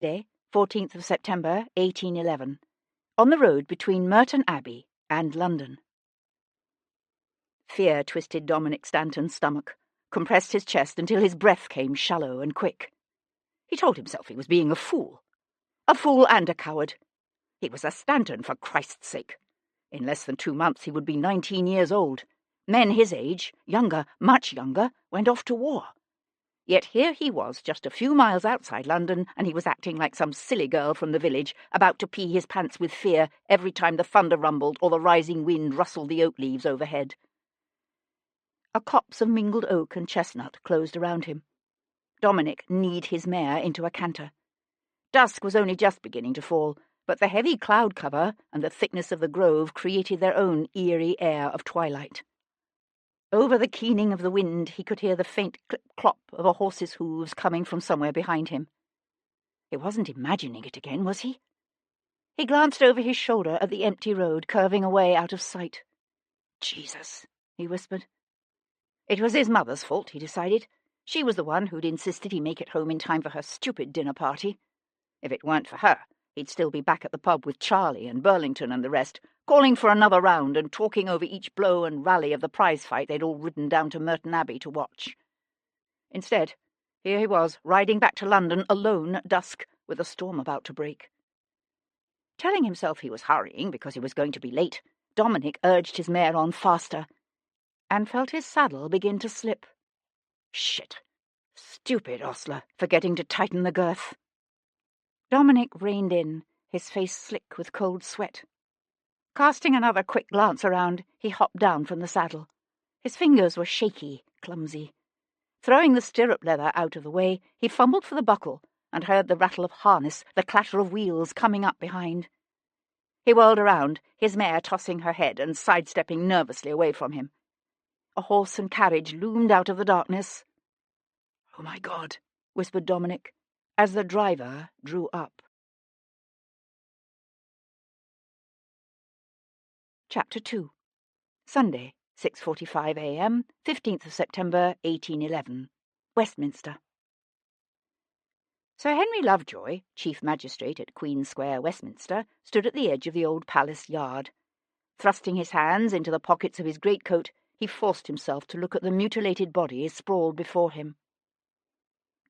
Day, 14th of September, 1811. On the road between Merton Abbey and London. Fear twisted Dominic Stanton's stomach, compressed his chest until his breath came shallow and quick. He told himself he was being a fool and a coward. He was a Stanton, for Christ's sake. In less than 2 months he would be 19 years old. Men his age, younger, much younger, went off to war. Yet here he was, just a few miles outside London, and he was acting like some silly girl from the village, about to pee his pants with fear every time the thunder rumbled or the rising wind rustled the oak leaves overhead. A copse of mingled oak and chestnut closed around him. Dominic kneed his mare into a canter. Dusk was only just beginning to fall, but the heavy cloud cover and the thickness of the grove created their own eerie air of twilight. Over the keening of the wind he could hear the faint clip-clop of a horse's hooves coming from somewhere behind him. He wasn't imagining it again, was he? He glanced over his shoulder at the empty road curving away out of sight. Jesus, he whispered. It was his mother's fault, he decided. She was the one who'd insisted he make it home in time for her stupid dinner party. If it weren't for her, he'd still be back at the pub with Charlie and Burlington and the rest, calling for another round and talking over each blow and rally of the prize fight they'd all ridden down to Merton Abbey to watch. Instead, here he was, riding back to London alone at dusk, with a storm about to break. Telling himself he was hurrying because he was going to be late, Dominic urged his mare on faster, and felt his saddle begin to slip. Shit! Stupid ostler, forgetting to tighten the girth. Dominic reined in, his face slick with cold sweat. Casting another quick glance around, he hopped down from the saddle. His fingers were shaky, clumsy. Throwing the stirrup leather out of the way, he fumbled for the buckle and heard the rattle of harness, the clatter of wheels coming up behind. He whirled around, his mare tossing her head and sidestepping nervously away from him. A horse and carriage loomed out of the darkness. "Oh, my God," whispered Dominic, as the driver drew up. Chapter 2. Sunday, 6:45 a.m., 15th of September, 1811. Westminster. Sir Henry Lovejoy, Chief Magistrate at Queen Square, Westminster, stood at the edge of the old palace yard. Thrusting his hands into the pockets of his greatcoat, he forced himself to look at the mutilated body sprawled before him.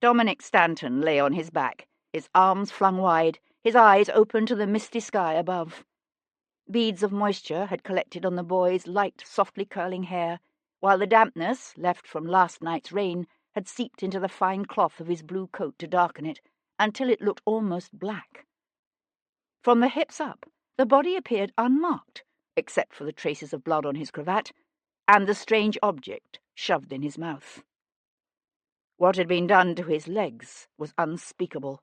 Dominic Stanton lay on his back, his arms flung wide, his eyes open to the misty sky above. Beads of moisture had collected on the boy's light, softly curling hair, while the dampness, left from last night's rain, had seeped into the fine cloth of his blue coat to darken it, until it looked almost black. From the hips up, the body appeared unmarked, except for the traces of blood on his cravat, and the strange object shoved in his mouth. What had been done to his legs was unspeakable.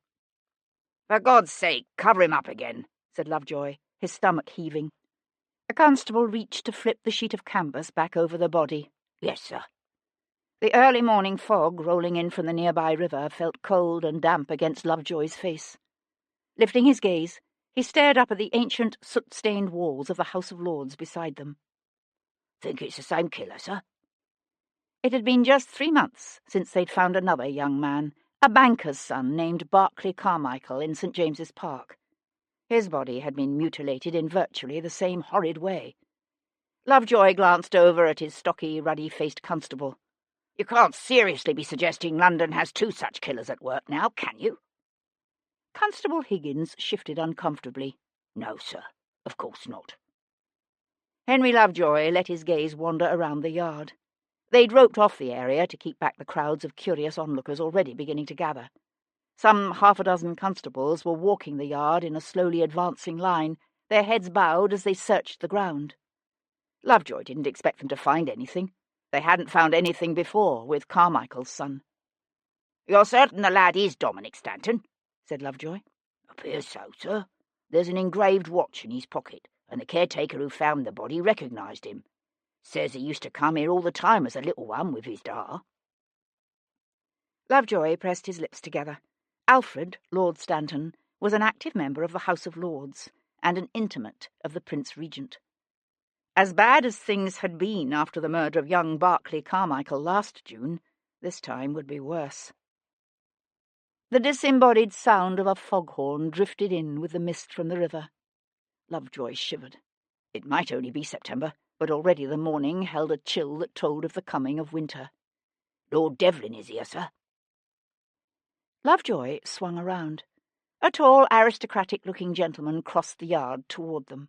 "For God's sake, cover him up again," said Lovejoy, his stomach heaving. A constable reached to flip the sheet of canvas back over the body. "Yes, sir." The early morning fog rolling in from the nearby river felt cold and damp against Lovejoy's face. Lifting his gaze, he stared up at the ancient, soot-stained walls of the House of Lords beside them. "Think it's the same killer, sir?" It had been just 3 months since they'd found another young man, a banker's son named Berkeley Carmichael in St. James's Park. His body had been mutilated in virtually the same horrid way. Lovejoy glanced over at his stocky, ruddy-faced constable. "You can't seriously be suggesting London has 2 such killers at work now, can you?" Constable Higgins shifted uncomfortably. "No, sir, of course not." Henry Lovejoy let his gaze wander around the yard. They'd roped off the area to keep back the crowds of curious onlookers already beginning to gather. Some 6 constables were walking the yard in a slowly advancing line, their heads bowed as they searched the ground. Lovejoy didn't expect them to find anything. They hadn't found anything before with Carmichael's son. "You're certain the lad is Dominic Stanton?" said Lovejoy. "Appears so, sir. There's an engraved watch in his pocket, and the caretaker who found the body recognised him. Says he used to come here all the time as a little one with his daughter." Lovejoy pressed his lips together. Alfred, Lord Stanton, was an active member of the House of Lords and an intimate of the Prince Regent. As bad as things had been after the murder of young Berkeley Carmichael last June, this time would be worse. The disembodied sound of a foghorn drifted in with the mist from the river. Lovejoy shivered. It might only be September, but already the morning held a chill that told of the coming of winter. "Lord Devlin is here, sir." Lovejoy swung around. A tall, aristocratic-looking gentleman crossed the yard toward them.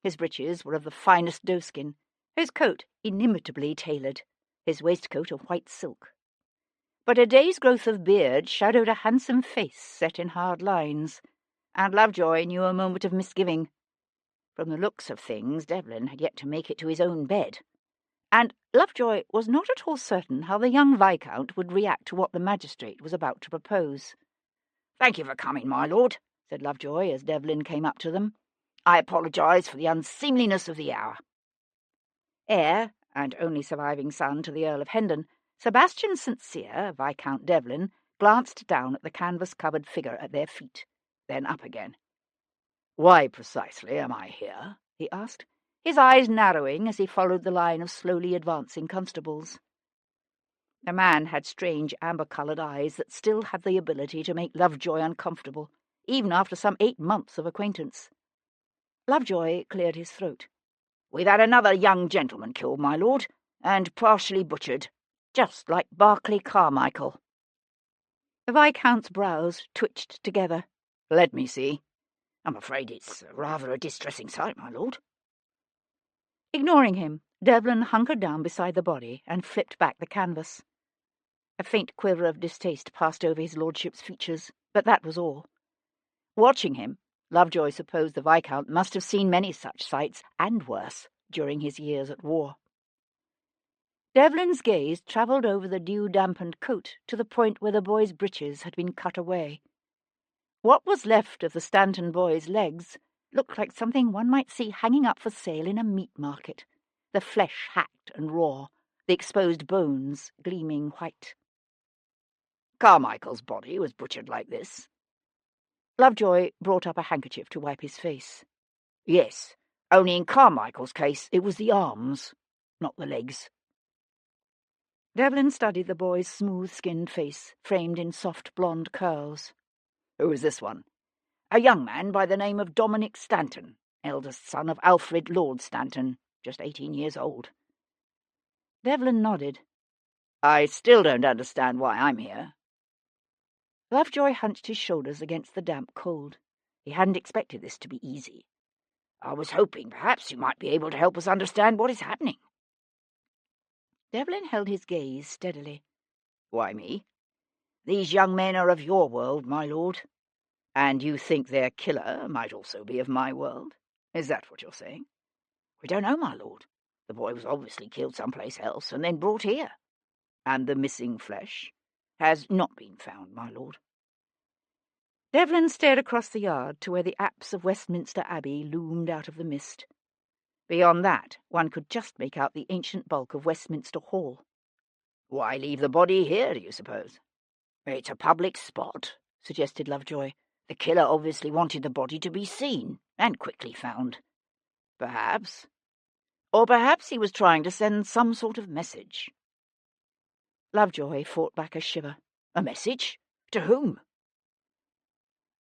His breeches were of the finest doeskin, his coat inimitably tailored, his waistcoat of white silk. But a day's growth of beard shadowed a handsome face set in hard lines, and Lovejoy knew a moment of misgiving. From the looks of things, Devlin had yet to make it to his own bed, and Lovejoy was not at all certain how the young Viscount would react to what the magistrate was about to propose. "Thank you for coming, my lord," said Lovejoy as Devlin came up to them. "I apologise for the unseemliness of the hour." Heir, and only surviving son to the Earl of Hendon, Sebastian St, Viscount Devlin, glanced down at the canvas-covered figure at their feet, then up again. "Why precisely am I here?" he asked, his eyes narrowing as he followed the line of slowly advancing constables. The man had strange amber-coloured eyes that still had the ability to make Lovejoy uncomfortable, even after some 8 months of acquaintance. Lovejoy cleared his throat. "We've had another young gentleman killed, my lord, and partially butchered, just like Barclay Carmichael." The Viscount's brows twitched together. "Let me see. I'm afraid it's rather a distressing sight, my lord." Ignoring him, Devlin hunkered down beside the body and flipped back the canvas. A faint quiver of distaste passed over his lordship's features, but that was all. Watching him, Lovejoy supposed the Viscount must have seen many such sights, and worse, during his years at war. Devlin's gaze travelled over the dew-dampened coat to the point where the boy's breeches had been cut away. What was left of the Stanton boy's legs looked like something one might see hanging up for sale in a meat market, the flesh hacked and raw, the exposed bones gleaming white. "Carmichael's body was butchered like this." Lovejoy brought up a handkerchief to wipe his face. "Yes, only in Carmichael's case it was the arms, not the legs." Devlin studied the boy's smooth-skinned face, framed in soft blonde curls. "Who is this one?" "A young man by the name of Dominic Stanton, eldest son of Alfred Lord Stanton, just 18 years old." Devlin nodded. "I still don't understand why I'm here." Lovejoy hunched his shoulders against the damp cold. He hadn't expected this to be easy. "I was hoping perhaps you might be able to help us understand what is happening." Devlin held his gaze steadily. "Why me?" "These young men are of your world, my lord." "And you think their killer might also be of my world? Is that what you're saying?" "We don't know, my lord. The boy was obviously killed someplace else and then brought here." "And the missing flesh?" "Has not been found, my lord." Devlin stared across the yard to where the apse of Westminster Abbey loomed out of the mist. Beyond that, one could just make out the ancient bulk of Westminster Hall. "Why leave the body here, do you suppose?" "It's a public spot," suggested Lovejoy. "The killer obviously wanted the body to be seen, and quickly found." "Perhaps. Or perhaps he was trying to send some sort of message." Lovejoy fought back a shiver. "A message? To whom?"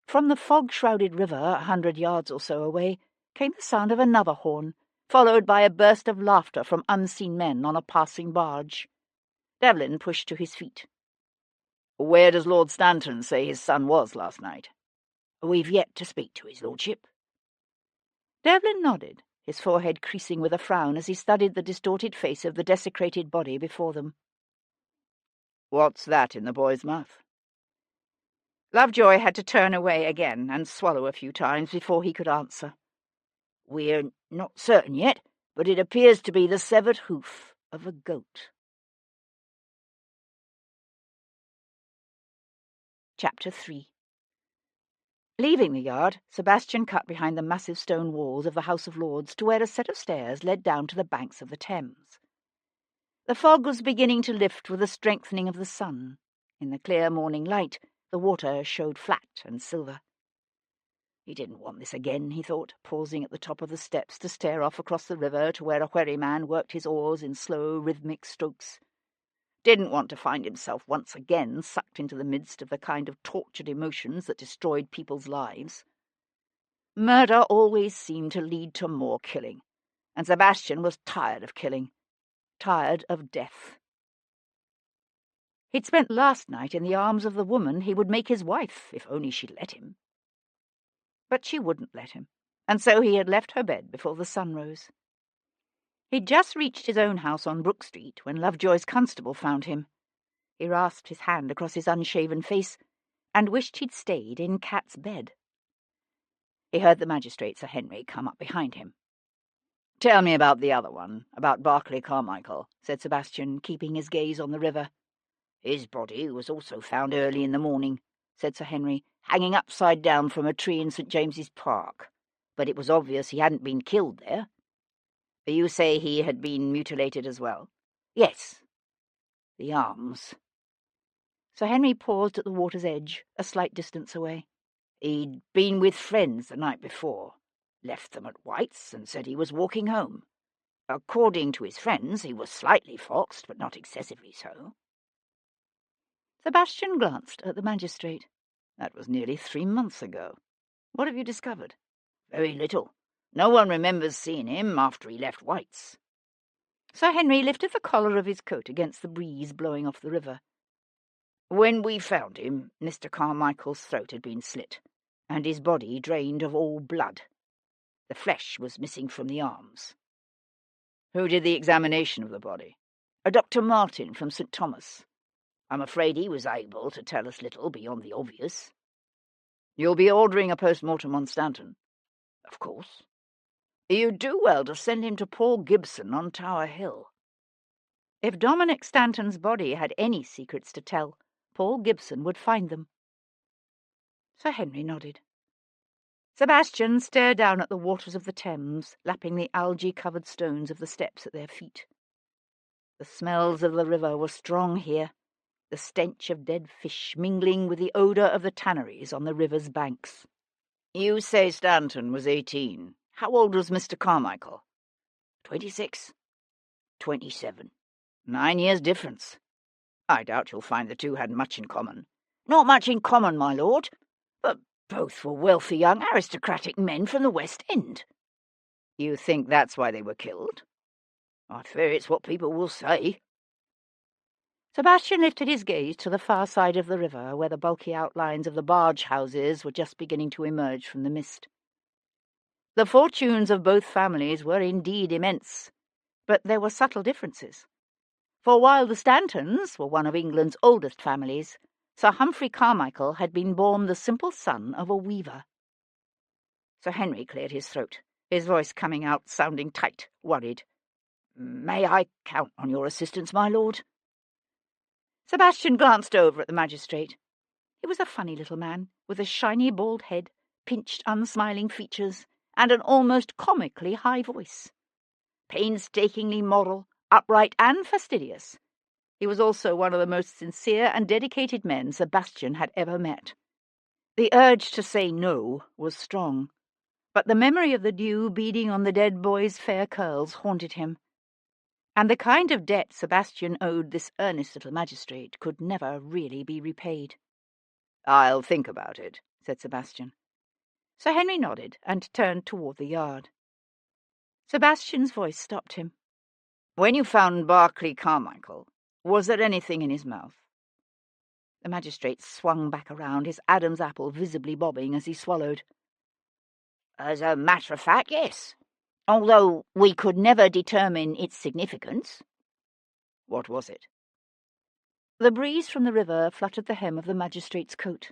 From the fog-shrouded river 100 yards or so away came the sound of another horn, followed by a burst of laughter from unseen men on a passing barge. Devlin pushed to his feet. "Where does Lord Stanton say his son was last night?" "We've yet to speak to his lordship." Devlin nodded, his forehead creasing with a frown as he studied the distorted face of the desecrated body before them. "What's that in the boy's mouth?" Lovejoy had to turn away again and swallow a few times before he could answer. "We're not certain yet, but it appears to be the severed hoof of a goat." Chapter 3. Leaving the yard, Sebastian cut behind the massive stone walls of the House of Lords to where a set of stairs led down to the banks of the Thames. The fog was beginning to lift with the strengthening of the sun. In the clear morning light, the water showed flat and silver. He didn't want this again, he thought, pausing at the top of the steps to stare off across the river to where a wherryman worked his oars in slow, rhythmic strokes. Didn't want to find himself once again sucked into the midst of the kind of tortured emotions that destroyed people's lives. Murder always seemed to lead to more killing, and Sebastian was tired of killing, tired of death. He'd spent last night in the arms of the woman he would make his wife, if only she'd let him. But she wouldn't let him, and so he had left her bed before the sun rose. He'd just reached his own house on Brook Street when Lovejoy's constable found him. He rasped his hand across his unshaven face and wished he'd stayed in Cat's bed. He heard the magistrate, Sir Henry, come up behind him. "Tell me about the other one, about Berkeley Carmichael," said Sebastian, keeping his gaze on the river. "His body was also found early in the morning," said Sir Henry, "hanging upside down from a tree in St. James's Park. But it was obvious he hadn't been killed there." "You say he had been mutilated as well?" "Yes. The arms." Sir Henry paused at the water's edge, a slight distance away. "He'd been with friends the night before, left them at White's, and said he was walking home. According to his friends, he was slightly foxed, but not excessively so." Sebastian glanced at the magistrate. "That was nearly 3 months ago. What have you discovered?" "Very little. No one remembers seeing him after he left White's." Sir Henry lifted the collar of his coat against the breeze blowing off the river. "When we found him, Mr. Carmichael's throat had been slit, and his body drained of all blood. The flesh was missing from the arms." "Who did the examination of the body?" "Dr. Martin from St. Thomas. I'm afraid he was able to tell us little beyond the obvious." "You'll be ordering a post-mortem on Stanton?" "Of course. You'd do well to send him to Paul Gibson on Tower Hill." If Dominic Stanton's body had any secrets to tell, Paul Gibson would find them. Sir Henry nodded. Sebastian stared down at the waters of the Thames, lapping the algae-covered stones of the steps at their feet. The smells of the river were strong here, the stench of dead fish mingling with the odour of the tanneries on the river's banks. "You say Stanton was 18. How old was Mr. Carmichael?" 26. 27. 9 years difference. I doubt you'll find the two had much in common." "Not much in common, my lord, but both were wealthy young aristocratic men from the West End." "You think that's why they were killed?" "I fear it's what people will say." Sebastian lifted his gaze to the far side of the river, where the bulky outlines of the barge houses were just beginning to emerge from the mist. The fortunes of both families were indeed immense, but there were subtle differences. For while the Stantons were one of England's oldest families, Sir Humphrey Carmichael had been born the simple son of a weaver. Sir Henry cleared his throat, his voice coming out sounding tight, worried. "May I count on your assistance, my lord?" Sebastian glanced over at the magistrate. He was a funny little man, with a shiny bald head, pinched unsmiling features, and an almost comically high voice. Painstakingly moral, upright and fastidious, he was also one of the most sincere and dedicated men Sebastian had ever met. The urge to say no was strong, but the memory of the dew beading on the dead boy's fair curls haunted him, and the kind of debt Sebastian owed this earnest little magistrate could never really be repaid. "I'll think about it," said Sebastian. Sir Henry nodded and turned toward the yard. Sebastian's voice stopped him. "When you found Berkeley Carmichael, was there anything in his mouth?" The magistrate swung back around, his Adam's apple visibly bobbing as he swallowed. "As a matter of fact, yes, although we could never determine its significance." "What was it?" The breeze from the river fluttered the hem of the magistrate's coat.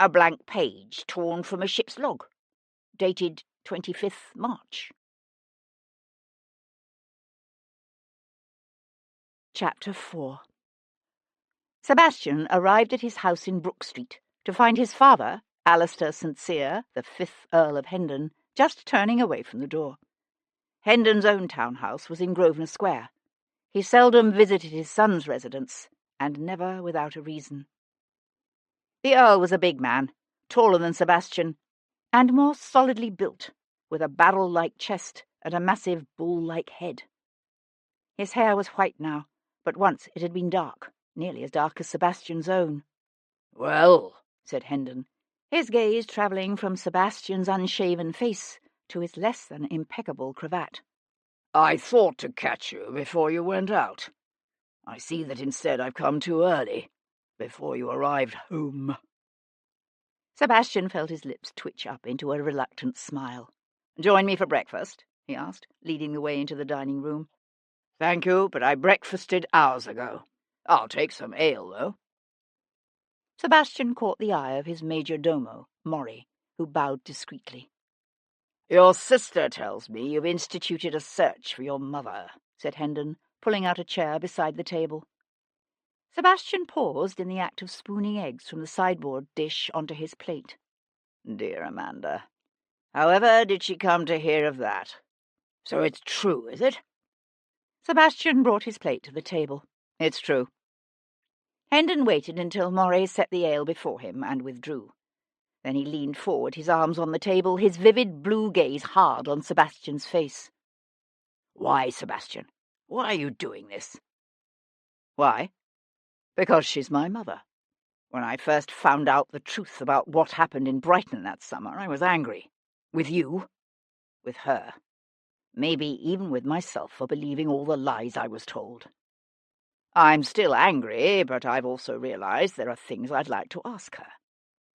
"A blank page torn from a ship's log, dated 25th March. Chapter 4. Sebastian arrived at his house in Brook Street to find his father, Alistair St. Cyr, the 5th Earl of Hendon, just turning away from the door. Hendon's own townhouse was in Grosvenor Square. He seldom visited his son's residence, and never without a reason. The Earl was a big man, taller than Sebastian, and more solidly built, with a barrel-like chest and a massive bull-like head. His hair was white now, but once it had been dark, nearly as dark as Sebastian's own. "Well," said Hendon, his gaze travelling from Sebastian's unshaven face to his less than impeccable cravat. "I thought to catch you before you went out. I see that instead I've come too early, before you arrived home." Sebastian felt his lips twitch up into a reluctant smile. "Join me for breakfast?" he asked, leading the way into the dining room. "Thank you, but I breakfasted hours ago. I'll take some ale, though." Sebastian caught the eye of his major domo, Maury, who bowed discreetly. "Your sister tells me you've instituted a search for your mother," said Hendon, pulling out a chair beside the table. Sebastian paused in the act of spooning eggs from the sideboard dish onto his plate. "Dear Amanda. However did she come to hear of that? So it's true, is it?" Sebastian brought his plate to the table. "It's true." Hendon waited until Moray set the ale before him and withdrew. Then he leaned forward, his arms on the table, his vivid blue gaze hard on Sebastian's face. "Why, Sebastian? Why are you doing this?" "Why? Because she's my mother. When I first found out the truth about what happened in Brighton that summer, I was angry. With you. With her. Maybe even with myself for believing all the lies I was told. I'm still angry, but I've also realized there are things I'd like to ask her."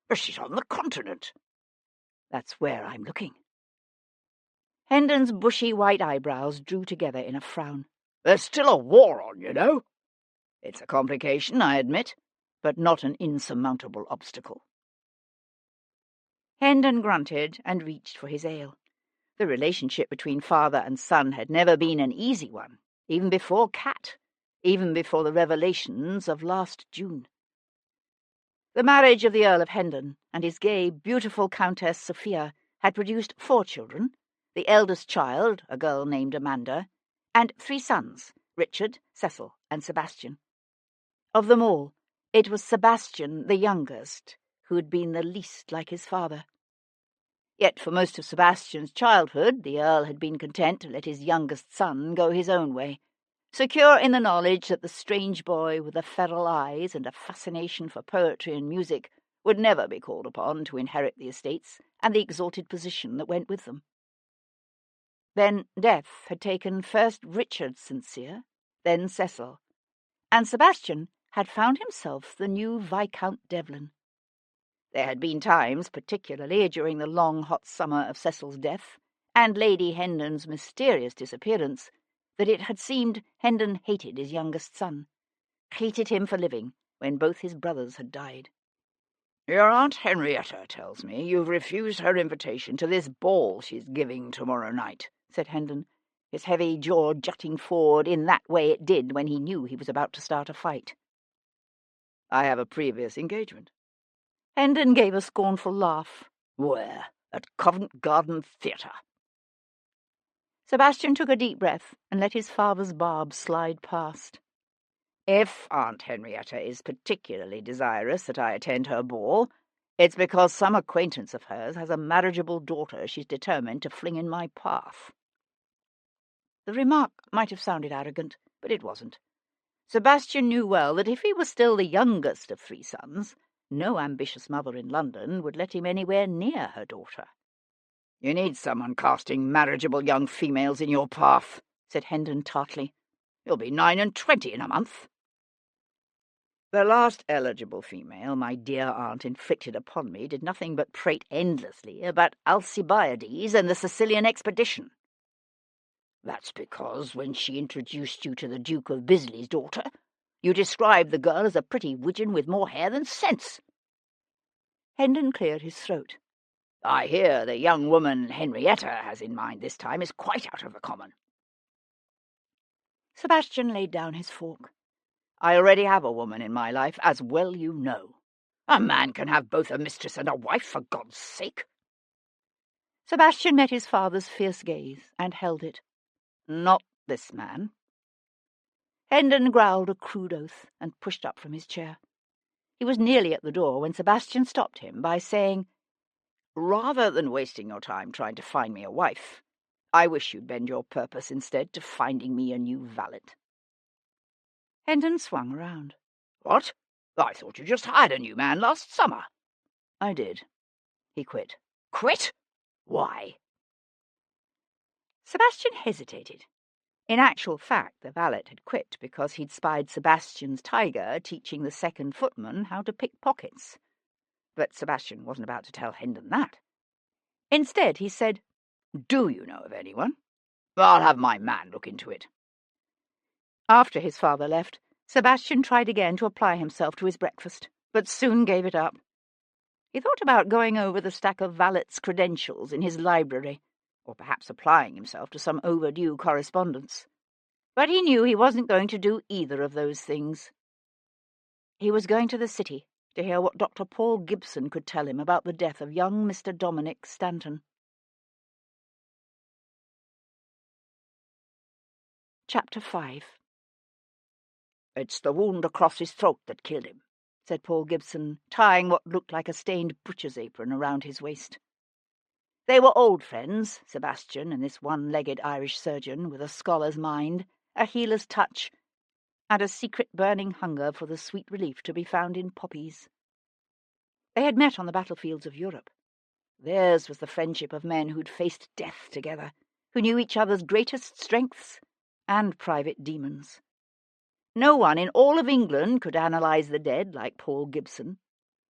"But she's on the continent." "That's where I'm looking." Hendon's bushy white eyebrows drew together in a frown. "There's still a war on, you know." "It's a complication, I admit, but not an insurmountable obstacle." Hendon grunted and reached for his ale. The relationship between father and son had never been an easy one, even before Cat, even before the revelations of last June. The marriage of the Earl of Hendon and his gay, beautiful Countess Sophia had produced 4 children, the eldest child, a girl named Amanda, and 3 sons, Richard, Cecil, and Sebastian. Of them all, it was Sebastian, the youngest, who had been the least like his father. Yet for most of Sebastian's childhood the Earl had been content to let his youngest son go his own way, secure in the knowledge that the strange boy with the feral eyes and a fascination for poetry and music would never be called upon to inherit the estates and the exalted position that went with them. Then death had taken first Richard St. Cyr, then Cecil, and Sebastian had found himself the new Viscount Devlin. There had been times, particularly during the long hot summer of Cecil's death and Lady Hendon's mysterious disappearance, that it had seemed Hendon hated his youngest son, hated him for living when both his brothers had died. "Your Aunt Henrietta tells me you've refused her invitation to this ball she's giving tomorrow night," said Hendon, his heavy jaw jutting forward in that way it did when he knew he was about to start a fight. "I have a previous engagement." Hendon gave a scornful laugh. "Where? At Covent Garden Theatre." Sebastian took a deep breath and let his father's barb slide past. "If Aunt Henrietta is particularly desirous that I attend her ball, it's because some acquaintance of hers has a marriageable daughter she's determined to fling in my path." The remark might have sounded arrogant, but it wasn't. Sebastian knew well that if he was still the youngest of 3 sons, no ambitious mother in London would let him anywhere near her daughter. "You need someone casting marriageable young females in your path," said Hendon tartly. "You'll be 9 and 20 in a month." "The last eligible female my dear aunt inflicted upon me did nothing but prate endlessly about Alcibiades and the Sicilian expedition." "That's because when she introduced you to the Duke of Bisley's daughter, you described the girl as a pretty widgeon with more hair than sense." Hendon cleared his throat. "I hear the young woman Henrietta has in mind this time is quite out of the common." Sebastian laid down his fork. "I already have a woman in my life, as well you know." "A man can have both a mistress and a wife, for God's sake." Sebastian met his father's fierce gaze and held it. "Not this man." Hendon growled a crude oath and pushed up from his chair. He was nearly at the door when Sebastian stopped him by saying, "Rather than wasting your time trying to find me a wife, I wish you'd bend your purpose instead to finding me a new valet." Hendon swung around. What? I thought you just hired a new man last summer. I did. He quit. Quit? Why? Sebastian hesitated. In actual fact, the valet had quit because he'd spied Sebastian's tiger teaching the second footman how to pick pockets. But Sebastian wasn't about to tell Hendon that. Instead, he said, Do you know of anyone? I'll have my man look into it. After his father left, Sebastian tried again to apply himself to his breakfast, but soon gave it up. He thought about going over the stack of valet's credentials in his library, or perhaps applying himself to some overdue correspondence. But he knew he wasn't going to do either of those things. He was going to the city to hear what Dr. Paul Gibson could tell him about the death of young Mr. Dominic Stanton. Chapter 5. It's the wound across his throat that killed him, said Paul Gibson, tying what looked like a stained butcher's apron around his waist. They were old friends, Sebastian and this one-legged Irish surgeon with a scholar's mind, a healer's touch, and a secret burning hunger for the sweet relief to be found in poppies. They had met on the battlefields of Europe. Theirs was the friendship of men who'd faced death together, who knew each other's greatest strengths and private demons. No one in all of England could analyse the dead like Paul Gibson.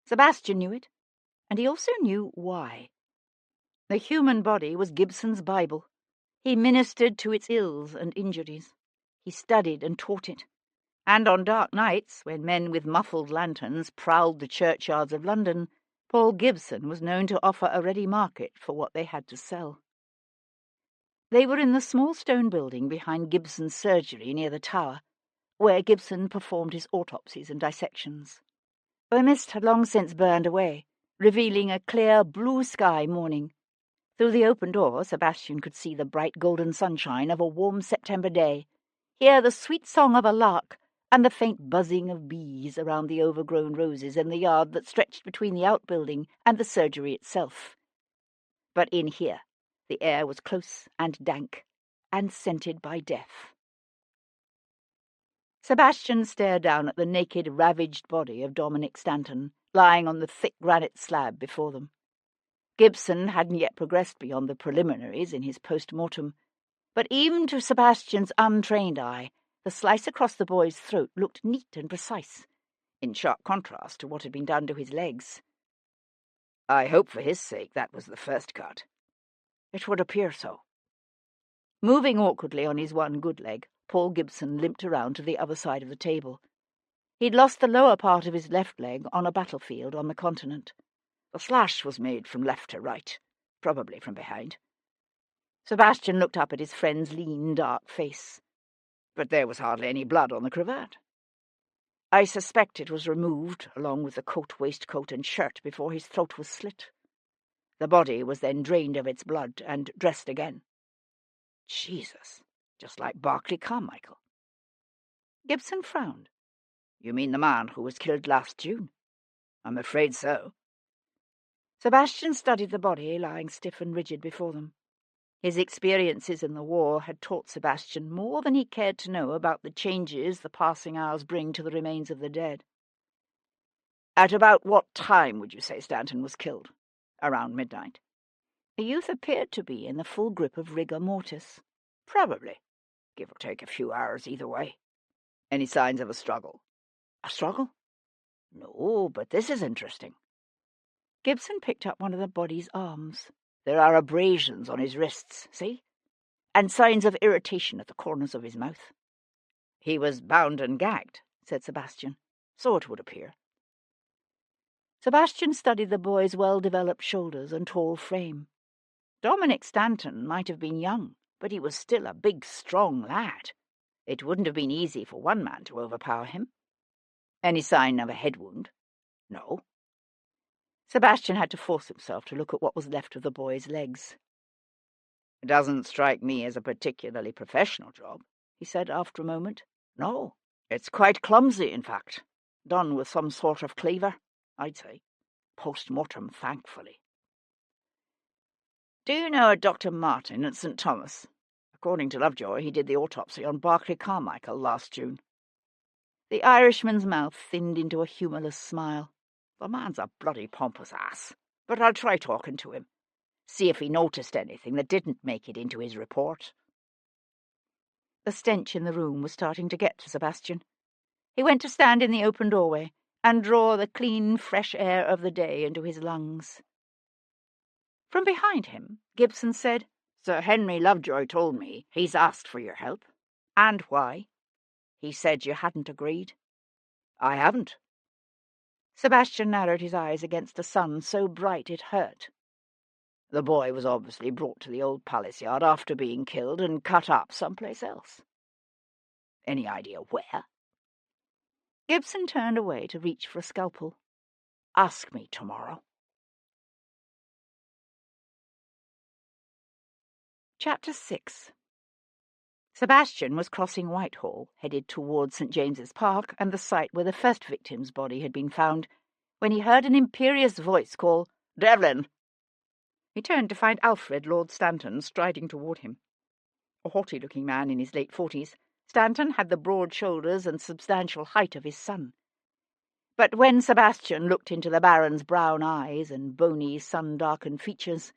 Sebastian knew it, and he also knew why. The human body was Gibson's Bible. He ministered to its ills and injuries. He studied and taught it. And on dark nights, when men with muffled lanterns prowled the churchyards of London, Paul Gibson was known to offer a ready market for what they had to sell. They were in the small stone building behind Gibson's surgery near the tower, where Gibson performed his autopsies and dissections. The mist had long since burned away, revealing a clear blue sky morning. Through the open door, Sebastian could see the bright golden sunshine of a warm September day, hear the sweet song of a lark and the faint buzzing of bees around the overgrown roses in the yard that stretched between the outbuilding and the surgery itself. But in here, the air was close and dank, and scented by death. Sebastian stared down at the naked, ravaged body of Dominic Stanton, lying on the thick granite slab before them. Gibson hadn't yet progressed beyond the preliminaries in his post-mortem, but even to Sebastian's untrained eye, the slice across the boy's throat looked neat and precise, in sharp contrast to what had been done to his legs. I hope for his sake that was the first cut. It would appear so. Moving awkwardly on his one good leg, Paul Gibson limped around to the other side of the table. He'd lost the lower part of his left leg on a battlefield on the continent. The slash was made from left to right, probably from behind. Sebastian looked up at his friend's lean, dark face. But there was hardly any blood on the cravat. I suspect it was removed, along with the coat, waistcoat, and shirt, before his throat was slit. The body was then drained of its blood and dressed again. Jesus, just like Barclay Carmichael. Gibson frowned. You mean the man who was killed last June? I'm afraid so. Sebastian studied the body lying stiff and rigid before them. His experiences in the war had taught Sebastian more than he cared to know about the changes the passing hours bring to the remains of the dead. At about what time would you say Stanton was killed? Around midnight. The youth appeared to be in the full grip of rigor mortis. Probably. Give or take a few hours either way. Any signs of a struggle? A struggle? No, but this is interesting. Gibson picked up one of the body's arms. There are abrasions on his wrists, see? And signs of irritation at the corners of his mouth. He was bound and gagged, said Sebastian. So it would appear. Sebastian studied the boy's well-developed shoulders and tall frame. Dominic Stanton might have been young, but he was still a big, strong lad. It wouldn't have been easy for one man to overpower him. Any sign of a head wound? No. Sebastian had to force himself to look at what was left of the boy's legs. It doesn't strike me as a particularly professional job, he said after a moment. No, it's quite clumsy, in fact. Done with some sort of cleaver, I'd say. Post-mortem, thankfully. Do you know a Dr. Martin at St. Thomas? According to Lovejoy, he did the autopsy on Barclay Carmichael last June. The Irishman's mouth thinned into a humourless smile. The man's a bloody pompous ass, but I'll try talking to him. See if he noticed anything that didn't make it into his report. The stench in the room was starting to get to Sebastian. He went to stand in the open doorway and draw the clean, fresh air of the day into his lungs. From behind him, Gibson said, "Sir Henry Lovejoy told me he's asked for your help." "And why?" "He said you hadn't agreed." "I haven't." Sebastian narrowed his eyes against a sun so bright it hurt. The boy was obviously brought to the old palace yard after being killed and cut up someplace else. Any idea where? Gibson turned away to reach for a scalpel. "Ask me tomorrow." Chapter 6. Sebastian was crossing Whitehall, headed towards St. James's Park and the site where the first victim's body had been found, when he heard an imperious voice call, "Devlin!" He turned to find Alfred, Lord Stanton, striding toward him. A haughty-looking man in his late 40s, Stanton had the broad shoulders and substantial height of his son. But when Sebastian looked into the Baron's brown eyes and bony, sun-darkened features,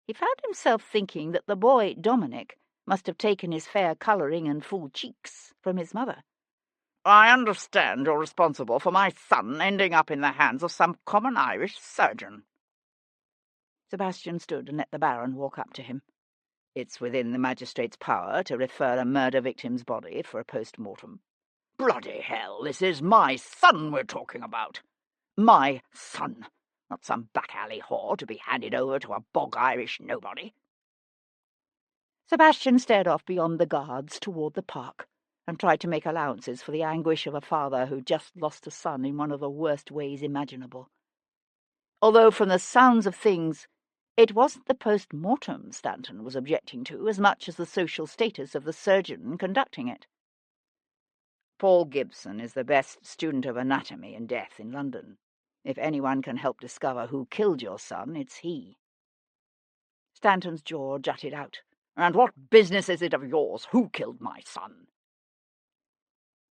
he found himself thinking that the boy, Dominic, must have taken his fair colouring and full cheeks from his mother. "I understand you're responsible for my son ending up in the hands of some common Irish surgeon." Sebastian stood and let the Baron walk up to him. "It's within the magistrate's power to refer a murder victim's body for a post-mortem." "Bloody hell, this is my son we're talking about. My son, not some back-alley whore to be handed over to a bog-Irish nobody." Sebastian stared off beyond the guards toward the park and tried to make allowances for the anguish of a father who just lost a son in one of the worst ways imaginable. Although from the sounds of things, it wasn't the post-mortem Stanton was objecting to as much as the social status of the surgeon conducting it. "Paul Gibson is the best student of anatomy and death in London. If anyone can help discover who killed your son, it's he." Stanton's jaw jutted out. "And what business is it of yours who killed my son?"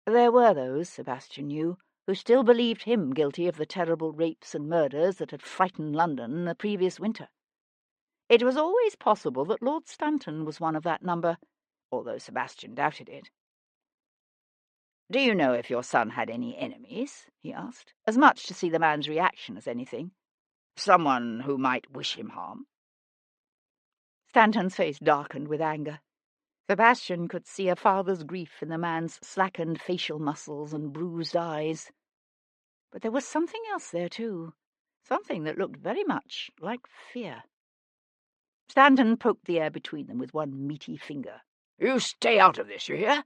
There were those, Sebastian knew, who still believed him guilty of the terrible rapes and murders that had frightened London the previous winter. It was always possible that Lord Stanton was one of that number, although Sebastian doubted it. "Do you know if your son had any enemies?" he asked, as much to see the man's reaction as anything. "Someone who might wish him harm?" Stanton's face darkened with anger. Sebastian could see a father's grief in the man's slackened facial muscles and bruised eyes. But there was something else there, too, something that looked very much like fear. Stanton poked the air between them with one meaty finger. "You stay out of this, you hear?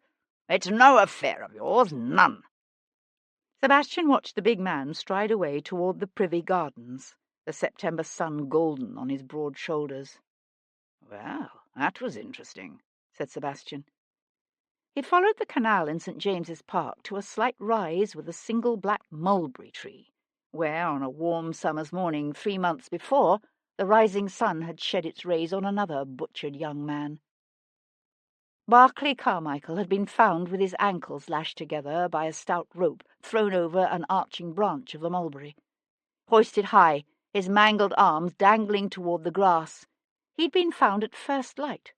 It's no affair of yours, none." Sebastian watched the big man stride away toward the Privy Gardens, the September sun golden on his broad shoulders. "Well, that was interesting," said Sebastian. He followed the canal in St. James's Park to a slight rise with a single black mulberry tree, where, on a warm summer's morning 3 months before, the rising sun had shed its rays on another butchered young man. Barclay Carmichael had been found with his ankles lashed together by a stout rope thrown over an arching branch of the mulberry. Hoisted high, his mangled arms dangling toward the grass, he'd been found at first light,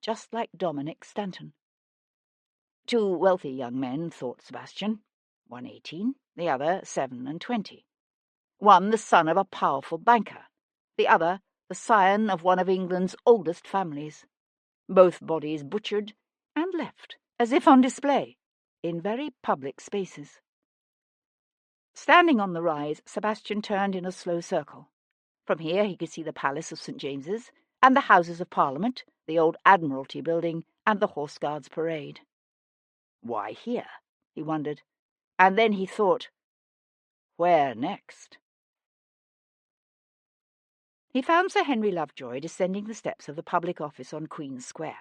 just like Dominic Stanton. 2 wealthy young men, thought Sebastian, one 18, the other 7 and 20. One the son of a powerful banker, the other the scion of one of England's oldest families. Both bodies butchered and left, as if on display, in very public spaces. Standing on the rise, Sebastian turned in a slow circle. From here he could see the Palace of St. James's and the Houses of Parliament, the old Admiralty building, and the Horse Guards Parade. Why here? He wondered, and then he thought, where next? He found Sir Henry Lovejoy descending the steps of the public office on Queen's Square.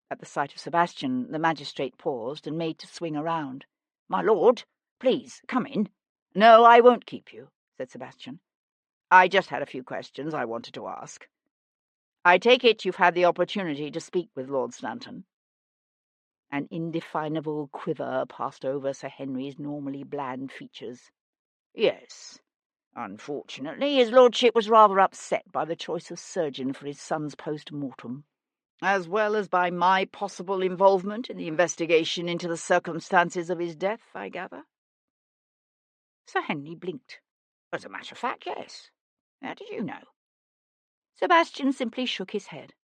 At the sight of Sebastian, the magistrate paused and made to swing around. "My lord, please, come in." "No, I won't keep you," said Sebastian. "I just had a few questions I wanted to ask. I take it you've had the opportunity to speak with Lord Stanton." An indefinable quiver passed over Sir Henry's normally bland features. "Yes. Unfortunately, his lordship was rather upset by the choice of surgeon for his son's post-mortem, as well as by my possible involvement in the investigation into the circumstances of his death, I gather." Sir Henry blinked. "As a matter of fact, yes. How did you know?" Sebastian simply shook his head.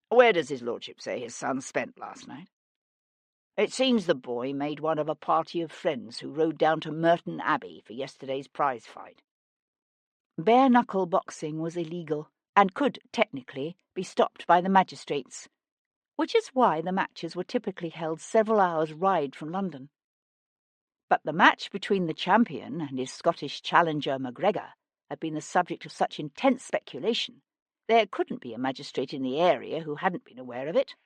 "Where does his lordship say his son spent last night?" "It seems the boy made one of a party of friends who rode down to Merton Abbey for yesterday's prize fight." Bare-knuckle boxing was illegal and could, technically, be stopped by the magistrates, which is why the matches were typically held several hours' ride from London. But the match between the champion and his Scottish challenger MacGregor had been the subject of such intense speculation there couldn't be a magistrate in the area who hadn't been aware of it.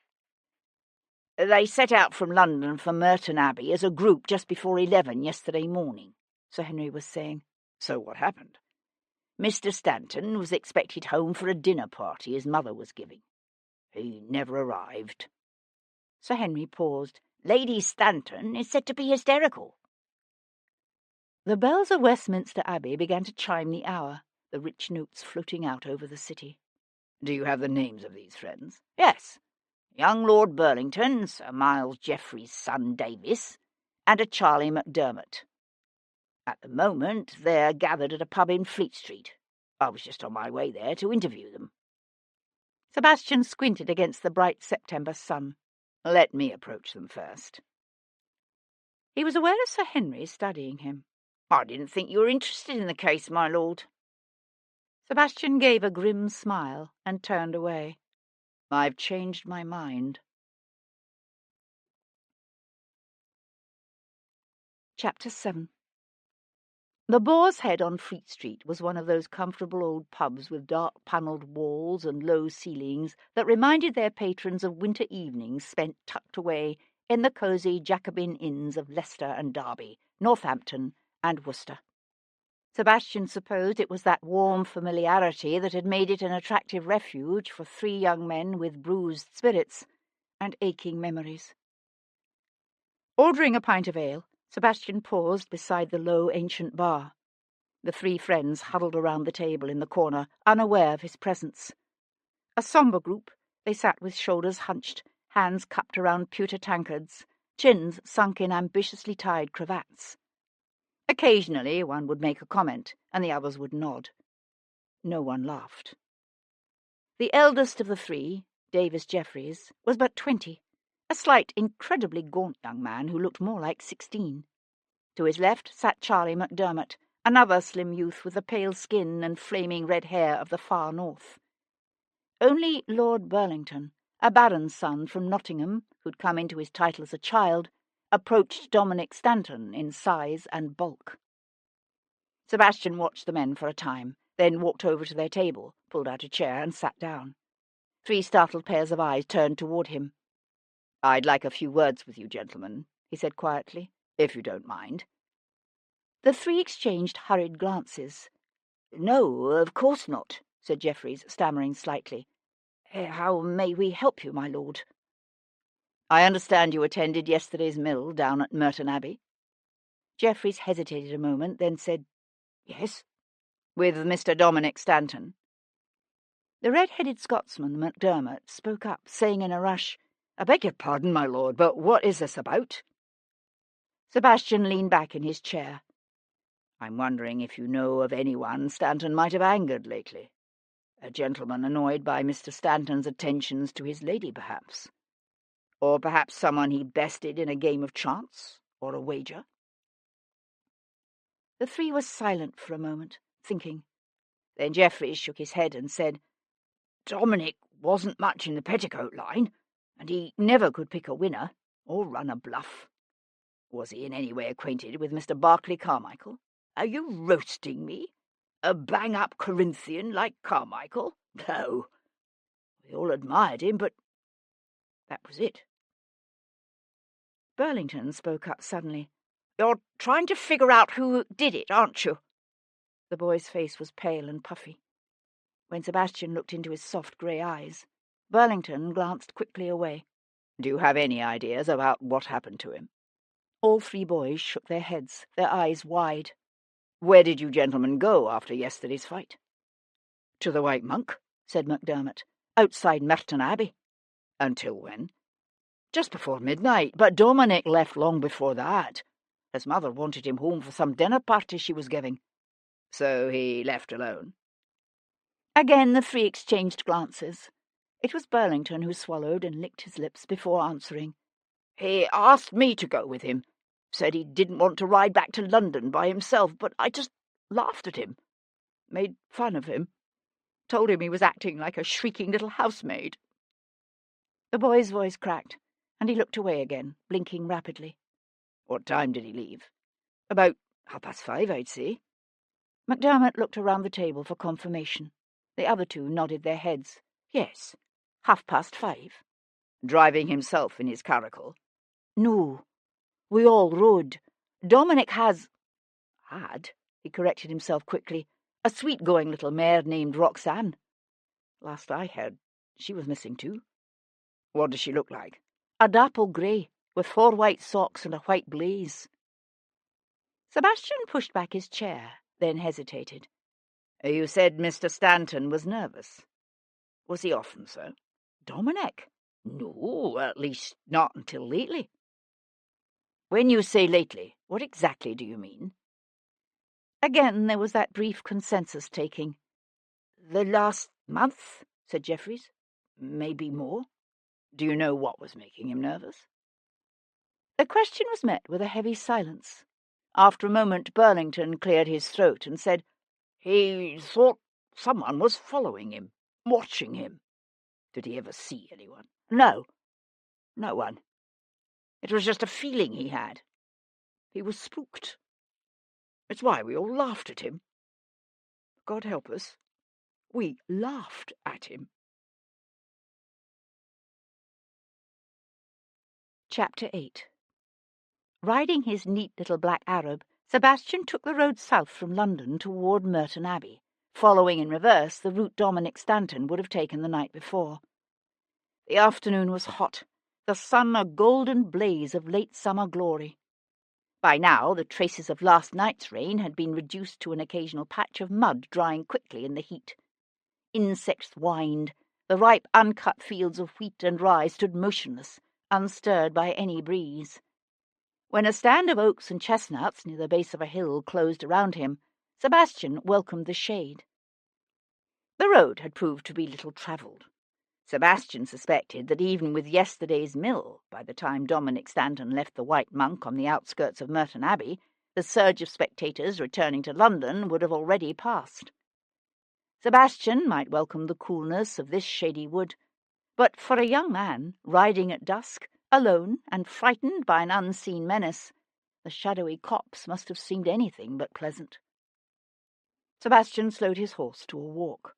"They set out from London for Merton Abbey as a group just before 11 yesterday morning," Sir Henry was saying. "So what happened?" "Mr. Stanton was expected home for a dinner party his mother was giving. He never arrived." Sir Henry paused. "Lady Stanton is said to be hysterical." The bells of Westminster Abbey began to chime the hour, the rich notes floating out over the city. "Do you have the names of these friends?" "Yes. Young Lord Burlington, Sir Miles Geoffrey's son Davis, and a Charlie Macdermot. At the moment they're gathered at a pub in Fleet Street. I was just on my way there to interview them." Sebastian squinted against the bright September sun. "Let me approach them first." He was aware of Sir Henry studying him. "I didn't think you were interested in the case, my lord." Sebastian gave a grim smile and turned away. "I've changed my mind." Chapter 7. The Boar's Head on Fleet Street was one of those comfortable old pubs with dark panelled walls and low ceilings that reminded their patrons of winter evenings spent tucked away in the cosy Jacobin inns of Leicester and Derby, Northampton and Worcester. Sebastian supposed it was that warm familiarity that had made it an attractive refuge for 3 young men with bruised spirits and aching memories. Ordering a pint of ale, Sebastian paused beside the low ancient bar. The 3 friends huddled around the table in the corner, unaware of his presence. A sombre group, they sat with shoulders hunched, hands cupped around pewter tankards, chins sunk in ambitiously tied cravats. Occasionally one would make a comment, and the others would nod. No one laughed. The eldest of the 3, Davis Jeffreys, was but 20, a slight, incredibly gaunt young man who looked more like 16. To his left sat Charlie Macdermot, another slim youth with the pale skin and flaming red hair of the far north. Only Lord Burlington, a baron's son from Nottingham, who'd come into his title as a child, approached Dominic Stanton in size and bulk. Sebastian watched the men for a time, then walked over to their table, pulled out a chair and sat down. 3 startled pairs of eyes turned toward him. "I'd like a few words with you, gentlemen," he said quietly, "if you don't mind." The 3 exchanged hurried glances. "No, of course not," said Jeffreys, stammering slightly. "How may we help you, my lord?" "I understand you attended yesterday's mill down at Merton Abbey?" Jeffreys hesitated a moment, then said, "Yes." "With Mr. Dominic Stanton?" The red-headed Scotsman, Macdermot, spoke up, saying in a rush, "I beg your pardon, my lord, but what is this about?" Sebastian leaned back in his chair. "I'm wondering if you know of anyone Stanton might have angered lately. A gentleman annoyed by Mr. Stanton's attentions to his lady, perhaps. Or perhaps someone he'd bested in a game of chance, or a wager." The 3 were silent for a moment, thinking. Then Jeffreys shook his head and said, "Dominic wasn't much in the petticoat line, and he never could pick a winner, or run a bluff." "Was he in any way acquainted with Mr. Barclay Carmichael?" "Are you roasting me? A bang-up Corinthian like Carmichael? No. We all admired him, but that was it." Burlington spoke up suddenly. "You're trying to figure out who did it, aren't you?" The boy's face was pale and puffy. When Sebastian looked into his soft grey eyes, Burlington glanced quickly away. Do you have any ideas about what happened to him?" All three boys shook their heads, their eyes wide. "Where did you gentlemen go after yesterday's fight?" "To the White Monk," said MacDermot, "outside Merton Abbey." "Until when?" "Just before midnight, but Dominic left long before that. His mother wanted him home for some dinner party she was giving." "So he left alone?" Again the three exchanged glances. It was Burlington who swallowed and licked his lips before answering. "He asked me to go with him. Said he didn't want to ride back to London by himself, but I just laughed at him. Made fun of him. Told him he was acting like a shrieking little housemaid." The boy's voice cracked, and he looked away again, blinking rapidly. "What time did he leave?" "About 5:30, I'd say." MacDermot looked around the table for confirmation. The other two nodded their heads. Yes, 5:30. "Driving himself in his caracal?" "No, we all rode. Dominic has—" "Had?" he corrected himself quickly. "A sweet-going little mare named Roxanne. Last I heard, she was missing too." "What does she look like?" "A dapple grey, with 4 white socks and a white blaze." Sebastian pushed back his chair, then hesitated. "You said Mr. Stanton was nervous. Was he often so?" "Dominic? No, at least not until lately." When you say lately, what exactly do you mean?" Again there was that brief consensus-taking. "The last month," said Jeffries. "Maybe more." "Do you know what was making him nervous?" The question was met with a heavy silence. After a moment Burlington cleared his throat and said, "He thought someone was following him, watching him." "Did he ever see anyone?" "No, no one. It was just a feeling he had. He was spooked. It's why we all laughed at him. God help us, we laughed at him." Chapter 8. Riding his neat little black Arab, Sebastian took the road south from London toward Merton Abbey, following in reverse the route Dominic Stanton would have taken the night before. The afternoon was hot, the sun a golden blaze of late summer glory. By now the traces of last night's rain had been reduced to an occasional patch of mud drying quickly in the heat. Insects whined, the ripe uncut fields of wheat and rye stood motionless, unstirred by any breeze. When a stand of oaks and chestnuts near the base of a hill closed around him, Sebastian welcomed the shade. The road had proved to be little travelled. Sebastian suspected that even with yesterday's mill, by the time Dominic Stanton left the White Monk on the outskirts of Merton Abbey, the surge of spectators returning to London would have already passed. Sebastian might welcome the coolness of this shady wood, but for a young man, riding at dusk, alone and frightened by an unseen menace, the shadowy copse must have seemed anything but pleasant. Sebastian slowed his horse to a walk.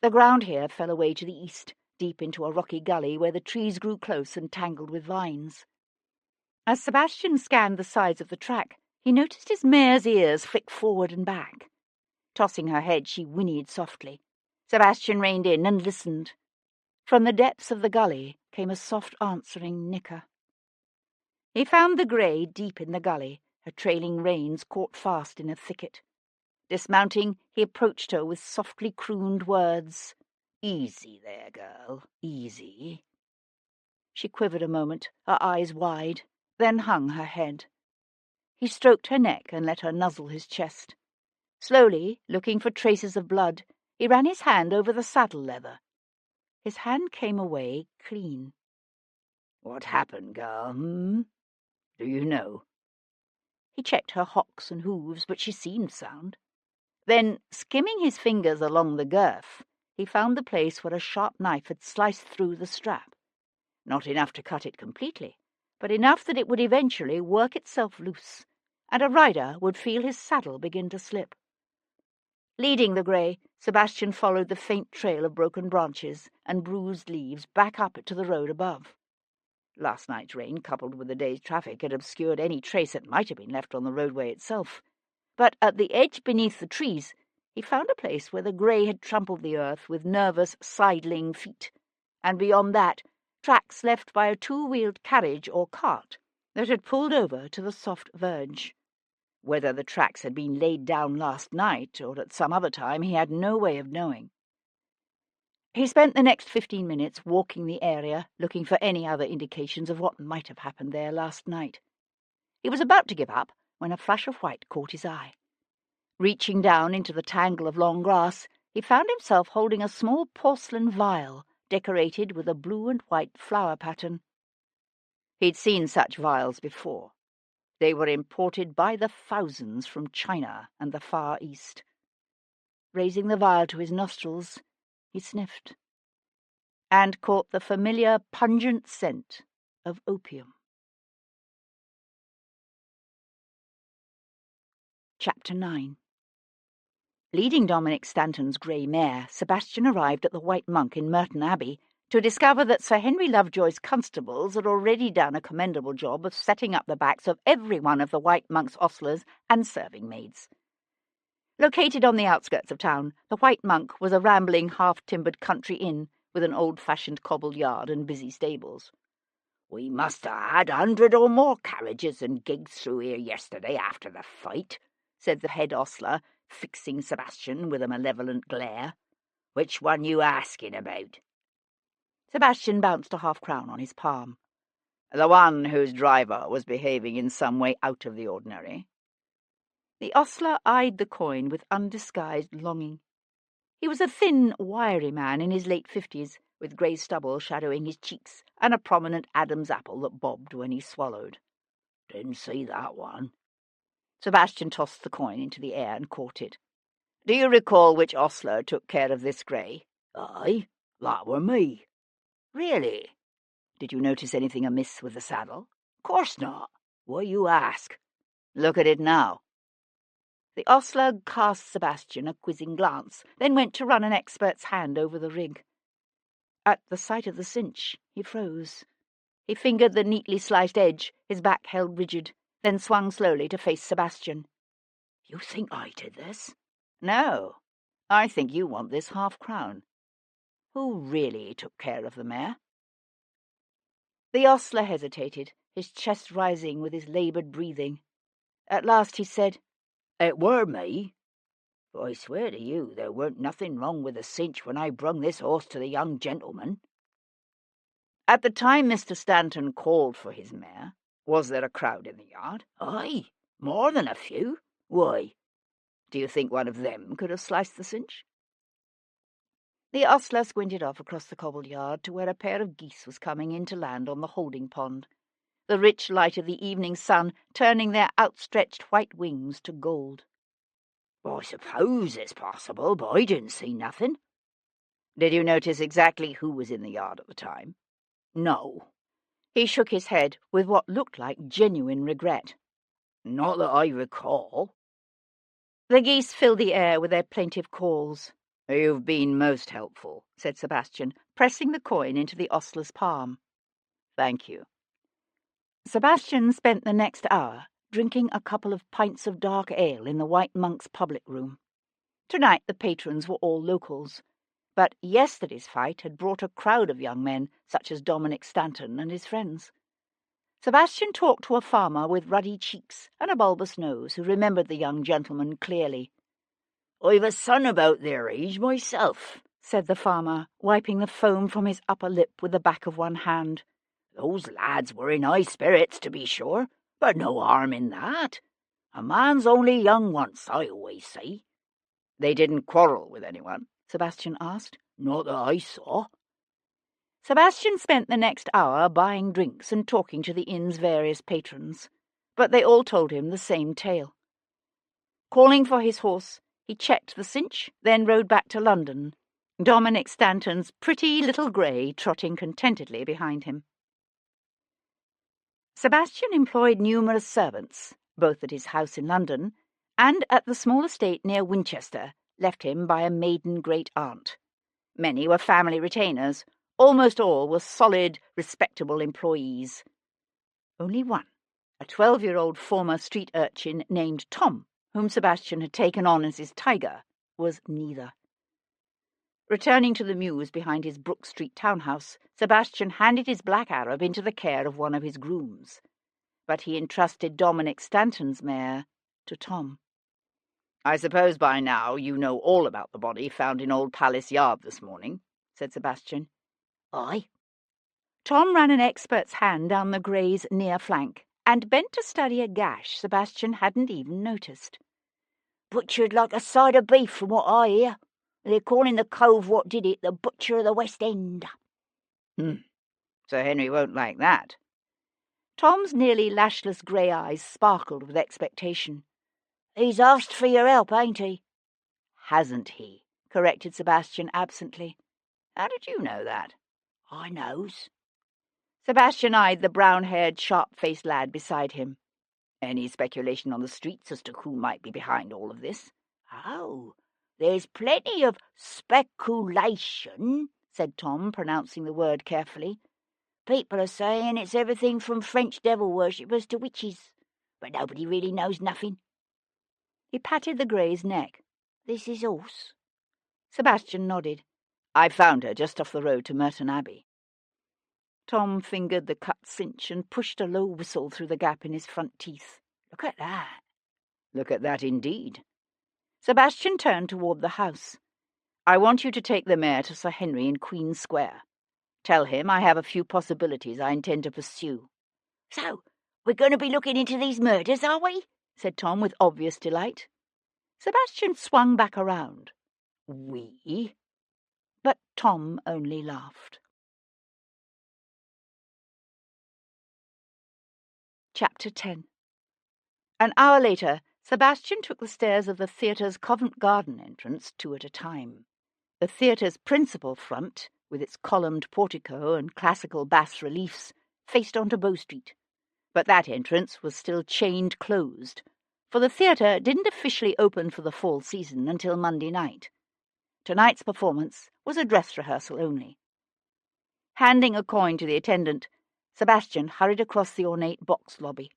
The ground here fell away to the east, deep into a rocky gully where the trees grew close and tangled with vines. As Sebastian scanned the sides of the track, he noticed his mare's ears flick forward and back. Tossing her head, she whinnied softly. Sebastian reined in and listened. From the depths of the gully came a soft answering nicker. He found the grey deep in the gully, her trailing reins caught fast in a thicket. Dismounting, he approached her with softly crooned words. "Easy there, girl, easy." She quivered a moment, her eyes wide, then hung her head. He stroked her neck and let her nuzzle his chest. Slowly, looking for traces of blood, he ran his hand over the saddle leather. His hand came away clean. "What happened, girl, Do you know?" He checked her hocks and hooves, but she seemed sound. Then, skimming his fingers along the girth, he found the place where a sharp knife had sliced through the strap. Not enough to cut it completely, but enough that it would eventually work itself loose, and a rider would feel his saddle begin to slip. Leading the grey, Sebastian followed the faint trail of broken branches and bruised leaves back up to the road above. Last night's rain, coupled with the day's traffic, had obscured any trace that might have been left on the roadway itself. But at the edge beneath the trees, he found a place where the grey had trampled the earth with nervous, sidling feet, and beyond that, tracks left by a two-wheeled carriage or cart that had pulled over to the soft verge. Whether the tracks had been laid down last night or at some other time he had no way of knowing. He spent the next 15 minutes walking the area, looking for any other indications of what might have happened there last night. He was about to give up when a flash of white caught his eye. Reaching down into the tangle of long grass, he found himself holding a small porcelain vial decorated with a blue and white flower pattern. He'd seen such vials before. They were imported by the thousands from China and the Far East. Raising the vial to his nostrils, he sniffed, and caught the familiar pungent scent of opium. Chapter 9. Leading Dominic Stanton's grey mare, Sebastian arrived at the White Monk in Merton Abbey to discover that Sir Henry Lovejoy's constables had already done a commendable job of setting up the backs of every one of the White Monk's ostlers and serving maids. Located on the outskirts of town, the White Monk was a rambling, half-timbered country inn with an old-fashioned cobbled yard and busy stables. "We must have had 100 or more carriages and gigs through here yesterday after the fight," said the head ostler, fixing Sebastian with a malevolent glare. "Which one you asking about?" Sebastian bounced a half-crown on his palm. "The one whose driver was behaving in some way out of the ordinary." The ostler eyed the coin with undisguised longing. He was a thin, wiry man in his late 50s, with grey stubble shadowing his cheeks and a prominent Adam's apple that bobbed when he swallowed. "Didn't see that one." Sebastian tossed the coin into the air and caught it. "Do you recall which ostler took care of this grey?" "Aye, that were me." "Really? Did you notice anything amiss with the saddle?" "Course not. Why you ask?" "Look at it now." The ostler cast Sebastian a quizzing glance, then went to run an expert's hand over the rig. At the sight of the cinch, he froze. He fingered the neatly sliced edge, his back held rigid, then swung slowly to face Sebastian. "You think I did this?" "No, I think you want this half-crown. Who really took care of the mare?" The ostler hesitated, his chest rising with his laboured breathing. At last he said, "It were me. But I swear to you there weren't nothing wrong with the cinch when I brung this horse to the young gentleman." "At the time Mr. Stanton called for his mare, was there a crowd in the yard?" "Aye, more than a few. Why?" "Do you think one of them could have sliced the cinch?" The ostler squinted off across the cobbled yard to where a pair of geese was coming in to land on the holding pond, the rich light of the evening sun turning their outstretched white wings to gold. "I suppose it's possible, but I didn't see nothing." "Did you notice exactly who was in the yard at the time?" "No." He shook his head with what looked like genuine regret. "Not that I recall." The geese filled the air with their plaintive calls. "You've been most helpful," said Sebastian, pressing the coin into the ostler's palm. "Thank you." Sebastian spent the next hour drinking a couple of pints of dark ale in the White Monk's public room. Tonight the patrons were all locals, but yesterday's fight had brought a crowd of young men, such as Dominic Stanton and his friends. Sebastian talked to a farmer with ruddy cheeks and a bulbous nose who remembered the young gentleman clearly. "I've a son about their age myself," said the farmer, wiping the foam from his upper lip with the back of one hand. "Those lads were in high spirits, to be sure, but no harm in that. A man's only young once, I always say." "They didn't quarrel with anyone?" Sebastian asked. "Not that I saw." Sebastian spent the next hour buying drinks and talking to the inn's various patrons, but they all told him the same tale. Calling for his horse, he checked the cinch, then rode back to London, Dominic Stanton's pretty little grey trotting contentedly behind him. Sebastian employed numerous servants, both at his house in London and at the small estate near Winchester, left him by a maiden great-aunt. Many were family retainers. Almost all were solid, respectable employees. Only one, a 12-year-old former street urchin named Tom, whom Sebastian had taken on as his tiger, was neither. Returning to the mews behind his Brook Street townhouse, Sebastian handed his black Arab into the care of one of his grooms. But he entrusted Dominic Stanton's mare to Tom. "I suppose by now you know all about the body found in Old Palace Yard this morning," said Sebastian. Aye. Tom ran an expert's hand down the grey's near flank and bent to study a gash Sebastian hadn't even noticed. Butchered like a side of beef from what I hear. They're calling the cove what did it the Butcher of the West End. Sir Henry won't like that. Tom's nearly lashless grey eyes sparkled with expectation. He's asked for your help, ain't he? Hasn't he? Corrected Sebastian absently. How did you know that? I knows. Sebastian eyed the brown-haired, sharp-faced lad beside him. Any speculation on the streets as to who might be behind all of this? Oh, there's plenty of speculation, said Tom, pronouncing the word carefully. People are saying it's everything from French devil worshippers to witches, but nobody really knows nothing. He patted the grey's neck. This is horse. Sebastian nodded. I found her just off the road to Merton Abbey. Tom fingered the cut cinch and pushed a low whistle through the gap in his front teeth. Look at that. Look at that indeed. Sebastian turned toward the house. I want you to take the mare to Sir Henry in Queen Square. Tell him I have a few possibilities I intend to pursue. So, we're going to be looking into these murders, are we? Said Tom with obvious delight. Sebastian swung back around. We? But Tom only laughed. Chapter 10. An hour later, Sebastian took the stairs of the theatre's Covent Garden entrance 2 at a time. The theatre's principal front, with its columned portico and classical bas-reliefs, faced onto Bow Street. But that entrance was still chained closed, for the theatre didn't officially open for the fall season until Monday night. Tonight's performance was a dress rehearsal only. Handing a coin to the attendant, Sebastian hurried across the ornate box lobby.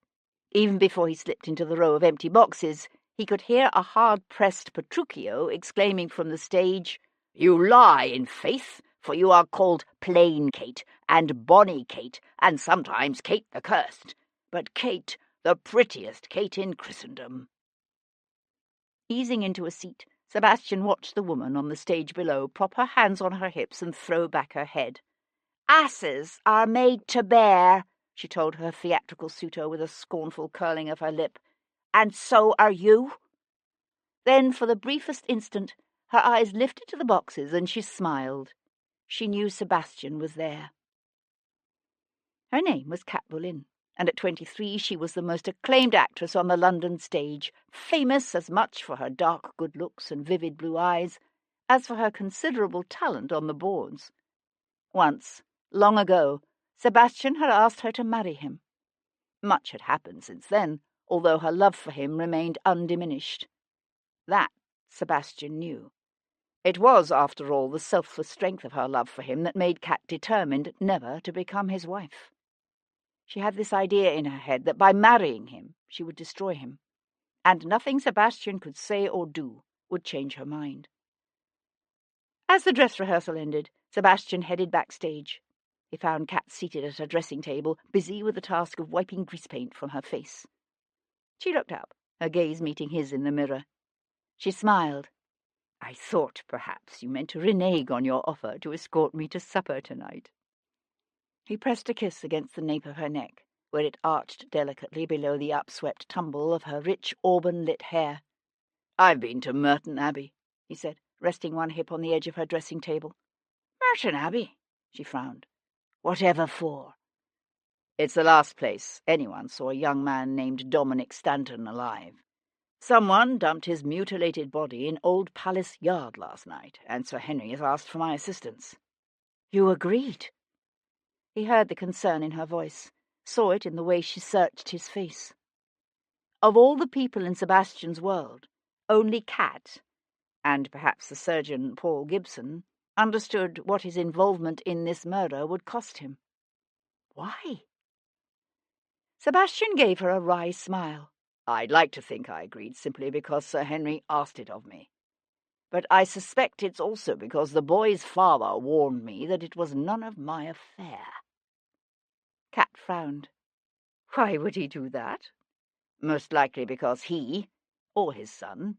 Even before he slipped into the row of empty boxes, he could hear a hard-pressed Petruchio exclaiming from the stage, "You lie, in faith, for you are called Plain Kate, and Bonny Kate, and sometimes Kate the Cursed, but Kate, the prettiest Kate in Christendom." Easing into a seat, Sebastian watched the woman on the stage below prop her hands on her hips and throw back her head. "Asses are made to bear," she told her theatrical suitor with a scornful curling of her lip. "And so are you." Then, for the briefest instant, her eyes lifted to the boxes and she smiled. She knew Sebastian was there. Her name was Cat Boleyn, and at 23 she was the most acclaimed actress on the London stage, famous as much for her dark good looks and vivid blue eyes as for her considerable talent on the boards. Once, long ago, Sebastian had asked her to marry him. Much had happened since then, although her love for him remained undiminished. That Sebastian knew. It was, after all, the selfless strength of her love for him that made Cat determined never to become his wife. She had this idea in her head that by marrying him she would destroy him, and nothing Sebastian could say or do would change her mind. As the dress rehearsal ended, Sebastian headed backstage. He found Cat seated at her dressing table, busy with the task of wiping grease paint from her face. She looked up, her gaze meeting his in the mirror. She smiled. "I thought perhaps you meant to renege on your offer to escort me to supper tonight." He pressed a kiss against the nape of her neck, where it arched delicately below the upswept tumble of her rich auburn-lit hair. "I've been to Merton Abbey," he said, resting one hip on the edge of her dressing table. "Merton Abbey?" she frowned. "Whatever for?" "It's the last place anyone saw a young man named Dominic Stanton alive. Someone dumped his mutilated body in Old Palace Yard last night, and Sir Henry has asked for my assistance." "You agreed?" He heard the concern in her voice, saw it in the way she searched his face. Of all the people in Sebastian's world, only Cat, and perhaps the surgeon Paul Gibson, understood what his involvement in this murder would cost him. Why? Sebastian gave her a wry smile. "I'd like to think I agreed simply because Sir Henry asked it of me." But I suspect it's also because the boy's father warned me that it was none of my affair." Cat frowned. Why would he do that? Most likely because he, or his son,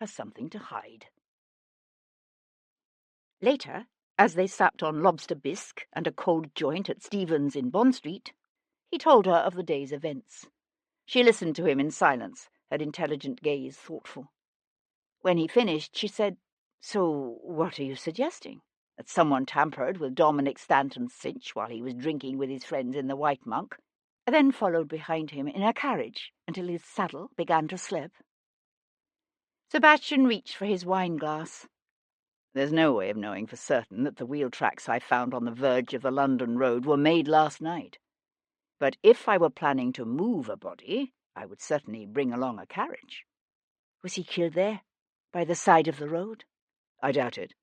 has something to hide. Later, as they supped on lobster bisque and a cold joint at Stephen's in Bond Street, he told her of the day's events. She listened to him in silence, her intelligent gaze thoughtful. When he finished, she said, "So what are you suggesting? That someone tampered with Dominic Stanton's cinch while he was drinking with his friends in the White Monk, and then followed behind him in a carriage until his saddle began to slip?" Sebastian reached for his wine-glass. "There's no way of knowing for certain that the wheel tracks I found on the verge of the London road were made last night. But if I were planning to move a body, I would certainly bring along a carriage." Was he killed there, by the side of the road? "I doubt it.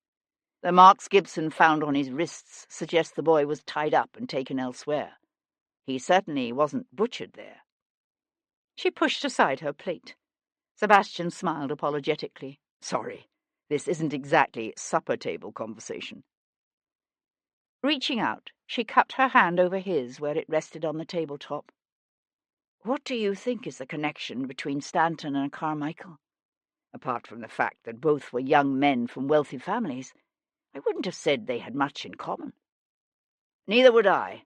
The marks Gibson found on his wrists suggest the boy was tied up and taken elsewhere. He certainly wasn't butchered there." She pushed aside her plate. Sebastian smiled apologetically. "Sorry, this isn't exactly supper-table conversation." Reaching out, she cupped her hand over his where it rested on the tabletop. "What do you think is the connection between Stanton and Carmichael? Apart from the fact that both were young men from wealthy families, I wouldn't have said they had much in common." "Neither would I.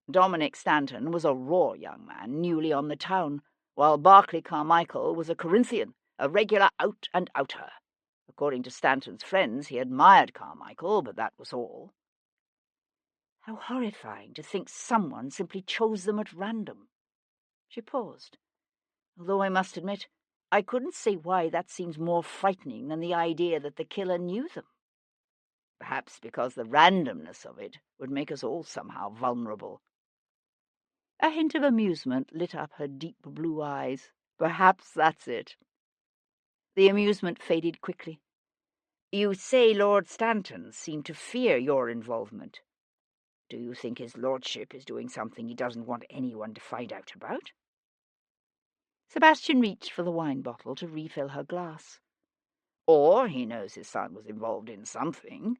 Dominic Stanton was a raw young man, newly on the town, while Barclay Carmichael was a Corinthian, a regular out-and-outer. According to Stanton's friends, he admired Carmichael, but that was all." How horrifying to think someone simply chose them at random. She paused. Although I must admit, I couldn't see why that seems more frightening than the idea that the killer knew them. Perhaps because the randomness of it would make us all somehow vulnerable. A hint of amusement lit up her deep blue eyes. Perhaps that's it. The amusement faded quickly. "You say Lord Stanton seemed to fear your involvement. Do you think his lordship is doing something he doesn't want anyone to find out about?" Sebastian reached for the wine bottle to refill her glass. "Or he knows his son was involved in something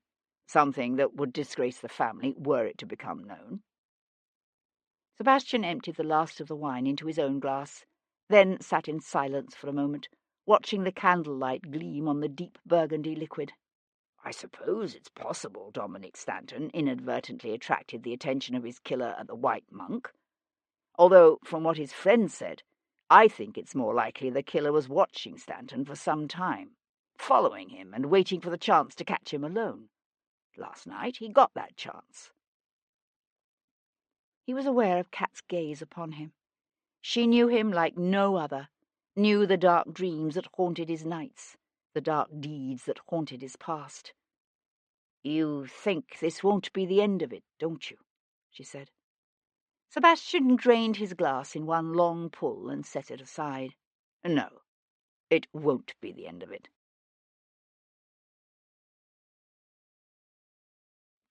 that would disgrace the family were it to become known." Sebastian emptied the last of the wine into his own glass, then sat in silence for a moment, watching the candlelight gleam on the deep burgundy liquid. "I suppose it's possible Dominic Stanton inadvertently attracted the attention of his killer at the White Monk. Although, from what his friend said, I think it's more likely the killer was watching Stanton for some time, following him and waiting for the chance to catch him alone. Last night he got that chance." He was aware of Kat's gaze upon him. She knew him like no other, knew the dark dreams that haunted his nights, the dark deeds that haunted his past. "You think this won't be the end of it, don't you?" she said. Sebastian drained his glass in one long pull and set it aside. "No, it won't be the end of it."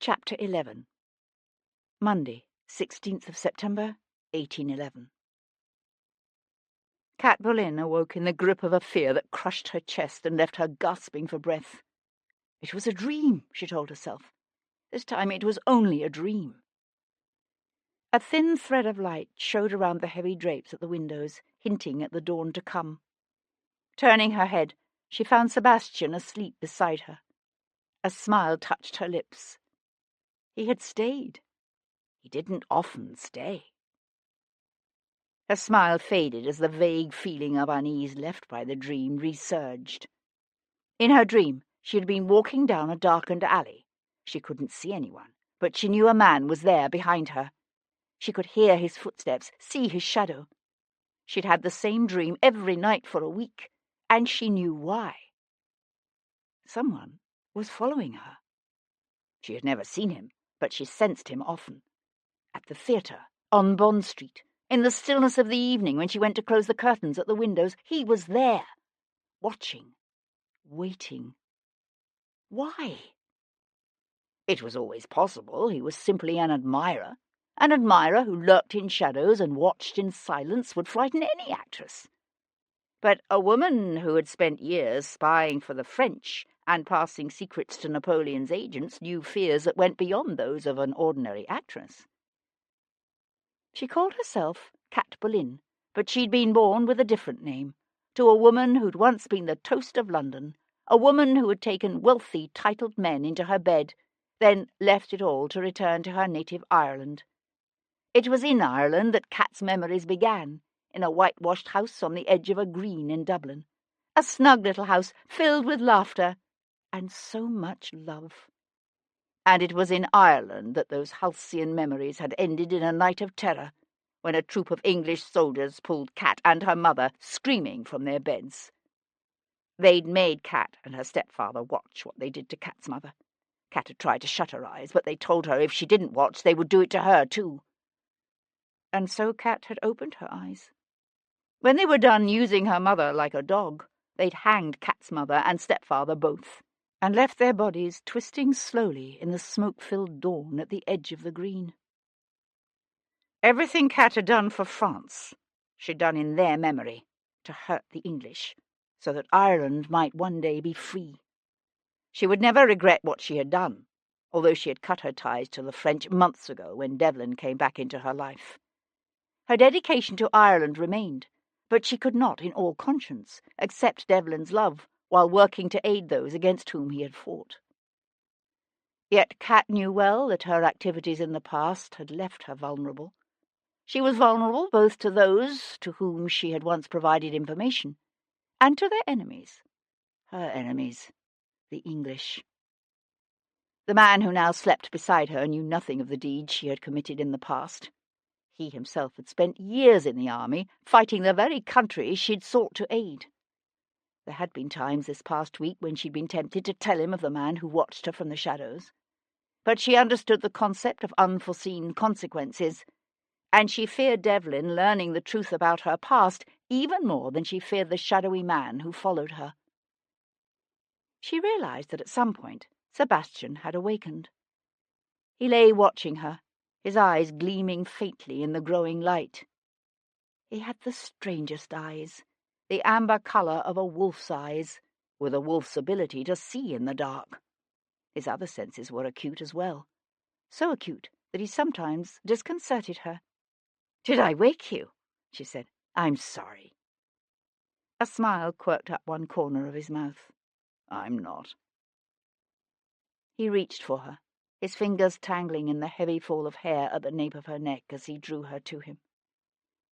Chapter 11. Monday, 16th of September, 1811. Cat Boleyn awoke in the grip of a fear that crushed her chest and left her gasping for breath. It was a dream, she told herself. This time it was only a dream. A thin thread of light showed around the heavy drapes at the windows, hinting at the dawn to come. Turning her head, she found Sebastian asleep beside her. A smile touched her lips. He had stayed. He didn't often stay. Her smile faded as the vague feeling of unease left by the dream resurged. In her dream, she had been walking down a darkened alley. She couldn't see anyone, but she knew a man was there behind her. She could hear his footsteps, see his shadow. She'd had the same dream every night for a week, and she knew why. Someone was following her. She had never seen him, but she sensed him often. At the theatre, on Bond Street, in the stillness of the evening when she went to close the curtains at the windows, he was there, watching, waiting. Why? It was always possible he was simply an admirer. An admirer who lurked in shadows and watched in silence would frighten any actress. But a woman who had spent years spying for the French and passing secrets to Napoleon's agents knew fears that went beyond those of an ordinary actress. She called herself Cat Boleyn, but she'd been born with a different name, to a woman who'd once been the toast of London, a woman who had taken wealthy, titled men into her bed, then left it all to return to her native Ireland. It was in Ireland that Cat's memories began, in a whitewashed house on the edge of a green in Dublin, a snug little house filled with laughter and so much love. And it was in Ireland that those halcyon memories had ended in a night of terror, when a troop of English soldiers pulled Cat and her mother screaming from their beds. They'd made Cat and her stepfather watch what they did to Cat's mother. Cat had tried to shut her eyes, but they told her if she didn't watch, they would do it to her too. And so Cat had opened her eyes. When they were done using her mother like a dog, they'd hanged Cat's mother and stepfather both, and left their bodies twisting slowly in the smoke-filled dawn at the edge of the green. Everything Cat had done for France, she'd done in their memory, to hurt the English, so that Ireland might one day be free. She would never regret what she had done, although she had cut her ties to the French months ago when Devlin came back into her life. Her dedication to Ireland remained, but she could not, in all conscience, accept Devlin's love while working to aid those against whom he had fought. Yet Cat knew well that her activities in the past had left her vulnerable. She was vulnerable both to those to whom she had once provided information, and to their enemies, her enemies, the English. The man who now slept beside her knew nothing of the deeds she had committed in the past. He himself had spent years in the army, fighting the very country she'd sought to aid. There had been times this past week when she'd been tempted to tell him of the man who watched her from the shadows. But she understood the concept of unforeseen consequences, and she feared Devlin learning the truth about her past even more than she feared the shadowy man who followed her. She realized that at some point Sebastian had awakened. He lay watching her, his eyes gleaming faintly in the growing light. He had the strangest eyes, the amber colour of a wolf's eyes, with a wolf's ability to see in the dark. His other senses were acute as well, so acute that he sometimes disconcerted her. "Did I wake you?" she said. "I'm sorry." A smile quirked up one corner of his mouth. "I'm not." He reached for her, his fingers tangling in the heavy fall of hair at the nape of her neck as he drew her to him.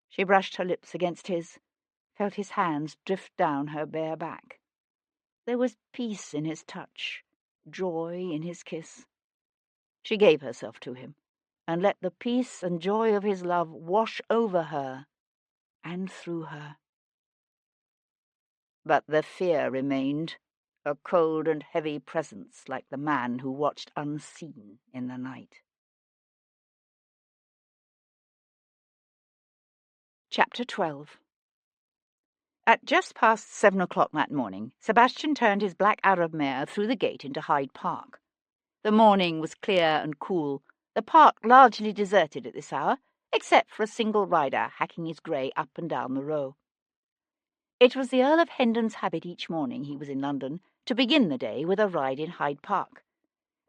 She brushed her lips against his, felt his hands drift down her bare back. There was peace in his touch, joy in his kiss. She gave herself to him, and let the peace and joy of his love wash over her and through her. But the fear remained, a cold and heavy presence like the man who watched unseen in the night. Chapter 12. At just past 7 o'clock that morning, Sebastian turned his black Arab mare through the gate into Hyde Park. The morning was clear and cool, the park largely deserted at this hour, except for a single rider hacking his grey up and down the row. It was the Earl of Hendon's habit each morning he was in London to begin the day with a ride in Hyde Park.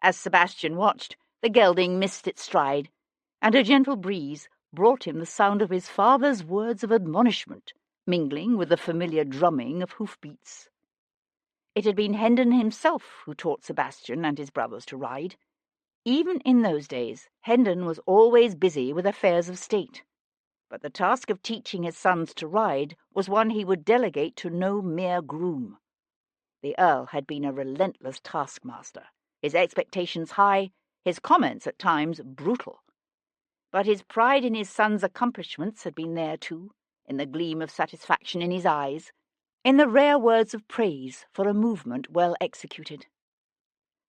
As Sebastian watched, the gelding missed its stride, and a gentle breeze brought him the sound of his father's words of admonishment, mingling with the familiar drumming of hoofbeats. It had been Hendon himself who taught Sebastian and his brothers to ride. Even in those days, Hendon was always busy with affairs of state, but the task of teaching his sons to ride was one he would delegate to no mere groom. The Earl had been a relentless taskmaster, his expectations high, his comments at times brutal. But his pride in his son's accomplishments had been there too, in the gleam of satisfaction in his eyes, in the rare words of praise for a movement well executed.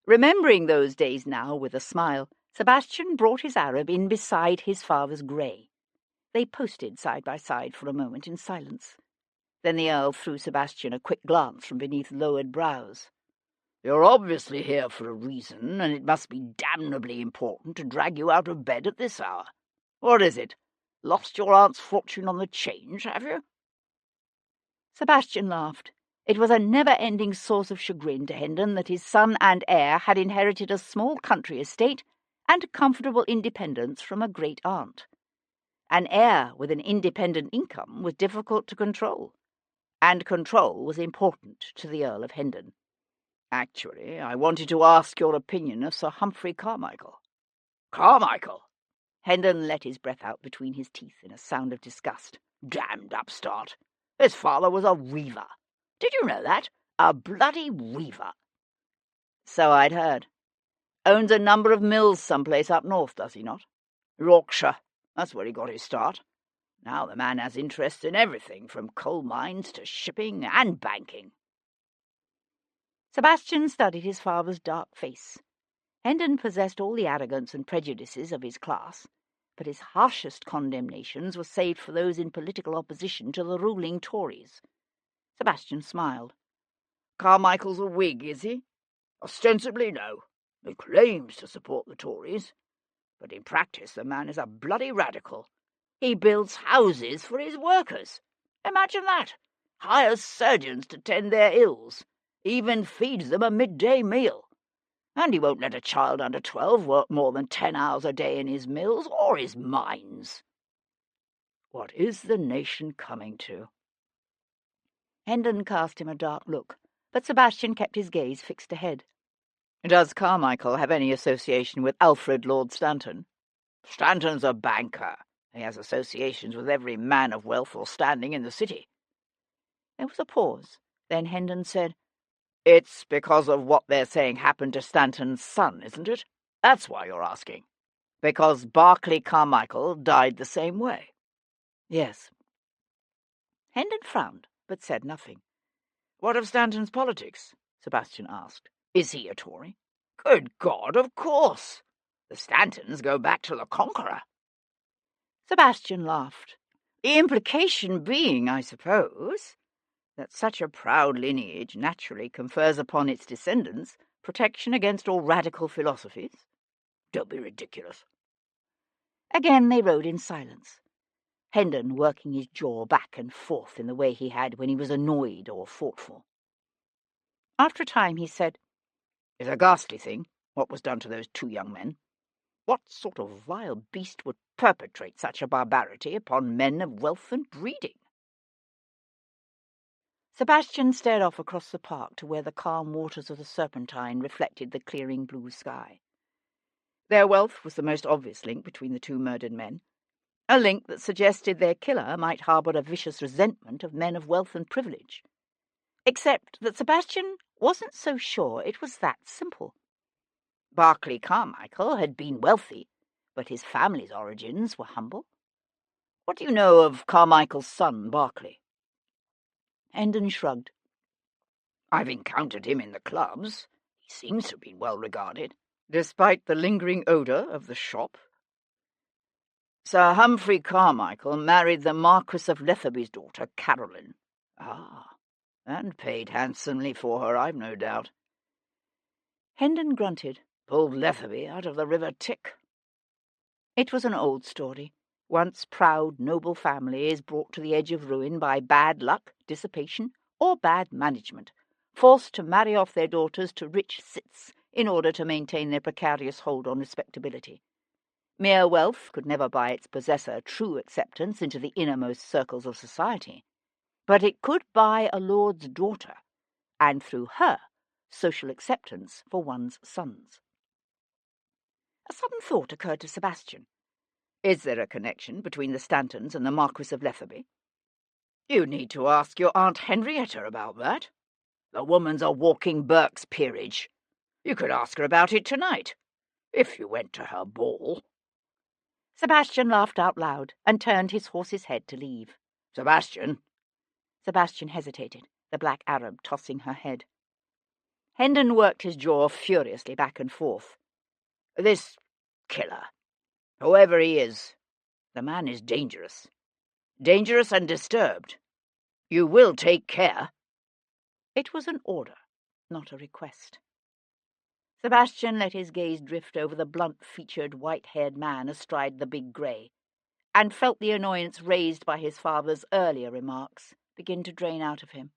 Remembering those days now with a smile, Sebastian brought his Arab in beside his father's grey. They posted side by side for a moment in silence. Then the Earl threw Sebastian a quick glance from beneath lowered brows. "You're obviously here for a reason, and it must be damnably important to drag you out of bed at this hour. What is it? Lost your aunt's fortune on the change, have you?" Sebastian laughed. It was a never-ending source of chagrin to Hendon that his son and heir had inherited a small country estate and comfortable independence from a great-aunt. An heir with an independent income was difficult to control, and control was important to the Earl of Hendon. Actually, I wanted to ask your opinion of Sir Humphrey Carmichael. Carmichael? Hendon let his breath out between his teeth in a sound of disgust. Damned upstart. His father was a weaver. Did you know that? A bloody weaver. So I'd heard. Owns a number of mills someplace up north, does he not? Yorkshire. That's where he got his start. Now the man has interests in everything, from coal mines to shipping and banking. Sebastian studied his father's dark face. Hendon possessed all the arrogance and prejudices of his class, but his harshest condemnations were saved for those in political opposition to the ruling Tories. Sebastian smiled. Carmichael's a Whig, is he? Ostensibly, no. He claims to support the Tories. But in practice the man is a bloody radical. He builds houses for his workers. Imagine that. Hires surgeons to tend their ills. Even feeds them a midday meal. And he won't let a child under 12 work more than 10 hours a day in his mills or his mines. What is the nation coming to? Hendon cast him a dark look, but Sebastian kept his gaze fixed ahead. Does Carmichael have any association with Alfred Lord Stanton? Stanton's a banker. He has associations with every man of wealth or standing in the city. There was a pause. Then Hendon said, It's because of what they're saying happened to Stanton's son, isn't it? That's why you're asking. Because Berkeley Carmichael died the same way. Yes. Hendon frowned, but said nothing. What of Stanton's politics? Sebastian asked. Is he a Tory? Good God, of course. The Stantons go back to the Conqueror. Sebastian laughed. The implication being, I suppose, that such a proud lineage naturally confers upon its descendants protection against all radical philosophies. Don't be ridiculous. Again they rode in silence, Hendon working his jaw back and forth in the way he had when he was annoyed or thoughtful. After a time he said, It's a ghastly thing, what was done to those two young men. What sort of vile beast would perpetrate such a barbarity upon men of wealth and breeding? Sebastian stared off across the park to where the calm waters of the Serpentine reflected the clearing blue sky. Their wealth was the most obvious link between the two murdered men, a link that suggested their killer might harbour a vicious resentment of men of wealth and privilege. Except that Sebastian wasn't so sure it was that simple. Berkeley Carmichael had been wealthy, but his family's origins were humble. What do you know of Carmichael's son, Berkeley? Hendon shrugged. I've encountered him in the clubs. He seems to have been well regarded. Despite the lingering odour of the shop? Sir Humphrey Carmichael married the Marquis of Lethaby's daughter, Caroline. Ah, and paid handsomely for her, I've no doubt. Hendon grunted. Pulled Lethaby out of the River Tick. It was an old story. Once proud, noble families brought to the edge of ruin by bad luck, dissipation, or bad management, forced to marry off their daughters to rich cits in order to maintain their precarious hold on respectability. Mere wealth could never buy its possessor true acceptance into the innermost circles of society, but it could buy a lord's daughter, and through her, social acceptance for one's sons. A sudden thought occurred to Sebastian. Is there a connection between the Stantons and the Marquis of Lethaby? You need to ask your Aunt Henrietta about that. The woman's a walking Burke's peerage. You could ask her about it tonight, if you went to her ball. Sebastian laughed out loud and turned his horse's head to leave. Sebastian. Sebastian hesitated, the black Arab tossing her head. Hendon worked his jaw furiously back and forth. This killer, whoever he is, the man is dangerous. Dangerous and disturbed. You will take care. It was an order, not a request. Sebastian let his gaze drift over the blunt-featured, white-haired man astride the big grey, and felt the annoyance raised by his father's earlier remarks begin to drain out of him.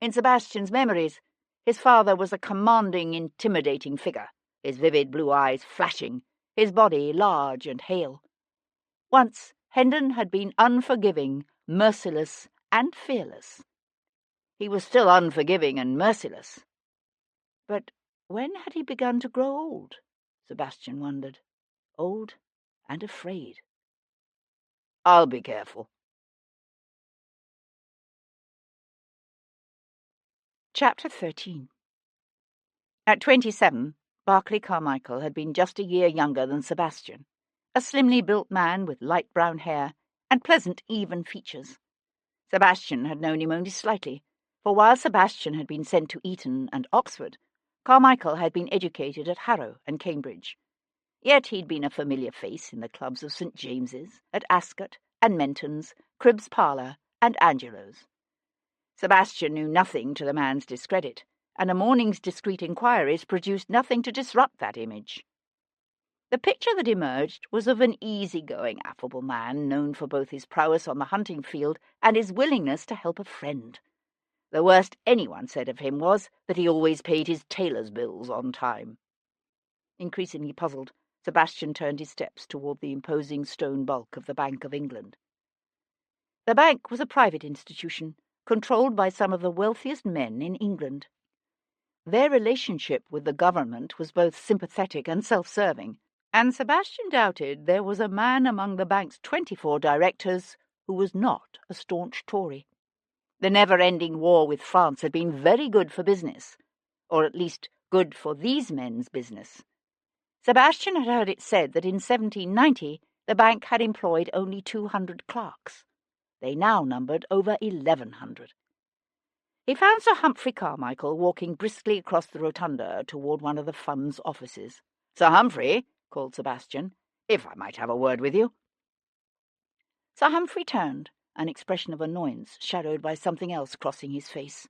In Sebastian's memories, his father was a commanding, intimidating figure, his vivid blue eyes flashing, his body large and hale. Once, Hendon had been unforgiving, merciless, and fearless. He was still unforgiving and merciless. But when had he begun to grow old? Sebastian wondered. Old and afraid. I'll be careful. Chapter 13. At 27, Barclay Carmichael had been just a year younger than Sebastian, a slimly built man with light brown hair and pleasant, even features. Sebastian had known him only slightly, for while Sebastian had been sent to Eton and Oxford, Carmichael had been educated at Harrow and Cambridge. Yet he'd been a familiar face in the clubs of St. James's, at Ascot and Menton's, Cribb's Parlour and Angelo's. Sebastian knew nothing to the man's discredit, and a morning's discreet inquiries produced nothing to disrupt that image. The picture that emerged was of an easy-going, affable man, known for both his prowess on the hunting field and his willingness to help a friend. The worst anyone said of him was that he always paid his tailor's bills on time. Increasingly puzzled, Sebastian turned his steps toward the imposing stone bulk of the Bank of England. The bank was a private institution, controlled by some of the wealthiest men in England. Their relationship with the government was both sympathetic and self-serving, and Sebastian doubted there was a man among the bank's 24 directors who was not a staunch Tory. The never-ending war with France had been very good for business, or at least good for these men's business. Sebastian had heard it said that in 1790 the bank had employed only 200 clerks. They now numbered over 1,100. He found Sir Humphrey Carmichael walking briskly across the rotunda toward one of the fund's offices. "Sir Humphrey," called Sebastian, "if I might have a word with you." Sir Humphrey turned, an expression of annoyance shadowed by something else crossing his face.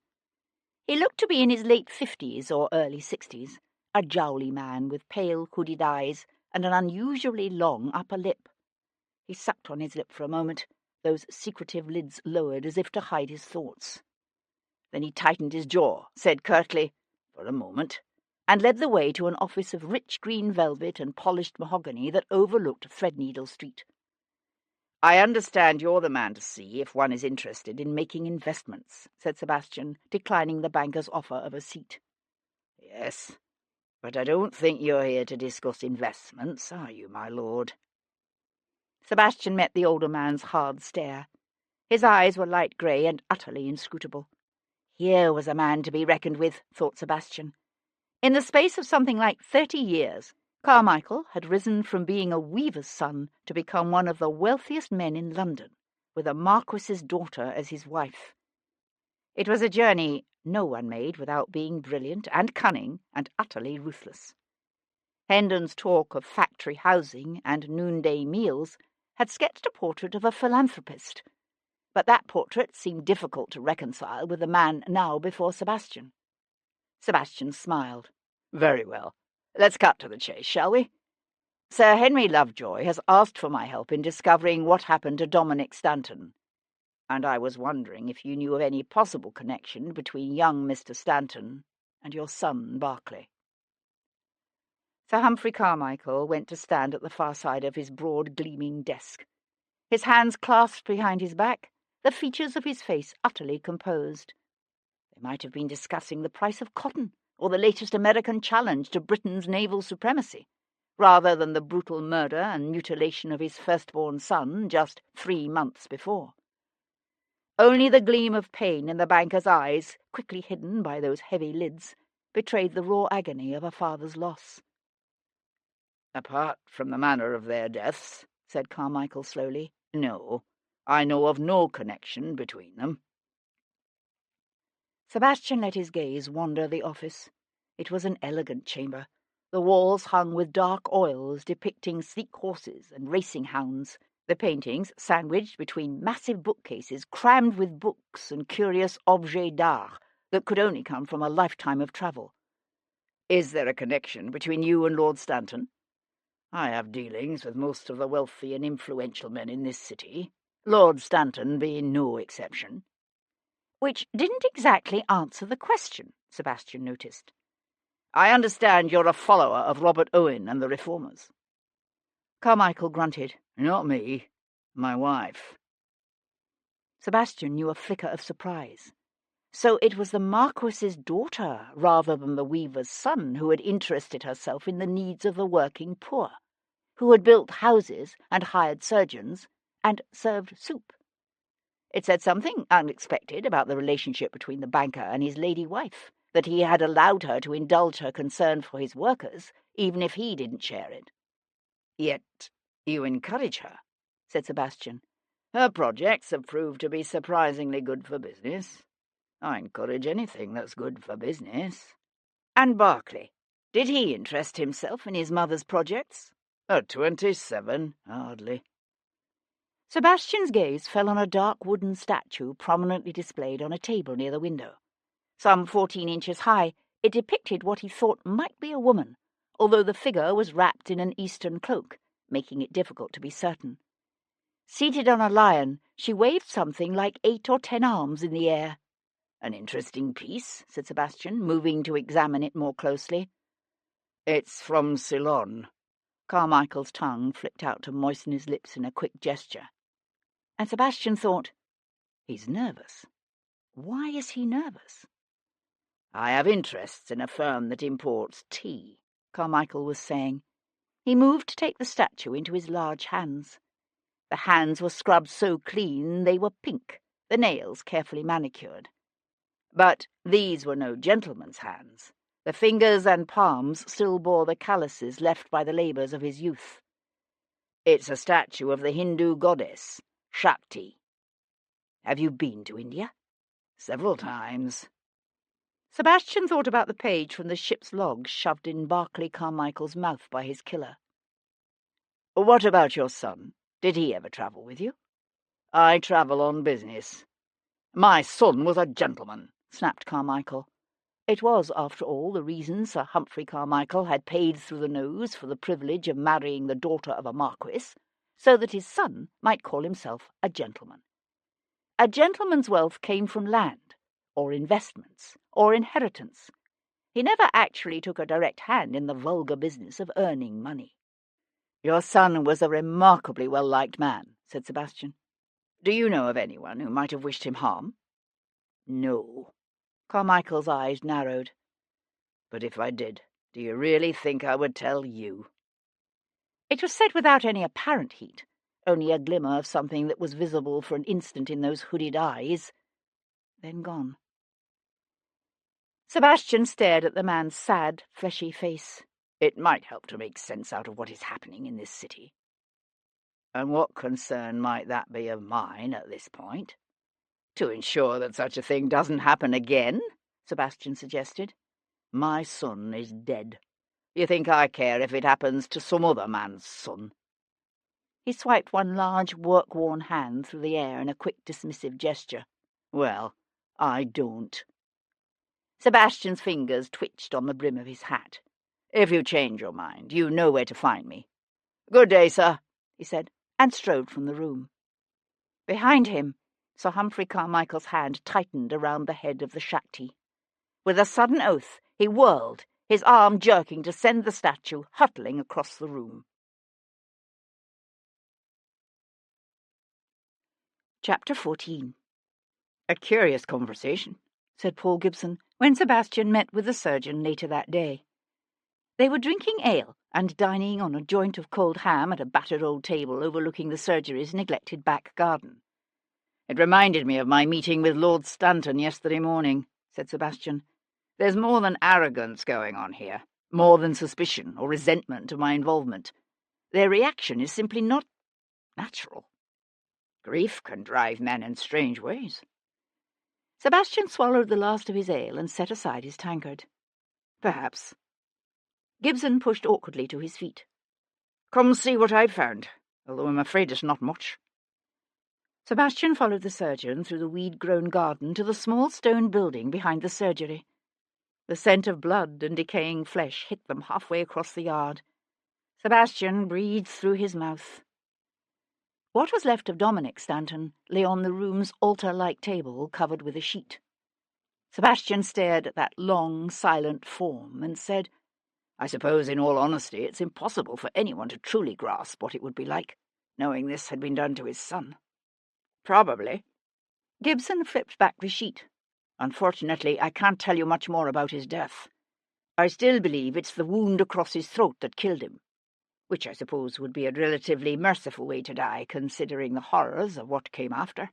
He looked to be in his late 50s or early 60s, a jowly man with pale, hooded eyes and an unusually long upper lip. He sucked on his lip for a moment, those secretive lids lowered as if to hide his thoughts. Then he tightened his jaw, said curtly, "For a moment," and led the way to an office of rich green velvet and polished mahogany that overlooked Threadneedle Street. "I understand you're the man to see if one is interested in making investments," said Sebastian, declining the banker's offer of a seat. "Yes, but I don't think you're here to discuss investments, are you, my lord?" Sebastian met the older man's hard stare. His eyes were light grey and utterly inscrutable. Here was a man to be reckoned with, thought Sebastian. In the space of something like 30 years, Carmichael had risen from being a weaver's son to become one of the wealthiest men in London, with a marquis's daughter as his wife. It was a journey no one made without being brilliant and cunning and utterly ruthless. Hendon's talk of factory housing and noonday meals had sketched a portrait of a philanthropist, but that portrait seemed difficult to reconcile with the man now before Sebastian. Sebastian smiled. "Very well. Let's cut to the chase, shall we? Sir Henry Lovejoy has asked for my help in discovering what happened to Dominic Stanton, and I was wondering if you knew of any possible connection between young Mr. Stanton and your son Barclay." Sir Humphrey Carmichael went to stand at the far side of his broad, gleaming desk. His hands clasped behind his back, the features of his face utterly composed. They might have been discussing the price of cotton or the latest American challenge to Britain's naval supremacy, rather than the brutal murder and mutilation of his firstborn son just 3 months before. Only the gleam of pain in the banker's eyes, quickly hidden by those heavy lids, betrayed the raw agony of a father's loss. "Apart from the manner of their deaths," said Carmichael slowly, "no, I know of no connection between them." Sebastian let his gaze wander the office. It was an elegant chamber, the walls hung with dark oils depicting sleek horses and racing hounds, the paintings sandwiched between massive bookcases crammed with books and curious objets d'art that could only come from a lifetime of travel. "Is there a connection between you and Lord Stanton?" "I have dealings with most of the wealthy and influential men in this city, Lord Stanton being no exception." Which didn't exactly answer the question, Sebastian noticed. I understand you're a follower of Robert Owen and the Reformers. Carmichael grunted. Not me. My wife. Sebastian knew a flicker of surprise. So it was the Marquis's daughter, rather than the weaver's son, who had interested herself in the needs of the working poor, who had built houses and hired surgeons and served soup. It said something unexpected about the relationship between the banker and his lady wife, that he had allowed her to indulge her concern for his workers, even if he didn't share it. Yet you encourage her, said Sebastian. Her projects have proved to be surprisingly good for business. I encourage anything that's good for business. And Berkeley, did he interest himself in his mother's projects? At 27, hardly. Sebastian's gaze fell on a dark wooden statue prominently displayed on a table near the window. Some 14 inches high, it depicted what he thought might be a woman, although the figure was wrapped in an Eastern cloak, making it difficult to be certain. Seated on a lion, she waved something like 8 or 10 arms in the air. An interesting piece, said Sebastian, moving to examine it more closely. It's from Ceylon. Carmichael's tongue flicked out to moisten his lips in a quick gesture. And Sebastian thought, he's nervous. Why is he nervous? I have interests in a firm that imports tea, Carmichael was saying. He moved to take the statue into his large hands. The hands were scrubbed so clean they were pink, the nails carefully manicured. But these were no gentleman's hands. The fingers and palms still bore the calluses left by the labours of his youth. It's a statue of the Hindu goddess, Shakti. Have you been to India? Several times. Sebastian thought about the page from the ship's log shoved in Barclay Carmichael's mouth by his killer. What about your son? Did he ever travel with you? I travel on business. My son was a gentleman, snapped Carmichael. It was, after all, the reason Sir Humphrey Carmichael had paid through the nose for the privilege of marrying the daughter of a marquis, so that his son might call himself a gentleman. A gentleman's wealth came from land, or investments, or inheritance. He never actually took a direct hand in the vulgar business of earning money. Your son was a remarkably well-liked man, said Sebastian. Do you know of anyone who might have wished him harm? No. Carmichael's eyes narrowed. But if I did, do you really think I would tell you? It was said without any apparent heat, only a glimmer of something that was visible for an instant in those hooded eyes, then gone. Sebastian stared at the man's sad, fleshy face. It might help to make sense out of what is happening in this city. And what concern might that be of mine at this point? To ensure that such a thing doesn't happen again, Sebastian suggested. My son is dead. You think I care if it happens to some other man's son? He swiped one large, work-worn hand through the air in a quick, dismissive gesture. Well, I don't. Sebastian's fingers twitched on the brim of his hat. If you change your mind, you know where to find me. Good day, sir, he said, and strode from the room. Behind him, Sir Humphrey Carmichael's hand tightened around the head of the Shakti. With a sudden oath, he whirled, his arm jerking to send the statue hurtling across the room. Chapter 14. A curious conversation, said Paul Gibson, when Sebastian met with the surgeon later that day. They were drinking ale and dining on a joint of cold ham at a battered old table overlooking the surgery's neglected back garden. It reminded me of my meeting with Lord Stanton yesterday morning, said Sebastian. There's more than arrogance going on here, more than suspicion or resentment of my involvement. Their reaction is simply not natural. Grief can drive men in strange ways. Sebastian swallowed the last of his ale and set aside his tankard. Perhaps. Gibson pushed awkwardly to his feet. Come see what I've found, although I'm afraid it's not much. Sebastian followed the surgeon through the weed-grown garden to the small stone building behind the surgery. The scent of blood and decaying flesh hit them halfway across the yard. Sebastian breathed through his mouth. What was left of Dominic Stanton lay on the room's altar-like table covered with a sheet. Sebastian stared at that long, silent form and said, "I suppose, in all honesty, it's impossible for anyone to truly grasp what it would be like, knowing this had been done to his son." "Probably." Gibson flipped back the sheet. "Unfortunately, I can't tell you much more about his death. I still believe it's the wound across his throat that killed him, which I suppose would be a relatively merciful way to die, considering the horrors of what came after."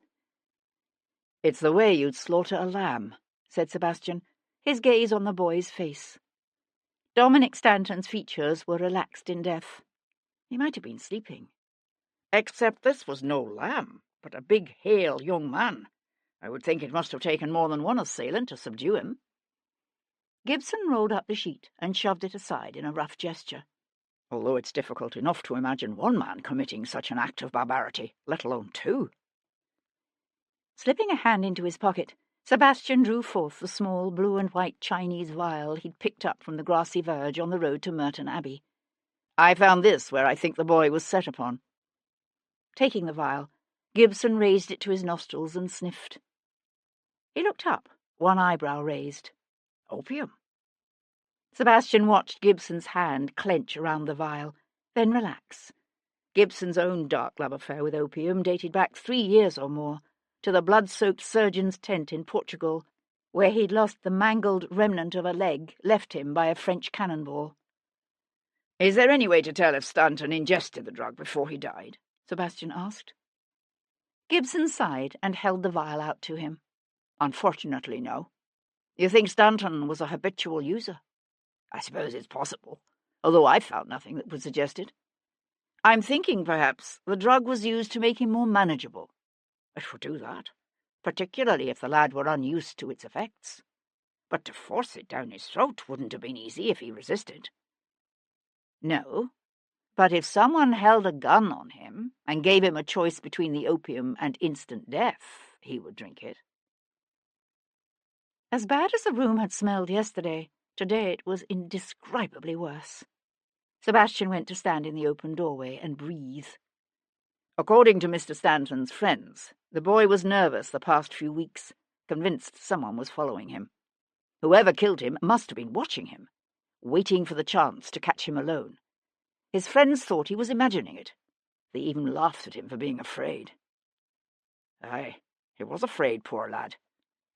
"It's the way you'd slaughter a lamb," said Sebastian, his gaze on the boy's face. Dominic Stanton's features were relaxed in death. He might have been sleeping. "Except this was no lamb, but a big, hale young man. I would think it must have taken more than one assailant to subdue him." Gibson rolled up the sheet and shoved it aside in a rough gesture. "Although it's difficult enough to imagine one man committing such an act of barbarity, let alone two." Slipping a hand into his pocket, Sebastian drew forth the small blue and white Chinese vial he'd picked up from the grassy verge on the road to Merton Abbey. "I found this where I think the boy was set upon." Taking the vial, Gibson raised it to his nostrils and sniffed. He looked up, one eyebrow raised. "Opium?" Sebastian watched Gibson's hand clench around the vial, then relax. Gibson's own dark love affair with opium dated back 3 years or more, to the blood-soaked surgeon's tent in Portugal, where he'd lost the mangled remnant of a leg left him by a French cannonball. "Is there any way to tell if Stanton ingested the drug before he died?" Sebastian asked. Gibson sighed and held the vial out to him. "Unfortunately, no. You think Stanton was a habitual user?" "I suppose it's possible, although I've found nothing that would suggest it. I'm thinking, perhaps, the drug was used to make him more manageable. It would do that, particularly if the lad were unused to its effects. But to force it down his throat wouldn't have been easy if he resisted." "No, but if someone held a gun on him and gave him a choice between the opium and instant death, he would drink it." As bad as the room had smelled yesterday, today it was indescribably worse. Sebastian went to stand in the open doorway and breathe. "According to Mr. Stanton's friends, the boy was nervous the past few weeks, convinced someone was following him. Whoever killed him must have been watching him, waiting for the chance to catch him alone. His friends thought he was imagining it. They even laughed at him for being afraid." "Aye, he was afraid, poor lad.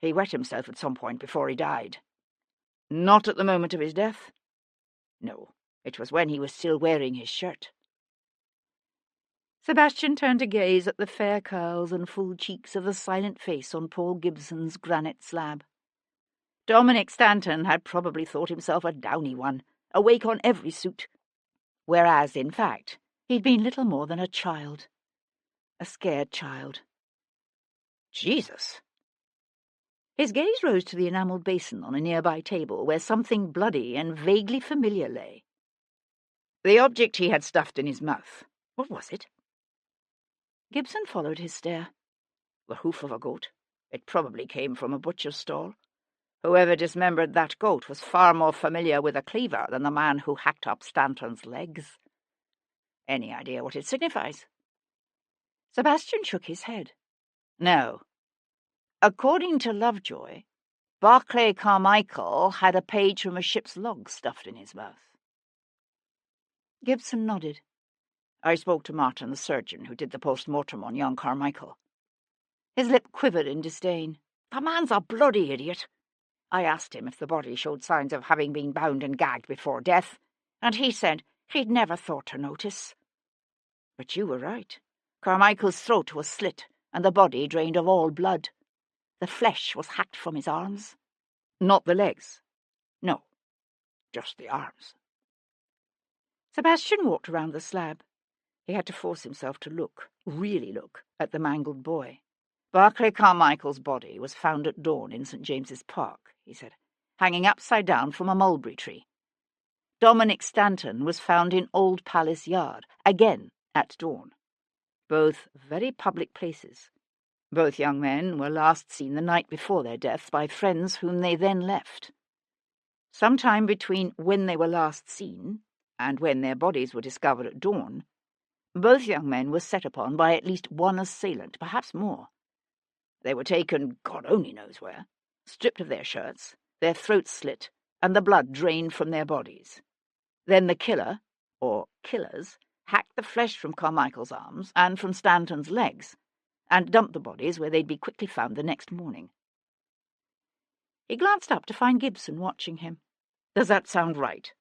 He wet himself at some point before he died." "Not at the moment of his death?" "No, it was when he was still wearing his shirt." Sebastian turned to gaze at the fair curls and full cheeks of the silent face on Paul Gibson's granite slab. Dominic Stanton had probably thought himself a downy one, awake on every suit, whereas, in fact, he'd been little more than a child. A scared child. "Jesus!" His gaze rose to the enamelled basin on a nearby table where something bloody and vaguely familiar lay. "The object he had stuffed in his mouth. What was it?" Gibson followed his stare. "The hoof of a goat. It probably came from a butcher's stall. Whoever dismembered that goat was far more familiar with a cleaver than the man who hacked up Stanton's legs. Any idea what it signifies?" Sebastian shook his head. "No. According to Lovejoy, Barclay Carmichael had a page from a ship's log stuffed in his mouth." Gibson nodded. "I spoke to Martin, the surgeon, who did the post-mortem on young Carmichael." His lip quivered in disdain. "The man's a bloody idiot. I asked him if the body showed signs of having been bound and gagged before death, and he said he'd never thought to notice." "But you were right. Carmichael's throat was slit, and the body drained of all blood. The flesh was hacked from his arms." "Not the legs?" "No, just the arms." Sebastian walked around the slab. He had to force himself to look, really look, at the mangled boy. "Barclay Carmichael's body was found at dawn in St. James's Park," he said, "hanging upside down from a mulberry tree. Dominic Stanton was found in Old Palace Yard, again at dawn. Both very public places. Both young men were last seen the night before their deaths by friends whom they then left. Sometime between when they were last seen and when their bodies were discovered at dawn, Both young men were set upon by at least one assailant, perhaps more. They were taken, God only knows where, stripped of their shirts, their throats slit, and the blood drained from their bodies. Then the killer, or killers, hacked the flesh from Carmichael's arms and from Stanton's legs, and dumped the bodies where they'd be quickly found the next morning. He glanced up to find Gibson watching him. "Does that sound right?"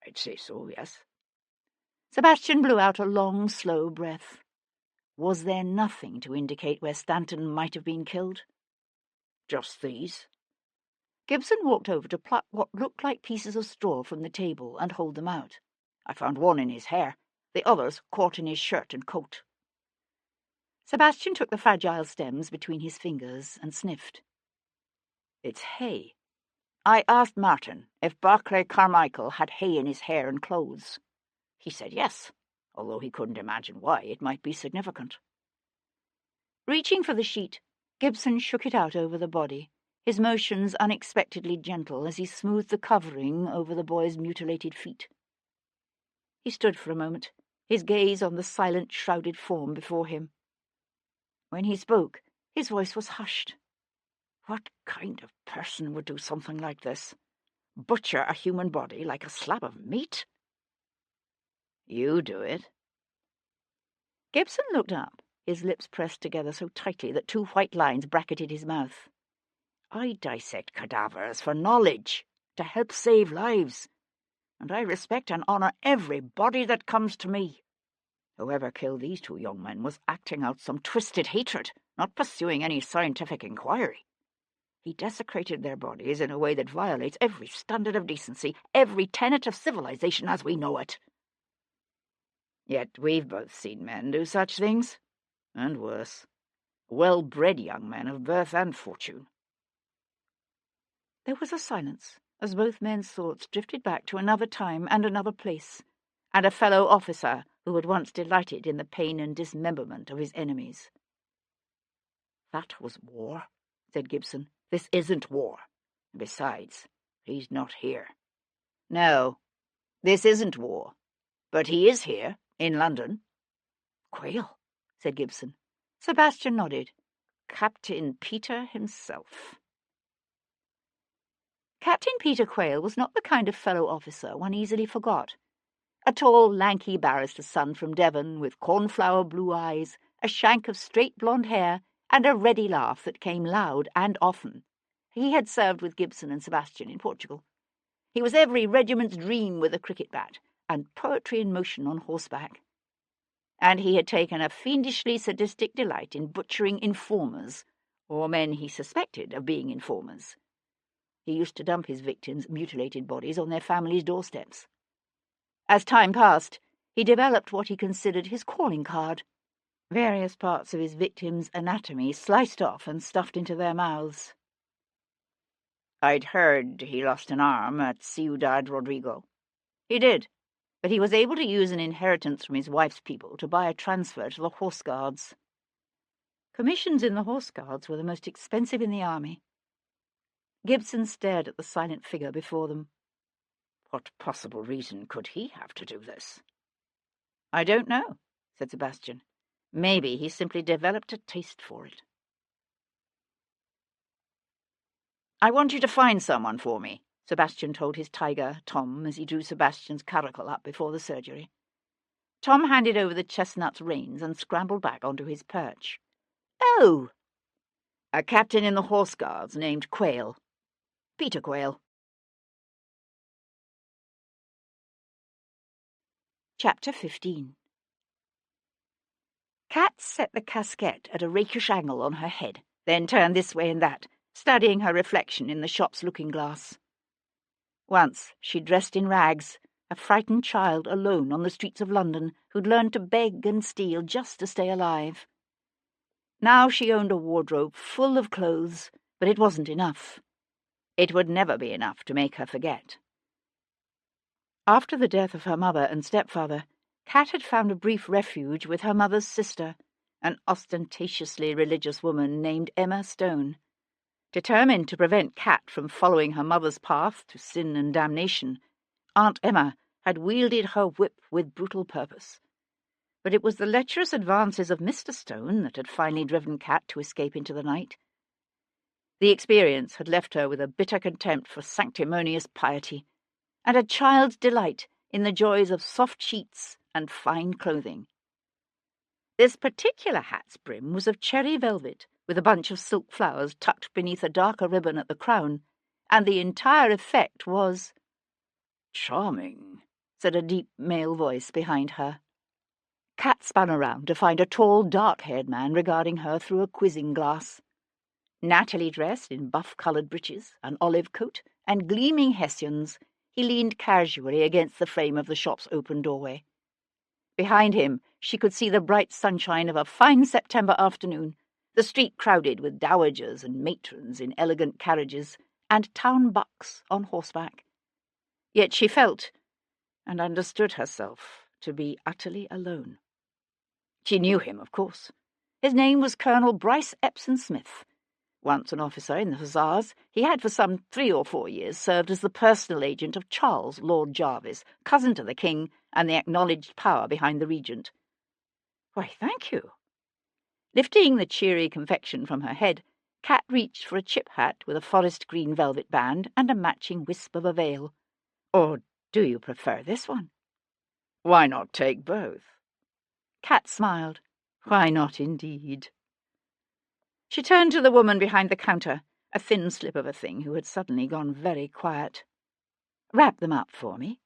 "I'd say so, yes." Sebastian blew out a long, slow breath. Was there nothing to indicate where Stanton might have been killed? "Just these." Gibson walked over to pluck what looked like pieces of straw from the table and hold them out. "I found one in his hair, the others caught in his shirt and coat." Sebastian took the fragile stems between his fingers and sniffed. "It's hay. I asked Martin if Barclay Carmichael had hay in his hair and clothes. He said yes, although he couldn't imagine why it might be significant." Reaching for the sheet, Gibson shook it out over the body, his motions unexpectedly gentle as he smoothed the covering over the boy's mutilated feet. He stood for a moment, his gaze on the silent, shrouded form before him. When he spoke, his voice was hushed. "What kind of person would do something like this? Butcher a human body like a slab of meat?" "You do it." Gibson looked up, his lips pressed together so tightly that two white lines bracketed his mouth. "I dissect cadavers for knowledge, to help save lives, and I respect and honour every body that comes to me. Whoever killed these two young men was acting out some twisted hatred, not pursuing any scientific inquiry. He desecrated their bodies in a way that violates every standard of decency, every tenet of civilization as we know it." "Yet we've both seen men do such things, and worse. Well-bred young men of birth and fortune." There was a silence, as both men's thoughts drifted back to another time and another place, and a fellow officer who had once delighted in the pain and dismemberment of his enemies. "That was war," said Gibson. "This isn't war. Besides, he's not here." "No, this isn't war. But he is here, in London." "Quayle," said Gibson. Sebastian nodded. "Captain Peter himself." Captain Peter Quayle was not the kind of fellow officer one easily forgot. A tall, lanky barrister's son from Devon, with cornflower blue eyes, a shank of straight blonde hair, and a ready laugh that came loud and often. He had served with Gibson and Sebastian in Portugal. He was every regiment's dream with a cricket bat, and poetry in motion on horseback. And he had taken a fiendishly sadistic delight in butchering informers, or men he suspected of being informers. He used to dump his victims' mutilated bodies on their families' doorsteps. As time passed, he developed what he considered his calling card. Various parts of his victims' anatomy sliced off and stuffed into their mouths. "I'd heard he lost an arm at Ciudad Rodrigo." "He did, but he was able to use an inheritance from his wife's people to buy a transfer to the Horse Guards. Commissions in the Horse Guards were the most expensive in the army." Gibson stared at the silent figure before them. "What possible reason could he have to do this?" "I don't know," said Sebastian. "Maybe he simply developed a taste for it." "I want you to find someone for me," Sebastian told his tiger, Tom, as he drew Sebastian's caracal up before the surgery. Tom handed over the chestnut's reins and scrambled back onto his perch. "Oh!" "A captain in the Horse Guards named Quayle. Peter Quayle." Chapter 15. Kat set the casquette at a rakish angle on her head, then turned this way and that, studying her reflection in the shop's looking-glass. Once she dressed in rags, a frightened child alone on the streets of London who'd learned to beg and steal just to stay alive. Now she owned a wardrobe full of clothes, but it wasn't enough. It would never be enough to make her forget. After the death of her mother and stepfather, Kat had found a brief refuge with her mother's sister, an ostentatiously religious woman named Emma Stone. Determined to prevent Kat from following her mother's path to sin and damnation, Aunt Emma had wielded her whip with brutal purpose. But it was the lecherous advances of Mr. Stone that had finally driven Cat to escape into the night. The experience had left her with a bitter contempt for sanctimonious piety, and a child's delight in the joys of soft sheets and fine clothing. This particular hat's brim was of cherry velvet, with a bunch of silk flowers tucked beneath a darker ribbon at the crown, and the entire effect was "Charming," said a deep male voice behind her. Cat spun around to find a tall, dark-haired man regarding her through a quizzing glass. Nattily dressed in buff-coloured breeches, an olive coat, and gleaming hessians, he leaned casually against the frame of the shop's open doorway. Behind him she could see the bright sunshine of a fine September afternoon, the street crowded with dowagers and matrons in elegant carriages, and town bucks on horseback. Yet she felt, and understood herself, to be utterly alone. She knew him, of course. His name was Colonel Bryce Epsom Smith. Once an officer in the Hussars, he had for some 3 or 4 years served as the personal agent of Charles, Lord Jarvis, cousin to the King, and the acknowledged power behind the Regent. "Why, thank you." Lifting the cheery confection from her head, Cat reached for a chip hat with a forest green velvet band and a matching wisp of a veil. "Or do you prefer this one?" "Why not take both?" Cat smiled. "Why not, indeed?" She turned to the woman behind the counter, a thin slip of a thing who had suddenly gone very quiet. "Wrap them up for me."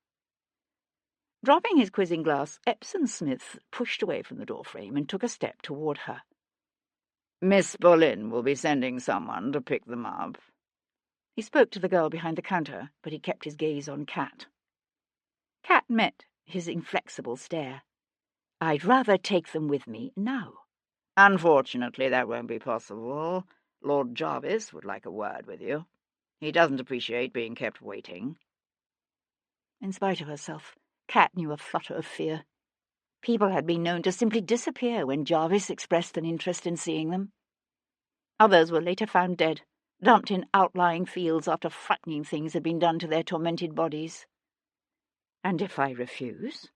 Dropping his quizzing glass, Epsom Smith pushed away from the doorframe and took a step toward her. "Miss Boleyn will be sending someone to pick them up." He spoke to the girl behind the counter, but he kept his gaze on Cat. Cat met his inflexible stare. "I'd rather take them with me now." "Unfortunately, that won't be possible. Lord Jarvis would like a word with you. He doesn't appreciate being kept waiting." In spite of herself, Cat knew a flutter of fear. People had been known to simply disappear when Jarvis expressed an interest in seeing them. Others were later found dead, dumped in outlying fields after frightening things had been done to their tormented bodies. "And if I refuse?"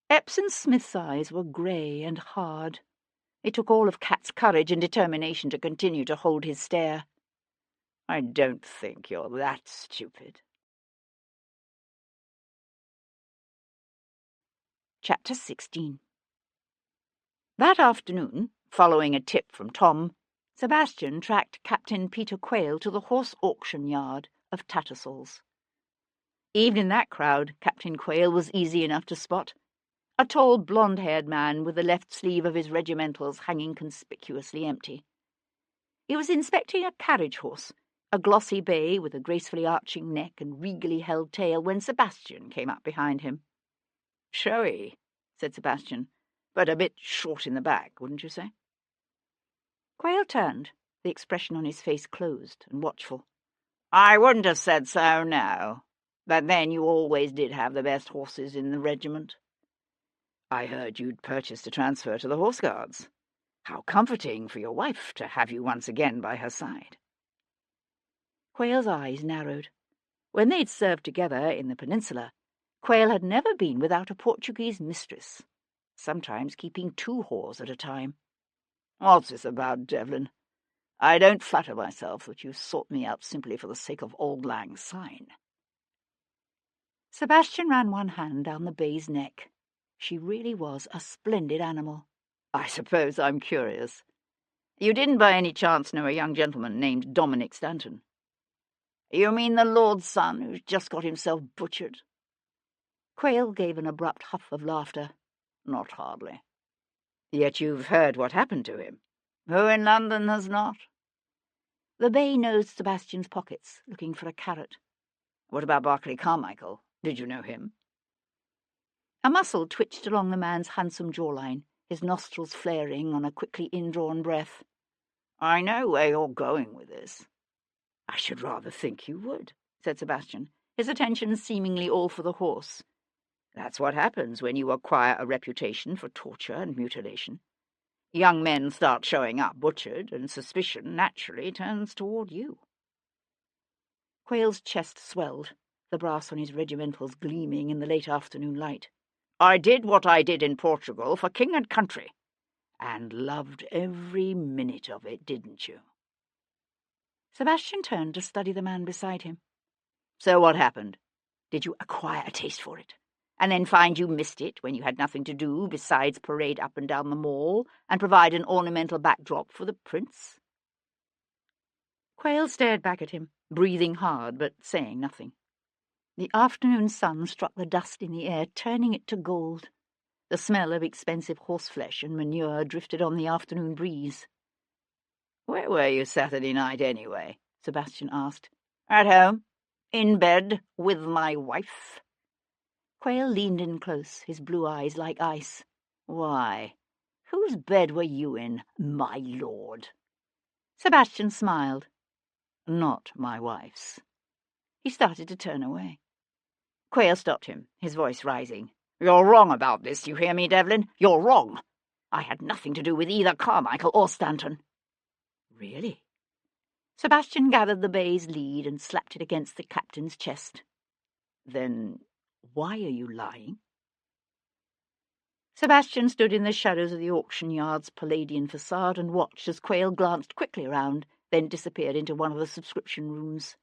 Epsom Smith's eyes were grey and hard. It took all of Cat's courage and determination to continue to hold his stare. "I don't think you're that stupid." Chapter 16. That afternoon, following a tip from Tom, Sebastian tracked Captain Peter Quayle to the horse auction yard of Tattersall's. Even in that crowd, Captain Quayle was easy enough to spot. A tall, blonde-haired man with the left sleeve of his regimentals hanging conspicuously empty. He was inspecting a carriage horse, a glossy bay with a gracefully arching neck and regally held tail, when Sebastian came up behind him. "Showy," said Sebastian, "but a bit short in the back, wouldn't you say?" Quayle turned, the expression on his face closed and watchful. "I wouldn't have said so, no. But then you always did have the best horses in the regiment." "I heard you'd purchased a transfer to the Horse Guards. How comforting for your wife to have you once again by her side." Quayle's eyes narrowed. When they'd served together in the Peninsula, Quayle had never been without a Portuguese mistress, sometimes keeping 2 whores at a time. "What's this about, Devlin? I don't flatter myself that you sought me out simply for the sake of Auld Lang Syne." Sebastian ran one hand down the bay's neck. She really was a splendid animal. "I suppose I'm curious. You didn't by any chance know a young gentleman named Dominic Stanton?" "You mean the Lord's son who's just got himself butchered?" Quayle gave an abrupt huff of laughter. "Not hardly." "Yet you've heard what happened to him." "Who in London has not?" The bay nosed Sebastian's pockets, looking for a carrot. "What about Barclay Carmichael? Did you know him?" A muscle twitched along the man's handsome jawline, his nostrils flaring on a quickly indrawn breath. "I know where you're going with this." "I should rather think you would," said Sebastian, his attention seemingly all for the horse. "That's what happens when you acquire a reputation for torture and mutilation. Young men start showing up butchered, and suspicion naturally turns toward you." Quayle's chest swelled, the brass on his regimentals gleaming in the late afternoon light. I did what I did in Portugal for king and country, and loved every minute of it, didn't you?" Sebastian turned to study the man beside him. "So what happened? Did you acquire a taste for it, and then find you missed it when you had nothing to do besides parade up and down the Mall and provide an ornamental backdrop for the prince?" Quayle stared back at him, breathing hard but saying nothing. The afternoon sun struck the dust in the air, turning it to gold. The smell of expensive horseflesh and manure drifted on the afternoon breeze. "Where were you Saturday night, anyway?" Sebastian asked. "At home, in bed, with my wife?" Quayle leaned in close, his blue eyes like ice. "Why, whose bed were you in, my lord?" Sebastian smiled. "Not my wife's." He started to turn away. Quayle stopped him, his voice rising. "You're wrong about this, you hear me, Devlin? You're wrong. I had nothing to do with either Carmichael or Stanton." "Really?" Sebastian gathered the bay's lead and slapped it against the captain's chest. "Then why are you lying?" Sebastian stood in the shadows of the auction yard's Palladian facade and watched as Quayle glanced quickly around, then disappeared into one of the subscription rooms.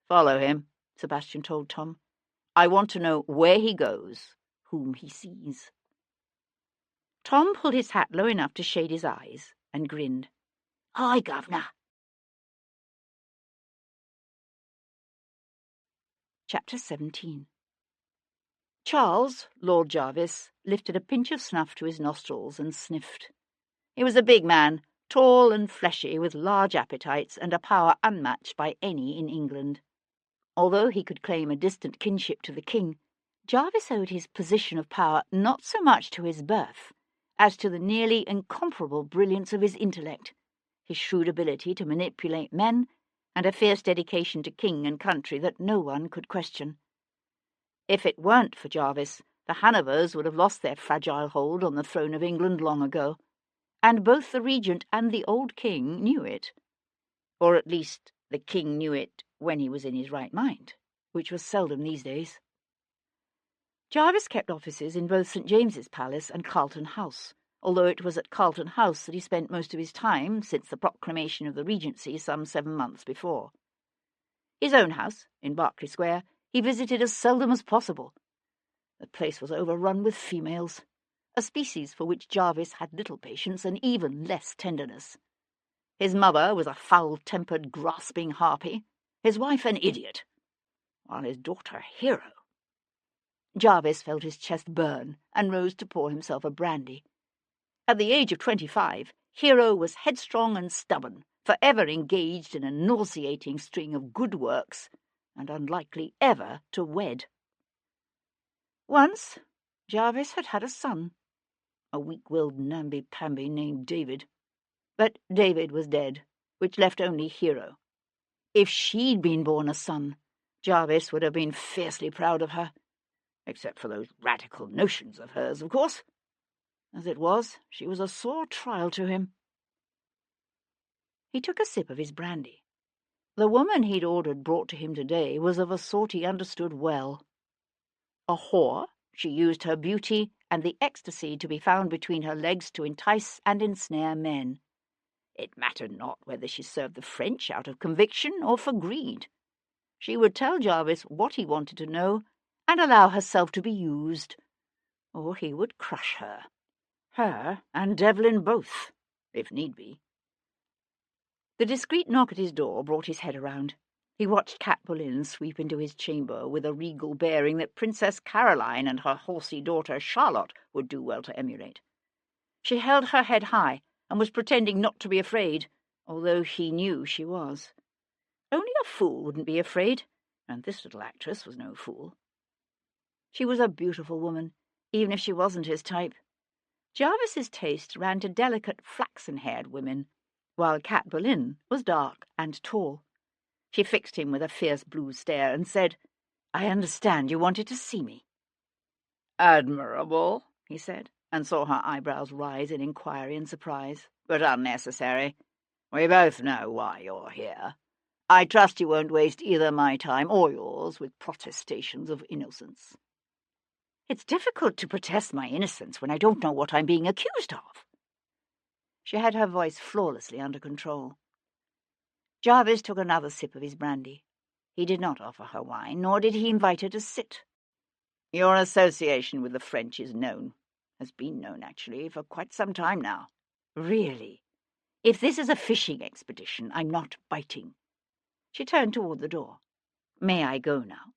"Follow him," Sebastian told Tom. "I want to know where he goes, whom he sees." Tom pulled his hat low enough to shade his eyes and grinned. "Aye, governor." Chapter 17. Charles, Lord Jarvis, lifted a pinch of snuff to his nostrils and sniffed. He was a big man, tall and fleshy, with large appetites and a power unmatched by any in England. Although he could claim a distant kinship to the king, Jarvis owed his position of power not so much to his birth as to the nearly incomparable brilliance of his intellect, his shrewd ability to manipulate men, and a fierce dedication to king and country that no one could question. If it weren't for Jarvis, the Hanovers would have lost their fragile hold on the throne of England long ago, and both the regent and the old king knew it. Or at least the king knew it when he was in his right mind, which was seldom these days. Jarvis kept offices in both St. James's Palace and Carlton House, although it was at Carlton House that he spent most of his time since the proclamation of the Regency some 7 months before. His own house, in Berkeley Square, he visited as seldom as possible. The place was overrun with females, a species for which Jarvis had little patience and even less tenderness. His mother was a foul-tempered, grasping harpy, his wife an idiot, while his daughter Hero. Jarvis felt his chest burn and rose to pour himself a brandy. At the age of 25, Hero was headstrong and stubborn, forever engaged in a nauseating string of good works, and unlikely ever to wed. Once, Jarvis had had a son, a weak-willed namby-pamby named David. But David was dead, which left only Hero. If she'd been born a son, Jarvis would have been fiercely proud of her, except for those radical notions of hers, of course. As it was, she was a sore trial to him. He took a sip of his brandy. The woman he'd ordered brought to him today was of a sort he understood well. A whore, she used her beauty and the ecstasy to be found between her legs to entice and ensnare men. It mattered not whether she served the French out of conviction or for greed. She would tell Jarvis what he wanted to know and allow herself to be used, or he would crush her and Devlin both, if need be. The discreet knock at his door brought his head around. He watched Cat Boleyn sweep into his chamber with a regal bearing that Princess Caroline and her horsey daughter Charlotte would do well to emulate. She held her head high and was pretending not to be afraid, although he knew she was. Only a fool wouldn't be afraid, and this little actress was no fool. She was a beautiful woman, even if she wasn't his type. Jarvis's taste ran to delicate flaxen-haired women, while Cat Boleyn was dark and tall. She fixed him with a fierce blue stare and said, "I understand you wanted to see me." "Admirable," he said, and saw her eyebrows rise in inquiry and surprise, "but unnecessary. We both know why you're here. I trust you won't waste either my time or yours with protestations of innocence." It's difficult to protest my innocence when I don't know what I'm being accused of. She had her voice flawlessly under control. Jarvis took another sip of his brandy. He did not offer her wine, nor did he invite her to sit. Your association with the French is known. Has been known, actually, for quite some time now. Really? If this is a fishing expedition, I'm not biting. She turned toward the door. May I go now?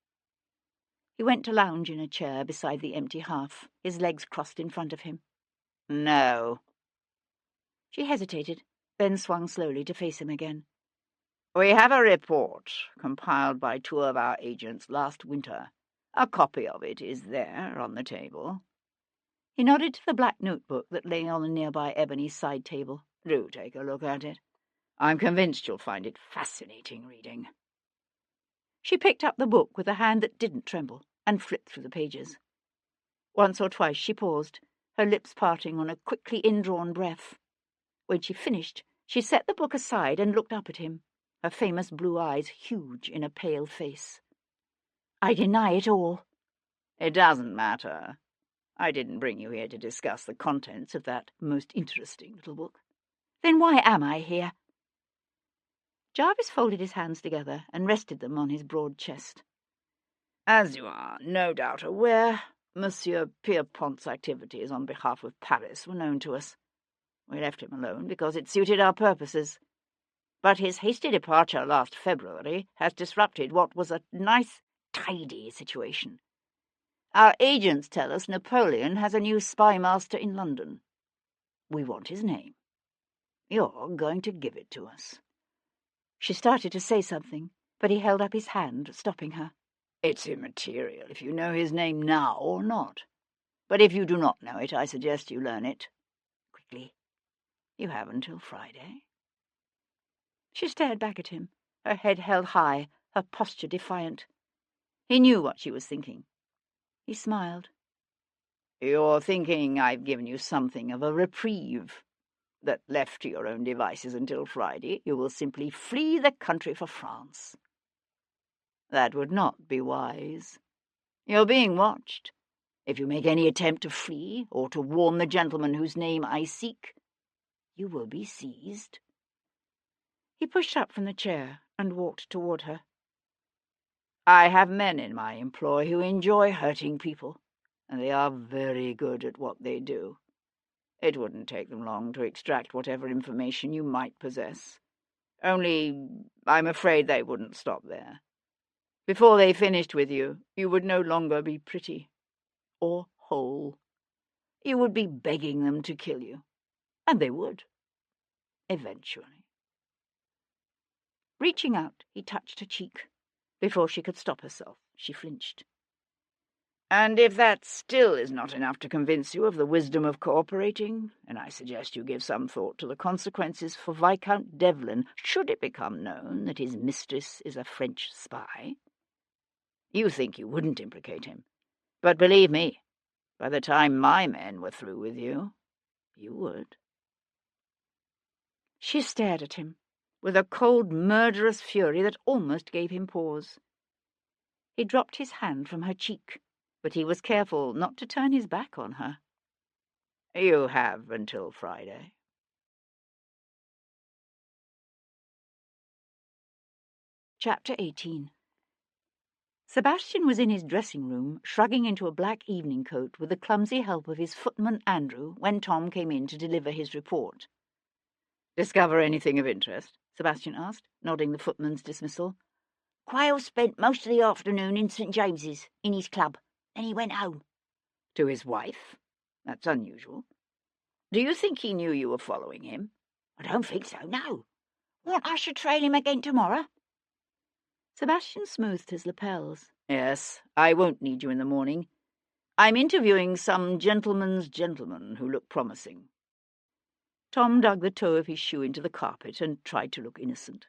He went to lounge in a chair beside the empty hearth, his legs crossed in front of him. No. She hesitated, then swung slowly to face him again. We have a report compiled by 2 of our agents last winter. A copy of it is there on the table. He nodded to the black notebook that lay on a nearby ebony side table. Do take a look at it. I'm convinced you'll find it fascinating reading. She picked up the book with a hand that didn't tremble and flipped through the pages. Once or twice she paused, her lips parting on a quickly indrawn breath. When she finished, she set the book aside and looked up at him, her famous blue eyes huge in a pale face. I deny it all. It doesn't matter. I didn't bring you here to discuss the contents of that most interesting little book. Then why am I here? Jarvis folded his hands together and rested them on his broad chest. As you are no doubt aware, Monsieur Pierrepont's activities on behalf of Paris were known to us. We left him alone because it suited our purposes. But his hasty departure last February has disrupted what was a nice, tidy situation. Our agents tell us Napoleon has a new spy master in London. We want his name. You're going to give it to us. She started to say something, but he held up his hand, stopping her. It's immaterial if you know his name now or not. But if you do not know it, I suggest you learn it. Quickly. You have until Friday. She stared back at him, her head held high, her posture defiant. He knew what she was thinking. He smiled. You're thinking I've given you something of a reprieve. That left to your own devices until Friday, you will simply flee the country for France. That would not be wise. You're being watched. If you make any attempt to flee, or to warn the gentleman whose name I seek, you will be seized. He pushed up from the chair and walked toward her. I have men in my employ who enjoy hurting people, and they are very good at what they do. It wouldn't take them long to extract whatever information you might possess. Only, I'm afraid they wouldn't stop there. Before they finished with you, you would no longer be pretty or whole. You would be begging them to kill you, and they would, eventually. Reaching out, he touched her cheek. Before she could stop herself, she flinched. And if that still is not enough to convince you of the wisdom of cooperating, then I suggest you give some thought to the consequences for Viscount Devlin should it become known that his mistress is a French spy. You think you wouldn't implicate him, but believe me, by the time my men were through with you, you would. She stared at him, with a cold, murderous fury that almost gave him pause. He dropped his hand from her cheek, but he was careful not to turn his back on her. You have until Friday. Chapter 18. Sebastian was in his dressing room, shrugging into a black evening coat with the clumsy help of his footman Andrew when Tom came in to deliver his report. Discover anything of interest? Sebastian asked, nodding the footman's dismissal. Quayle spent most of the afternoon in St. James's, in his club. Then he went home. To his wife? That's unusual. Do you think he knew you were following him? I don't think so, no. Want I should trail him again tomorrow? Sebastian smoothed his lapels. Yes, I won't need you in the morning. I'm interviewing some gentleman's gentlemen who look promising. Tom dug the toe of his shoe into the carpet and tried to look innocent.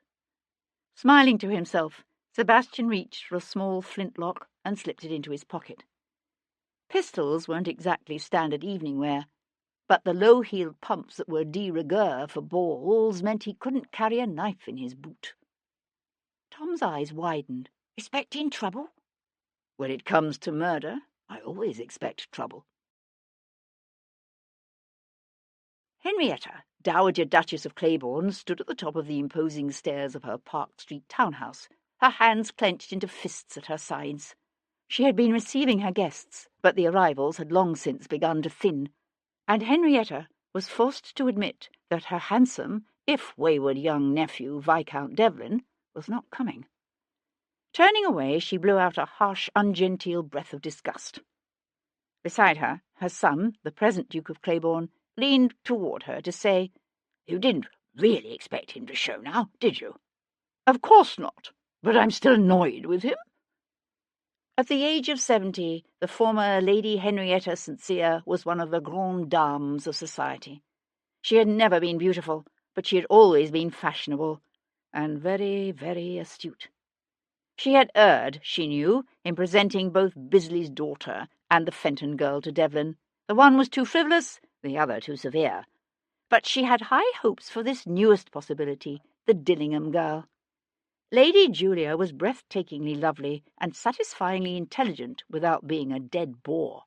Smiling to himself, Sebastian reached for a small flintlock and slipped it into his pocket. Pistols weren't exactly standard evening wear, but the low-heeled pumps that were de rigueur for balls meant he couldn't carry a knife in his boot. Tom's eyes widened. Expecting trouble? When it comes to murder, I always expect trouble. Henrietta, Dowager Duchess of Claiborne, stood at the top of the imposing stairs of her Park Street townhouse, her hands clenched into fists at her sides. She had been receiving her guests, but the arrivals had long since begun to thin, and Henrietta was forced to admit that her handsome, if wayward young nephew, Viscount Devlin, was not coming. Turning away, she blew out a harsh, ungenteel breath of disgust. Beside her, her son, the present Duke of Claiborne, leaned toward her to say, "You didn't really expect him to show now, did you?" "Of course not, but I'm still annoyed with him." At the age of 70, the former Lady Henrietta St. was one of the grandes dames of society. She had never been beautiful, but she had always been fashionable, and very, very astute. She had erred, she knew, in presenting both Bisley's daughter and the Fenton girl to Devlin. The one was too frivolous, the other too severe. But she had high hopes for this newest possibility, the Dillingham girl. Lady Julia was breathtakingly lovely and satisfyingly intelligent without being a dead bore.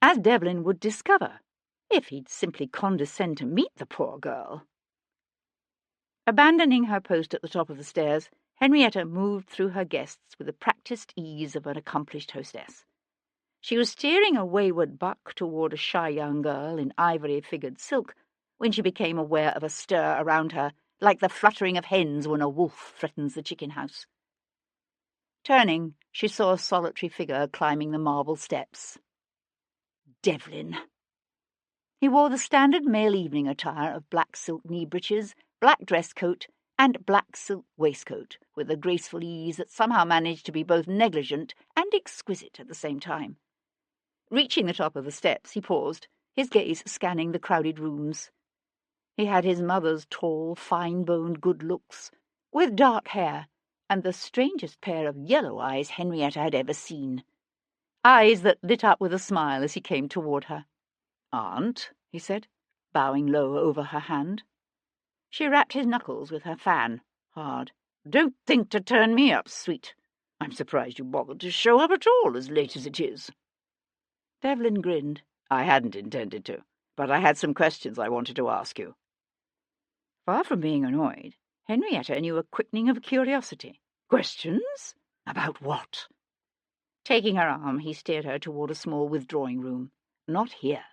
As Devlin would discover, if he'd simply condescend to meet the poor girl. Abandoning her post at the top of the stairs, Henrietta moved through her guests with the practised ease of an accomplished hostess. She was steering a wayward buck toward a shy young girl in ivory-figured silk when she became aware of a stir around her, like the fluttering of hens when a wolf threatens the chicken house. Turning, she saw a solitary figure climbing the marble steps. Devlin. He wore the standard male evening attire of black silk knee breeches, black dress coat, and black silk waistcoat, with a graceful ease that somehow managed to be both negligent and exquisite at the same time. Reaching the top of the steps, he paused, his gaze scanning the crowded rooms. He had his mother's tall, fine-boned good looks, with dark hair, and the strangest pair of yellow eyes Henrietta had ever seen. Eyes that lit up with a smile as he came toward her. "Aunt," he said, bowing low over her hand. She rapped his knuckles with her fan, hard. "Don't think to turn me up, sweet. I'm surprised you bothered to show up at all as late as it is." Devlin grinned. "I hadn't intended to, but I had some questions I wanted to ask you." Far from being annoyed, Henrietta knew a quickening of curiosity. "Questions? About what?" Taking her arm, he steered her toward a small withdrawing room. "Not here.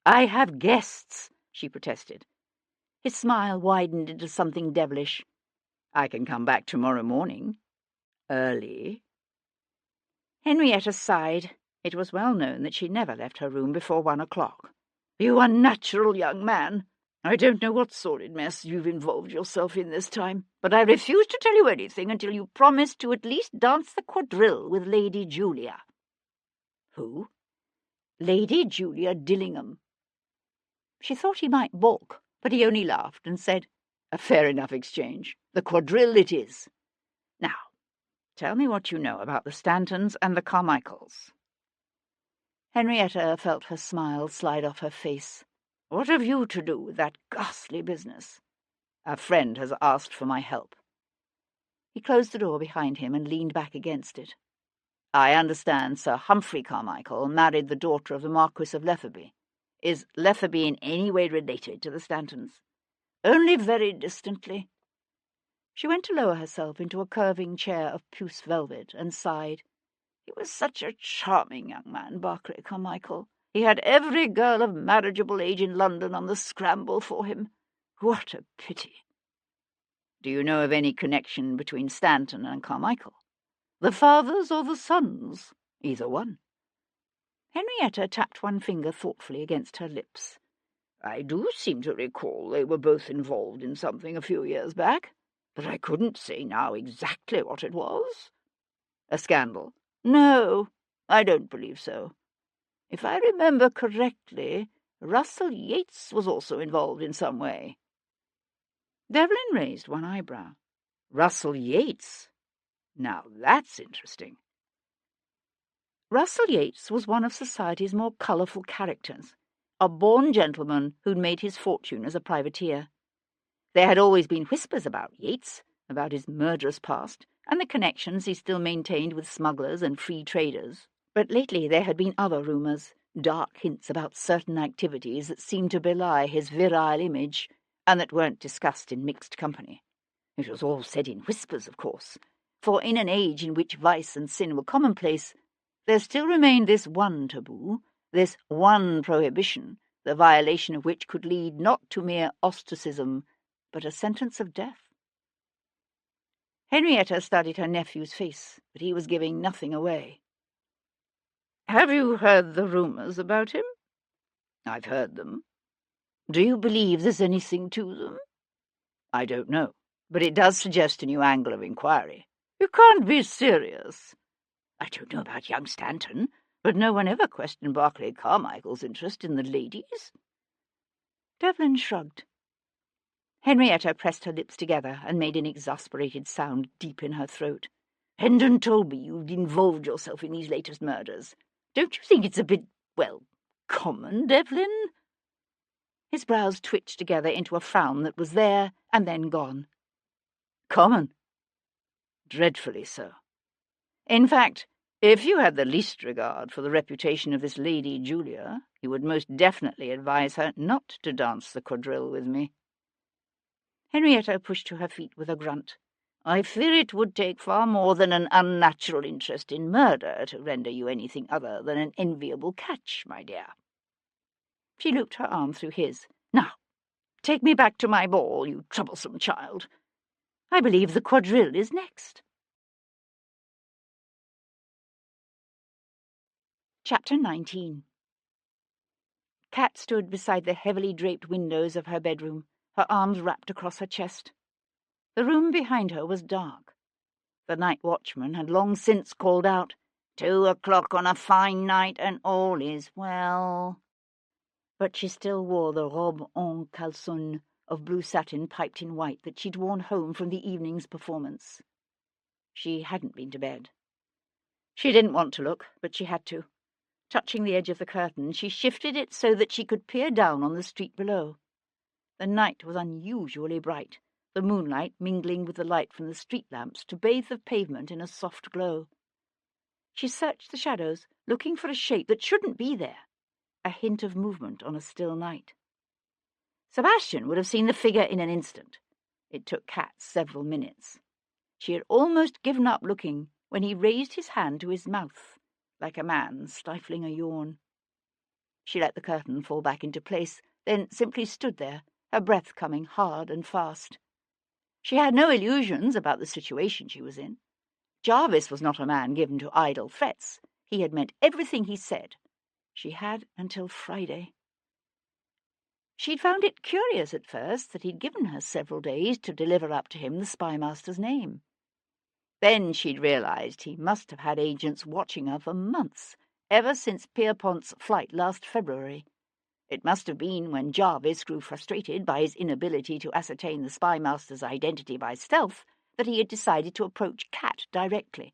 I have guests," she protested. His smile widened into something devilish. "I can come back tomorrow morning. Early." Henrietta sighed. It was well known that she never left her room before 1 o'clock. "You unnatural young man. I don't know what sordid mess you've involved yourself in this time, but I refuse to tell you anything until you promise to at least dance the quadrille with Lady Julia." "Who?" "Lady Julia Dillingham." She thought he might balk, but he only laughed and said, "A fair enough exchange. The quadrille it is. Now, tell me what you know about the Stantons and the Carmichaels." Henrietta felt her smile slide off her face. "What have you to do with that ghastly business?" "A friend has asked for my help." He closed the door behind him and leaned back against it. "I understand Sir Humphrey Carmichael married the daughter of the Marquis of Letherby. Is Letherby in any way related to the Stantons?" "Only very distantly." She went to lower herself into a curving chair of puce velvet and sighed. "He was such a charming young man, Barclay Carmichael. He had every girl of marriageable age in London on the scramble for him. What a pity." "Do you know of any connection between Stanton and Carmichael?" "The fathers or the sons?" "Either one." Henrietta tapped one finger thoughtfully against her lips. "I do seem to recall they were both involved in something a few years back, but I couldn't say now exactly what it was." "A scandal?" "No, I don't believe so. If I remember correctly, Russell Yates was also involved in some way." Devlin raised one eyebrow. "Russell Yates? Now that's interesting." Russell Yates was one of society's more colourful characters, a born gentleman who'd made his fortune as a privateer. There had always been whispers about Yates, about his murderous past, and the connections he still maintained with smugglers and free traders. But lately there had been other rumours, dark hints about certain activities that seemed to belie his virile image, and that weren't discussed in mixed company. It was all said in whispers, of course, for in an age in which vice and sin were commonplace, there still remained this one taboo, this one prohibition, the violation of which could lead not to mere ostracism, but a sentence of death. Henrietta studied her nephew's face, but he was giving nothing away. "Have you heard the rumours about him?" "I've heard them." "Do you believe there's anything to them?" "I don't know, but it does suggest a new angle of inquiry." "You can't be serious." "I don't know about young Stanton, but no one ever questioned Barclay Carmichael's interest in the ladies." Devlin shrugged. Henrietta pressed her lips together and made an exasperated sound deep in her throat. "Hendon told me you'd involved yourself in these latest murders. Don't you think it's a bit, well, common, Devlin?" His brows twitched together into a frown that was there and then gone. "Common?" "Dreadfully so. In fact, if you had the least regard for the reputation of this Lady Julia, you would most definitely advise her not to dance the quadrille with me." Henrietta pushed to her feet with a grunt. "I fear it would take far more than an unnatural interest in murder to render you anything other than an enviable catch, my dear." She looped her arm through his. "Now, take me back to my ball, you troublesome child. I believe the quadrille is next." Chapter 19. Kat stood beside the heavily draped windows of her bedroom, her arms wrapped across her chest. The room behind her was dark. The night watchman had long since called out, 2 o'clock on a fine night and all is well. But she still wore the robe en caleçon of blue satin piped in white that she'd worn home from the evening's performance. She hadn't been to bed. She didn't want to look, but she had to. Touching the edge of the curtain, she shifted it so that she could peer down on the street below. The night was unusually bright, the moonlight mingling with the light from the street lamps to bathe the pavement in a soft glow. She searched the shadows, looking for a shape that shouldn't be there, a hint of movement on a still night. Sebastian would have seen the figure in an instant. It took Kat several minutes. She had almost given up looking when he raised his hand to his mouth, like a man stifling a yawn. She let the curtain fall back into place, then simply stood there, her breath coming hard and fast. She had no illusions about the situation she was in. Jarvis was not a man given to idle threats. He had meant everything he said. She had until Friday. She'd found it curious at first that he'd given her several days to deliver up to him the spymaster's name. Then she'd realized he must have had agents watching her for months, ever since Pierpont's flight last February. It must have been when Jarvis grew frustrated by his inability to ascertain the spymaster's identity by stealth that he had decided to approach Kat directly.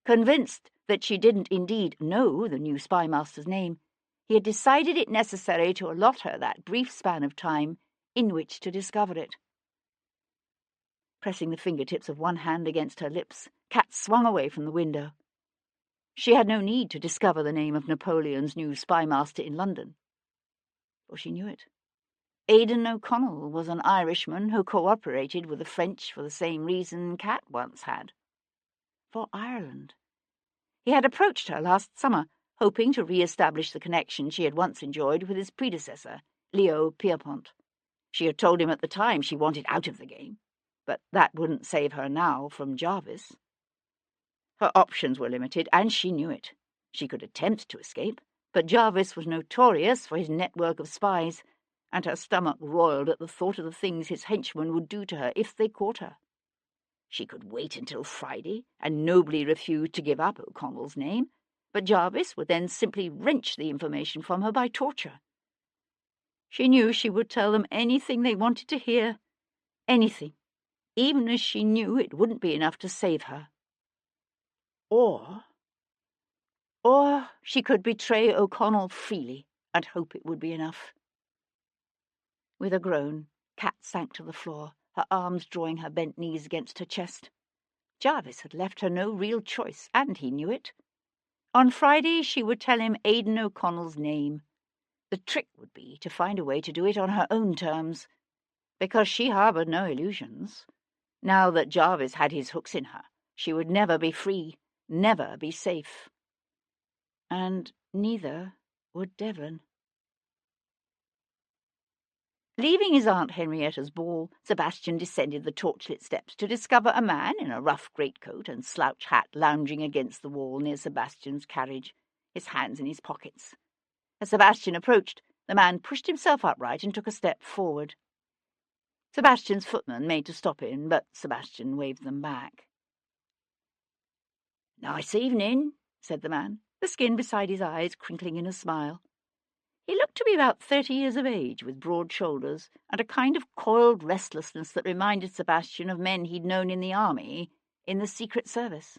Convinced that she didn't indeed know the new spymaster's name, he had decided it necessary to allot her that brief span of time in which to discover it. Pressing the fingertips of one hand against her lips, Kat swung away from the window. She had no need to discover the name of Napoleon's new spymaster in London, for she knew it. Aidan O'Connell was an Irishman who cooperated with the French for the same reason Kat once had. For Ireland. He had approached her last summer, hoping to re-establish the connection she had once enjoyed with his predecessor, Leo Pierpont. She had told him at the time she wanted out of the game, but that wouldn't save her now from Jarvis. Her options were limited, and she knew it. She could attempt to escape, but Jarvis was notorious for his network of spies, and her stomach roiled at the thought of the things his henchmen would do to her if they caught her. She could wait until Friday and nobly refuse to give up O'Connell's name, but Jarvis would then simply wrench the information from her by torture. She knew she would tell them anything they wanted to hear, anything, even as she knew it wouldn't be enough to save her. Or she could betray O'Connell freely and hope it would be enough. With a groan, Kat sank to the floor, her arms drawing her bent knees against her chest. Jarvis had left her no real choice, and he knew it. On Friday she would tell him Aidan O'Connell's name. The trick would be to find a way to do it on her own terms, because she harboured no illusions. Now that Jarvis had his hooks in her, she would never be free, never be safe. And neither would Devon. Leaving his Aunt Henrietta's ball, Sebastian descended the torchlit steps to discover a man in a rough greatcoat and slouch hat lounging against the wall near Sebastian's carriage, his hands in his pockets. As Sebastian approached, the man pushed himself upright and took a step forward. Sebastian's footman made to stop him, but Sebastian waved them back. "Nice evening," said the man, the skin beside his eyes crinkling in a smile. He looked to be about 30 years of age, with broad shoulders, and a kind of coiled restlessness that reminded Sebastian of men he'd known in the army, in the Secret Service.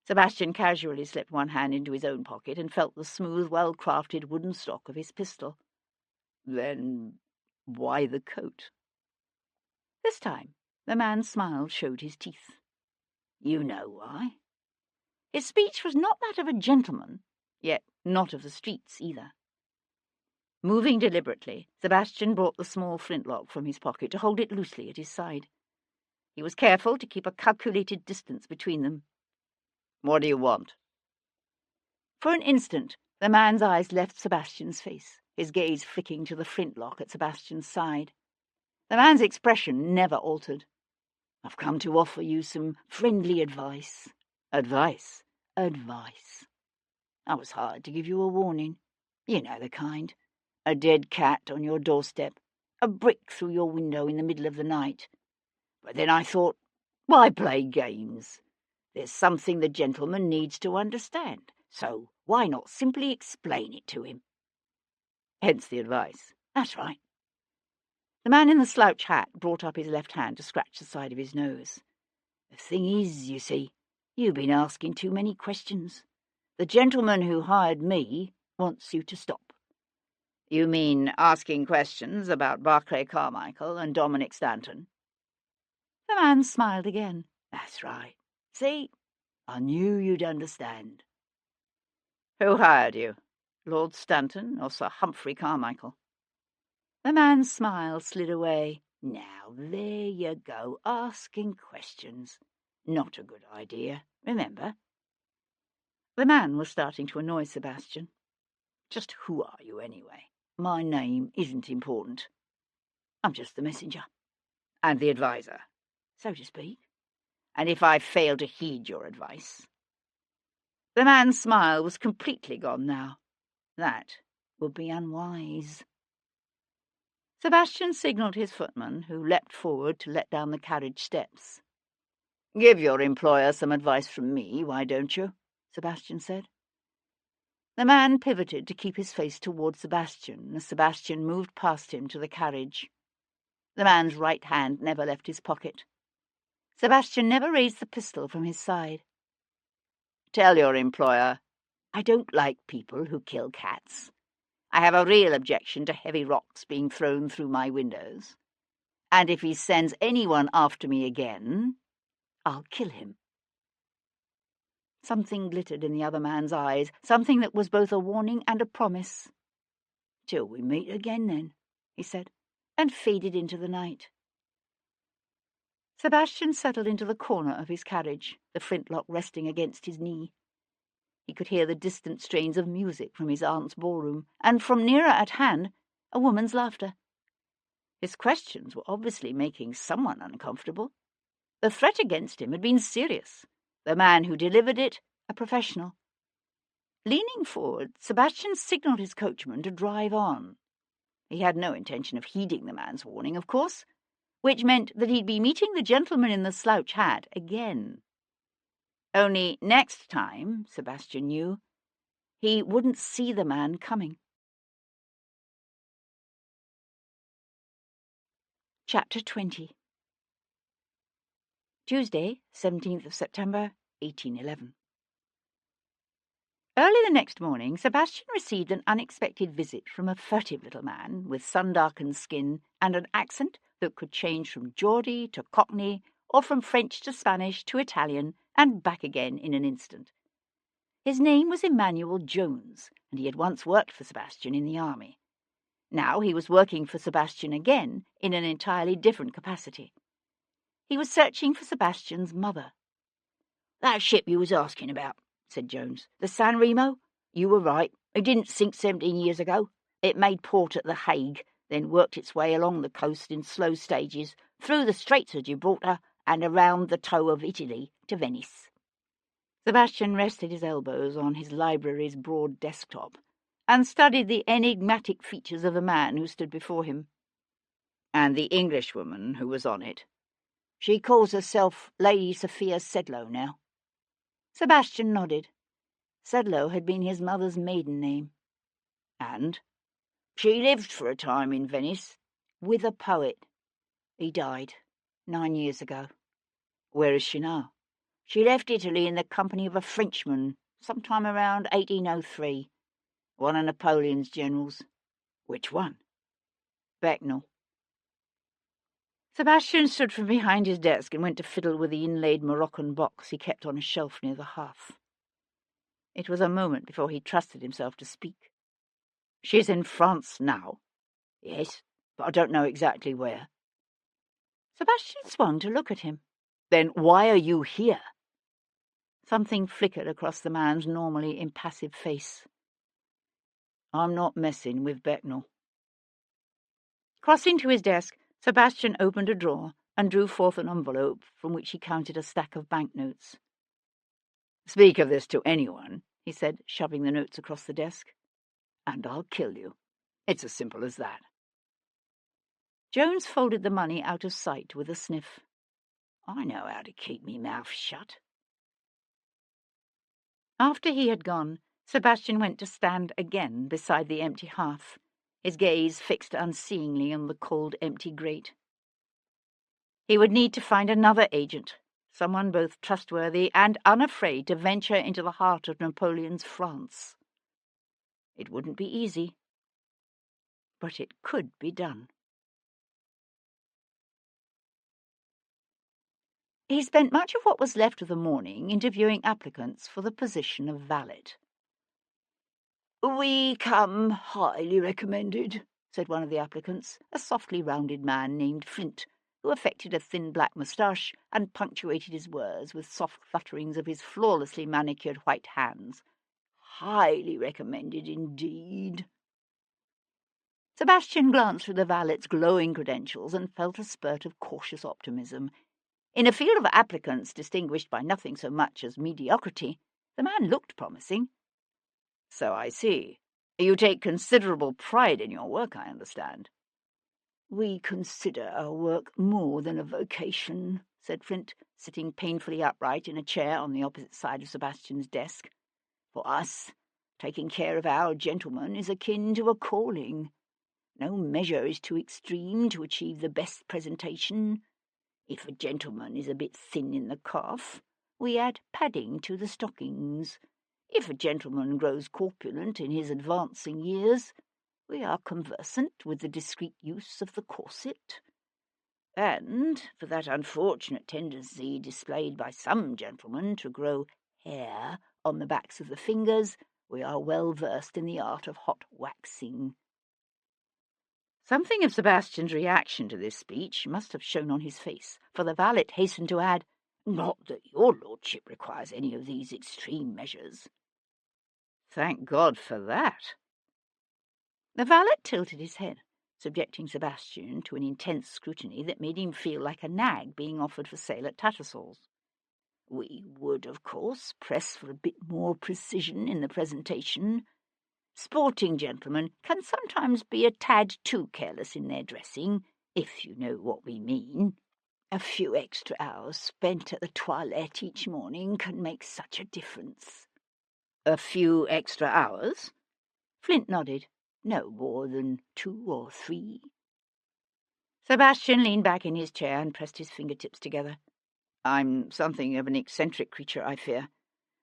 Sebastian casually slipped one hand into his own pocket and felt the smooth, well-crafted wooden stock of his pistol. Then why the coat? This time the man's smile showed his teeth. "You know why." His speech was not that of a gentleman, yet not of the streets either. Moving deliberately, Sebastian brought the small flintlock from his pocket to hold it loosely at his side. He was careful to keep a calculated distance between them. "What do you want?" For an instant, the man's eyes left Sebastian's face, his gaze flicking to the flintlock at Sebastian's side. The man's expression never altered. "I've come to offer you some friendly advice." "Advice?" "Advice. I was hired to give you a warning. You know the kind. A dead cat on your doorstep, a brick through your window in the middle of the night. But then I thought, why play games? There's something the gentleman needs to understand, so why not simply explain it to him?" "Hence the advice." "That's right." The man in the slouch hat brought up his left hand to scratch the side of his nose. "The thing is, you see, you've been asking too many questions. The gentleman who hired me wants you to stop." "You mean asking questions about Barclay Carmichael and Dominic Stanton?" The man smiled again. "That's right. See, I knew you'd understand." "Who hired you, Lord Stanton or Sir Humphrey Carmichael?" The man's smile slid away. "Now there you go, asking questions. Not a good idea, remember." The man was starting to annoy Sebastian. "Just who are you, anyway? My name isn't important. I'm just the messenger." "And the adviser?" "So to speak." "And if I fail to heed your advice?" The man's smile was completely gone now. "That would be unwise." Sebastian signalled his footman, who leapt forward to let down the carriage steps. "Give your employer some advice from me, why don't you?" Sebastian said. The man pivoted to keep his face towards Sebastian as Sebastian moved past him to the carriage. The man's right hand never left his pocket. Sebastian never raised the pistol from his side. "Tell your employer, I don't like people who kill cats. I have a real objection to heavy rocks being thrown through my windows. And if he sends anyone after me again, I'll kill him." Something glittered in the other man's eyes, something that was both a warning and a promise. "Till we meet again, then," he said, and faded into the night. Sebastian settled into the corner of his carriage, the flintlock resting against his knee. He could hear the distant strains of music from his aunt's ballroom, and from nearer at hand, a woman's laughter. His questions were obviously making someone uncomfortable. The threat against him had been serious. The man who delivered it, a professional. Leaning forward, Sebastian signalled his coachman to drive on. He had no intention of heeding the man's warning, of course, which meant that he'd be meeting the gentleman in the slouch hat again. Only next time, Sebastian knew, he wouldn't see the man coming. Chapter 20. Tuesday, 17th of September, 1811. Early the next morning, Sebastian received an unexpected visit from a furtive little man with sun-darkened skin and an accent that could change from Geordie to Cockney or from French to Spanish to Italian and back again in an instant. His name was Emmanuel Jones, and he had once worked for Sebastian in the army. Now he was working for Sebastian again in an entirely different capacity. He was searching for Sebastian's mother. "That ship you was asking about," said Jones. "The San Remo? You were right. It didn't sink 17 years ago. It made port at The Hague, then worked its way along the coast in slow stages, through the Straits of Gibraltar and around the toe of Italy to Venice." Sebastian rested his elbows on his library's broad desktop and studied the enigmatic features of the man who stood before him. "And the Englishwoman who was on it? She calls herself Lady Sophia Sedlow now." Sebastian nodded. Sedlow had been his mother's maiden name. "And?" "She lived for a time in Venice." "With a poet. He died 9 years ago." "Where is she now?" "She left Italy in the company of a Frenchman sometime around 1803. One of Napoleon's generals." "Which one?" "Becknell." Sebastian stood from behind his desk and went to fiddle with the inlaid Moroccan box he kept on a shelf near the hearth. It was a moment before he trusted himself to speak. "She is in France now?" "Yes, but I don't know exactly where." Sebastian swung to look at him. "Then why are you here?" Something flickered across the man's normally impassive face. "I'm not messing with Becknell." Crossing to his desk, Sebastian opened a drawer and drew forth an envelope from which he counted a stack of banknotes. "Speak of this to anyone," he said, shoving the notes across the desk, "and I'll kill you. It's as simple as that." Jones folded the money out of sight with a sniff. "I know how to keep me mouth shut." After he had gone, Sebastian went to stand again beside the empty hearth, his gaze fixed unseeingly on the cold, empty grate. He would need to find another agent, someone both trustworthy and unafraid to venture into the heart of Napoleon's France. It wouldn't be easy, but it could be done. He spent much of what was left of the morning interviewing applicants for the position of valet. "We come highly recommended," said one of the applicants, a softly rounded man named Flint, who affected a thin black moustache and punctuated his words with soft flutterings of his flawlessly manicured white hands. "Highly recommended indeed." Sebastian glanced through the valet's glowing credentials and felt a spurt of cautious optimism. In a field of applicants distinguished by nothing so much as mediocrity, the man looked promising. "So I see. You take considerable pride in your work, I understand." "We consider our work more than a vocation," said Flint, sitting painfully upright in a chair on the opposite side of Sebastian's desk. "For us, taking care of our gentlemen is akin to a calling. No measure is too extreme to achieve the best presentation. If a gentleman is a bit thin in the calf, we add padding to the stockings. If a gentleman grows corpulent in his advancing years, we are conversant with the discreet use of the corset. And for that unfortunate tendency displayed by some gentlemen to grow hair on the backs of the fingers, we are well versed in the art of hot waxing." Something of Sebastian's reaction to this speech must have shown on his face, for the valet hastened to add, "Not that your lordship requires any of these extreme measures." "Thank God for that." The valet tilted his head, subjecting Sebastian to an intense scrutiny that made him feel like a nag being offered for sale at Tattersall's. "We would, of course, press for a bit more precision in the presentation. Sporting gentlemen can sometimes be a tad too careless in their dressing, if you know what we mean. A few extra hours spent at the toilette each morning can make such a difference." "A few extra hours?" Flint nodded. "No more than 2 or 3. Sebastian leaned back in his chair and pressed his fingertips together. "I'm something of an eccentric creature, I fear.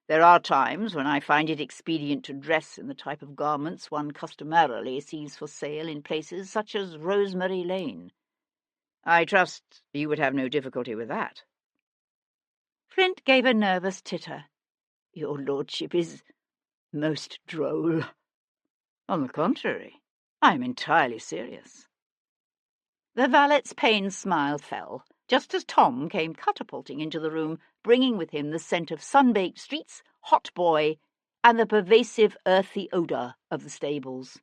There are times when I find it expedient to dress in the type of garments one customarily sees for sale in places such as Rosemary Lane. I trust you would have no difficulty with that." Flint gave a nervous titter. Your lordship is most droll." "On the contrary, I am entirely serious." The valet's pained smile fell, just as Tom came catapulting into the room, bringing with him the scent of sun-baked streets, hot boy, and the pervasive earthy odour of the stables.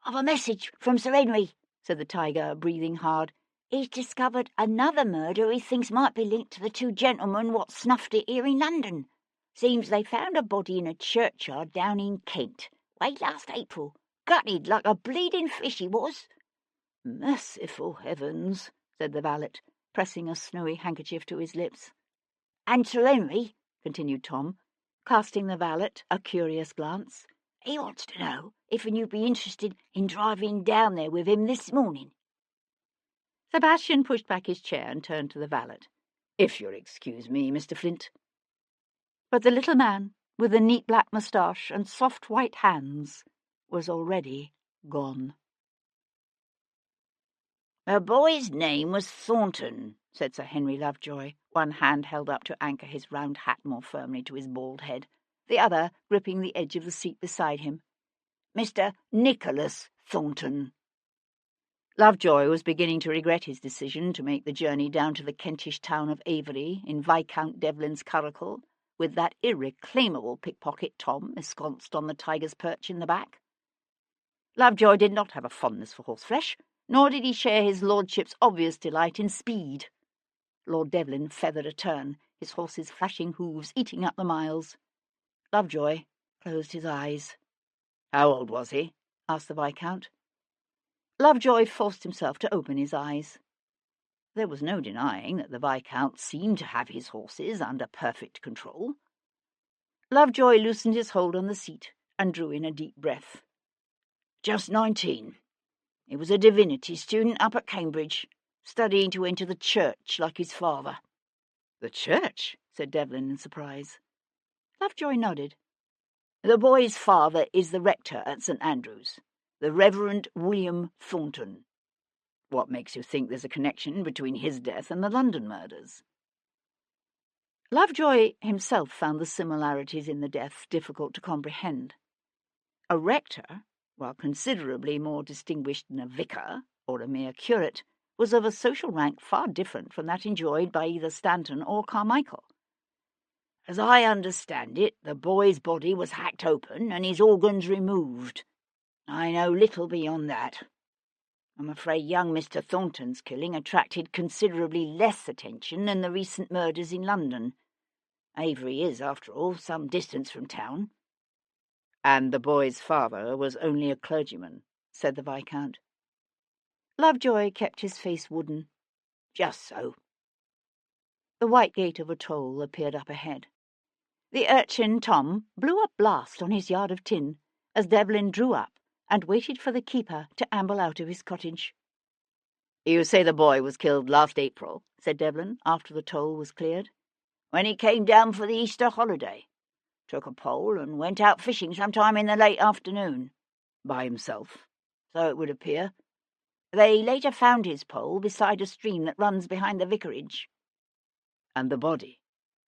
"I've a message from Sir Henry," said the tiger, breathing hard. "He's discovered another murder he thinks might be linked to the two gentlemen what snuffed it here in London. Seems they found a body in a churchyard down in Kent, late last April. Gutted like a bleeding fish he was." "Merciful heavens," said the valet, pressing a snowy handkerchief to his lips. "And Sir Henry," continued Tom, casting the valet a curious glance, "he wants to know if you'd be interested in driving down there with him this morning." Sebastian pushed back his chair and turned to the valet. "If you'll excuse me, Mr. Flint." But the little man, with the neat black moustache and soft white hands, was already gone. "The boy's name was Thornton," said Sir Henry Lovejoy, one hand held up to anchor his round hat more firmly to his bald head, the other gripping the edge of the seat beside him. "Mr. Nicholas Thornton." Lovejoy was beginning to regret his decision to make the journey down to the Kentish town of Avery in Viscount Devlin's curricle, with that irreclaimable pickpocket Tom ensconced on the tiger's perch in the back. Lovejoy did not have a fondness for horseflesh, nor did he share his lordship's obvious delight in speed. Lord Devlin feathered a turn, his horse's flashing hooves eating up the miles. Lovejoy closed his eyes. "How old was he?" asked the Viscount. Lovejoy forced himself to open his eyes. There was no denying that the Viscount seemed to have his horses under perfect control. Lovejoy loosened his hold on the seat and drew in a deep breath. "Just 19. He was a divinity student up at Cambridge, studying to enter the church like his father." "The church?" said Devlin in surprise. Lovejoy nodded. "The boy's father is the rector at St. Andrew's, the Reverend William Thornton." "What makes you think there's a connection between his death and the London murders?" Lovejoy himself found the similarities in the deaths difficult to comprehend. A rector, while considerably more distinguished than a vicar or a mere curate, was of a social rank far different from that enjoyed by either Stanton or Carmichael. "As I understand it, the boy's body was hacked open and his organs removed. I know little beyond that. I'm afraid young Mr. Thornton's killing attracted considerably less attention than the recent murders in London. Avery is, after all, some distance from town." "And the boy's father was only a clergyman," said the Viscount. Lovejoy kept his face wooden. "Just so." The white gate of a toll appeared up ahead. The urchin Tom blew a blast on his yard of tin as Devlin drew up and waited for the keeper to amble out of his cottage. "You say the boy was killed last April," said Devlin, after the toll was cleared. "When he came down for the Easter holiday. Took a pole and went out fishing sometime in the late afternoon." "By himself?" "So it would appear. They later found his pole beside a stream that runs behind the vicarage." "And the body?"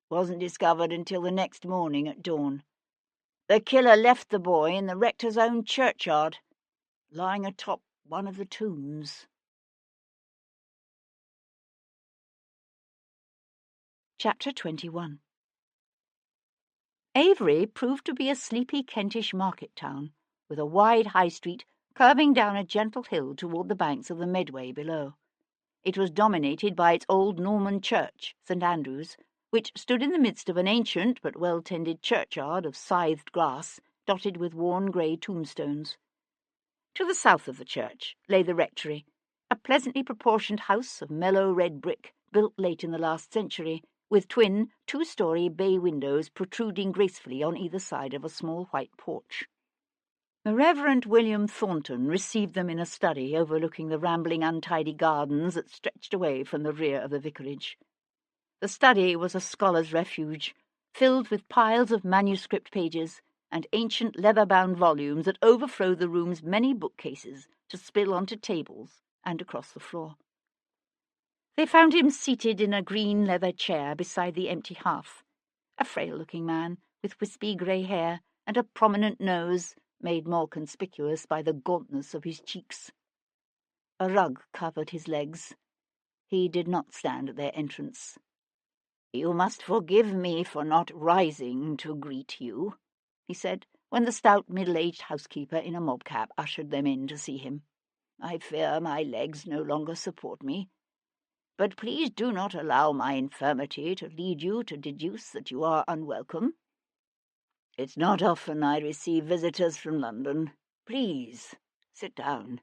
"Wasn't discovered until the next morning at dawn. The killer left the boy in the rector's own churchyard, lying atop one of the tombs." Chapter 21. Avery proved to be a sleepy Kentish market town, with a wide high street curving down a gentle hill toward the banks of the Medway below. It was dominated by its old Norman church, St. Andrew's, which stood in the midst of an ancient but well-tended churchyard of scythed grass, dotted with worn grey tombstones. To the south of the church lay the rectory, a pleasantly proportioned house of mellow red brick, built late in the last century, with twin, two-story bay windows protruding gracefully on either side of a small white porch. The Reverend William Thornton received them in a study overlooking the rambling, untidy gardens that stretched away from the rear of the vicarage. The study was a scholar's refuge, filled with piles of manuscript pages and ancient leather-bound volumes that overflowed the room's many bookcases to spill onto tables and across the floor. They found him seated in a green leather chair beside the empty hearth, a frail-looking man with wispy grey hair and a prominent nose made more conspicuous by the gauntness of his cheeks. A rug covered his legs. He did not stand at their entrance. "You must forgive me for not rising to greet you," he said, when the stout middle-aged housekeeper in a mob cap ushered them in to see him. "I fear my legs no longer support me. But please do not allow my infirmity to lead you to deduce that you are unwelcome. It's not often I receive visitors from London. Please, sit down.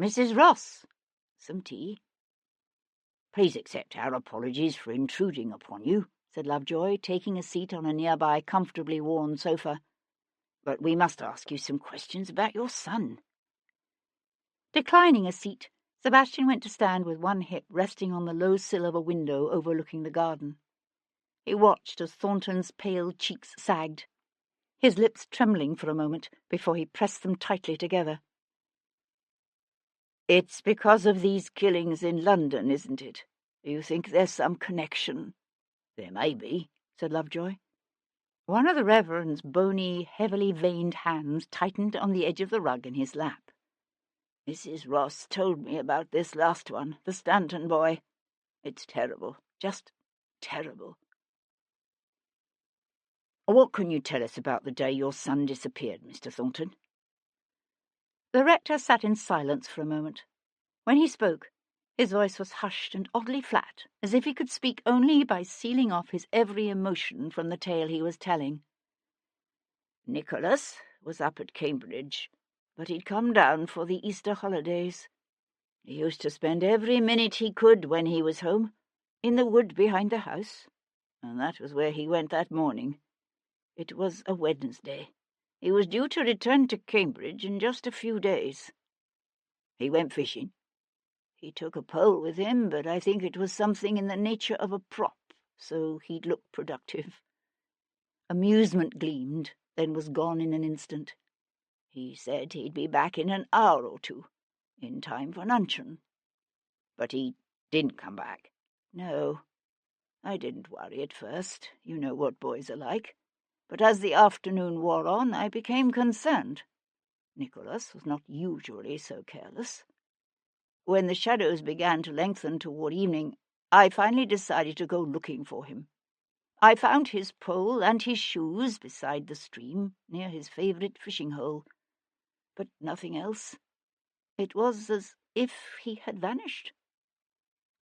Mrs. Ross, some tea?" "Please accept our apologies for intruding upon you," said Lovejoy, taking a seat on a nearby comfortably worn sofa. "But we must ask you some questions about your son." Declining a seat, Sebastian went to stand with one hip resting on the low sill of a window overlooking the garden. He watched as Thornton's pale cheeks sagged, his lips trembling for a moment before he pressed them tightly together. "It's because of these killings in London, isn't it? Do you think there's some connection?" "There may be," said Lovejoy. One of the Reverend's bony, heavily veined hands tightened on the edge of the rug in his lap. "Mrs. Ross told me about this last one, the Stanton boy. It's terrible, just terrible." "What can you tell us about the day your son disappeared, Mr. Thornton?" The rector sat in silence for a moment. When he spoke, his voice was hushed and oddly flat, as if he could speak only by sealing off his every emotion from the tale he was telling. "Nicholas was up at Cambridge, but he'd come down for the Easter holidays. He used to spend every minute he could when he was home in the wood behind the house, and that was where he went that morning. It was a Wednesday. He was due to return to Cambridge in just a few days. He went fishing. He took a pole with him, but I think it was something in the nature of a prop, so he'd look productive." Amusement gleamed, then was gone in an instant. "He said he'd be back in an hour or two, in time for luncheon. But he didn't come back." "No. I didn't worry at first. You know what boys are like. But as the afternoon wore on, I became concerned. Nicholas was not usually so careless. When the shadows began to lengthen toward evening, I finally decided to go looking for him. I found his pole and his shoes beside the stream, near his favourite fishing hole. But nothing else. It was as if he had vanished."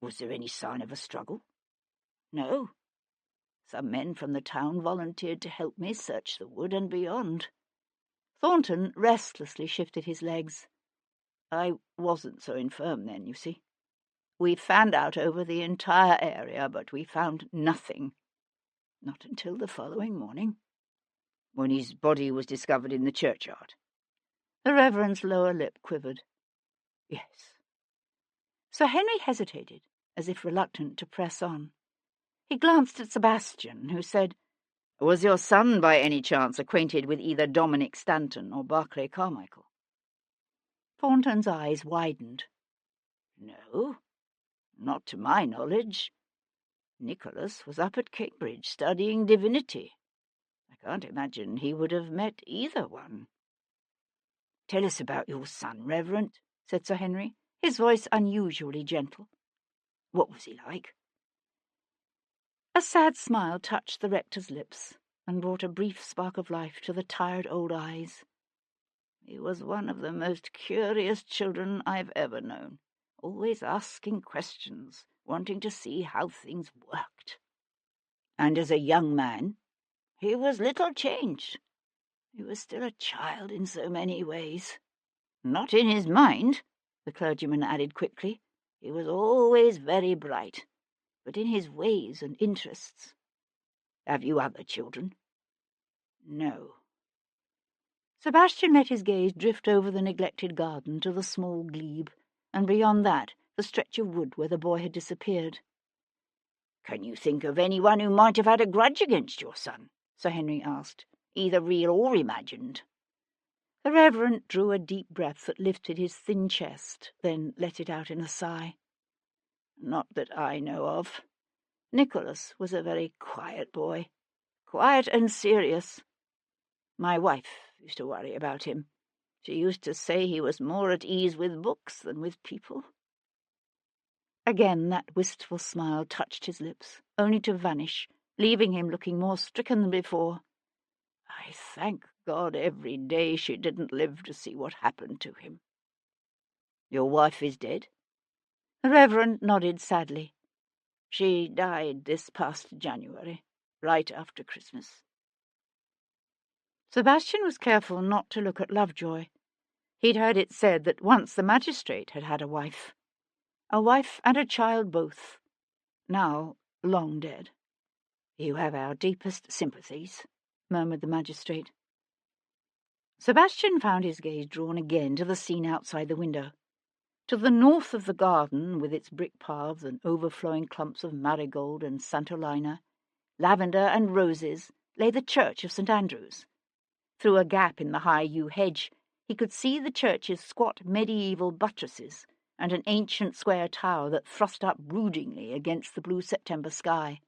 "Was there any sign of a struggle?" "No. Some men from the town volunteered to help me search the wood and beyond." Thornton restlessly shifted his legs. "I wasn't so infirm then, you see. We fanned out over the entire area, but we found nothing. Not until the following morning." "When his body was discovered in the churchyard?" The Reverend's lower lip quivered. "Yes." Sir Henry hesitated, as if reluctant to press on. He glanced at Sebastian, who said, "Was your son by any chance acquainted with either Dominic Stanton or Barclay Carmichael?" Thornton's eyes widened. "No, not to my knowledge. Nicholas was up at Cambridge studying divinity. I can't imagine he would have met either one." "Tell us about your son, Reverend," said Sir Henry, his voice unusually gentle. "What was he like?" A sad smile touched the rector's lips and brought a brief spark of life to the tired old eyes. "He was one of the most curious children I've ever known, always asking questions, wanting to see how things worked." "And as a young man?" "He was little changed. He was still a child in so many ways. Not in his mind," the clergyman added quickly. "He was always very bright, but in his ways and interests." "Have you other children?" "No." Sebastian let his gaze drift over the neglected garden to the small glebe, and beyond that the stretch of wood where the boy had disappeared. "Can you think of anyone who might have had a grudge against your son?" Sir Henry asked, "either real or imagined?" The Reverend drew a deep breath that lifted his thin chest, then let it out in a sigh. "Not that I know of. Nicholas was a very quiet boy, quiet and serious. My wife used to worry about him. She used to say he was more at ease with books than with people." Again that wistful smile touched his lips, only to vanish, leaving him looking more stricken than before. "I thank God every day she didn't live to see what happened to him." "Your wife is dead?" The Reverend nodded sadly. "She died this past January, right after Christmas." Sebastian was careful not to look at Lovejoy. He'd heard it said that once the magistrate had had a wife and a child both, now long dead. "You have our deepest sympathies," murmured the magistrate. Sebastian found his gaze drawn again to the scene outside the window. To the north of the garden, with its brick paths and overflowing clumps of marigold and santolina, lavender and roses, lay the church of St. Andrew's. Through a gap in the high yew hedge, he could see the church's squat medieval buttresses and an ancient square tower that thrust up broodingly against the blue September sky.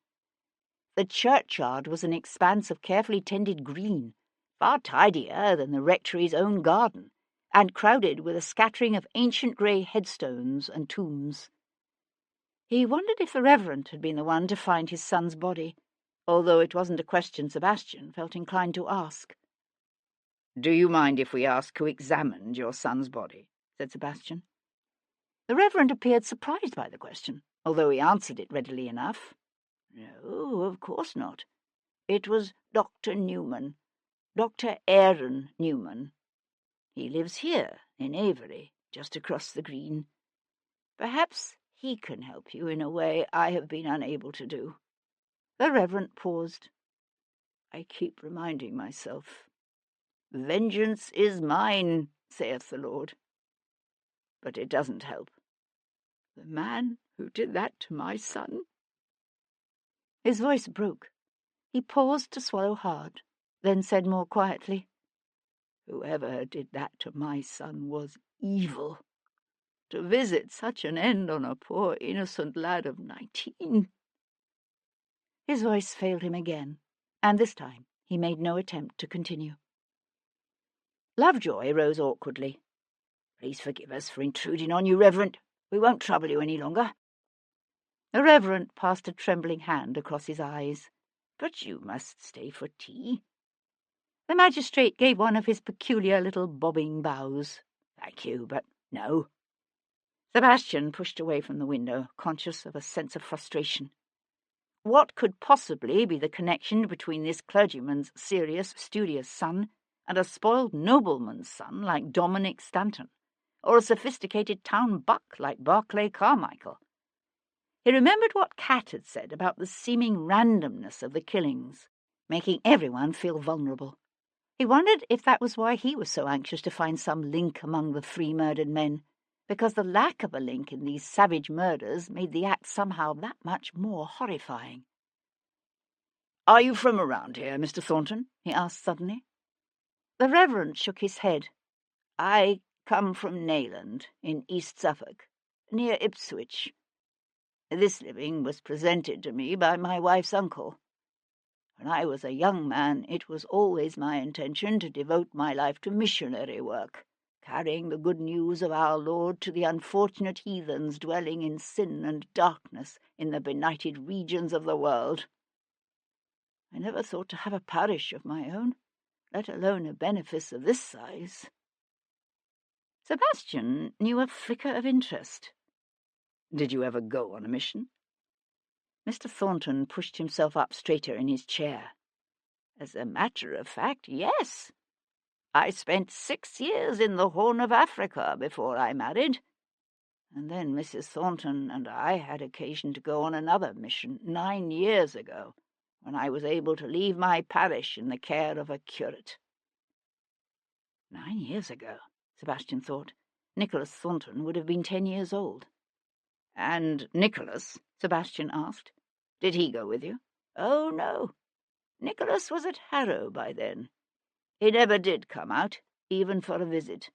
The churchyard was an expanse of carefully tended green, far tidier than the rectory's own garden, and crowded with a scattering of ancient grey headstones and tombs. He wondered if the Reverend had been the one to find his son's body, although it wasn't a question Sebastian felt inclined to ask. "Do you mind if we ask who examined your son's body?" said Sebastian. The Reverend appeared surprised by the question, although he answered it readily enough. "No, of course not. It was Dr. Newman, Dr. Aaron Newman. He lives here, in Avery, just across the green. Perhaps he can help you in a way I have been unable to do." The Reverend paused. "I keep reminding myself, 'Vengeance is mine, saith the Lord.' But it doesn't help. The man who did that to my son—" His voice broke. He paused to swallow hard, then said more quietly, "Whoever did that to my son was evil. To visit such an end on a poor innocent lad of 19. His voice failed him again, and this time he made no attempt to continue. Lovejoy rose awkwardly. "Please forgive us for intruding on you, Reverend. We won't trouble you any longer." The Reverend passed a trembling hand across his eyes. "But you must stay for tea." The magistrate gave one of his peculiar little bobbing bows. "Thank you, but no." Sebastian pushed away from the window, conscious of a sense of frustration. What could possibly be the connection between this clergyman's serious, studious son and a spoiled nobleman's son like Dominic Stanton, or a sophisticated town buck like Barclay Carmichael? He remembered what Cat had said about the seeming randomness of the killings, making everyone feel vulnerable. He wondered if that was why he was so anxious to find some link among the 3 murdered men, because the lack of a link in these savage murders made the act somehow that much more horrifying. "Are you from around here, Mr. Thornton?" he asked suddenly. The Reverend shook his head. "I come from Nayland, in East Suffolk, near Ipswich. This living was presented to me by my wife's uncle. When I was a young man, it was always my intention to devote my life to missionary work, carrying the good news of our Lord to the unfortunate heathens dwelling in sin and darkness in the benighted regions of the world. I never thought to have a parish of my own, let alone a benefice of this size." Sebastian knew a flicker of interest. "Did you ever go on a mission?" Mr. Thornton pushed himself up straighter in his chair. "As a matter of fact, yes. I spent 6 years in the Horn of Africa before I married, and then Mrs. Thornton and I had occasion to go on another mission 9 years ago, when I was able to leave my parish in the care of a curate." 9 years ago, Sebastian thought. Nicholas Thornton would have been 10 years old. "And Nicholas?" Sebastian asked. "Did he go with you?" "Oh, no. Nicholas was at Harrow by then. He never did come out, even for a visit.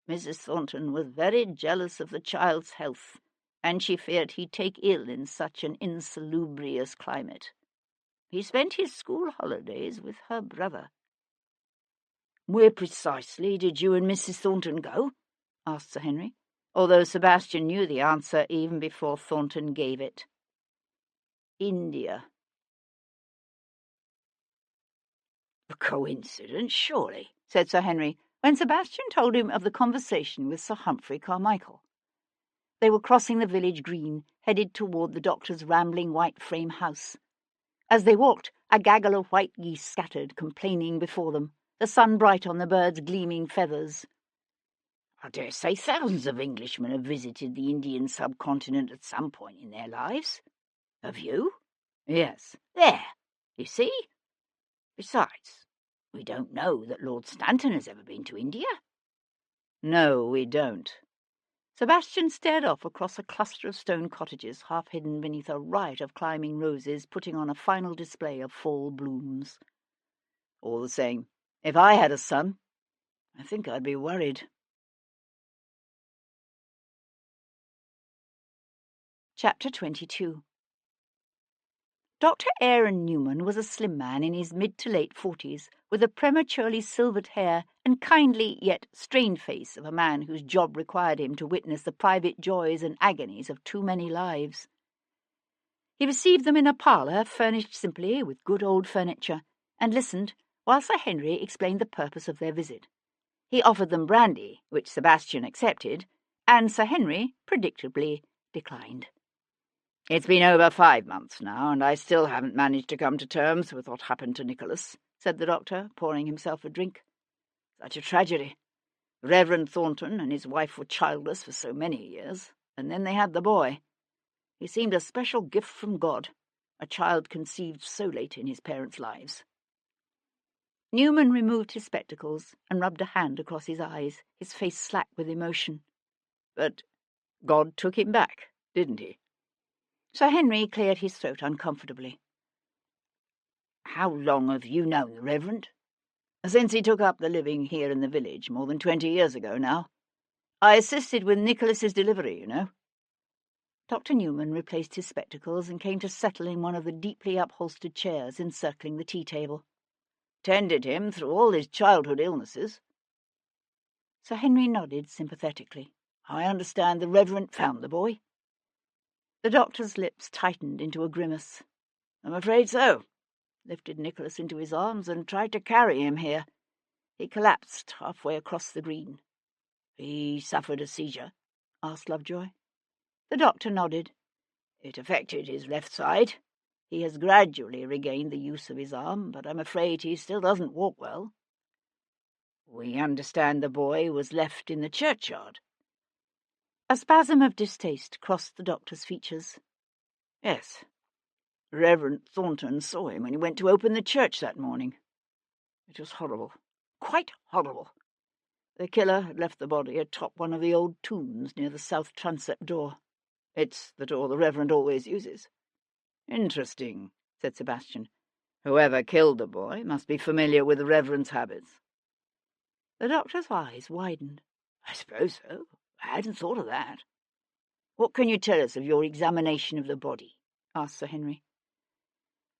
Mrs. Thornton was very jealous of the child's health, and she feared he'd take ill in such an insalubrious climate. He spent his school holidays with her brother." "Where precisely did you and Mrs. Thornton go?" asked Sir Henry, although Sebastian knew the answer even before Thornton gave it. "India." "A coincidence, surely," said Sir Henry, when Sebastian told him of the conversation with Sir Humphrey Carmichael. They were crossing the village green, headed toward the doctor's rambling white frame house. As they walked, a gaggle of white geese scattered, complaining before them, the sun bright on the birds' gleaming feathers. "I dare say thousands of Englishmen have visited the Indian subcontinent at some point in their lives. Have you?" "Yes." "There, you see. Besides, we don't know that Lord Stanton has ever been to India." "No, we don't." Sebastian stared off across a cluster of stone cottages half hidden beneath a riot of climbing roses putting on a final display of fall blooms. "All the same, if I had a son, I think I'd be worried." Chapter 22. Dr. Aaron Newman was a slim man in his mid to late 40s, with a prematurely silvered hair and kindly yet strained face of a man whose job required him to witness the private joys and agonies of too many lives. He received them in a parlour furnished simply with good old furniture, and listened while Sir Henry explained the purpose of their visit. He offered them brandy, which Sebastian accepted, and Sir Henry, predictably, declined. "It's been over 5 months now, and I still haven't managed to come to terms with what happened to Nicholas," said the doctor, pouring himself a drink. "Such a tragedy. Reverend Thornton and his wife were childless for so many years, and then they had the boy. He seemed a special gift from God, a child conceived so late in his parents' lives." Newman removed his spectacles and rubbed a hand across his eyes, his face slack with emotion. "But God took him back, didn't he?" Sir Henry cleared his throat uncomfortably. "How long have you known the Reverend?" "Since he took up the living here in the village, more than 20 years ago now. I assisted with Nicholas's delivery, you know." Dr. Newman replaced his spectacles and came to settle in one of the deeply upholstered chairs encircling the tea-table. "Tended him through all his childhood illnesses." Sir Henry nodded sympathetically. "I understand the Reverend found the boy?" The doctor's lips tightened into a grimace. "I'm afraid so. Lifted Nicholas into his arms and tried to carry him here. He collapsed halfway across the green." "He suffered a seizure?" asked Lovejoy. The doctor nodded. "It affected his left side. He has gradually regained the use of his arm, but I'm afraid he still doesn't walk well." "We understand the boy was left in the churchyard?" A spasm of distaste crossed the doctor's features. "Yes. Reverend Thornton saw him when he went to open the church that morning. It was horrible, quite horrible. The killer had left the body atop one of the old tombs near the south transept door. It's the door the Reverend always uses." "Interesting," said Sebastian. "Whoever killed the boy must be familiar with the Reverend's habits." The doctor's eyes widened. "I suppose so. I hadn't thought of that." "What can you tell us of your examination of the body?" asked Sir Henry.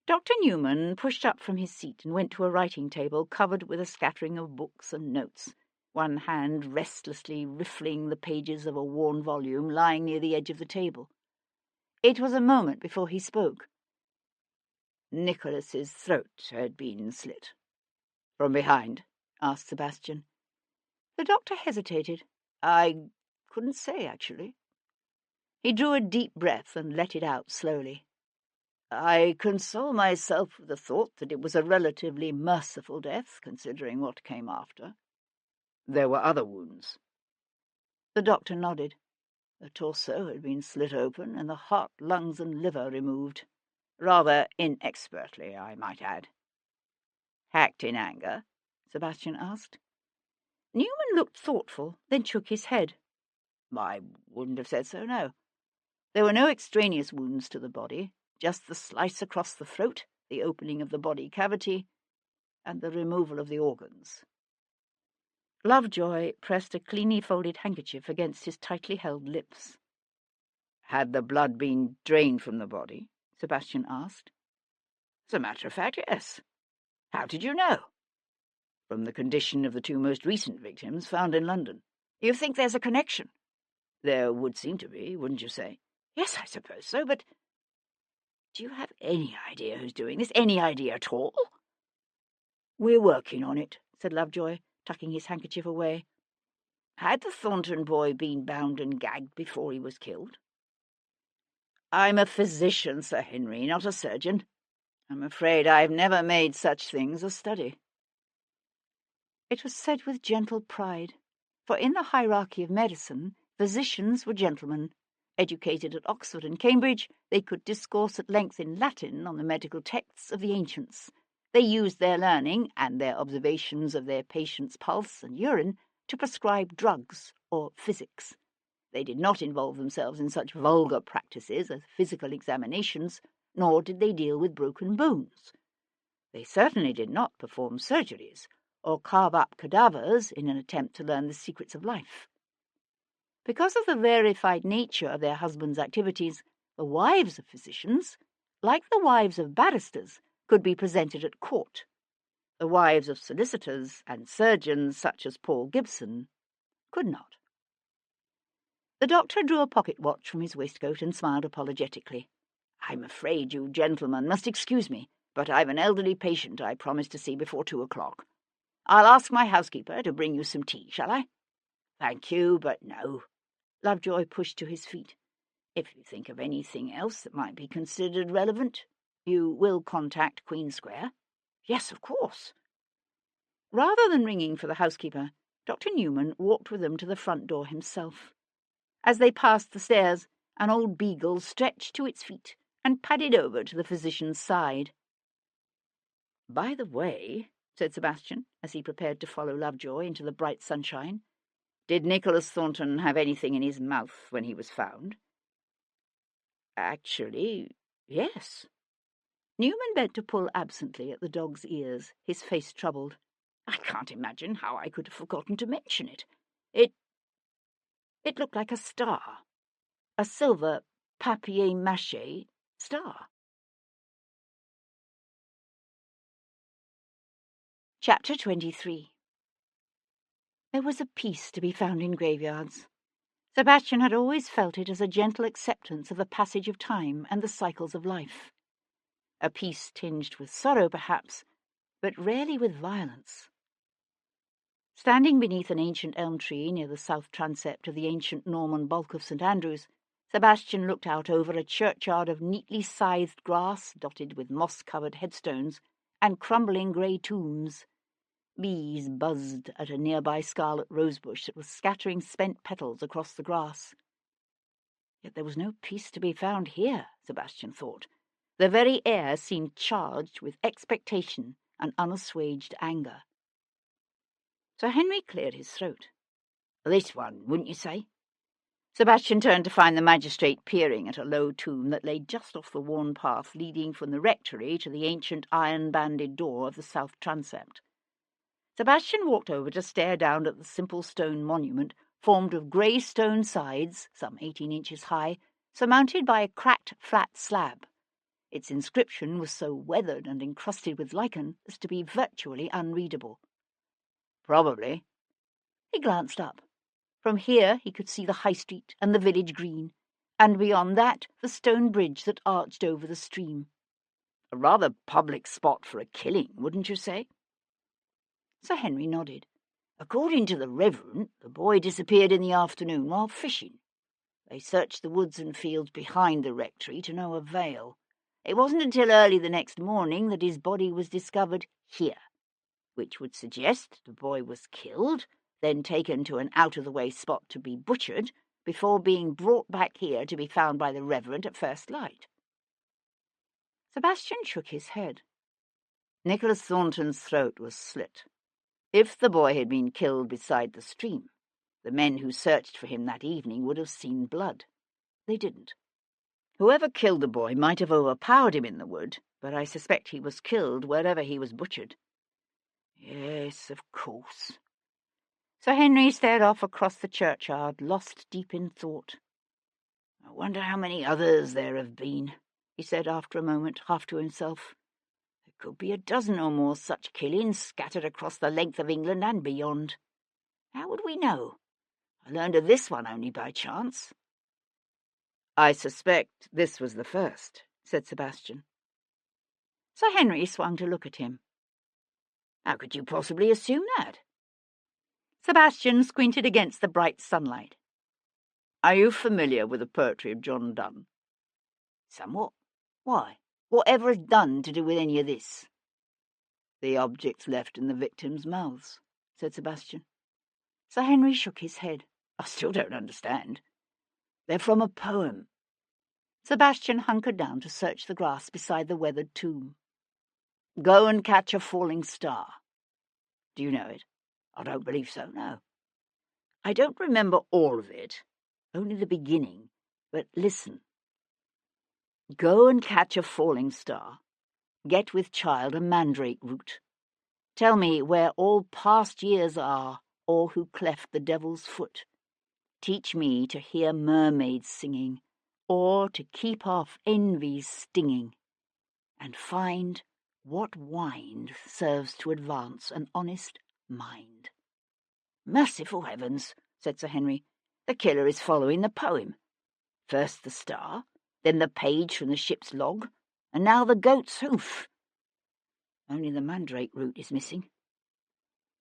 Dr. Newman pushed up from his seat and went to a writing table covered with a scattering of books and notes, one hand restlessly riffling the pages of a worn volume lying near the edge of the table. It was a moment before he spoke. "Nicholas's throat had been slit." "From behind?" asked Sebastian. The doctor hesitated. "I couldn't say, actually." He drew a deep breath and let it out slowly. "I console myself with the thought that it was a relatively merciful death, considering what came after." "There were other wounds?" The doctor nodded. The torso had been slit open and the heart, lungs, and liver removed. Rather inexpertly, I might add. "Hacked in anger?" Sebastian asked. Newman looked thoughtful, then shook his head. "I wouldn't have said so, no. There were no extraneous wounds to the body, just the slice across the throat, the opening of the body cavity, and the removal of the organs." Lovejoy pressed a cleanly folded handkerchief against his tightly held lips. "Had the blood been drained from the body?" Sebastian asked. As a matter of fact, yes. How did you know? From the condition of the two most recent victims found in London. You think there's a connection? There would seem to be, wouldn't you say? Yes, I suppose so, but do you have any idea who's doing this? Any idea at all? We're working on it, said Lovejoy, tucking his handkerchief away. Had the Thornton boy been bound and gagged before he was killed? I'm a physician, Sir Henry, not a surgeon. I'm afraid I've never made such things a study. It was said with gentle pride, for in the hierarchy of medicine, physicians were gentlemen. Educated at Oxford and Cambridge, they could discourse at length in Latin on the medical texts of the ancients. They used their learning and their observations of their patients' pulse and urine to prescribe drugs or physics. They did not involve themselves in such vulgar practices as physical examinations, nor did they deal with broken bones. They certainly did not perform surgeries or carve up cadavers in an attempt to learn the secrets of life. Because of the rarefied nature of their husbands' activities, the wives of physicians, like the wives of barristers, could be presented at court. The wives of solicitors and surgeons, such as Paul Gibson, could not. The doctor drew a pocket watch from his waistcoat and smiled apologetically. I'm afraid you gentlemen must excuse me, but I've an elderly patient I promised to see before 2 o'clock. I'll ask my housekeeper to bring you some tea, shall I? Thank you, but no. Lovejoy pushed to his feet. If you think of anything else that might be considered relevant, you will contact Queen Square? Yes, of course. Rather than ringing for the housekeeper, Dr. Newman walked with them to the front door himself. As they passed the stairs, an old beagle stretched to its feet and padded over to the physician's side. By the way, said Sebastian, as he prepared to follow Lovejoy into the bright sunshine, did Nicholas Thornton have anything in his mouth when he was found? Actually, yes. Newman bent to pull absently at the dog's ears, his face troubled. I can't imagine how I could have forgotten to mention it. It looked like a star. A silver papier-mâché star. Chapter 23. There was a peace to be found in graveyards. Sebastian had always felt it as a gentle acceptance of the passage of time and the cycles of life. A peace tinged with sorrow, perhaps, but rarely with violence. Standing beneath an ancient elm tree near the south transept of the ancient Norman bulk of St. Andrew's, Sebastian looked out over a churchyard of neatly scythed grass dotted with moss-covered headstones and crumbling grey tombs. Bees buzzed at a nearby scarlet rosebush that was scattering spent petals across the grass. Yet there was no peace to be found here, Sebastian thought. The very air seemed charged with expectation and unassuaged anger. Sir Henry cleared his throat. This one, wouldn't you say? Sebastian turned to find the magistrate peering at a low tomb that lay just off the worn path leading from the rectory to the ancient iron-banded door of the south transept. Sebastian walked over to stare down at the simple stone monument formed of grey stone sides, some 18 inches high, surmounted by a cracked flat slab. Its inscription was so weathered and encrusted with lichen as to be virtually unreadable. Probably. He glanced up. From here he could see the high street and the village green, and beyond that the stone bridge that arched over the stream. A rather public spot for a killing, wouldn't you say? Sir Henry nodded. According to the Reverend, the boy disappeared in the afternoon while fishing. They searched the woods and fields behind the rectory to no avail. It wasn't until early the next morning that his body was discovered here, which would suggest the boy was killed, then taken to an out-of-the-way spot to be butchered, before being brought back here to be found by the Reverend at first light. Sebastian shook his head. Nicholas Thornton's throat was slit. If the boy had been killed beside the stream, the men who searched for him that evening would have seen blood. They didn't. Whoever killed the boy might have overpowered him in the wood, but I suspect he was killed wherever he was butchered. Yes, of course. Sir Henry stared off across the churchyard, lost deep in thought. I wonder how many others there have been, he said after a moment, half to himself. could be a dozen or more such killings scattered across the length of England and beyond. How would we know? I learned of this one only by chance." "I suspect this was the first," said Sebastian. Sir Henry swung to look at him. "How could you possibly assume that?" Sebastian squinted against the bright sunlight. "Are you familiar with the poetry of John Donne?" "Somewhat. Why? Whatever is done to do with any of this?" "The objects left in the victims' mouths," said Sebastian. Sir Henry shook his head. "I still don't understand." "They're from a poem." Sebastian hunkered down to search the grass beside the weathered tomb. "Go and catch a falling star." "Do you know it?" "I don't believe so, no. I don't remember all of it, only the beginning, but listen. Go and catch a falling star. Get with child a mandrake root. Tell me where all past years are, or who cleft the devil's foot. Teach me to hear mermaids singing, or to keep off envy's stinging, and find what wind serves to advance an honest mind." "Merciful heavens," said Sir Henry. "The killer is following the poem. First the star, then the page from the ship's log, and now the goat's hoof. Only the mandrake root is missing."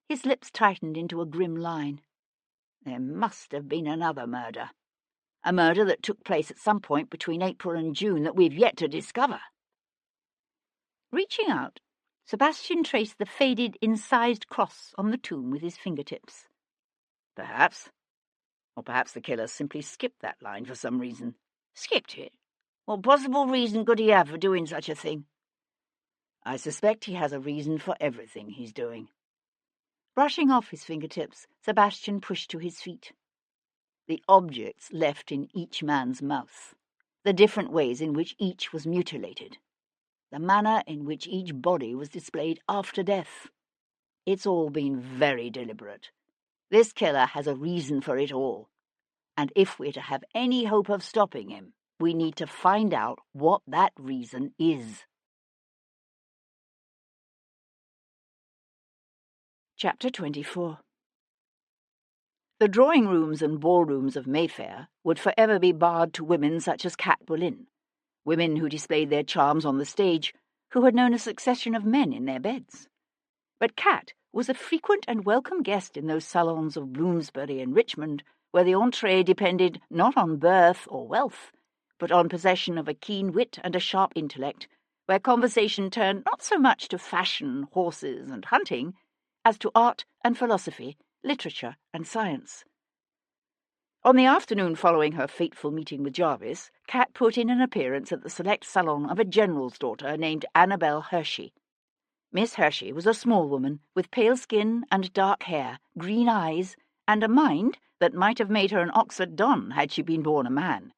His lips tightened into a grim line. "There must have been another murder. A murder that took place at some point between April and June that we've yet to discover." Reaching out, Sebastian traced the faded, incised cross on the tomb with his fingertips. "Perhaps. Or perhaps the killer simply skipped that line for some reason." "Skipped it? What possible reason could he have for doing such a thing?" "I suspect he has a reason for everything he's doing." Brushing off his fingertips, Sebastian pushed to his feet. The objects left in each man's mouth, the different ways in which each was mutilated, the manner in which each body was displayed after death. It's all been very deliberate. This killer has a reason for it all, and if we're to have any hope of stopping him, we need to find out what that reason is. Chapter 24. The drawing-rooms and ballrooms of Mayfair would forever be barred to women such as Cat Boleyn, women who displayed their charms on the stage, who had known a succession of men in their beds. But Cat was a frequent and welcome guest in those salons of Bloomsbury and Richmond, where the entree depended not on birth or wealth, but on possession of a keen wit and a sharp intellect, where conversation turned not so much to fashion, horses, and hunting, as to art and philosophy, literature and science. On the afternoon following her fateful meeting with Jarvis, Cat put in an appearance at the select salon of a general's daughter named Annabel Hershey. Miss Hershey was a small woman with pale skin and dark hair, green eyes, and a mind that might have made her an Oxford Don had she been born a man.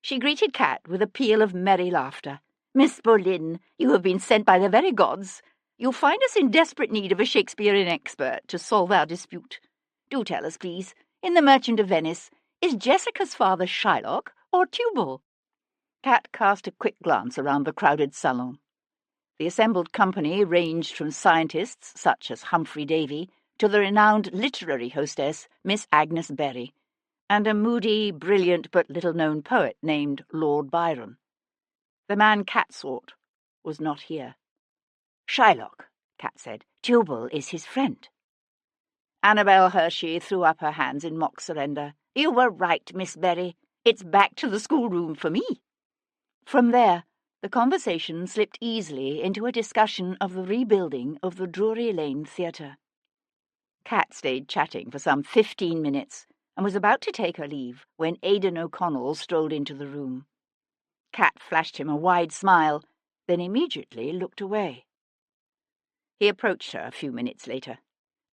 She greeted Cat with a peal of merry laughter. "Miss Boleyn, you have been sent by the very gods. You'll find us in desperate need of a Shakespearean expert to solve our dispute. Do tell us, please, in The Merchant of Venice, is Jessica's father Shylock or Tubal?" Cat cast a quick glance around the crowded salon. The assembled company ranged from scientists such as Humphrey Davy to the renowned literary hostess, Miss Agnes Berry, and a moody, brilliant but little-known poet named Lord Byron. The man Cat sought was not here. "Shylock," Cat said. "Tubal is his friend." Annabel Hershey threw up her hands in mock surrender. "You were right, Miss Berry. It's back to the schoolroom for me." From there, the conversation slipped easily into a discussion of the rebuilding of the Drury Lane Theatre. Cat stayed chatting for some 15 minutes and was about to take her leave when Aidan O'Connell strolled into the room. Cat flashed him a wide smile, then immediately looked away. He approached her a few minutes later.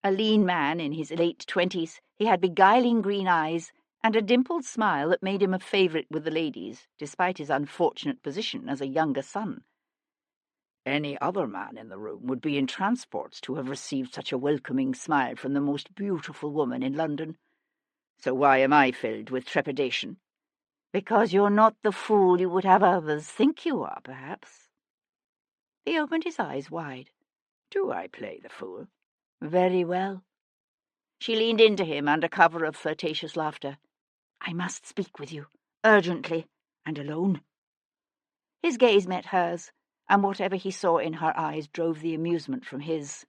A lean man in his late 20s, he had beguiling green eyes and a dimpled smile that made him a favourite with the ladies, despite his unfortunate position as a younger son. Any other man in the room would be in transports to have received such a welcoming smile from the most beautiful woman in London. So why am I filled with trepidation? Because you're not the fool you would have others think you are, perhaps. He opened his eyes wide. Do I play the fool? Very well. She leaned into him under cover of flirtatious laughter. I must speak with you, urgently, and alone. His gaze met hers, and whatever he saw in her eyes drove the amusement from his.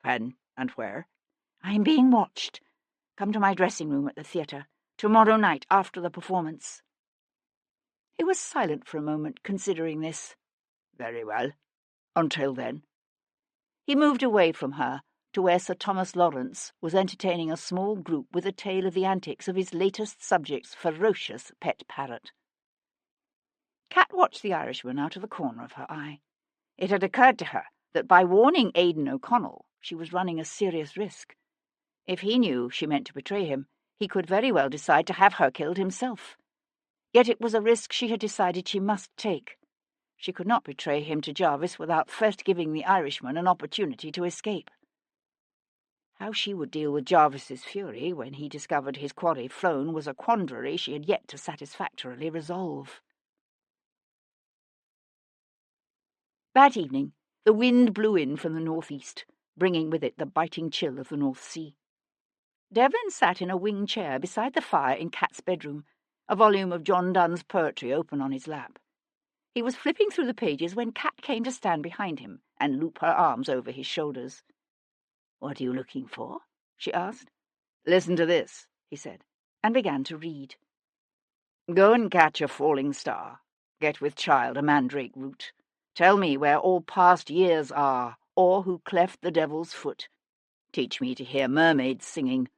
When and where? I am being watched. Come to my dressing room at the theatre, tomorrow night after the performance. He was silent for a moment, considering this. Very well. Until then. He moved away from her to where Sir Thomas Lawrence was entertaining a small group with a tale of the antics of his latest subject's ferocious pet parrot. Cat watched the Irishman out of the corner of her eye. It had occurred to her that by warning Aidan O'Connell she was running a serious risk. If he knew she meant to betray him, he could very well decide to have her killed himself. Yet it was a risk she had decided she must take. She could not betray him to Jarvis without first giving the Irishman an opportunity to escape. How she would deal with Jarvis's fury when he discovered his quarry flown was a quandary she had yet to satisfactorily resolve. That evening, the wind blew in from the northeast, bringing with it the biting chill of the North Sea. Devlin sat in a wing chair beside the fire in Cat's bedroom, a volume of John Donne's poetry open on his lap. He was flipping through the pages when Cat came to stand behind him and loop her arms over his shoulders. "What are you looking for?" she asked. "Listen to this," he said, and began to read. "Go and catch a falling star. Get with child a mandrake root. Tell me where all past years are, or who cleft the devil's foot. Teach me to hear mermaids singing,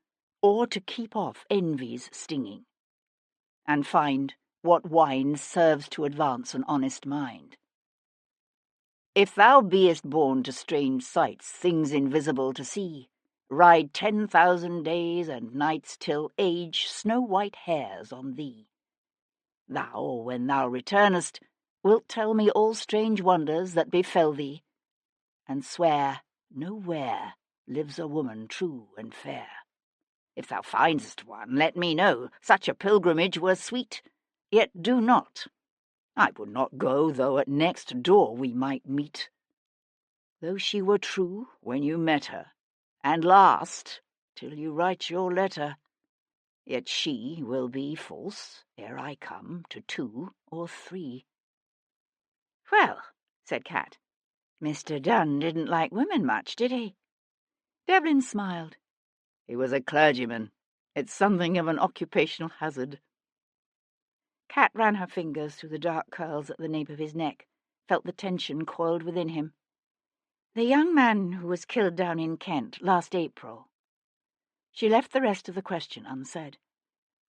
or to keep off envy's stinging. And find what wine serves to advance an honest mind. If thou beest born to strange sights, things invisible to see, ride 10,000 days and nights till age snow-white hairs on thee. Thou, when thou returnest, wilt tell me all strange wonders that befell thee, and swear nowhere lives a woman true and fair. If thou findest one, let me know. Such a pilgrimage were sweet, yet do not. I would not go, though at next door we might meet. Though she were true when you met her, and last till you write your letter, yet she will be false ere I come to 2 or 3. "Well," said Cat, "Mr. Dunn didn't like women much, did he?" Devlin smiled. "He was a clergyman. It's something of an occupational hazard." Cat ran her fingers through the dark curls at the nape of his neck, felt the tension coiled within him. "The young man who was killed down in Kent last April." She left the rest of the question unsaid.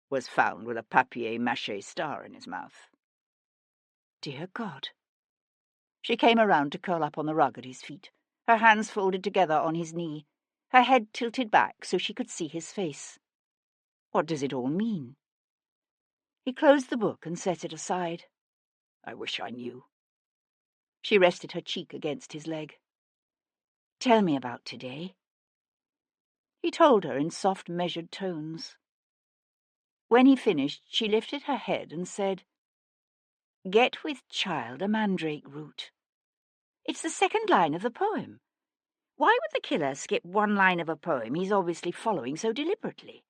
"Was found with a papier-mâché star in his mouth." Dear God. She came around to curl up on the rug at his feet, her hands folded together on his knee, her head tilted back so she could see his face. What does it all mean? He closed the book and set it aside. "I wish I knew." She rested her cheek against his leg. "Tell me about today." He told her in soft, measured tones. When he finished, she lifted her head and said, "Get with child a mandrake root." It's the second line of the poem. Why would the killer skip one line of a poem he's obviously following so deliberately?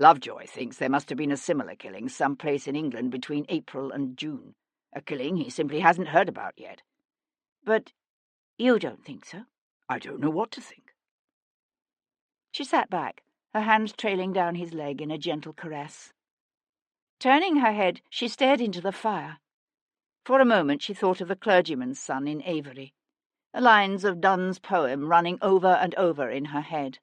Lovejoy thinks there must have been a similar killing someplace in England between April and June, a killing he simply hasn't heard about yet. But you don't think so? I don't know what to think. She sat back, her hands trailing down his leg in a gentle caress. Turning her head, she stared into the fire. For a moment she thought of the clergyman's son in Avery, the lines of Donne's poem running over and over in her head.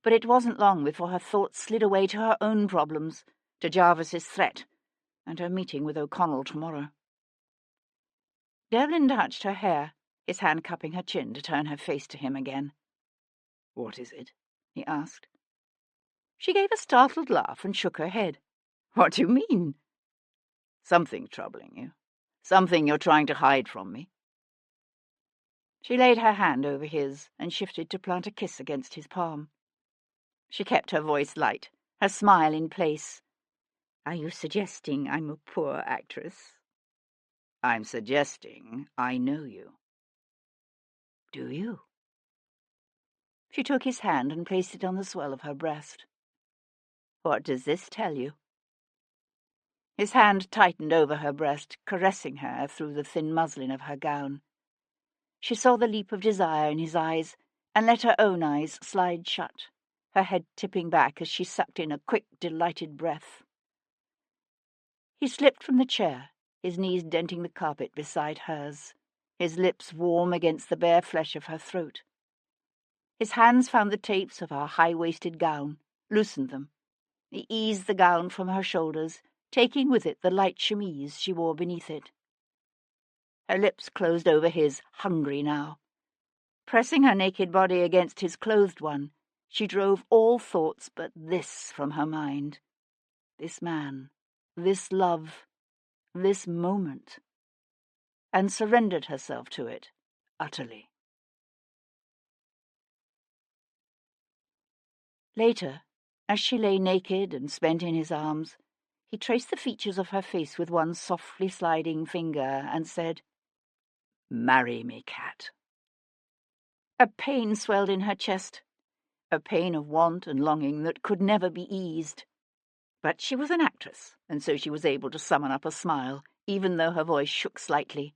But it wasn't long before her thoughts slid away to her own problems, to Jarvis's threat, and her meeting with O'Connell tomorrow. Devlin touched her hair, his hand cupping her chin to turn her face to him again. "What is it?" he asked. She gave a startled laugh and shook her head. "What do you mean?" "Something troubling you. Something you're trying to hide from me." She laid her hand over his and shifted to plant a kiss against his palm. She kept her voice light, her smile in place. "Are you suggesting I'm a poor actress?" I'm suggesting I know you. Do you? She took his hand and placed it on the swell of her breast. What does this tell you? His hand tightened over her breast, caressing her through the thin muslin of her gown. She saw the leap of desire in his eyes and let her own eyes slide shut, her head tipping back as she sucked in a quick, delighted breath. He slipped from the chair, his knees denting the carpet beside hers, his lips warm against the bare flesh of her throat. His hands found the tapes of her high-waisted gown, loosened them. He eased the gown from her shoulders, taking with it the light chemise she wore beneath it. Her lips closed over his, hungry now. Pressing her naked body against his clothed one, she drove all thoughts but this from her mind. This man, this love, this moment, and surrendered herself to it utterly. Later, as she lay naked and spent in his arms, he traced the features of her face with one softly sliding finger and said, "Marry me, Cat." A pain swelled in her chest, a pain of want and longing that could never be eased. But she was an actress, and so she was able to summon up a smile, even though her voice shook slightly.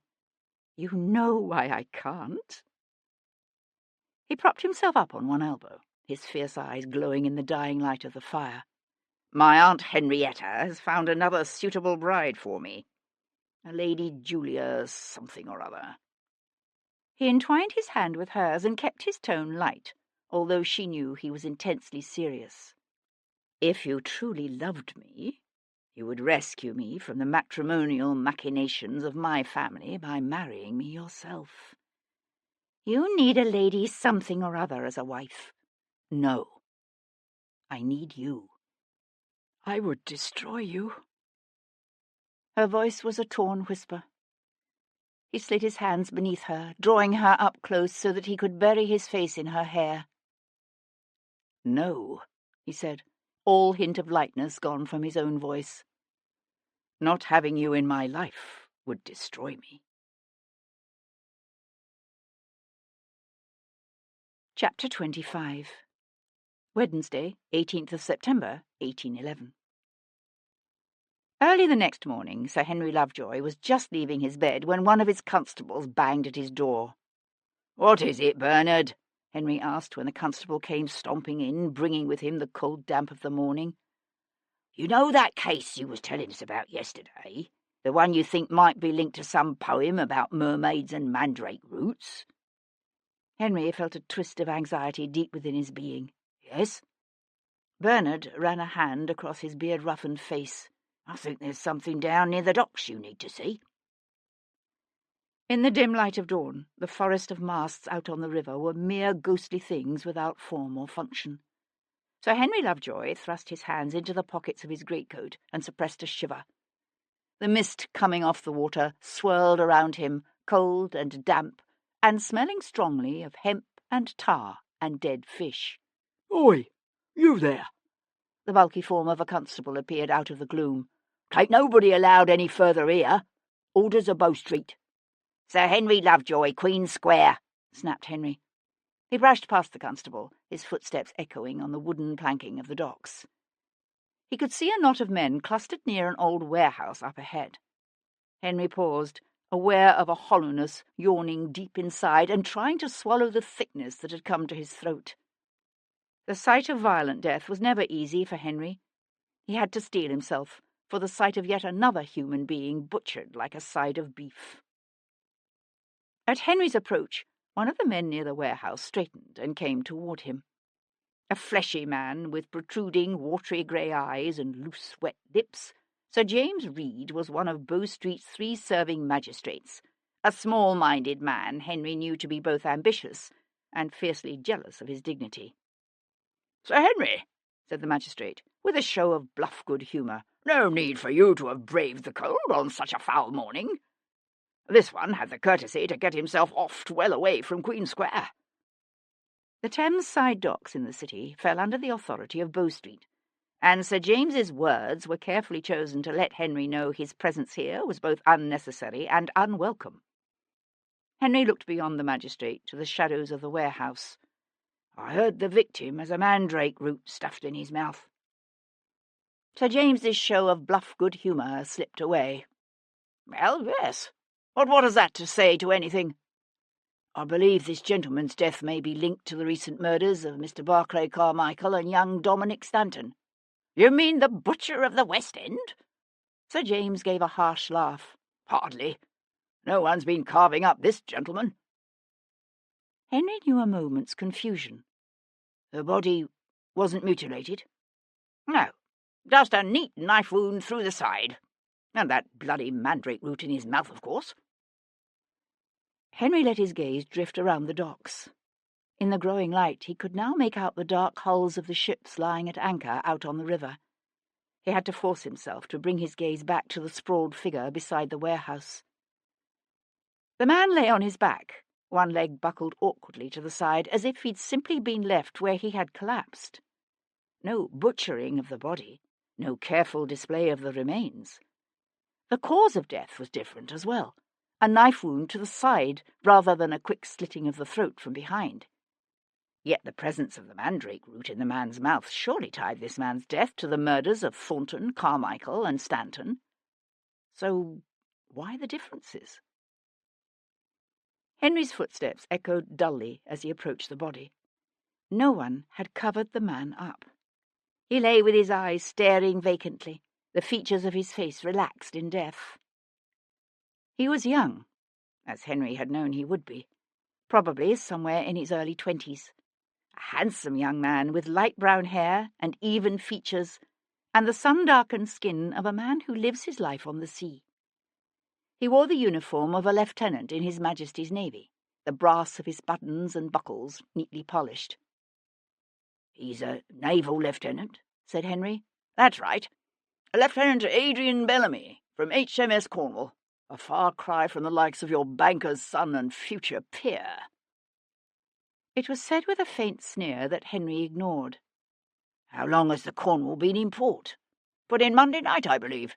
"You know why I can't?" He propped himself up on one elbow, his fierce eyes glowing in the dying light of the fire. "My Aunt Henrietta has found another suitable bride for me. A Lady Julia something or other." He entwined his hand with hers and kept his tone light, although she knew he was intensely serious. "If you truly loved me, you would rescue me from the matrimonial machinations of my family by marrying me yourself." "You need a lady something or other as a wife." "No. I need you." "I would destroy you." Her voice was a torn whisper. He slid his hands beneath her, drawing her up close so that he could bury his face in her hair. "No," he said, all hint of lightness gone from his own voice. "Not having you in my life would destroy me." Chapter 25. Wednesday, 18th of September, 1811. Early the next morning, Sir Henry Lovejoy was just leaving his bed when one of his constables banged at his door. "What is it, Bernard?" Henry asked when the constable came stomping in, bringing with him the cold damp of the morning. "You know that case you was telling us about yesterday? The one you think might be linked to some poem about mermaids and mandrake roots?" Henry felt a twist of anxiety deep within his being. "Yes?" Bernard ran a hand across his beard-roughened face. "I think there's something down near the docks you need to see." In the dim light of dawn, the forest of masts out on the river were mere ghostly things without form or function. Sir Henry Lovejoy thrust his hands into the pockets of his greatcoat and suppressed a shiver. The mist coming off the water swirled around him, cold and damp, and smelling strongly of hemp and tar and dead fish. "Oi, you there!" The bulky form of a constable appeared out of the gloom. "Take nobody allowed any further here. Orders of Bow Street." "Sir Henry Lovejoy, Queen Square," snapped Henry. He brushed past the constable, his footsteps echoing on the wooden planking of the docks. He could see a knot of men clustered near an old warehouse up ahead. Henry paused, aware of a hollowness yawning deep inside and trying to swallow the thickness that had come to his throat. The sight of violent death was never easy for Henry. He had to steel himself for the sight of yet another human being butchered like a side of beef. At Henry's approach, one of the men near the warehouse straightened and came toward him. A fleshy man with protruding, watery grey eyes and loose, wet lips, Sir James Reed was one of Bow Street's 3 serving magistrates, a small-minded man Henry knew to be both ambitious and fiercely jealous of his dignity. "Sir Henry," said the magistrate, with a show of bluff good humour, "no need for you to have braved the cold on such a foul morning. This one had the courtesy to get himself oft well away from Queen Square." The Thames side docks in the city fell under the authority of Bow Street, and Sir James's words were carefully chosen to let Henry know his presence here was both unnecessary and unwelcome. Henry looked beyond the magistrate to the shadows of the warehouse. I heard the victim has a mandrake root stuffed in his mouth. Sir James's show of bluff good humour slipped away. Well, yes. But what has that to say to anything? I believe this gentleman's death may be linked to the recent murders of Mr. Barclay Carmichael and young Dominic Stanton. You mean the butcher of the West End? Sir James gave a harsh laugh. Hardly. No one's been carving up this gentleman. Henry knew a moment's confusion. The body wasn't mutilated? No, just a neat knife wound through the side. And that bloody mandrake root in his mouth, of course. Henry let his gaze drift around the docks. In the growing light, he could now make out the dark hulls of the ships lying at anchor out on the river. He had to force himself to bring his gaze back to the sprawled figure beside the warehouse. The man lay on his back, one leg buckled awkwardly to the side, as if he'd simply been left where he had collapsed. No butchering of the body, no careful display of the remains. The cause of death was different as well. A knife wound to the side rather than a quick slitting of the throat from behind. Yet the presence of the mandrake root in the man's mouth surely tied this man's death to the murders of Thornton, Carmichael, and Stanton. So why the differences? Henry's footsteps echoed dully as he approached the body. No one had covered the man up. He lay with his eyes staring vacantly, the features of his face relaxed in death. He was young, as Henry had known he would be, probably somewhere in his early 20s. A handsome young man with light brown hair and even features, and the sun-darkened skin of a man who lives his life on the sea. He wore the uniform of a lieutenant in His Majesty's Navy, the brass of his buttons and buckles neatly polished. "He's a naval lieutenant," said Henry. "That's right. Lieutenant Adrian Bellamy, from HMS Cornwall. A far cry from the likes of your banker's son and future peer." It was said with a faint sneer that Henry ignored. "How long has the Cornwall been in port?" "Put in Monday night, I believe.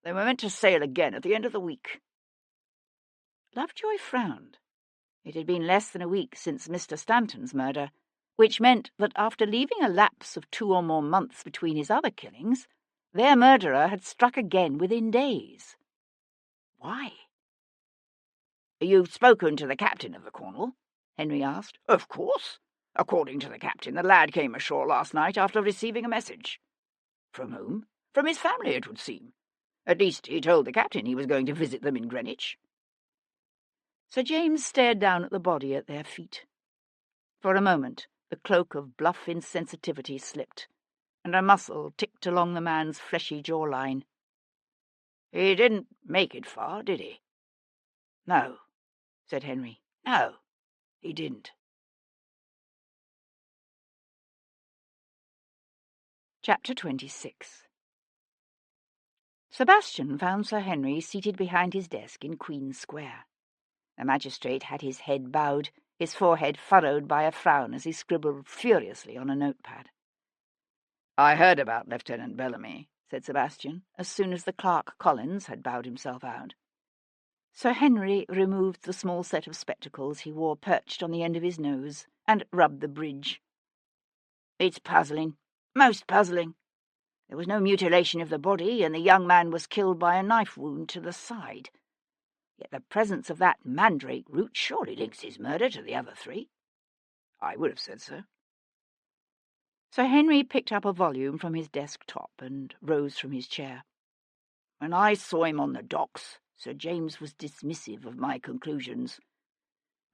They were meant to sail again at the end of the week." Lovejoy frowned. It had been less than a week since Mr. Stanton's murder, which meant that after leaving a lapse of 2 or more months between his other killings, their murderer had struck again within days. Why? "You've spoken to the captain of the Cornwall?" Henry asked. "Of course. According to the captain, the lad came ashore last night after receiving a message." "From whom?" "From his family, it would seem. At least he told the captain he was going to visit them in Greenwich." Sir James stared down at the body at their feet. For a moment the cloak of bluff insensitivity slipped, and a muscle ticked along the man's fleshy jawline. "He didn't make it far, did he?" "No," said Henry. "No, he didn't." Chapter 26. Sebastian found Sir Henry seated behind his desk in Queen Square. The magistrate had his head bowed, his forehead furrowed by a frown as he scribbled furiously on a notepad. "I heard about Lieutenant Bellamy," said Sebastian, as soon as the clerk Collins had bowed himself out. Sir Henry removed the small set of spectacles he wore perched on the end of his nose and rubbed the bridge. "It's puzzling, most puzzling. There was no mutilation of the body, and the young man was killed by a knife wound to the side. Yet the presence of that mandrake root surely links his murder to the other 3. "I would have said so." Sir Henry picked up a volume from his desk top and rose from his chair. "When I saw him on the docks, Sir James was dismissive of my conclusions.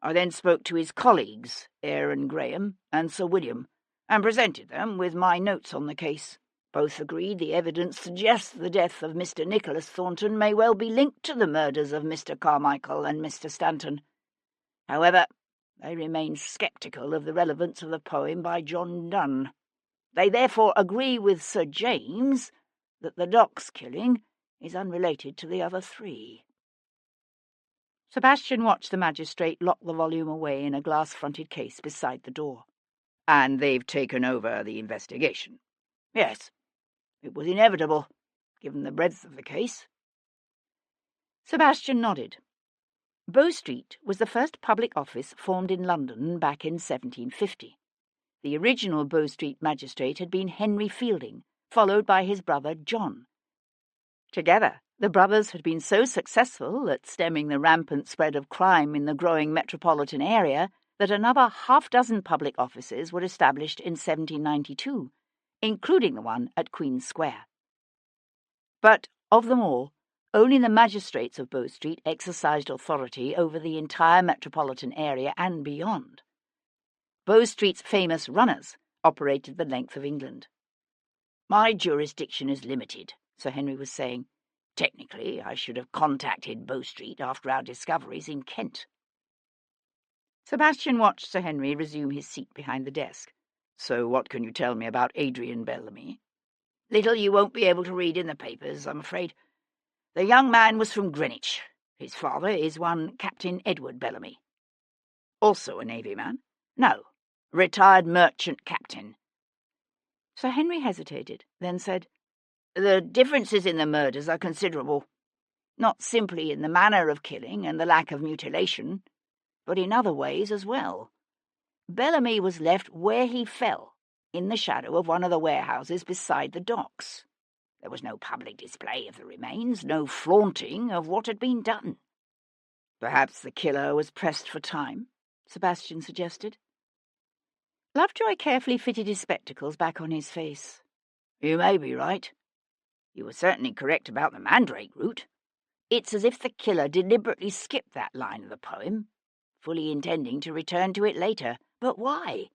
I then spoke to his colleagues, Aaron Graham and Sir William, and presented them with my notes on the case. Both agreed the evidence suggests the death of Mr. Nicholas Thornton may well be linked to the murders of Mr. Carmichael and Mr. Stanton. However, they remain sceptical of the relevance of the poem by John Donne. They therefore agree with Sir James that the docks killing is unrelated to the other 3. Sebastian watched the magistrate lock the volume away in a glass-fronted case beside the door. "And they've taken over the investigation?" "Yes. It was inevitable, given the breadth of the case. Sebastian nodded. Bow Street was the first public office formed in London back in 1750. The original Bow Street magistrate had been Henry Fielding, followed by his brother John. Together, the brothers had been so successful at stemming the rampant spread of crime in the growing metropolitan area that another half-dozen public offices were established in 1792, including the one at Queen's Square. But of them all, only the magistrates of Bow Street exercised authority over the entire metropolitan area and beyond. Bow Street's famous runners operated the length of England. My jurisdiction is limited, Sir Henry was saying. Technically, I should have contacted Bow Street after our discoveries in Kent. Sebastian watched Sir Henry resume his seat behind the desk. So what can you tell me about Adrian Bellamy? Little you won't be able to read in the papers, I'm afraid. The young man was from Greenwich. His father is one Captain Edward Bellamy. Also a Navy man? No, retired merchant captain. Sir Henry hesitated, then said, The differences in the murders are considerable, not simply in the manner of killing and the lack of mutilation, but in other ways as well. Bellamy was left where he fell, in the shadow of one of the warehouses beside the docks. There was no public display of the remains, no flaunting of what had been done. Perhaps the killer was pressed for time, Sebastian suggested. Lovejoy carefully fitted his spectacles back on his face. You may be right. You were certainly correct about the mandrake route. It's as if the killer deliberately skipped that line of the poem, fully intending to return to it later. But why?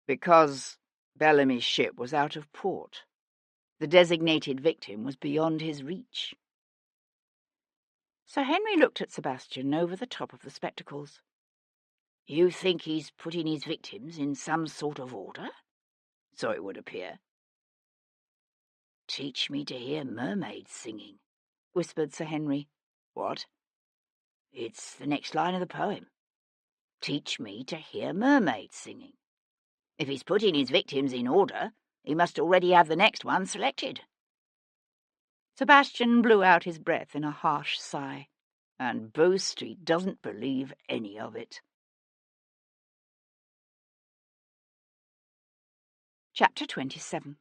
Because Bellamy's ship was out of port. The designated victim was beyond his reach. Sir Henry looked at Sebastian over the top of the spectacles. You think he's putting his victims in some sort of order? So it would appear. Teach me to hear mermaids singing, whispered Sir Henry. What? It's the next line of the poem. Teach me to hear mermaids singing. If he's putting his victims in order, he must already have the next one selected. Sebastian blew out his breath in a harsh sigh. And Bow Street doesn't believe any of it. Chapter 27.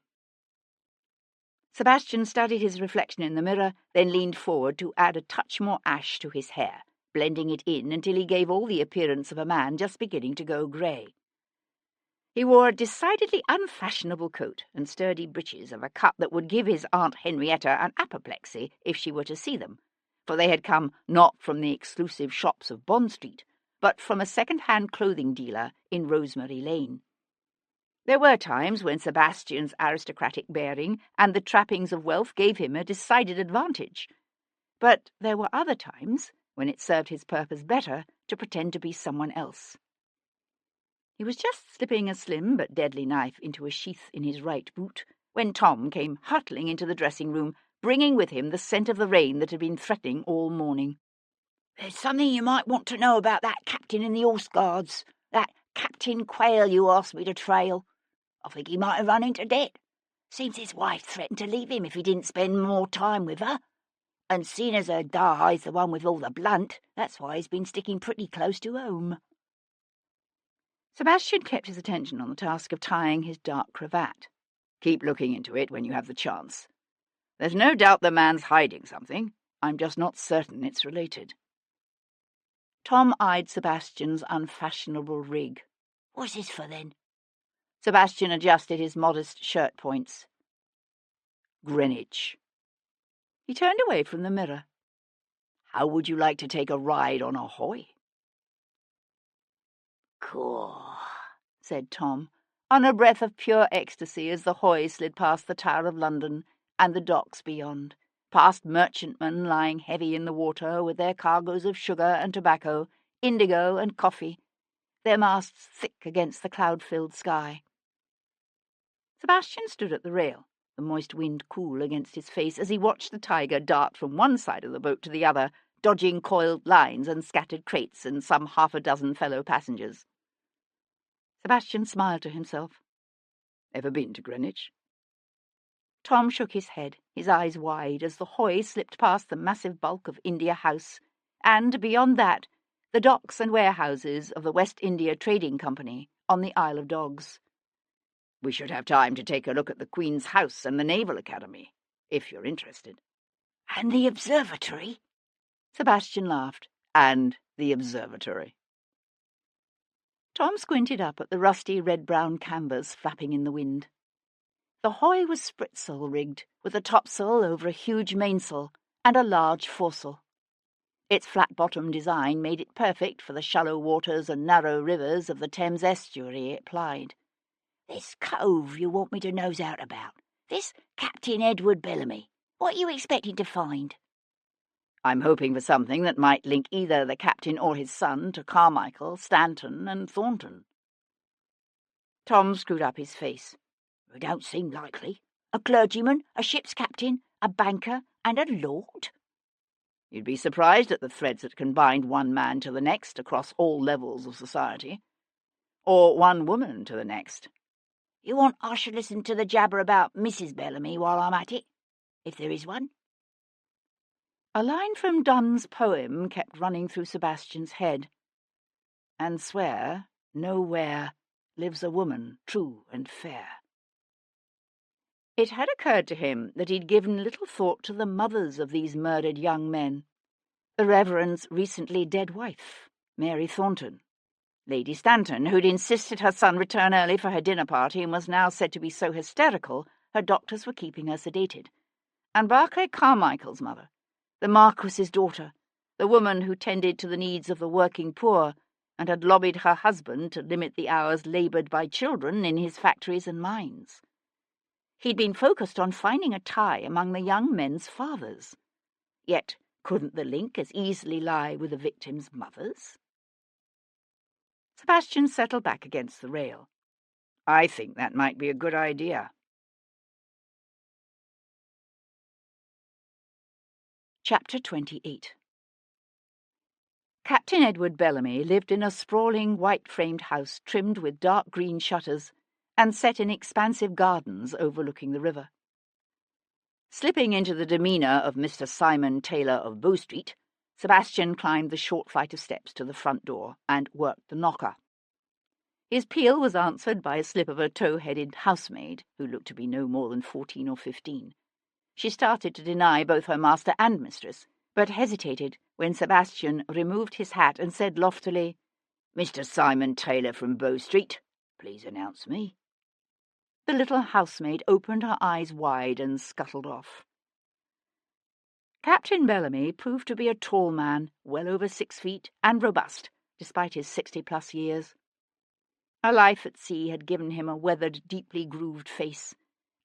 Sebastian studied his reflection in the mirror, then leaned forward to add a touch more ash to his hair, blending it in until he gave all the appearance of a man just beginning to go grey. He wore a decidedly unfashionable coat and sturdy breeches of a cut that would give his Aunt Henrietta an apoplexy if she were to see them, for they had come not from the exclusive shops of Bond Street, but from a second-hand clothing dealer in Rosemary Lane. There were times when Sebastian's aristocratic bearing and the trappings of wealth gave him a decided advantage, but there were other times when it served his purpose better to pretend to be someone else. He was just slipping a slim but deadly knife into a sheath in his right boot when Tom came hurtling into the dressing-room, bringing with him the scent of the rain that had been threatening all morning. There's something you might want to know about that captain in the Horse Guards, that Captain Quayle you asked me to trail. I think he might have run into debt. Seems his wife threatened to leave him if he didn't spend more time with her. And seeing as her Da's the one with all the blunt, that's why he's been sticking pretty close to home. Sebastian kept his attention on the task of tying his dark cravat. Keep looking into it when you have the chance. There's no doubt the man's hiding something. I'm just not certain it's related. Tom eyed Sebastian's unfashionable rig. What's this for, then? Sebastian adjusted his modest shirt points. Greenwich. He turned away from the mirror. How would you like to take a ride on a hoy? Cool, said Tom, on a breath of pure ecstasy as the hoy slid past the Tower of London and the docks beyond, past merchantmen lying heavy in the water with their cargoes of sugar and tobacco, indigo and coffee, their masts thick against the cloud-filled sky. Sebastian stood at the rail, the moist wind cool against his face as he watched the Tiger dart from one side of the boat to the other, dodging coiled lines and scattered crates and some half a dozen fellow passengers. Sebastian smiled to himself. Ever been to Greenwich? Tom shook his head, his eyes wide, as the hoy slipped past the massive bulk of India House, and, beyond that, the docks and warehouses of the West India Trading Company on the Isle of Dogs. We should have time to take a look at the Queen's House and the Naval Academy, if you're interested. And the observatory? Sebastian laughed. And the observatory. Tom squinted up at the rusty red-brown canvas flapping in the wind. The hoy was spritsail-rigged, with a topsail over a huge mainsail and a large foresail. Its flat-bottom design made it perfect for the shallow waters and narrow rivers of the Thames estuary it plied. This cove you want me to nose out about, this Captain Edward Bellamy, what are you expecting to find? I'm hoping for something that might link either the captain or his son to Carmichael, Stanton, and Thornton. Tom screwed up his face. It don't seem likely. A clergyman, a ship's captain, a banker, and a lord? You'd be surprised at the threads that can bind one man to the next across all levels of society. Or one woman to the next. You want I should listen to the jabber about Mrs. Bellamy while I'm at it? If there is one? A line from Donne's poem kept running through Sebastian's head. And swear, nowhere, lives a woman true and fair. It had occurred to him that he'd given little thought to the mothers of these murdered young men. The Reverend's recently dead wife, Mary Thornton. Lady Stanton, who'd insisted her son return early for her dinner party and was now said to be so hysterical her doctors were keeping her sedated. And Barclay Carmichael's mother, the Marquis's daughter, the woman who tended to the needs of the working poor and had lobbied her husband to limit the hours laboured by children in his factories and mines. He'd been focused on finding a tie among the young men's fathers. Yet couldn't the link as easily lie with the victims' mothers? Sebastian settled back against the rail. I think that might be a good idea. Chapter 28. Captain Edward Bellamy lived in a sprawling white-framed house trimmed with dark green shutters and set in expansive gardens overlooking the river. Slipping into the demeanour of Mr. Simon Taylor of Bow Street, Sebastian climbed the short flight of steps to the front door and worked the knocker. His peal was answered by a slip of a tow-headed housemaid, who looked to be no more than 14 or 15. She started to deny both her master and mistress, but hesitated when Sebastian removed his hat and said loftily, "Mr. Simon Taylor from Bow Street, please announce me." The little housemaid opened her eyes wide and scuttled off. Captain Bellamy proved to be a tall man, well over 6 feet, and robust, despite his 60-plus years. A life at sea had given him a weathered, deeply grooved face,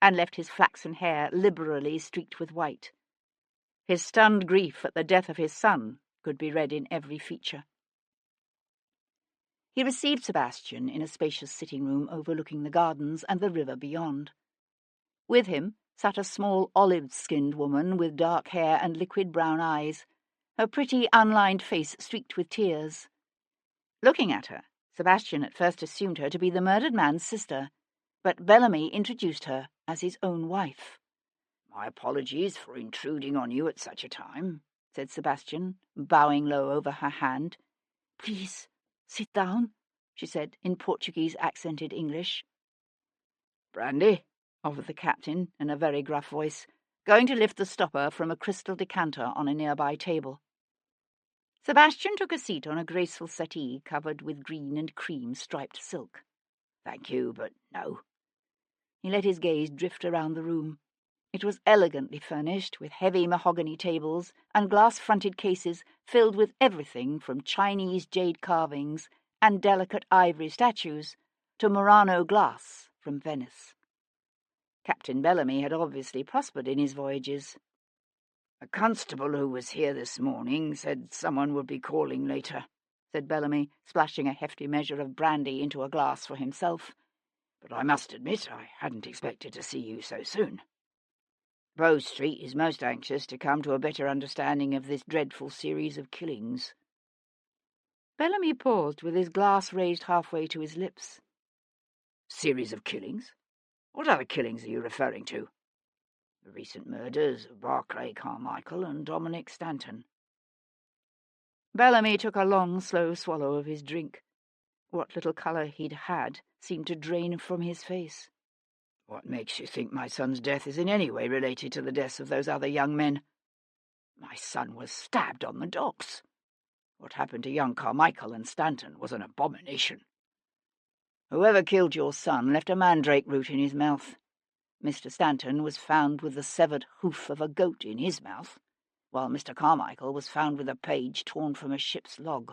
and left his flaxen hair liberally streaked with white. His stunned grief at the death of his son could be read in every feature. He received Sebastian in a spacious sitting-room overlooking the gardens and the river beyond. With him sat a small olive-skinned woman with dark hair and liquid brown eyes, her pretty unlined face streaked with tears. Looking at her, Sebastian at first assumed her to be the murdered man's sister, but Bellamy introduced her as his own wife. "My apologies for intruding on you at such a time," said Sebastian, bowing low over her hand. "Please, sit down," she said in Portuguese-accented English. "Brandy?" offered the captain in a very gruff voice, going to lift the stopper from a crystal decanter on a nearby table. Sebastian took a seat on a graceful settee covered with green and cream striped silk. "Thank you, but no." He let his gaze drift around the room. It was elegantly furnished, with heavy mahogany tables and glass-fronted cases filled with everything from Chinese jade carvings and delicate ivory statues to Murano glass from Venice. Captain Bellamy had obviously prospered in his voyages. "A constable who was here this morning said someone would be calling later," said Bellamy, splashing a hefty measure of brandy into a glass for himself. "But I must admit I hadn't expected to see you so soon. Bow Street is most anxious to come to a better understanding of this dreadful series of killings." Bellamy paused with his glass raised halfway to his lips. "Series of killings? What other killings are you referring to?" The recent murders of Barclay Carmichael and Dominic Stanton. Bellamy took a long, slow swallow of his drink. What little colour he'd had seemed to drain from his face. What makes you think my son's death is in any way related to the deaths of those other young men? My son was stabbed on the docks. What happened to young Carmichael and Stanton was an abomination. Whoever killed your son left a mandrake root in his mouth. Mr. Stanton was found with the severed hoof of a goat in his mouth, while Mr. Carmichael was found with a page torn from a ship's log.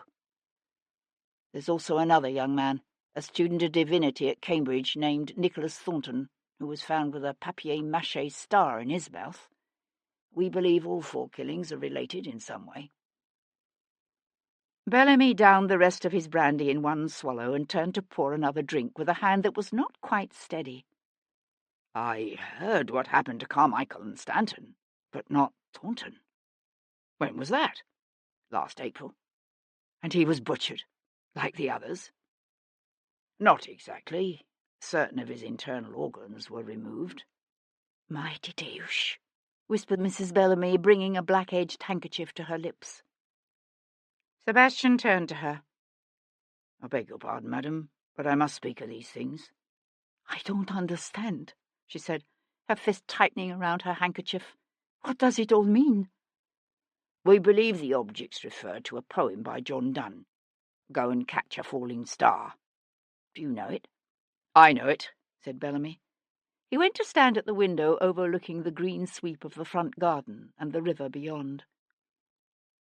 There's also another young man, a student of divinity at Cambridge named Nicholas Thornton, who was found with a papier-mâché star in his mouth. We believe all 4 killings are related in some way. Bellamy downed the rest of his brandy in one swallow and turned to pour another drink with a hand that was not quite steady. I heard what happened to Carmichael and Stanton, but not Thornton. When was that? Last April. And he was butchered, like the others? Not exactly. Certain of his internal organs were removed. Mighty Deus, whispered Mrs. Bellamy, bringing a black-edged handkerchief to her lips. Sebastian turned to her. I beg your pardon, madam, but I must speak of these things. I don't understand, she said, her fist tightening around her handkerchief. What does it all mean? We believe the objects refer to a poem by John Donne, Go and Catch a Falling Star. Do you know it? I know it, said Bellamy. He went to stand at the window overlooking the green sweep of the front garden and the river beyond.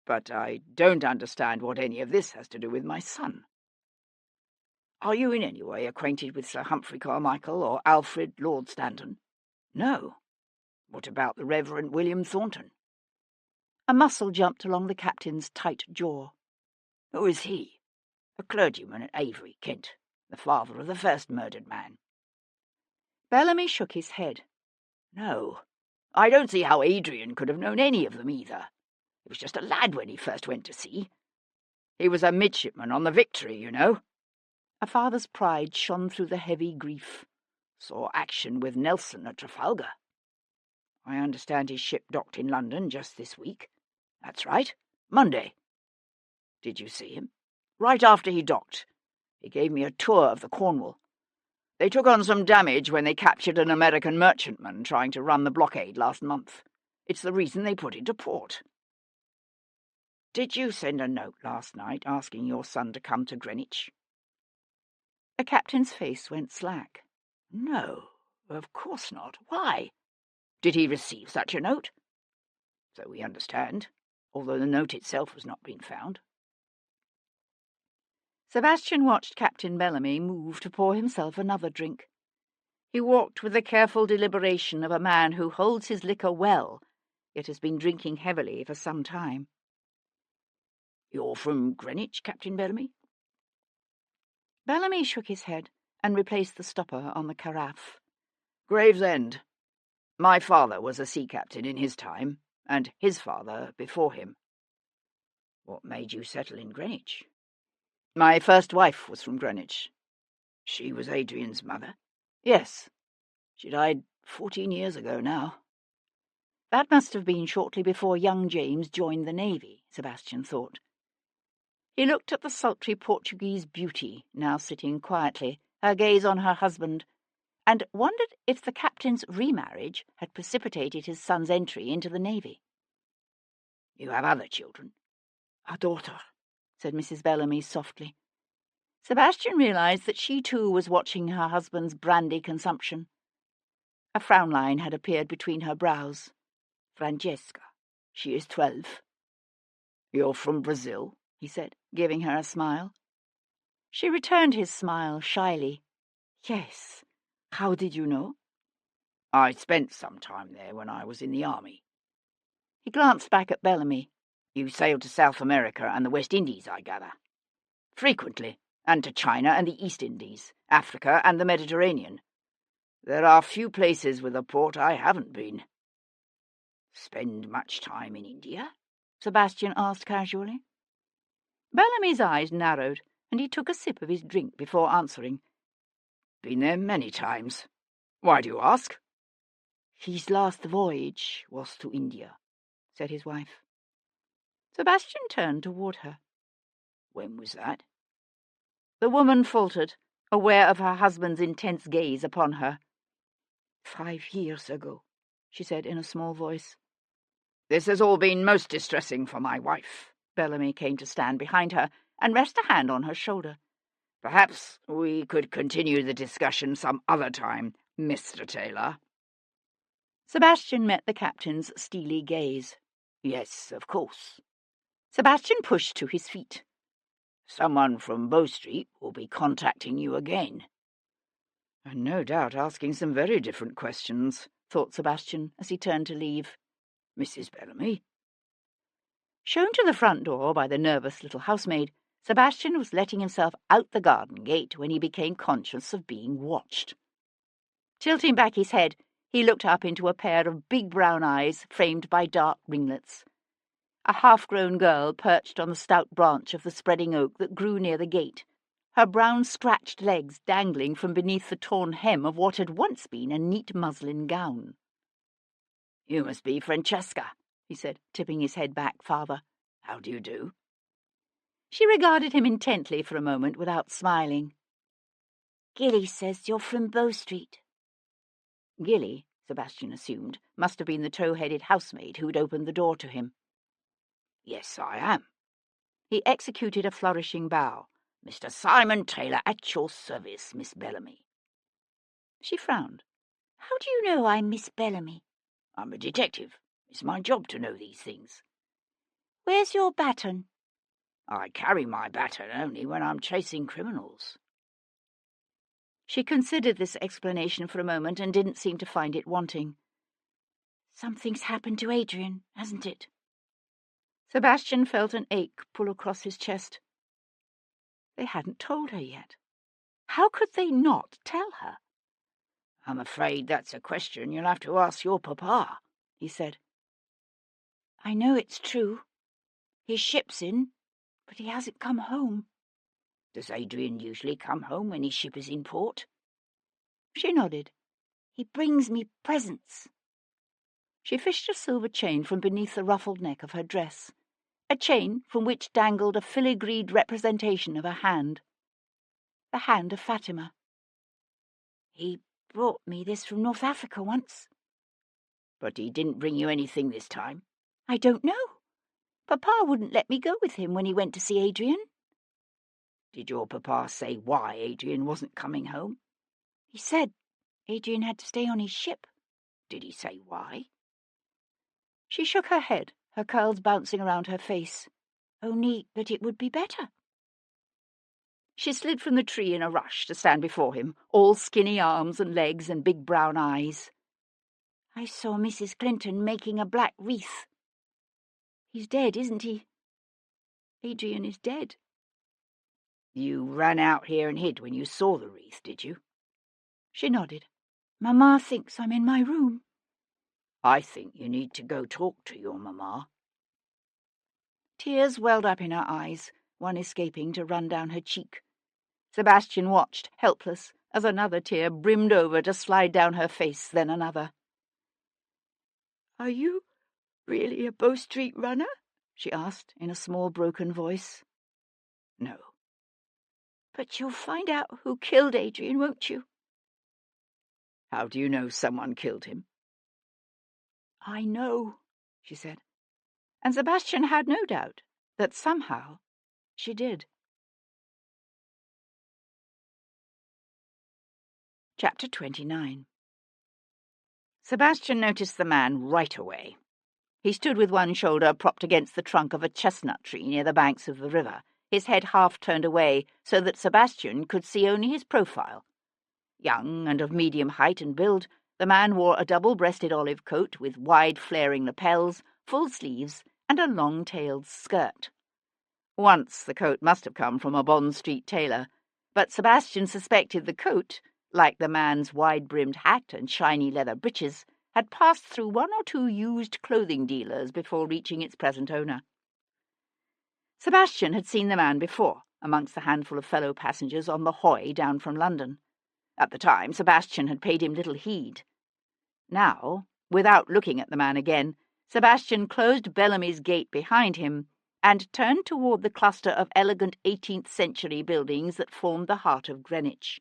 But I don't understand what any of this has to do with my son. Are you in any way acquainted with Sir Humphrey Carmichael or Alfred Lord Stanton? No. What about the Reverend William Thornton? A muscle jumped along the captain's tight jaw. Who is he? A clergyman at Avery, Kent, the father of the first murdered man. Bellamy shook his head. No, I don't see how Adrian could have known any of them either. He was just a lad when he first went to sea. He was a midshipman on the Victory, you know. A father's pride shone through the heavy grief. Saw action with Nelson at Trafalgar. I understand his ship docked in London just this week. That's right, Monday. Did you see him? Right after he docked. He gave me a tour of the Cornwall. They took on some damage when they captured an American merchantman trying to run the blockade last month. It's the reason they put into port. Did you send a note last night asking your son to come to Greenwich? The captain's face went slack. No, of course not. Why? Did he receive such a note? So we understand, although the note itself has not been found. Sebastian watched Captain Bellamy move to pour himself another drink. He walked with the careful deliberation of a man who holds his liquor well, yet has been drinking heavily for some time. You're from Greenwich, Captain Bellamy? Bellamy shook his head and replaced the stopper on the carafe. Gravesend. My father was a sea captain in his time, and his father before him. What made you settle in Greenwich? My first wife was from Greenwich. She was Adrian's mother? Yes. She died 14 years ago now. That must have been shortly before young James joined the Navy, Sebastian thought. He looked at the sultry Portuguese beauty, now sitting quietly, her gaze on her husband, and wondered if the captain's remarriage had precipitated his son's entry into the Navy. You have other children? A daughter, said Mrs. Bellamy softly. Sebastian realized that she too was watching her husband's brandy consumption. A frown line had appeared between her brows. Francesca. She is 12. You're from Brazil? He said, giving her a smile. She returned his smile shyly. Yes. How did you know? I spent some time there when I was in the army. He glanced back at Bellamy. You sailed to South America and the West Indies, I gather. Frequently, and to China and the East Indies, Africa and the Mediterranean. There are few places with a port I haven't been. Spend much time in India? Sebastian asked casually. Bellamy's eyes narrowed, and he took a sip of his drink before answering. Been there many times. Why do you ask? "His last voyage was to India," said his wife. Sebastian turned toward her. "When was that?" The woman faltered, aware of her husband's intense gaze upon her. 5 years ago, she said in a small voice. "This has all been most distressing for my wife." Bellamy came to stand behind her and rest a hand on her shoulder. "Perhaps we could continue the discussion some other time, Mr. Taylor." Sebastian met the captain's steely gaze. "Yes, of course." Sebastian pushed to his feet. "Someone from Bow Street will be contacting you again." "And no doubt asking some very different questions," thought Sebastian as he turned to leave. "Mrs. Bellamy?" Shown to the front door by the nervous little housemaid, Sebastian was letting himself out the garden gate when he became conscious of being watched. Tilting back his head, he looked up into a pair of big brown eyes framed by dark ringlets. A half-grown girl perched on the stout branch of the spreading oak that grew near the gate, her brown scratched legs dangling from beneath the torn hem of what had once been a neat muslin gown. "You must be Francesca," he said, tipping his head back farther. "How do you do?" She regarded him intently for a moment without smiling. "Gilly says you're from Bow Street." Gilly, Sebastian assumed, must have been the tow-headed housemaid who had opened the door to him. "Yes, I am." He executed a flourishing bow. "Mr. Simon Taylor at your service, Miss Bellamy." She frowned. "How do you know I'm Miss Bellamy?" "I'm a detective. It's my job to know these things." "Where's your baton?" "I carry my baton only when I'm chasing criminals." She considered this explanation for a moment and didn't seem to find it wanting. "Something's happened to Adrian, hasn't it?" Sebastian felt an ache pull across his chest. They hadn't told her yet. How could they not tell her? "I'm afraid that's a question you'll have to ask your papa," he said. "I know it's true. His ship's in, but he hasn't come home." "Does Adrian usually come home when his ship is in port?" She nodded. "He brings me presents." She fished a silver chain from beneath the ruffled neck of her dress, a chain from which dangled a filigreed representation of a hand. The hand of Fatima. "He brought me this from North Africa once." "But he didn't bring you anything this time?" "I don't know. Papa wouldn't let me go with him when he went to see Adrian." "Did your papa say why Adrian wasn't coming home?" "He said Adrian had to stay on his ship." "Did he say why?" She shook her head, her curls bouncing around her face. "Only that it would be better." She slid from the tree in a rush to stand before him, all skinny arms and legs and big brown eyes. "I saw Mrs. Clinton making a black wreath." "He's dead, isn't he? Adrian is dead." "You ran out here and hid when you saw the wreath, did you?" She nodded. "Mamma thinks I'm in my room." "I think you need to go talk to your mamma." Tears welled up in her eyes, one escaping to run down her cheek. Sebastian watched, helpless, as another tear brimmed over to slide down her face, then another. "Are you really a Bow Street runner?" she asked in a small broken voice. "No." "But you'll find out who killed Adrian, won't you?" "How do you know someone killed him?" "I know," she said, and Sebastian had no doubt that somehow she did. Chapter 29. Sebastian noticed the man right away. He stood with one shoulder propped against the trunk of a chestnut tree near the banks of the river, his head half turned away so that Sebastian could see only his profile. Young and of medium height and build, the man wore a double-breasted olive coat with wide flaring lapels, full sleeves, and a long-tailed skirt. Once the coat must have come from a Bond Street tailor, but Sebastian suspected the coat, like the man's wide-brimmed hat and shiny leather breeches, had passed through one or two used clothing dealers before reaching its present owner. Sebastian had seen the man before, amongst the handful of fellow passengers on the hoy down from London. At the time, Sebastian had paid him little heed. Now Without looking at the man again, Sebastian closed Bellamy's gate behind him and turned toward the cluster of elegant 18th-century buildings that formed the heart of Greenwich.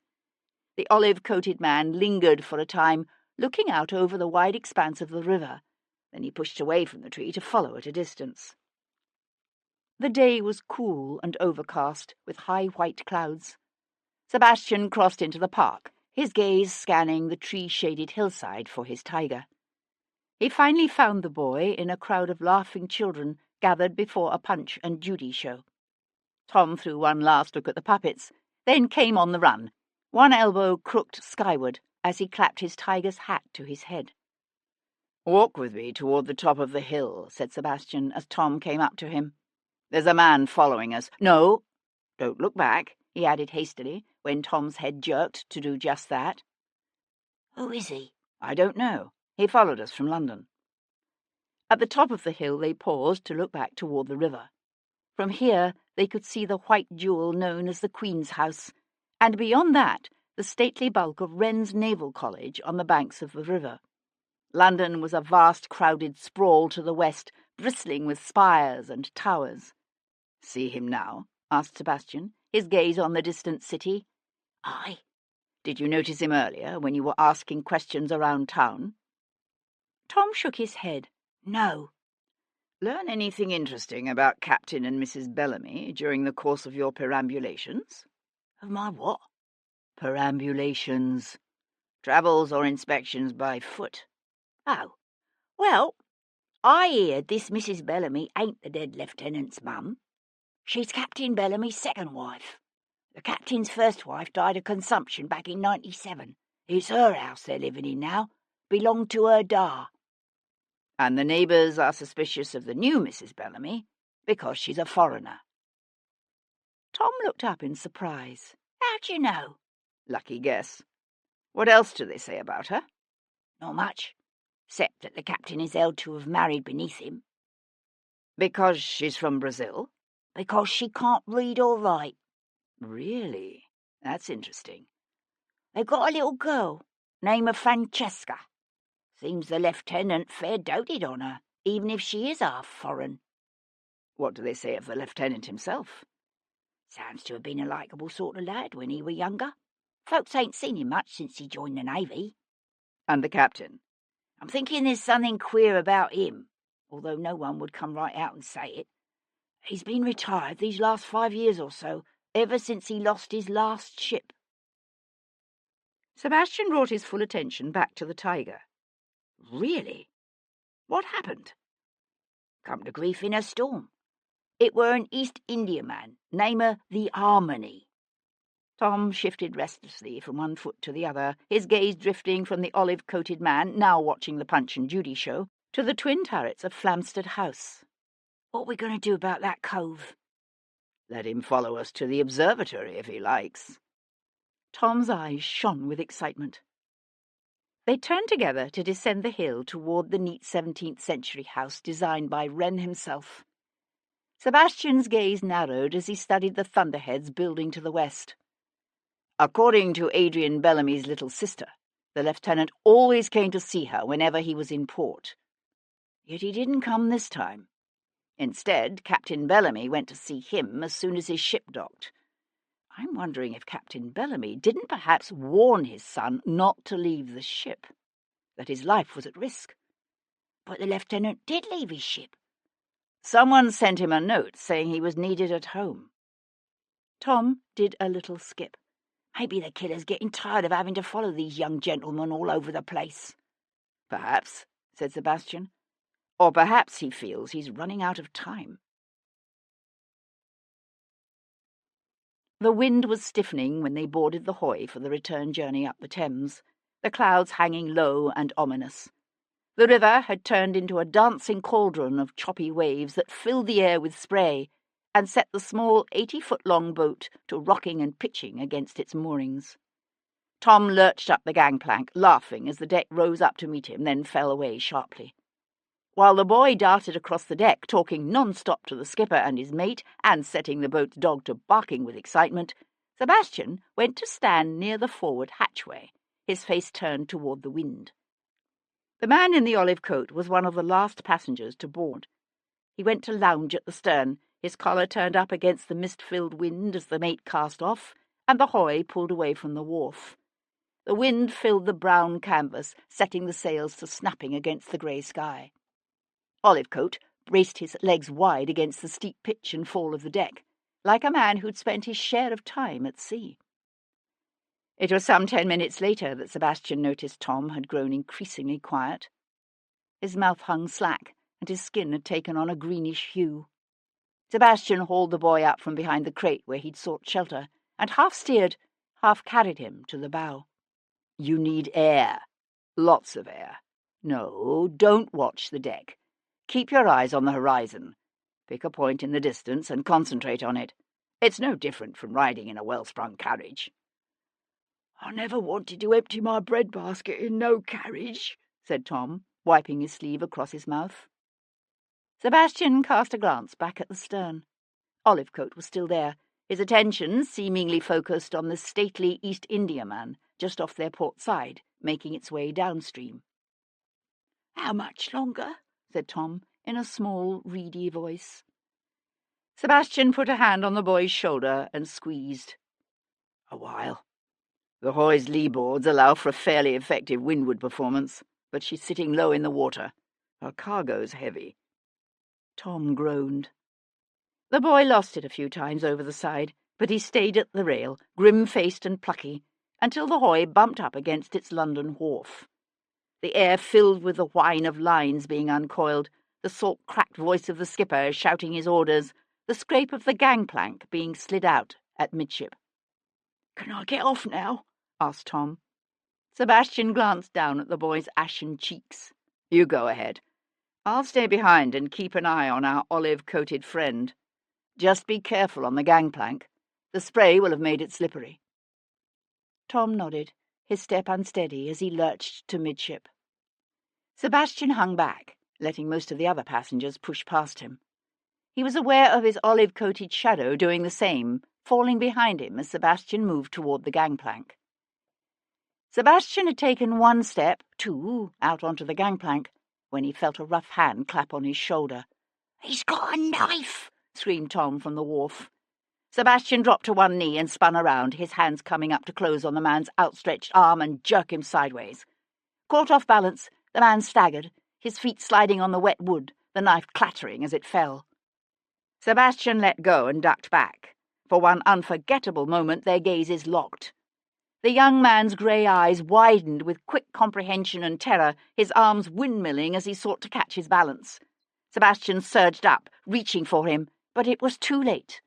The olive-coated man lingered for a time, looking out over the wide expanse of the river. Then he pushed away from the tree to follow at a distance. The day was cool and overcast, with high white clouds. Sebastian crossed into the park, his gaze scanning the tree-shaded hillside for his tiger. He finally found the boy in a crowd of laughing children gathered before a Punch and Judy show. Tom threw one last look at the puppets, then came on the run, one elbow crooked skyward as he clapped his tiger's hat to his head. "Walk with me toward the top of the hill," said Sebastian as Tom came up to him. "There's a man following us. No, don't look back," he added hastily, when Tom's head jerked to do just that. "Who is he?" "I don't know. He followed us from London." At the top of the hill they paused to look back toward the river. From here they could see the white jewel known as the Queen's House, and beyond that the stately bulk of Wren's Naval College on the banks of the river. London was a vast crowded sprawl to the west, bristling with spires and towers. "See him now?" asked Sebastian, his gaze on the distant city. "Aye." "Did you notice him earlier, when you were asking questions around town?" Tom shook his head. "No." "Learn anything interesting about Captain and Mrs. Bellamy during the course of your perambulations?" "Of my what?" "Perambulations. Travels or inspections by foot." "Oh, well, I heard this Mrs. Bellamy ain't the dead lieutenant's mum. She's Captain Bellamy's second wife. The captain's first wife died of consumption back in '97. It's her house they're living in now. Belonged to her da." "And the neighbours are suspicious of the new Mrs. Bellamy because she's a foreigner." Tom looked up in surprise. "How'd you know?" "Lucky guess. What else do they say about her?" "Not much, except that the captain is held to have married beneath him." "Because she's from Brazil?" "Because she can't read or write." "Really? That's interesting." "They've got a little girl, name of Francesca. Seems the lieutenant fair doted on her, even if she is half foreign." "What do they say of the lieutenant himself?" "Sounds to have been a likeable sort of lad when he were younger. Folks ain't seen him much since he joined the Navy." "And the captain?" "I'm thinking there's something queer about him, although no one would come right out and say it. He's been retired these last 5 years or so, ever since he lost his last ship." Sebastian brought his full attention back to the tiger. "Really? What happened?" "Come to grief in a storm. It were an East Indiaman, namer the Harmony." Tom shifted restlessly from one foot to the other, his gaze drifting from the olive-coated man, now watching the Punch and Judy show, to the twin turrets of Flamstead House. "What are we going to do about that cove?" "Let him follow us to the observatory if he likes." Tom's eyes shone with excitement. They turned together to descend the hill toward the neat 17th-century house designed by Wren himself. Sebastian's gaze narrowed as he studied the thunderheads building to the west. "According to Adrian Bellamy's little sister, the lieutenant always came to see her whenever he was in port. Yet he didn't come this time. Instead, Captain Bellamy went to see him as soon as his ship docked. I'm wondering if Captain Bellamy didn't perhaps warn his son not to leave the ship, that his life was at risk." "But the lieutenant did leave his ship." "Someone sent him a note saying he was needed at home." Tom did a little skip. "Maybe the killer's getting tired of having to follow these young gentlemen all over the place." "Perhaps," said Sebastian. "Or perhaps he feels he's running out of time." The wind was stiffening when they boarded the hoy for the return journey up the Thames, the clouds hanging low and ominous. The river had turned into a dancing cauldron of choppy waves that filled the air with spray and set the small 80-foot-long boat to rocking and pitching against its moorings. Tom lurched up the gangplank, laughing as the deck rose up to meet him, then fell away sharply. While the boy darted across the deck, talking non-stop to the skipper and his mate, and setting the boat's dog to barking with excitement, Sebastian went to stand near the forward hatchway, his face turned toward the wind. The man in the olive coat was one of the last passengers to board. He went to lounge at the stern, his collar turned up against the mist-filled wind as the mate cast off, and the hoy pulled away from the wharf. The wind filled the brown canvas, setting the sails to snapping against the grey sky. Olivecoat braced his legs wide against the steep pitch and fall of the deck, like a man who'd spent his share of time at sea. It was some 10 minutes later that Sebastian noticed Tom had grown increasingly quiet. His mouth hung slack, and his skin had taken on a greenish hue. Sebastian hauled the boy up from behind the crate where he'd sought shelter, and half steered, half carried him to the bow. "You need air. Lots of air. No, don't watch the deck. Keep your eyes on the horizon. Pick a point in the distance and concentrate on it. It's no different from riding in a well-sprung carriage." "I never wanted to empty my breadbasket in no carriage," said Tom, wiping his sleeve across his mouth. Sebastian cast a glance back at the stern. Olivecoat was still there, his attention seemingly focused on the stately East Indiaman just off their port side, making its way downstream. "How much longer?" said Tom, in a small, reedy voice. Sebastian put a hand on the boy's shoulder and squeezed. "A while. The hoy's lee boards allow for a fairly effective windward performance, but she's sitting low in the water. Her cargo's heavy." Tom groaned. The boy lost it a few times over the side, but he stayed at the rail, grim-faced and plucky, until the hoy bumped up against its London wharf. The air filled with the whine of lines being uncoiled, the salt-cracked voice of the skipper shouting his orders, the scrape of the gangplank being slid out at midship. "Can I get off now?" asked Tom. Sebastian glanced down at the boy's ashen cheeks. "You go ahead. I'll stay behind and keep an eye on our olive-coated friend. Just be careful on the gangplank. The spray will have made it slippery." Tom nodded, his step unsteady as he lurched to midship. Sebastian hung back, letting most of the other passengers push past him. He was aware of his olive-coated shadow doing the same, falling behind him as Sebastian moved toward the gangplank. Sebastian had taken one step, two, out onto the gangplank, when he felt a rough hand clap on his shoulder. "He's got a knife!" screamed Tom from the wharf. Sebastian dropped to one knee and spun around, his hands coming up to close on the man's outstretched arm and jerk him sideways. Caught off balance, the man staggered, his feet sliding on the wet wood, the knife clattering as it fell. Sebastian let go and ducked back. For one unforgettable moment their gazes locked. The young man's grey eyes widened with quick comprehension and terror, his arms windmilling as he sought to catch his balance. Sebastian surged up, reaching for him, but it was too late.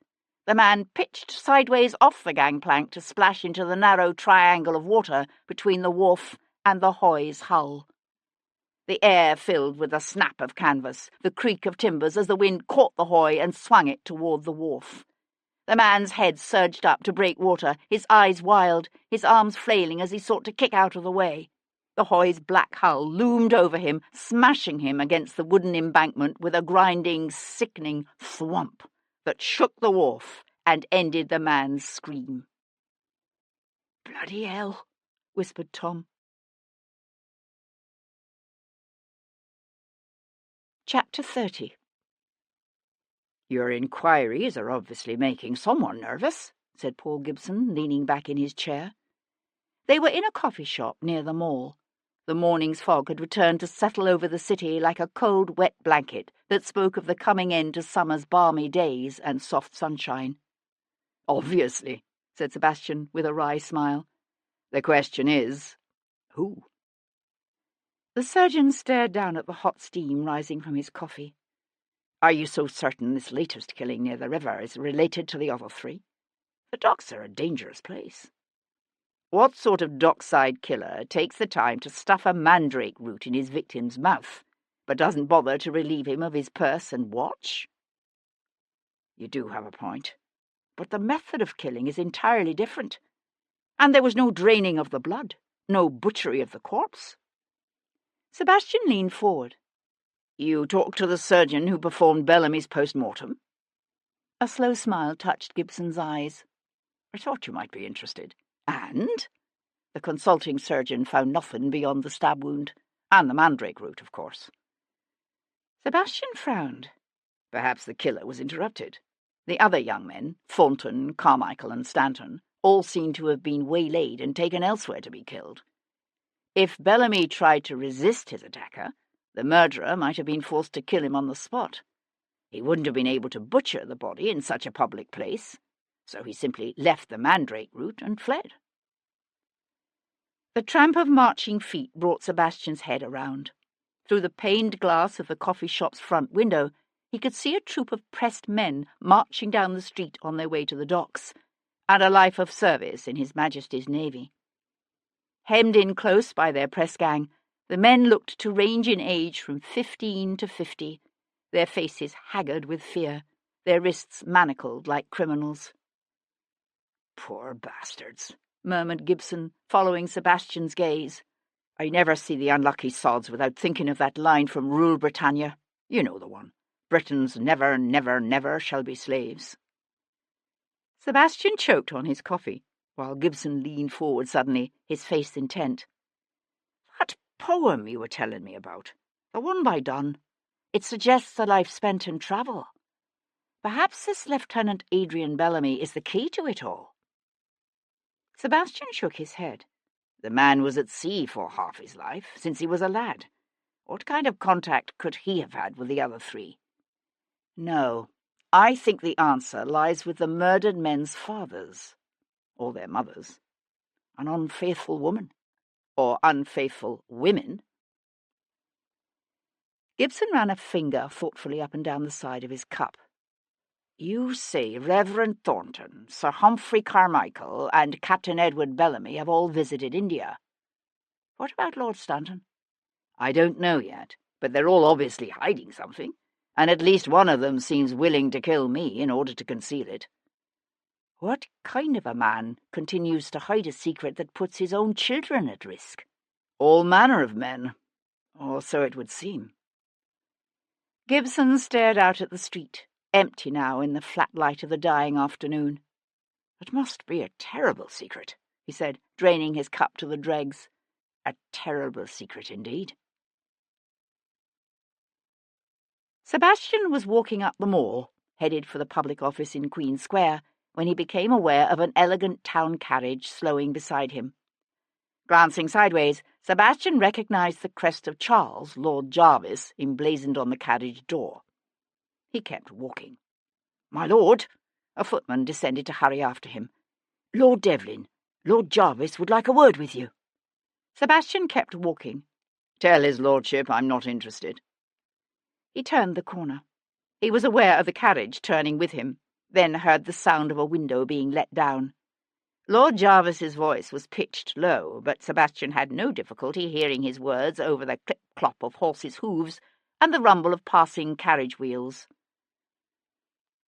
The man pitched sideways off the gangplank to splash into the narrow triangle of water between the wharf and the hoy's hull. The air filled with the snap of canvas, the creak of timbers as the wind caught the hoy and swung it toward the wharf. The man's head surged up to break water, his eyes wild, his arms flailing as he sought to kick out of the way. The hoy's black hull loomed over him, smashing him against the wooden embankment with a grinding, sickening thwomp that shook the wharf and ended the man's scream. "Bloody hell," whispered Tom. Chapter 30. "Your inquiries are obviously making someone nervous," said Paul Gibson, leaning back in his chair. They were in a coffee shop near the Mall. The morning's fog had returned to settle over the city like a cold, wet blanket that spoke of the coming end to summer's balmy days and soft sunshine. "Obviously," said Sebastian, with a wry smile. "The question is, who?" The surgeon stared down at the hot steam rising from his coffee. "Are you so certain this latest killing near the river is related to the other three? The docks are a dangerous place. What sort of dockside killer takes the time to stuff a mandrake root in his victim's mouth, but doesn't bother to relieve him of his purse and watch?" "You do have a point, but the method of killing is entirely different. And there was no draining of the blood, no butchery of the corpse." Sebastian leaned forward. "You talked to the surgeon who performed Bellamy's post-mortem?" A slow smile touched Gibson's eyes. "I thought you might be interested." "And?" The consulting surgeon found nothing beyond the stab wound. And the mandrake root, of course. Sebastian frowned. Perhaps the killer was interrupted. The other young men, Thornton, Carmichael, and Stanton, all seemed to have been waylaid and taken elsewhere to be killed. If Bellamy tried to resist his attacker, the murderer might have been forced to kill him on the spot. He wouldn't have been able to butcher the body in such a public place, so he simply left the mandrake root and fled. The tramp of marching feet brought Sebastian's head around. Through the paned glass of the coffee shop's front window, he could see a troop of pressed men marching down the street on their way to the docks, and a life of service in His Majesty's Navy. Hemmed in close by their press gang, the men looked to range in age from 15 to 50, their faces haggard with fear, their wrists manacled like criminals. "Poor bastards," murmured Gibson, following Sebastian's gaze. "I never see the unlucky sods without thinking of that line from Rule Britannia. You know the one. Britons never, never, never shall be slaves." Sebastian choked on his coffee, while Gibson leaned forward suddenly, his face intent. "That poem you were telling me about, the one by Donne. It suggests a life spent in travel. Perhaps this Lieutenant Adrian Bellamy is the key to it all." Sebastian shook his head. The man was at sea for half his life, since he was a lad. What kind of contact could he have had with the other three? No, I think the answer lies with the murdered men's fathers, or their mothers. An unfaithful woman, or unfaithful women. Gibson ran a finger thoughtfully up and down the side of his cup. "You say Reverend Thornton, Sir Humphrey Carmichael, and Captain Edward Bellamy have all visited India. What about Lord Stanton?" "I don't know yet, but they're all obviously hiding something, and at least one of them seems willing to kill me in order to conceal it." "What kind of a man continues to hide a secret that puts his own children at risk?" "All manner of men, or so it would seem." Gibson stared out at the street, empty now in the flat light of the dying afternoon. "It must be a terrible secret," he said, draining his cup to the dregs. "A terrible secret indeed." Sebastian was walking up the Mall, headed for the public office in Queen Square, when he became aware of an elegant town carriage slowing beside him. Glancing sideways, Sebastian recognized the crest of Charles, Lord Jarvis, emblazoned on the carriage door. He kept walking. "My lord!" A footman descended to hurry after him. "Lord Devlin, Lord Jarvis would like a word with you." Sebastian kept walking. "Tell his lordship I'm not interested." He turned the corner. He was aware of the carriage turning with him, then heard the sound of a window being let down. Lord Jarvis's voice was pitched low, but Sebastian had no difficulty hearing his words over the clip-clop of horses' hooves and the rumble of passing carriage wheels.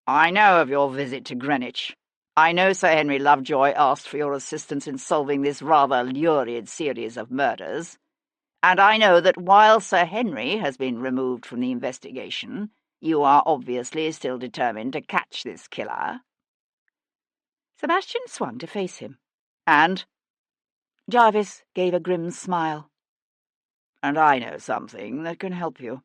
"I know of your visit to Greenwich. I know Sir Henry Lovejoy asked for your assistance in solving this rather lurid series of murders, and I know that while Sir Henry has been removed from the investigation, you are obviously still determined to catch this killer." Sebastian swung to face him. "And?" Jarvis gave a grim smile. "And I know something that can help you."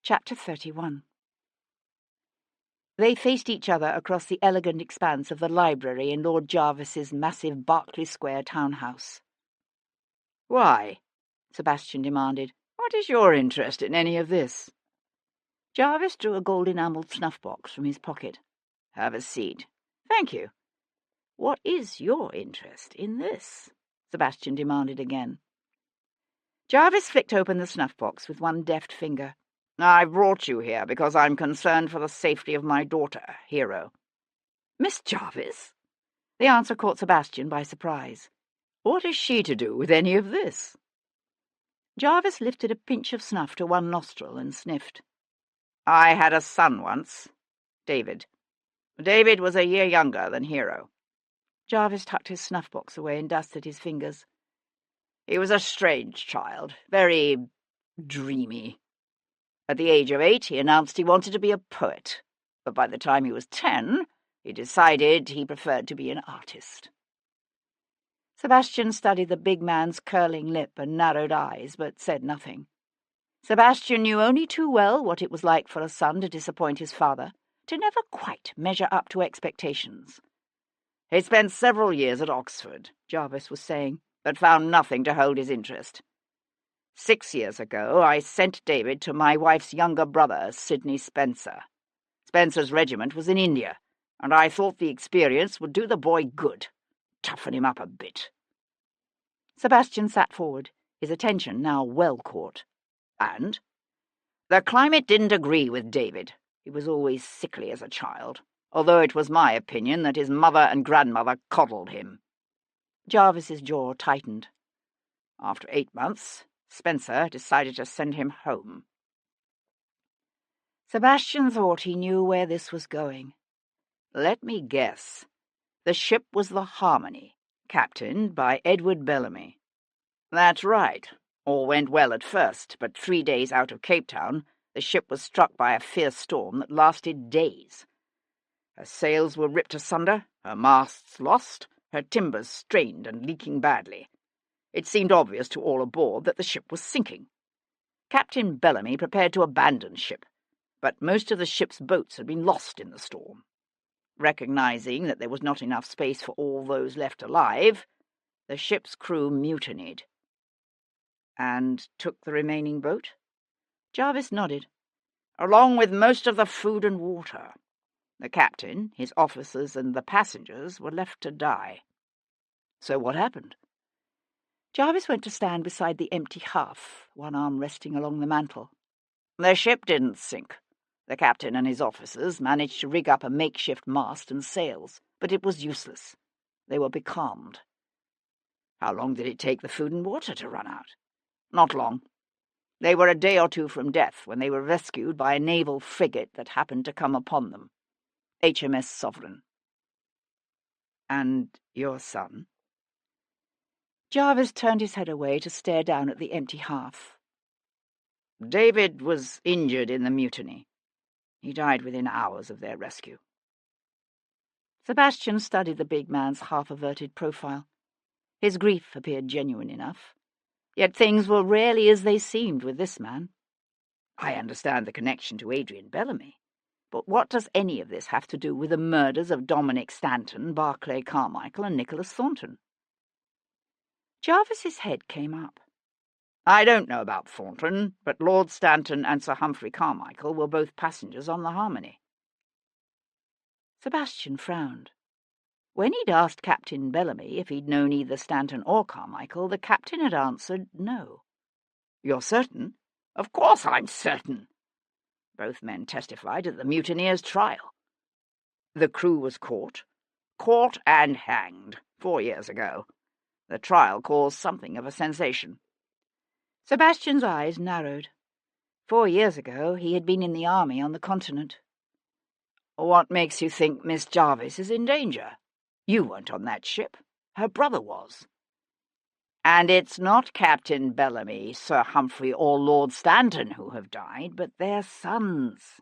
Chapter 31. They faced each other across the elegant expanse of the library in Lord Jarvis's massive Berkeley Square townhouse. "Why?" Sebastian demanded. "What is your interest in any of this?" Jarvis drew a gold-enamelled snuff-box from his pocket. "Have a seat." "Thank you." "What is your interest in this?" Sebastian demanded again. Jarvis flicked open the snuff-box with one deft finger. "I brought you here because I'm concerned for the safety of my daughter, Hero." "Miss Jarvis?" The answer caught Sebastian by surprise. "What is she to do with any of this?" Jarvis lifted a pinch of snuff to one nostril and sniffed. "I had a son once, David. David was a year younger than Hero." Jarvis tucked his snuff-box away and dusted his fingers. "He was a strange child, very dreamy. At the age of 8, he announced he wanted to be a poet, but by the time he was 10, he decided he preferred to be an artist." Sebastian studied the big man's curling lip and narrowed eyes, but said nothing. Sebastian knew only too well what it was like for a son to disappoint his father, to never quite measure up to expectations. "He spent several years at Oxford," Jarvis was saying, "but found nothing to hold his interest. 6 years ago I sent David to my wife's younger brother, Sidney Spencer. Spencer's regiment was in India, and I thought the experience would do the boy good, toughen him up a bit." Sebastian sat forward, his attention now well caught. "And? The climate didn't agree with David. He was always sickly as a child, although it was my opinion that his mother and grandmother coddled him." Jarvis's jaw tightened. "After 8 months, Spencer decided to send him home." Sebastian thought he knew where this was going. "Let me guess. The ship was the Harmony, captained by Edward Bellamy." "That's right. All went well at first, but 3 days out of Cape Town, the ship was struck by a fierce storm that lasted days. Her sails were ripped asunder, her masts lost, her timbers strained and leaking badly. It seemed obvious to all aboard that the ship was sinking. Captain Bellamy prepared to abandon ship, but most of the ship's boats had been lost in the storm. Recognizing that there was not enough space for all those left alive, the ship's crew mutinied." "And took the remaining boat?" Jarvis nodded. "Along with most of the food and water. The captain, his officers, and the passengers were left to die." "So what happened?" Jarvis went to stand beside the empty hearth, one arm resting along the mantel. "The ship didn't sink. The captain and his officers managed to rig up a makeshift mast and sails, but it was useless. They were becalmed." "How long did it take the food and water to run out?" "Not long. They were a day or two from death when they were rescued by a naval frigate that happened to come upon them. HMS Sovereign." "And your son?" Jarvis turned his head away to stare down at the empty hearth. "David was injured in the mutiny. He died within hours of their rescue." Sebastian studied the big man's half-averted profile. His grief appeared genuine enough. Yet things were rarely as they seemed with this man. "I understand the connection to Adrian Bellamy, but what does any of this have to do with the murders of Dominic Stanton, Barclay Carmichael, and Nicholas Thornton?" Jarvis's head came up. "I don't know about Thornton, but Lord Stanton and Sir Humphrey Carmichael were both passengers on the Harmony." Sebastian frowned. When he'd asked Captain Bellamy if he'd known either Stanton or Carmichael, the captain had answered no. "You're certain?" "Of course I'm certain. Both men testified at the mutineers' trial. The crew was caught and hanged 4 years ago. The trial caused something of a sensation." Sebastian's eyes narrowed. 4 years ago he had been in the army on the continent. "What makes you think Miss Jarvis is in danger? You weren't on that ship. Her brother was. And it's not Captain Bellamy, Sir Humphrey, or Lord Stanton who have died, but their sons.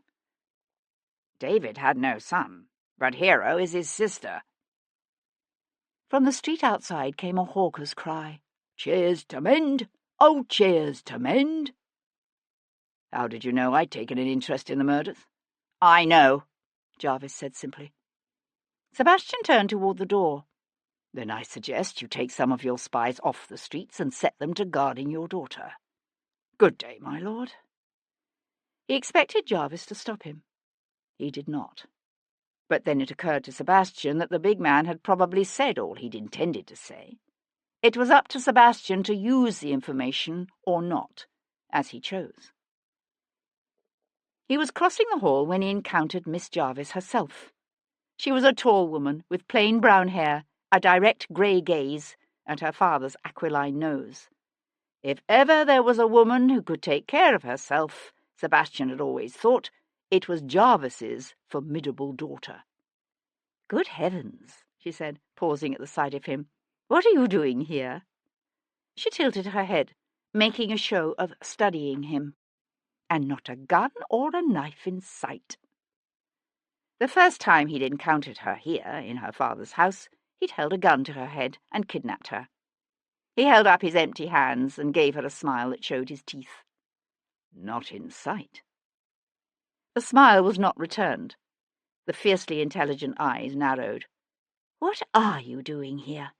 David had no son, but Hero is his sister." From the street outside came a hawker's cry. "Cheers to Mend! Oh, cheers to Mend!" "How did you know I'd taken an interest in the murders?" "I know," Jarvis said simply. Sebastian turned toward the door. "Then I suggest you take some of your spies off the streets and set them to guarding your daughter. Good day, my lord." He expected Jarvis to stop him. He did not. But then it occurred to Sebastian that the big man had probably said all he'd intended to say. It was up to Sebastian to use the information or not, as he chose. He was crossing the hall when he encountered Miss Jarvis herself. She was a tall woman with plain brown hair, a direct grey gaze, and her father's aquiline nose. If ever there was a woman who could take care of herself, Sebastian had always thought, it was Jarvis's formidable daughter. "Good heavens," she said, pausing at the sight of him. "What are you doing here?" She tilted her head, making a show of studying him. "And not a gun or a knife in sight." The first time he'd encountered her here, in her father's house, He'd held a gun to her head and kidnapped her. He held up his empty hands and gave her a smile that showed his teeth. Not in sight. The smile was not returned. The fiercely intelligent eyes narrowed. What are you doing here?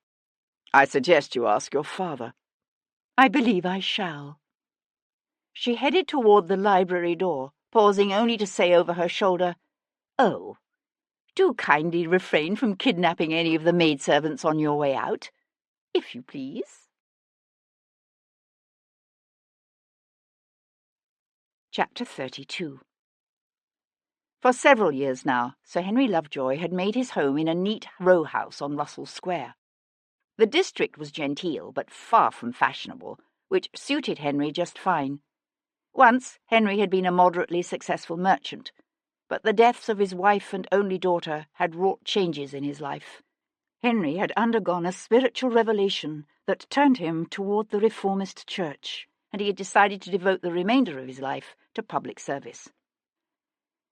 I suggest you ask your father. I believe I shall. She headed toward the library door, pausing only to say over her shoulder, Oh, do kindly refrain from kidnapping any of the maidservants on your way out, if you please. Chapter 32. For several years now, Sir Henry Lovejoy had made his home in a neat row house on Russell Square. The district was genteel, but far from fashionable, which suited Henry just fine. Once, Henry had been a moderately successful merchant, but the deaths of his wife and only daughter had wrought changes in his life. Henry had undergone a spiritual revelation that turned him toward the Reformist Church, and he had decided to devote the remainder of his life to public service.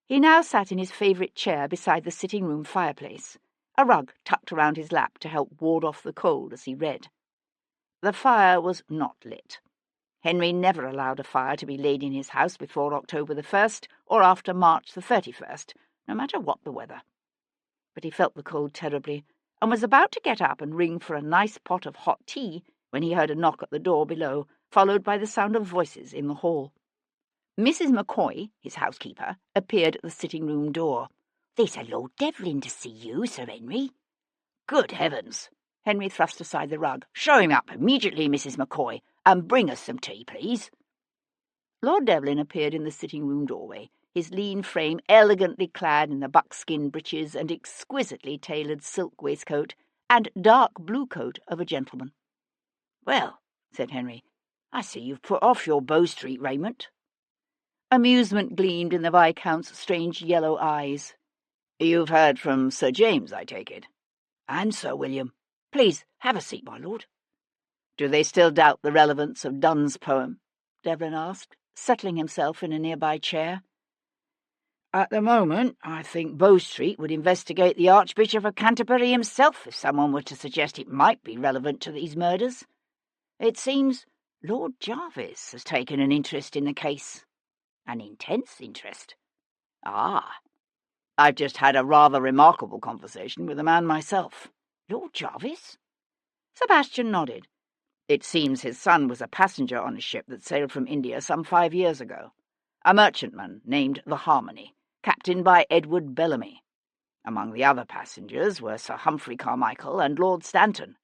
He now sat in his favourite chair beside the sitting-room fireplace, a rug tucked around his lap to help ward off the cold as he read. The fire was not lit. Henry never allowed a fire to be laid in his house before October the 1st or after March the 31st, no matter what the weather. But he felt the cold terribly, and was about to get up and ring for a nice pot of hot tea when he heard a knock at the door below, followed by the sound of voices in the hall. Mrs. McCoy, his housekeeper, appeared at the sitting-room door. There's a Lord Devlin to see you, Sir Henry. Good heavens! Henry thrust aside the rug. Show him up immediately, Mrs. McCoy, and bring us some tea, please. Lord Devlin appeared in the sitting-room doorway, his lean frame elegantly clad in the buckskin breeches and exquisitely tailored silk waistcoat and dark blue coat of a gentleman. Well, said Henry, I see you've put off your Bow Street raiment. Amusement gleamed in the Viscount's strange yellow eyes. You've heard from Sir James, I take it. And Sir William. Please, have a seat, my lord. Do they still doubt the relevance of Donne's poem? Devlin asked, settling himself in a nearby chair. At the moment, I think Bow Street would investigate the Archbishop of Canterbury himself if someone were to suggest it might be relevant to these murders. It seems Lord Jarvis has taken an interest in the case. An intense interest. Ah, I've just had a rather remarkable conversation with a man myself. Lord Jarvis? Sebastian nodded. It seems his son was a passenger on a ship that sailed from India some 5 years ago. A merchantman named the Harmony, captained by Edward Bellamy. Among the other passengers were Sir Humphrey Carmichael and Lord Stanton.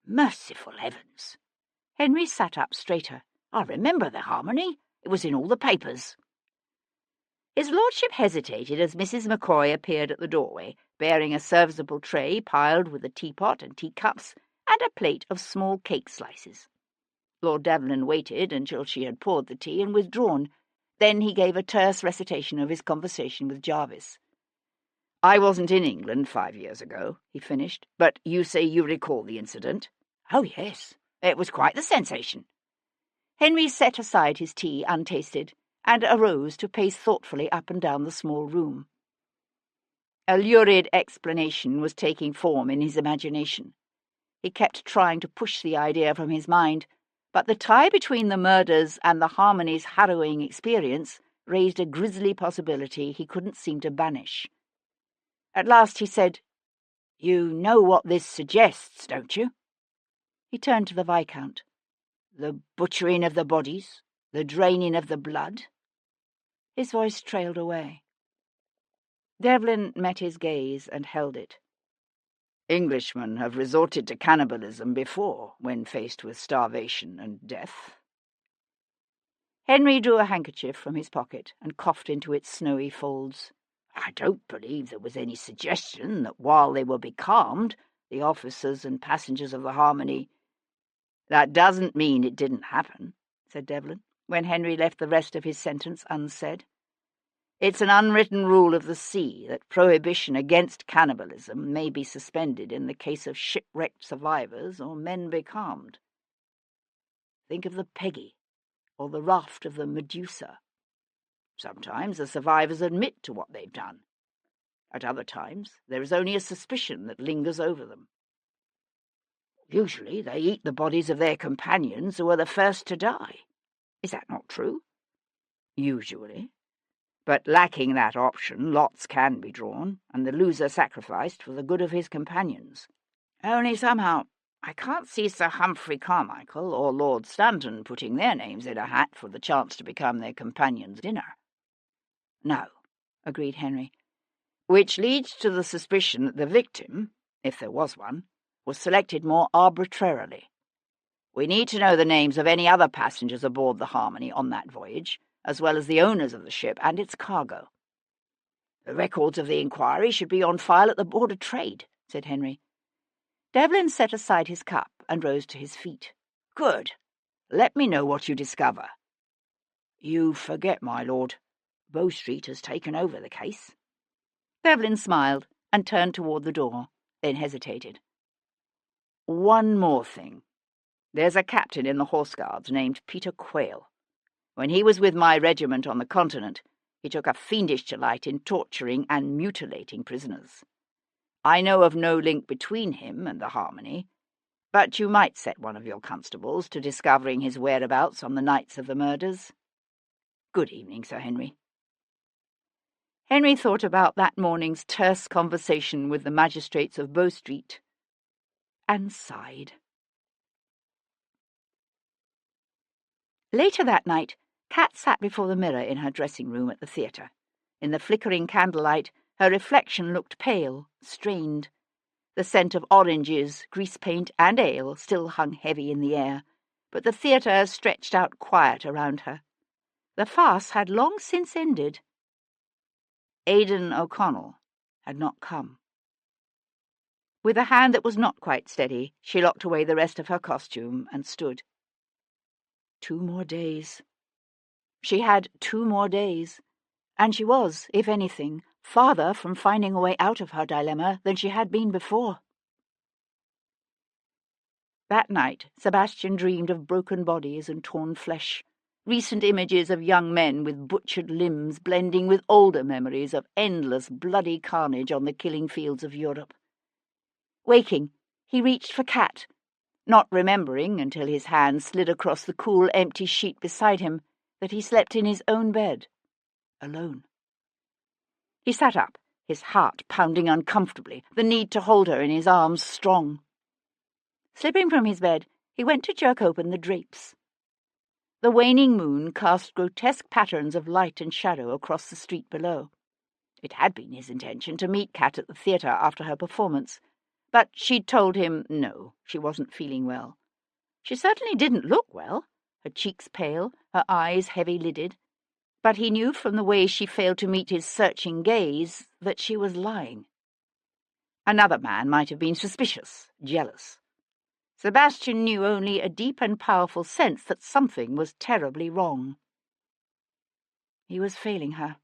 Merciful heavens! Henry sat up straighter. I remember the Harmony. It was in all the papers. His lordship hesitated as Mrs. McCoy appeared at the doorway, bearing a serviceable tray piled with a teapot and teacups and a plate of small cake slices. Lord Devlin waited until she had poured the tea and withdrawn. Then he gave a terse recitation of his conversation with Jarvis. I wasn't in England 5 years ago, he finished, but you say you recall the incident? Oh, yes. It was quite the sensation. Henry set aside his tea untasted and arose to pace thoughtfully up and down the small room. A lurid explanation was taking form in his imagination. He kept trying to push the idea from his mind, but the tie between the murders and the Harmony's harrowing experience raised a grisly possibility he couldn't seem to banish. At last he said, You know what this suggests, don't you? He turned to the Viscount. The butchering of the bodies, the draining of the blood. His voice trailed away. Devlin met his gaze and held it. Englishmen have resorted to cannibalism before when faced with starvation and death. Henry drew a handkerchief from his pocket and coughed into its snowy folds. I don't believe there was any suggestion that while they were becalmed, the officers and passengers of the Harmony— That doesn't mean it didn't happen, said Devlin, when Henry left the rest of his sentence unsaid. It's an unwritten rule of the sea that prohibition against cannibalism may be suspended in the case of shipwrecked survivors or men becalmed. Think of the Peggy, or the raft of the Medusa. Sometimes the survivors admit to what they've done. At other times, there is only a suspicion that lingers over them. Usually they eat the bodies of their companions who are the first to die. Is that not true? Usually. But lacking that option, lots can be drawn, and the loser sacrificed for the good of his companions. Only somehow I can't see Sir Humphrey Carmichael or Lord Stanton putting their names in a hat for the chance to become their companion's dinner. No, agreed Henry, which leads to the suspicion that the victim, if there was one, was selected more arbitrarily. We need to know the names of any other passengers aboard the Harmony on that voyage, as well as the owners of the ship and its cargo. The records of the inquiry should be on file at the Board of Trade, said Henry. Devlin set aside his cup and rose to his feet. Good. Let me know what you discover. You forget, my lord. Bow Street has taken over the case. Devlin smiled and turned toward the door, then hesitated. One more thing. There's a captain in the Horse Guards named Peter Quayle. When he was with my regiment on the continent, he took a fiendish delight in torturing and mutilating prisoners. I know of no link between him and the Harmony, but you might set one of your constables to discovering his whereabouts on the nights of the murders. Good evening, Sir Henry. Henry thought about that morning's terse conversation with the magistrates of Bow Street and sighed. Later that night, Kat sat before the mirror in her dressing room at the theatre. In the flickering candlelight, her reflection looked pale, strained. The scent of oranges, grease paint, and ale still hung heavy in the air, but the theatre stretched out quiet around her. The farce had long since ended. Aidan O'Connell had not come. With a hand that was not quite steady, she locked away the rest of her costume and stood. 2 more days. She had 2 more days, and she was, if anything, farther from finding a way out of her dilemma than she had been before. That night, Sebastian dreamed of broken bodies and torn flesh, recent images of young men with butchered limbs blending with older memories of endless bloody carnage on the killing fields of Europe. Waking, he reached for Kat, not remembering until his hand slid across the cool, empty sheet beside him that he slept in his own bed, alone. He sat up, his heart pounding uncomfortably, the need to hold her in his arms strong. Slipping from his bed, he went to jerk open the drapes. The waning moon cast grotesque patterns of light and shadow across the street below. It had been his intention to meet Kat at the theatre after her performance, but she'd told him no, she wasn't feeling well. She certainly didn't look well, her cheeks pale, her eyes heavy-lidded, but he knew from the way she failed to meet his searching gaze that she was lying. Another man might have been suspicious, jealous. Sebastian knew only a deep and powerful sense that something was terribly wrong. He was failing her.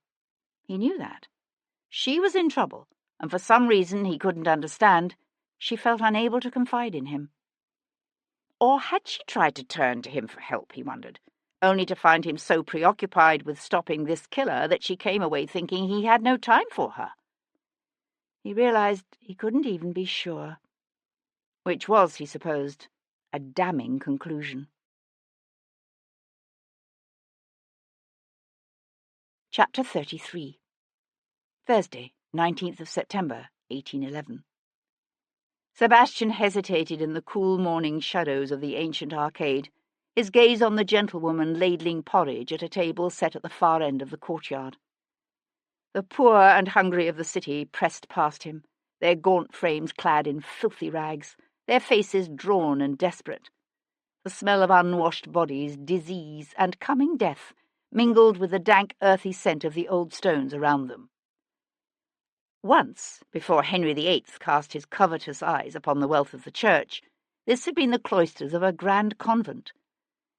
He knew that. She was in trouble, and for some reason he couldn't understand, she felt unable to confide in him. Or had she tried to turn to him for help, he wondered, only to find him so preoccupied with stopping this killer that she came away thinking he had no time for her? He realized he couldn't even be sure, which was, he supposed, a damning conclusion. Chapter 33. Thursday, 19th of September, 1811. Sebastian hesitated in the cool morning shadows of the ancient arcade, his gaze on the gentlewoman ladling porridge at a table set at the far end of the courtyard. The poor and hungry of the city pressed past him, their gaunt frames clad in filthy rags, their faces drawn and desperate. The smell of unwashed bodies, disease, and coming death mingled with the dank, earthy scent of the old stones around them. Once, before Henry VIII cast his covetous eyes upon the wealth of the church, this had been the cloisters of a grand convent.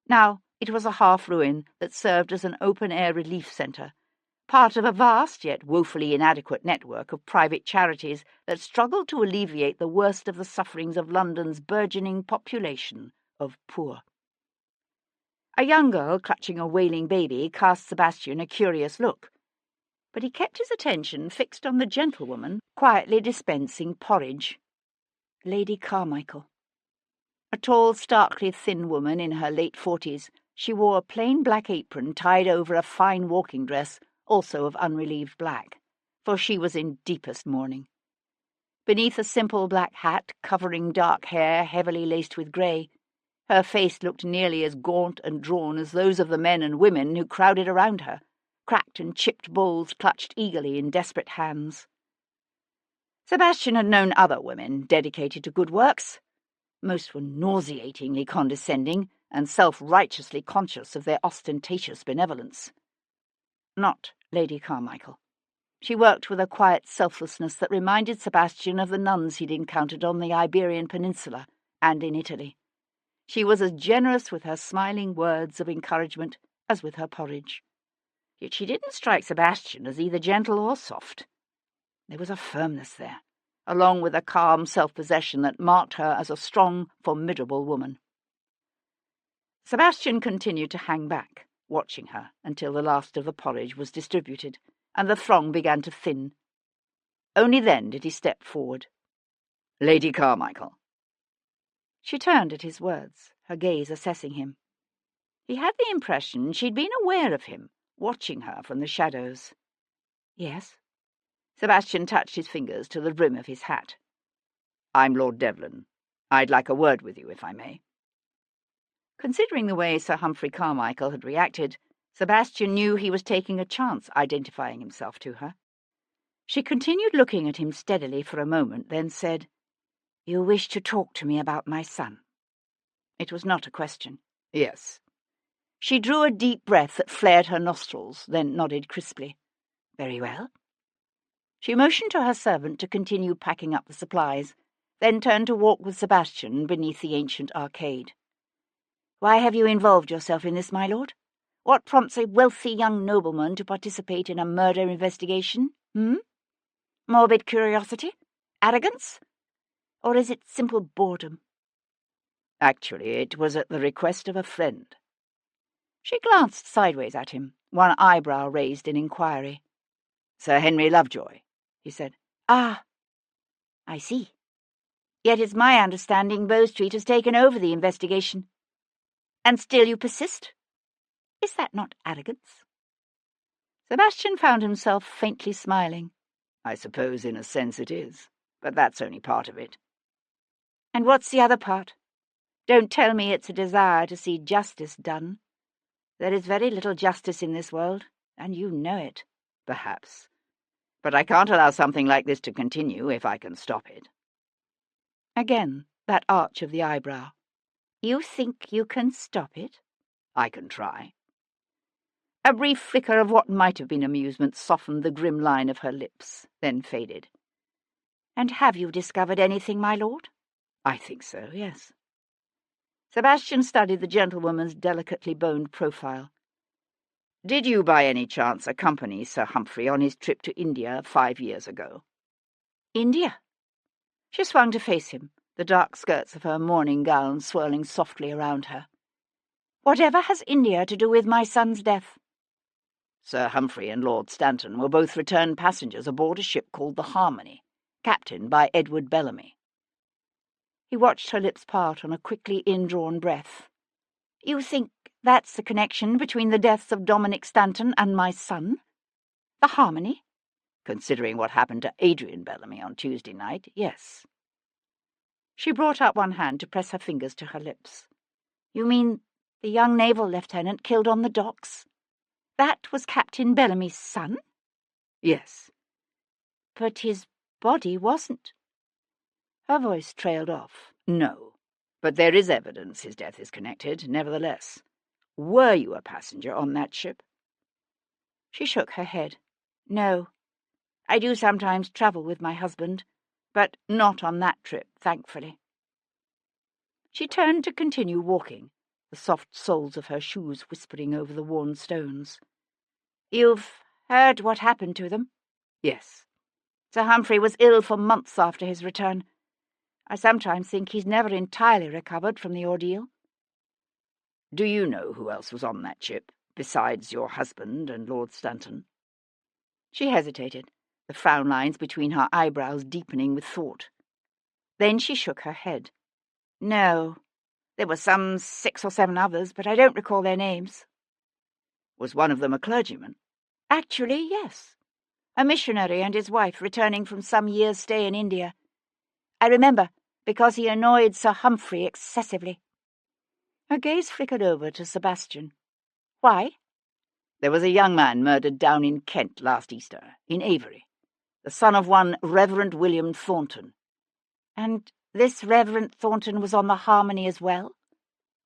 Now it was a half-ruin that served as an open-air relief centre, part of a vast yet woefully inadequate network of private charities that struggled to alleviate the worst of the sufferings of London's burgeoning population of poor. A young girl clutching a wailing baby cast Sebastian a curious look, but he kept his attention fixed on the gentlewoman quietly dispensing porridge. Lady Carmichael. A tall, starkly thin woman in her late 40s, she wore a plain black apron tied over a fine walking dress, also of unrelieved black, for she was in deepest mourning. Beneath a simple black hat covering dark hair heavily laced with grey, her face looked nearly as gaunt and drawn as those of the men and women who crowded around her, cracked and chipped bowls clutched eagerly in desperate hands. Sebastian had known other women dedicated to good works. Most were nauseatingly condescending and self-righteously conscious of their ostentatious benevolence. Not Lady Carmichael. She worked with a quiet selflessness that reminded Sebastian of the nuns he'd encountered on the Iberian Peninsula and in Italy. She was as generous with her smiling words of encouragement as with her porridge. Yet she didn't strike Sebastian as either gentle or soft. There was a firmness there, along with a calm self-possession that marked her as a strong, formidable woman. Sebastian continued to hang back, watching her until the last of the porridge was distributed, and the throng began to thin. Only then did he step forward. "Lady Carmichael." She turned at his words, her gaze assessing him. He had the impression she'd been aware of him, watching her from the shadows. "Yes?" Sebastian touched his fingers to the brim of his hat. "I'm Lord Devlin. I'd like a word with you, if I may." Considering the way Sir Humphrey Carmichael had reacted, Sebastian knew he was taking a chance identifying himself to her. She continued looking at him steadily for a moment, then said, "You wish to talk to me about my son?" It was not a question. "Yes." She drew a deep breath that flared her nostrils, then nodded crisply. "Very well." She motioned to her servant to continue packing up the supplies, then turned to walk with Sebastian beneath the ancient arcade. "Why have you involved yourself in this, my lord? What prompts a wealthy young nobleman to participate in a murder investigation? Morbid curiosity? Arrogance? Or is it simple boredom?" "Actually, it was at the request of a friend." She glanced sideways at him, one eyebrow raised in inquiry. "Sir Henry Lovejoy," he said. "Ah, I see. Yet it's my understanding Bow Street has taken over the investigation. And still you persist? Is that not arrogance?" Sebastian found himself faintly smiling. "I suppose in a sense it is, but that's only part of it." "And what's the other part? Don't tell me it's a desire to see justice done. There is very little justice in this world, and you know it." "Perhaps. But I can't allow something like this to continue if I can stop it." Again, that arch of the eyebrow. "You think you can stop it?" "I can try." A brief flicker of what might have been amusement softened the grim line of her lips, then faded. "And have you discovered anything, my lord?" "I think so, yes." Sebastian studied the gentlewoman's delicately boned profile. "Did you by any chance accompany Sir Humphrey on his trip to India 5 years ago?" "India?" She swung to face him, the dark skirts of her mourning gown swirling softly around her. "Whatever has India to do with my son's death?" Sir Humphrey and Lord Stanton were both returned passengers aboard a ship called the Harmony, captained by Edward Bellamy. He watched her lips part on a quickly indrawn breath. "You think that's the connection between the deaths of Dominic Stanton and my son? The Harmony?" "Considering what happened to Adrian Bellamy on Tuesday night, yes." She brought up one hand to press her fingers to her lips. "You mean the young naval lieutenant killed on the docks? That was Captain Bellamy's son?" "Yes." "But his body wasn't." Her voice trailed off. "No. But there is evidence his death is connected, nevertheless. Were you a passenger on that ship?" She shook her head. "No. I do sometimes travel with my husband, but not on that trip, thankfully." She turned to continue walking, the soft soles of her shoes whispering over the worn stones. "You've heard what happened to them?" "Yes." "Sir Humphrey was ill for months after his return. I sometimes think he's never entirely recovered from the ordeal." "Do you know who else was on that ship, besides your husband and Lord Stanton?" She hesitated, the frown lines between her eyebrows deepening with thought. Then she shook her head. No, there were some 6 or 7 others, but I don't recall their names. Was one of them a clergyman? Actually, yes. A missionary and his wife returning from some years' stay in India. I remember, because he annoyed Sir Humphrey excessively. Her gaze flickered over to Sebastian. Why? There was a young man murdered down in Kent last Easter, in Avery, the son of one Reverend William Thornton. And this Reverend Thornton was on the Harmony as well?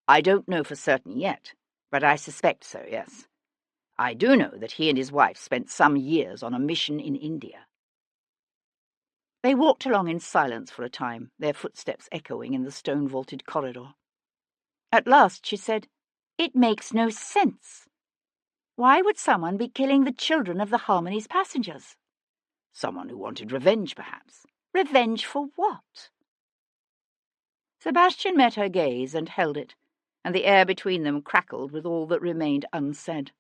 I don't know for certain yet, but I suspect so, yes. I do know that he and his wife spent some years on a mission in India. They walked along in silence for a time, their footsteps echoing in the stone-vaulted corridor. At last she said, It makes no sense. Why would someone be killing the children of the Harmony's passengers? Someone who wanted revenge, perhaps. Revenge for what? Sebastian met her gaze and held it, and the air between them crackled with all that remained unsaid.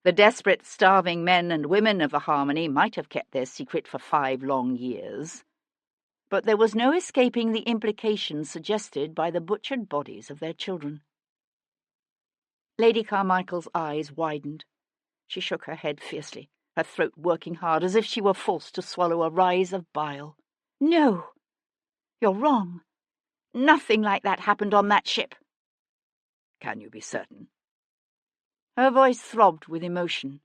The desperate, starving men and women of the Harmony might have kept their secret for 5 long years, but there was no escaping the implications suggested by the butchered bodies of their children. Lady Carmichael's eyes widened. She shook her head fiercely, her throat working hard as if she were forced to swallow a rise of bile. No, you're wrong. Nothing like that happened on that ship. Can you be certain? Her voice throbbed with emotion.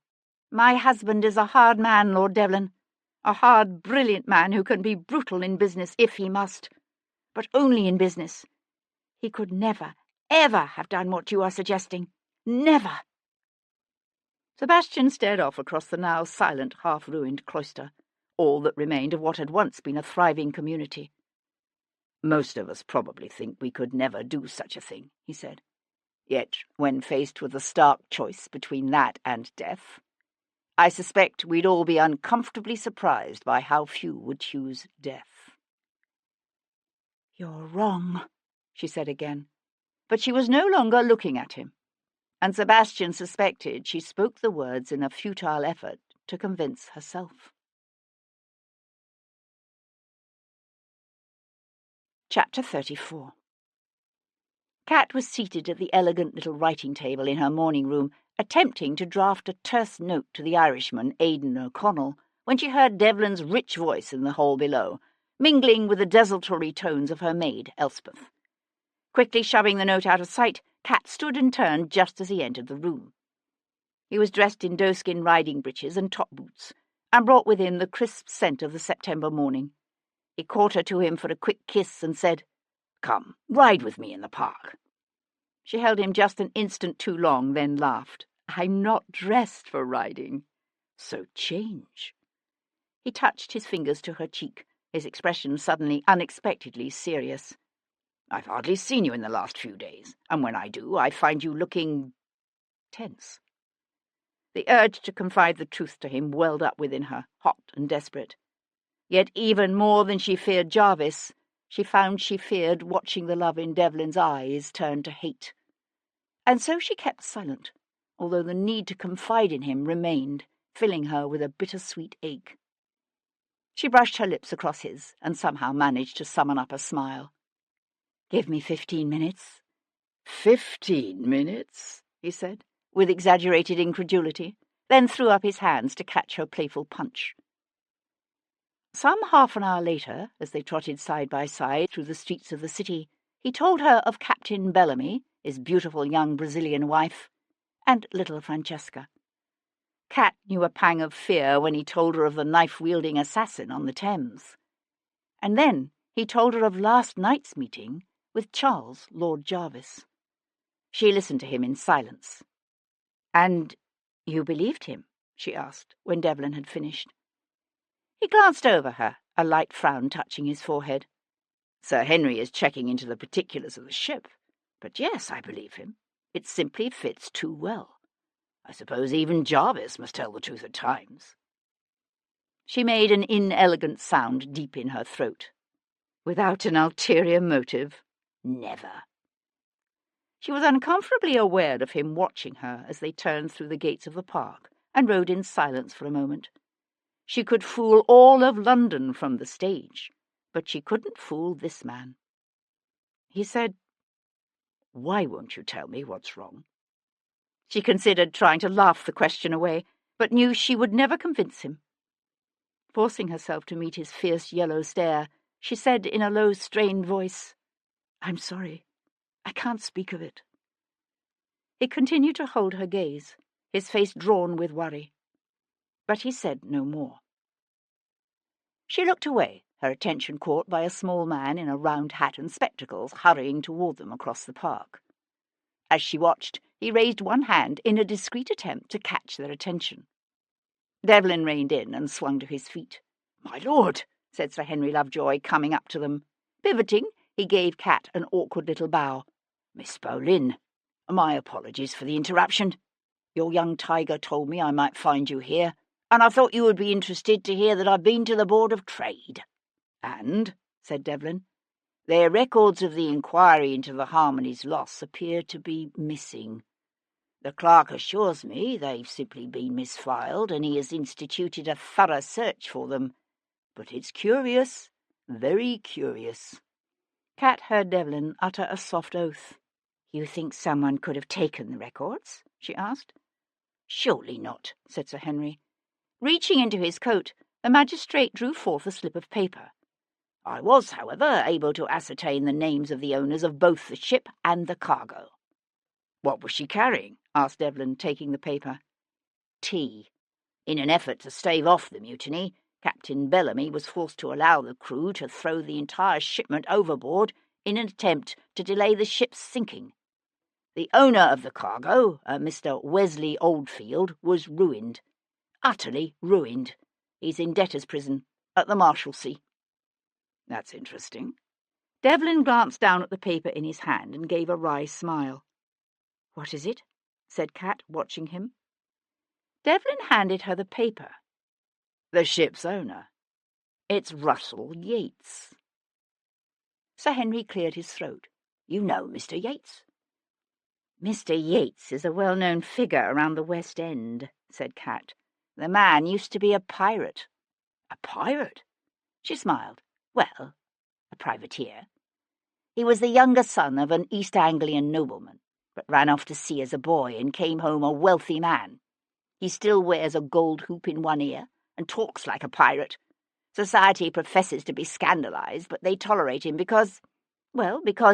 My husband is a hard man, Lord Devlin. A hard, brilliant man who can be brutal in business if he must. But only in business. He could never, ever have done what you are suggesting. Never. Sebastian stared off across the now silent, half-ruined cloister, all that remained of what had once been a thriving community. Most of us probably think we could never do such a thing, he said. Yet, when faced with a stark choice between that and death, I suspect we'd all be uncomfortably surprised by how few would choose death. You're wrong, she said again, but she was no longer looking at him, and Sebastian suspected she spoke the words in a futile effort to convince herself. Chapter 34. Kat was seated at the elegant little writing table in her morning room, attempting to draft a terse note to the Irishman, Aidan O'Connell, when she heard Devlin's rich voice in the hall below, mingling with the desultory tones of her maid, Elspeth. Quickly shoving the note out of sight, Kat stood and turned just as he entered the room. He was dressed in doeskin riding breeches and top boots, and brought with him the crisp scent of the September morning. He caught her to him for a quick kiss and said, Come, ride with me in the park. She held him just an instant too long, then laughed. I'm not dressed for riding. So change. He touched his fingers to her cheek, his expression suddenly unexpectedly serious. I've hardly seen you in the last few days, and when I do, I find you looking tense. The urge to confide the truth to him welled up within her, hot and desperate. Yet even more than she feared Jarvis, she found she feared watching the love in Devlin's eyes turn to hate. And so she kept silent, although the need to confide in him remained, filling her with a bittersweet ache. She brushed her lips across his and somehow managed to summon up a smile. Give me 15 minutes. 15 minutes, he said, with exaggerated incredulity, then threw up his hands to catch her playful punch. Some half an hour later, as they trotted side by side through the streets of the city, he told her of Captain Bellamy, his beautiful young Brazilian wife, and little Francesca. Kat knew a pang of fear when he told her of the knife-wielding assassin on the Thames. And then he told her of last night's meeting with Charles, Lord Jarvis. She listened to him in silence. And you believed him? She asked, when Devlin had finished. He glanced over her, a light frown touching his forehead. Sir Henry is checking into the particulars of the ship, but yes, I believe him. It simply fits too well. I suppose even Jarvis must tell the truth at times. She made an inelegant sound deep in her throat. Without an ulterior motive? Never. She was uncomfortably aware of him watching her as they turned through the gates of the park and rode in silence for a moment, She could fool all of London from the stage, but she couldn't fool this man. He said, "Why won't you tell me what's wrong?" She considered trying to laugh the question away, but knew she would never convince him. Forcing herself to meet his fierce yellow stare, she said in a low, strained voice, "I'm sorry. I can't speak of it." He continued to hold her gaze, his face drawn with worry. But he said no more. She looked away, her attention caught by a small man in a round hat and spectacles hurrying toward them across the park. As she watched, he raised one hand in a discreet attempt to catch their attention. Devlin reined in and swung to his feet. "My lord," said Sir Henry Lovejoy, coming up to them. Pivoting, he gave Kat an awkward little bow. "Miss Boleyn, my apologies for the interruption. Your young tiger told me I might find you here, and I thought you would be interested to hear that I've been to the Board of Trade." "And," said Devlin, "their records of the inquiry into the Harmony's loss appear to be missing. The clerk assures me they've simply been misfiled, and he has instituted a thorough search for them. But it's curious, very curious." Kat heard Devlin utter a soft oath. "You think someone could have taken the records?" she asked. "Surely not," said Sir Henry. Reaching into his coat, the magistrate drew forth a slip of paper. "I was, however, able to ascertain the names of the owners of both the ship and the cargo." "What was she carrying?" asked Devlin, taking the paper. "Tea. In an effort to stave off the mutiny, Captain Bellamy was forced to allow the crew to throw the entire shipment overboard in an attempt to delay the ship's sinking. The owner of the cargo, Mr. Wesley Oldfield, was ruined. Utterly ruined. He's in debtor's prison at the Marshalsea." "That's interesting." Devlin glanced down at the paper in his hand and gave a wry smile. "What is it?" said Kat, watching him. Devlin handed her the paper. "The ship's owner. It's Russell Yates." Sir Henry cleared his throat. "You know Mr. Yates?" "Mr. Yates is a well-known figure around the West End," said Kat. "The man used to be a pirate." "A pirate?" She smiled. "Well, a privateer. He was the younger son of an East Anglian nobleman, but ran off to sea as a boy and came home a wealthy man. He still wears a gold hoop in one ear and talks like a pirate. Society professes to be scandalized, but they tolerate him because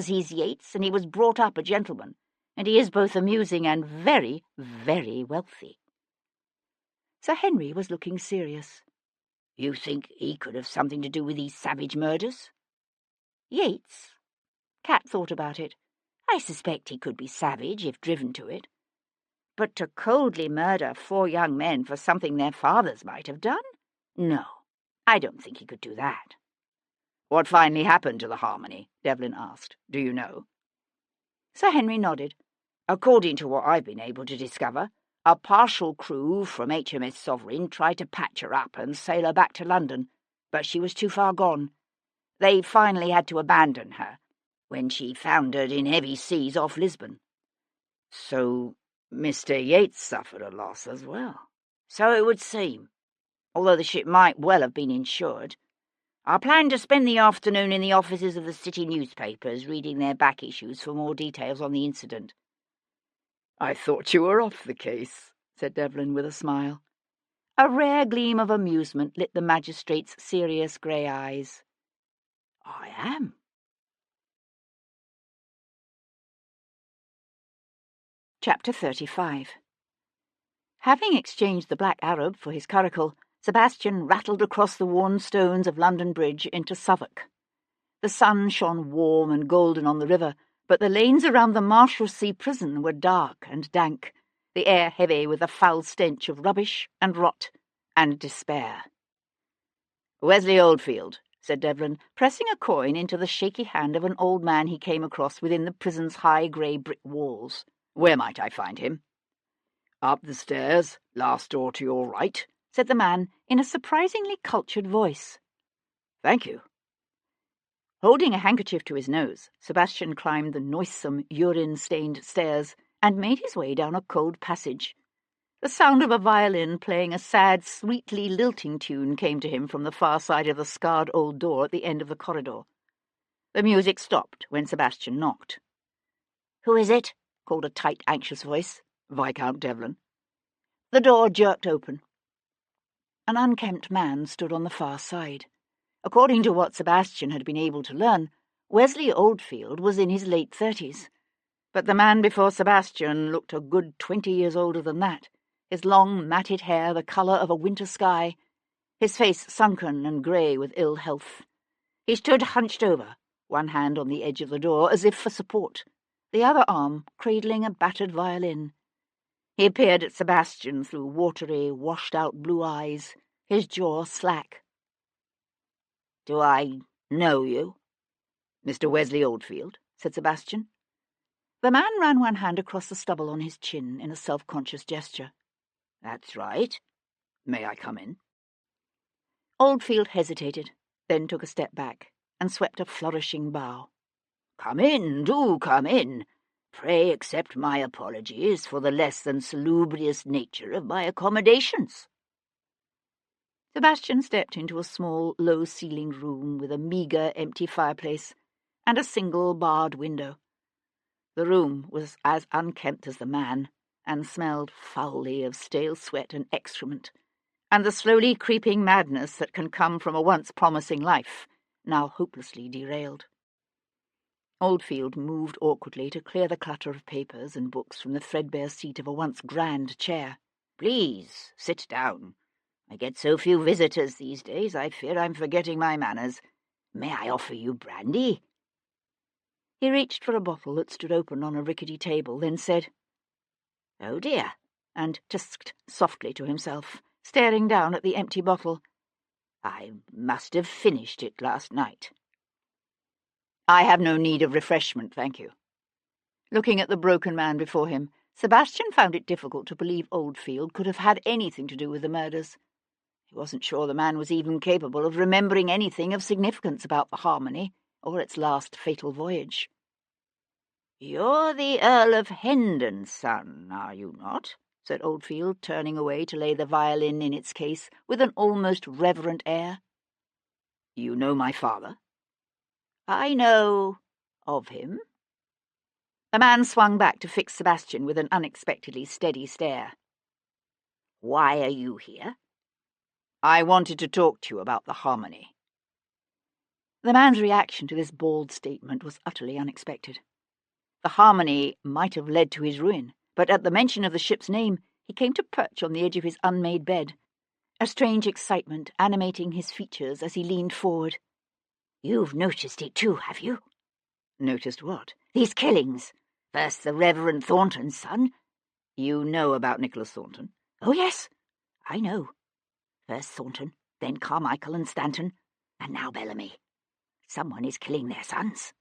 he's Yates and he was brought up a gentleman, and he is both amusing and very, very wealthy." Sir Henry was looking serious. "You think he could have something to do with these savage murders?" "Yates?" Kat thought about it. "I suspect he could be savage if driven to it. But to coldly murder 4 young men for something their fathers might have done? No, I don't think he could do that." "What finally happened to the Harmony?" Devlin asked. "Do you know?" Sir Henry nodded. "According to what I've been able to discover, a partial crew from HMS Sovereign tried to patch her up and sail her back to London, but she was too far gone. They finally had to abandon her when she foundered in heavy seas off Lisbon." "So Mr. Yates suffered a loss as well?" "So it would seem, although the ship might well have been insured. I plan to spend the afternoon in the offices of the city newspapers reading their back issues for more details on the incident." "I thought you were off the case," said Devlin with a smile. A rare gleam of amusement lit the magistrate's serious grey eyes. "I am." Chapter 35. Having exchanged the Black Arab for his curricle, Sebastian rattled across the worn stones of London Bridge into Southwark. The sun shone warm and golden on the river, but the lanes around the Marshalsea prison were dark and dank, the air heavy with a foul stench of rubbish and rot and despair. "Wesley Oldfield," said Devlin, pressing a coin into the shaky hand of an old man he came across within the prison's high grey brick walls. "Where might I find him?" "Up the stairs, last door to your right," said the man in a surprisingly cultured voice. "Thank you." Holding a handkerchief to his nose, Sebastian climbed the noisome, urine-stained stairs and made his way down a cold passage. The sound of a violin playing a sad, sweetly lilting tune came to him from the far side of the scarred old door at the end of the corridor. The music stopped when Sebastian knocked. "Who is it?" called a tight, anxious voice. Viscount Devlin. The door jerked open. An unkempt man stood on the far side. According to what Sebastian had been able to learn, Wesley Oldfield was in his late 30s. But the man before Sebastian looked a good 20 years older than that, his long, matted hair the colour of a winter sky, his face sunken and grey with ill health. He stood hunched over, one hand on the edge of the door as if for support, the other arm cradling a battered violin. He peered at Sebastian through watery, washed-out blue eyes, his jaw slack. "Do I know you?" "Mr. Wesley Oldfield," said Sebastian. The man ran one hand across the stubble on his chin in a self-conscious gesture. "That's right. May I come in?" Oldfield hesitated, then took a step back and swept a flourishing bow. "Come in, do come in. Pray accept my apologies for the less than salubrious nature of my accommodations." Sebastian stepped into a small, low-ceilinged room with a meagre, empty fireplace and a single barred window. The room was as unkempt as the man, and smelled foully of stale sweat and excrement, and the slowly creeping madness that can come from a once promising life, now hopelessly derailed. Oldfield moved awkwardly to clear the clutter of papers and books from the threadbare seat of a once grand chair. "Please, sit down. I get so few visitors these days, I fear I'm forgetting my manners. May I offer you brandy?" He reached for a bottle that stood open on a rickety table, then said, "Oh dear," and tusked softly to himself, staring down at the empty bottle. "I must have finished it last night." "I have no need of refreshment, thank you." Looking at the broken man before him, Sebastian found it difficult to believe Oldfield could have had anything to do with the murders. He wasn't sure the man was even capable of remembering anything of significance about the Harmony or its last fatal voyage. "You're the Earl of Hendon's son, are you not?" said Oldfield, turning away to lay the violin in its case with an almost reverent air. "You know my father?" "I know of him." The man swung back to fix Sebastian with an unexpectedly steady stare. "Why are you here?" "I wanted to talk to you about the Harmony." The man's reaction to this bald statement was utterly unexpected. The Harmony might have led to his ruin, but at the mention of the ship's name he came to perch on the edge of his unmade bed, a strange excitement animating his features as he leaned forward. "You've noticed it too, have you?" "Noticed what?" "These killings. First the Reverend Thornton's son." "You know about Nicholas Thornton?" "Oh, yes, I know. First Thornton, then Carmichael and Stanton, and now Bellamy. Someone is killing their sons."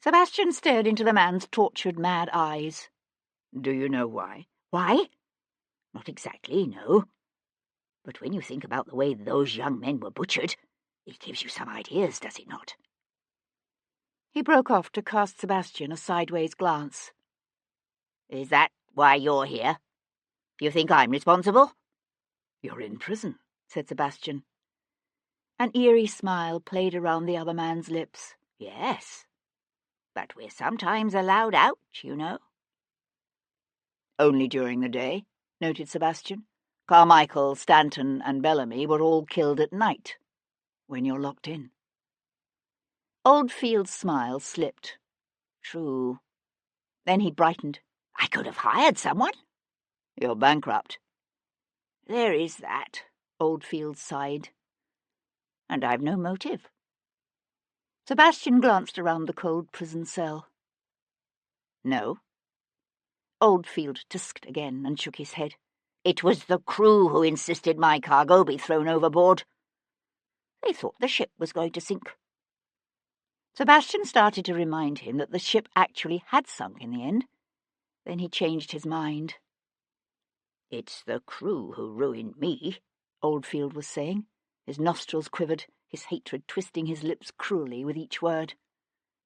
Sebastian stared into the man's tortured, mad eyes. "Do you know why?" "Why? Not exactly, no. But when you think about the way those young men were butchered, it gives you some ideas, does it not?" He broke off to cast Sebastian a sideways glance. "Is that why you're here? Do you think I'm responsible?" "You're in prison," said Sebastian. An eerie smile played around the other man's lips. "Yes, but we're sometimes allowed out, you know." "Only during the day," noted Sebastian. "Carmichael, Stanton, and Bellamy were all killed at night, when you're locked in." Oldfield's smile slipped. "True." Then he brightened. "I could have hired someone." "You're bankrupt." "There is that," Oldfield sighed. "And I've no motive." Sebastian glanced around the cold prison cell. "No?" Oldfield tusked again and shook his head. "It was the crew who insisted my cargo be thrown overboard. They thought the ship was going to sink." Sebastian started to remind him that the ship actually had sunk in the end. Then he changed his mind. "It's the crew who ruined me," Oldfield was saying. His nostrils quivered, his hatred twisting his lips cruelly with each word.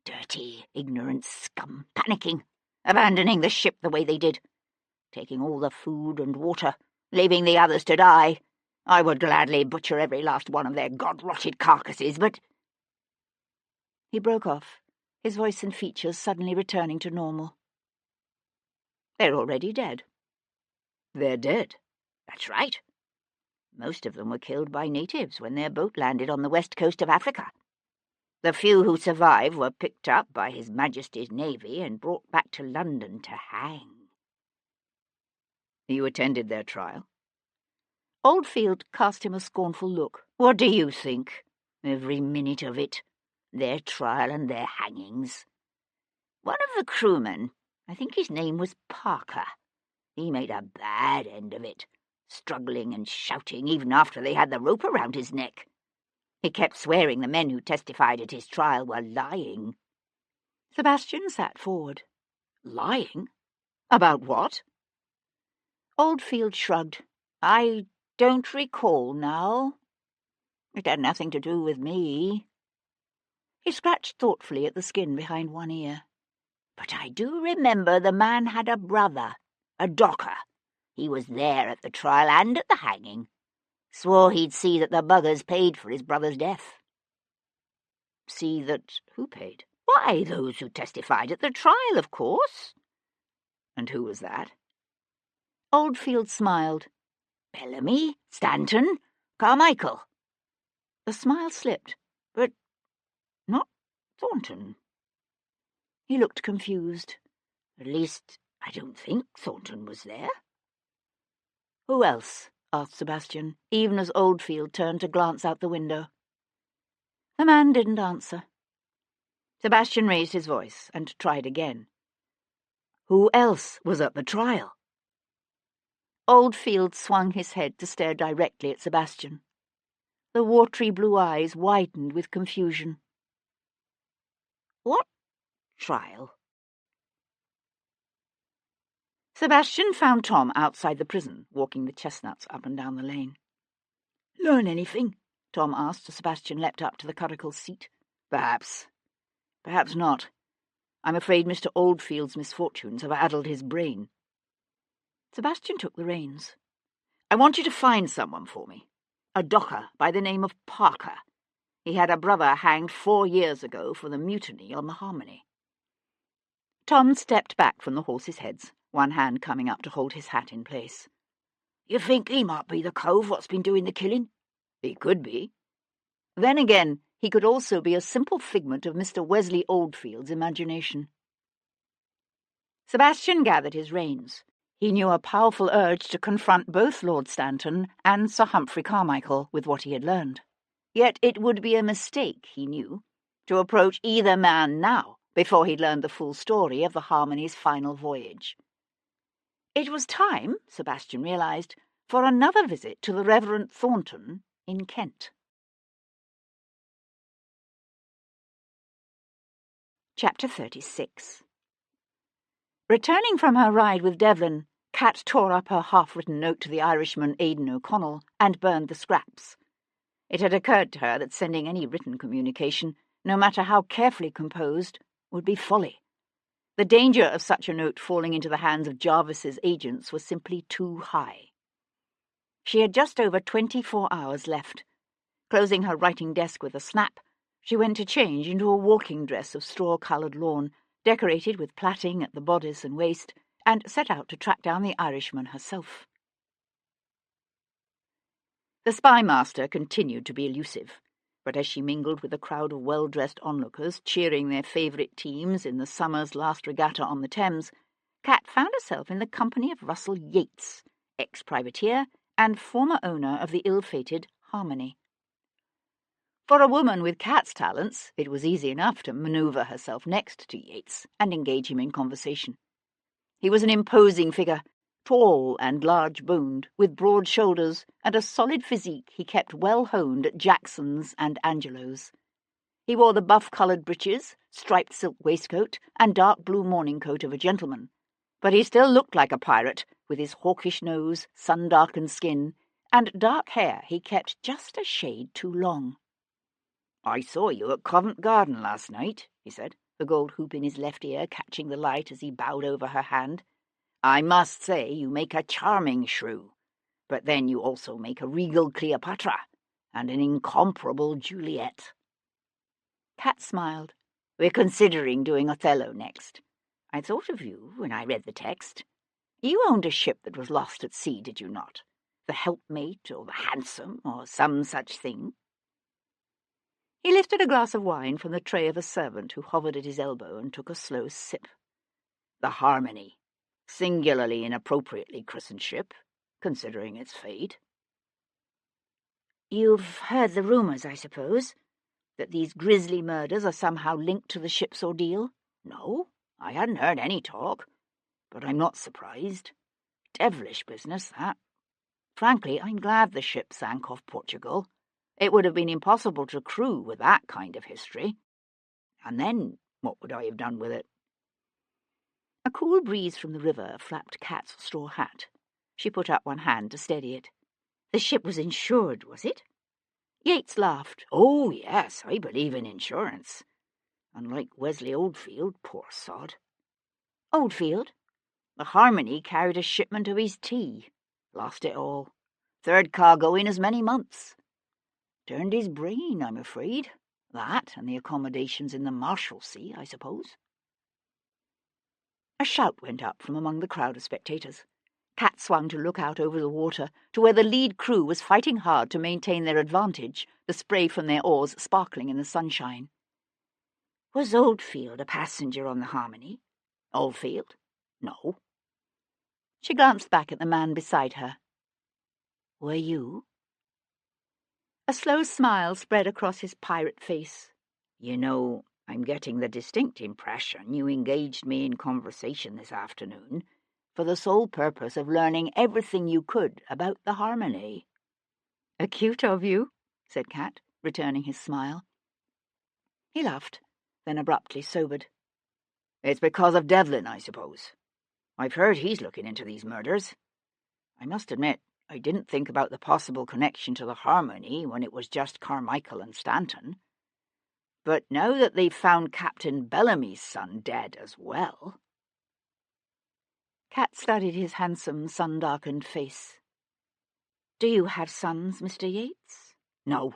"Dirty, ignorant scum, panicking, abandoning the ship the way they did. taking all the food and water, leaving the others to die. I would gladly butcher every last one of their god-rotted carcasses, but—" He broke off, his voice and features suddenly returning to normal. "They're already dead." "They're dead?" "That's right. Most of them were killed by natives when their boat landed on the west coast of Africa. The few who survived were picked up by His Majesty's Navy and brought back to London to hang." "You attended their trial?" Oldfield cast him a scornful look. "What do you think? Every minute of it. Their trial and their hangings. One of the crewmen, I think his name was Parker, he made a bad end of it, struggling and shouting even after they had the rope around his neck. He kept swearing the men who testified at his trial were lying." Sebastian sat forward. "Lying? About what?" Oldfield shrugged. "I don't recall now. It had nothing to do with me." He scratched thoughtfully at the skin behind one ear. "But I do remember the man had a brother, a docker. He was there at the trial and at the hanging. Swore he'd see that the buggers paid for his brother's death." "See that who paid?" "Why, those who testified at the trial, of course." "And who was that?" Oldfield smiled. "Bellamy, Stanton, Carmichael." The smile slipped. "But not Thornton." He looked confused. "At least, I don't think Thornton was there." "Who else?" asked Sebastian, even as Oldfield turned to glance out the window. The man didn't answer. Sebastian raised his voice and tried again. "Who else was at the trial?" Oldfield swung his head to stare directly at Sebastian. The watery blue eyes widened with confusion. "What trial?" Sebastian found Tom outside the prison, walking the chestnuts up and down the lane. "Learn anything?" Tom asked as Sebastian leapt up to the curricle's seat. "Perhaps. Perhaps not. I'm afraid Mr. Oldfield's misfortunes have addled his brain." Sebastian took the reins. "I want you to find someone for me. A docker by the name of Parker. He had a brother hanged 4 years ago for the mutiny on the Harmony." Tom stepped back from the horses' heads, one hand coming up to hold his hat in place. "You think he might be the cove what's been doing the killing?" "He could be. Then again, he could also be a simple figment of Mr. Wesley Oldfield's imagination." Sebastian gathered his reins. He knew a powerful urge to confront both Lord Stanton and Sir Humphrey Carmichael with what he had learned. Yet it would be a mistake, he knew, to approach either man now, before he'd learned the full story of the Harmony's final voyage. It was time, Sebastian realised, for another visit to the Reverend Thornton in Kent. Chapter 36. Returning from her ride with Devlin, Kat tore up her half-written note to the Irishman Aidan O'Connell and burned the scraps. It had occurred to her that sending any written communication, no matter how carefully composed, would be folly. The danger of such a note falling into the hands of Jarvis's agents was simply too high. She had just over 24 hours left. Closing her writing desk with a snap, she went to change into a walking dress of straw-coloured lawn, decorated with plaiting at the bodice and waist, and set out to track down the Irishman herself. The spy-master continued to be elusive, but as she mingled with a crowd of well-dressed onlookers cheering their favourite teams in the summer's last regatta on the Thames, Kat found herself in the company of Russell Yates, ex-privateer and former owner of the ill-fated Harmony. For a woman with Kat's talents, it was easy enough to manoeuvre herself next to Yates and engage him in conversation. He was an imposing figure, tall and large-boned, with broad shoulders and a solid physique he kept well-honed at Jackson's and Angelo's. He wore the buff-coloured breeches, striped silk waistcoat, and dark blue morning coat of a gentleman, but he still looked like a pirate, with his hawkish nose, sun-darkened skin, and dark hair he kept just a shade too long. "I saw you at Covent Garden last night," he said, the gold hoop in his left ear catching the light as he bowed over her hand. I must say you make a charming shrew, but then you also make a regal Cleopatra and an incomparable Juliet." Cat smiled. "We're considering doing Othello next. I thought of you when I read the text. You owned a ship that was lost at sea, did you not? The Helpmate, or the Handsome, or some such thing?" He lifted a glass of wine from the tray of a servant who hovered at his elbow and took a slow sip. "The Harmony, singularly inappropriately christened ship, considering its fate." "You've heard the rumours, I suppose, that these grisly murders are somehow linked to the ship's ordeal?" "No, I hadn't heard any talk, but I'm not surprised. Devilish business, that. Frankly, I'm glad the ship sank off Portugal. It would have been impossible to crew with that kind of history. And then what would I have done with it?" A cool breeze from the river flapped Cat's straw hat. She put up one hand to steady it. "The ship was insured, was it?" Yates laughed. "Oh, yes, I believe in insurance. Unlike Wesley Oldfield, poor sod." "Oldfield?" "The Harmony carried a shipment of his tea. Lost it all. Third cargo in as many months. Turned his brain, I'm afraid. That and the accommodations in the Marshalsea, I suppose." A shout went up from among the crowd of spectators. Cat swung to look out over the water, to where the lead crew was fighting hard to maintain their advantage, the spray from their oars sparkling in the sunshine. "Was Oldfield a passenger on the Harmony?" "Oldfield? No." She glanced back at the man beside her. "Were you?" A slow smile spread across his pirate face. "You know, I'm getting the distinct impression you engaged me in conversation this afternoon for the sole purpose of learning everything you could about the Harmony." "Acute of you," said Cat, returning his smile. He laughed, then abruptly sobered. "It's because of Devlin, I suppose. I've heard he's looking into these murders. I must admit, I didn't think about the possible connection to the Harmony when it was just Carmichael and Stanton. But now that they've found Captain Bellamy's son dead as well—" Cat studied his handsome, sun-darkened face. "Do you have sons, Mr. Yates?" "No,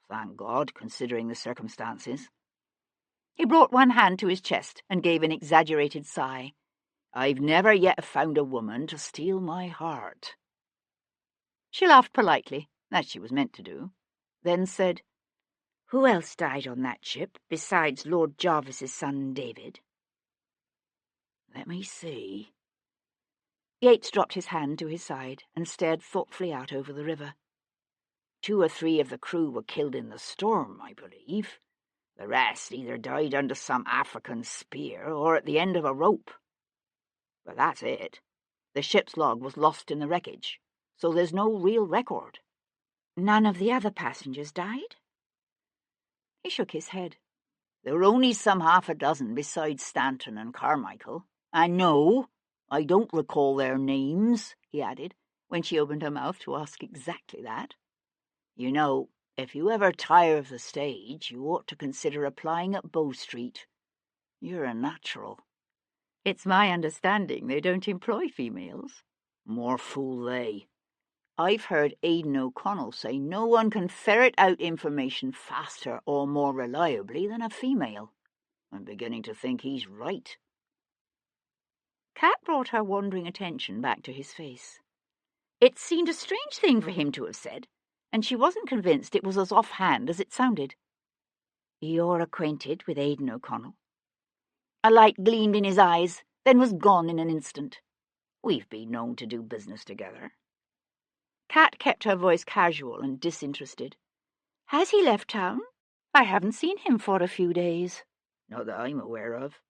thank God, considering the circumstances." He brought one hand to his chest and gave an exaggerated sigh. "I've never yet found a woman to steal my heart." She laughed politely, as she was meant to do, then said, "Who else died on that ship, besides Lord Jarvis's son David?" "Let me see." Yates dropped his hand to his side and stared thoughtfully out over the river. 2 or 3 of the crew were killed in the storm, I believe. The rest either died under some African spear or at the end of a rope. But that's it. The ship's log was lost in the wreckage, so there's no real record." "None of the other passengers died?" He shook his head. "There were only some 6 besides Stanton and Carmichael. And no, I don't recall their names," he added, when she opened her mouth to ask exactly that. "You know, if you ever tire of the stage, you ought to consider applying at Bow Street. You're a natural." "It's my understanding they don't employ females." "More fool they. I've heard Aidan O'Connell say no one can ferret out information faster or more reliably than a female. I'm beginning to think he's right." Cat brought her wandering attention back to his face. It seemed a strange thing for him to have said, and she wasn't convinced it was as offhand as it sounded. "You're acquainted with Aidan O'Connell?" A light gleamed in his eyes, then was gone in an instant. "We've been known to do business together." Cat kept her voice casual and disinterested. "Has he left town?" "I haven't seen him for a few days." "Not that I'm aware of.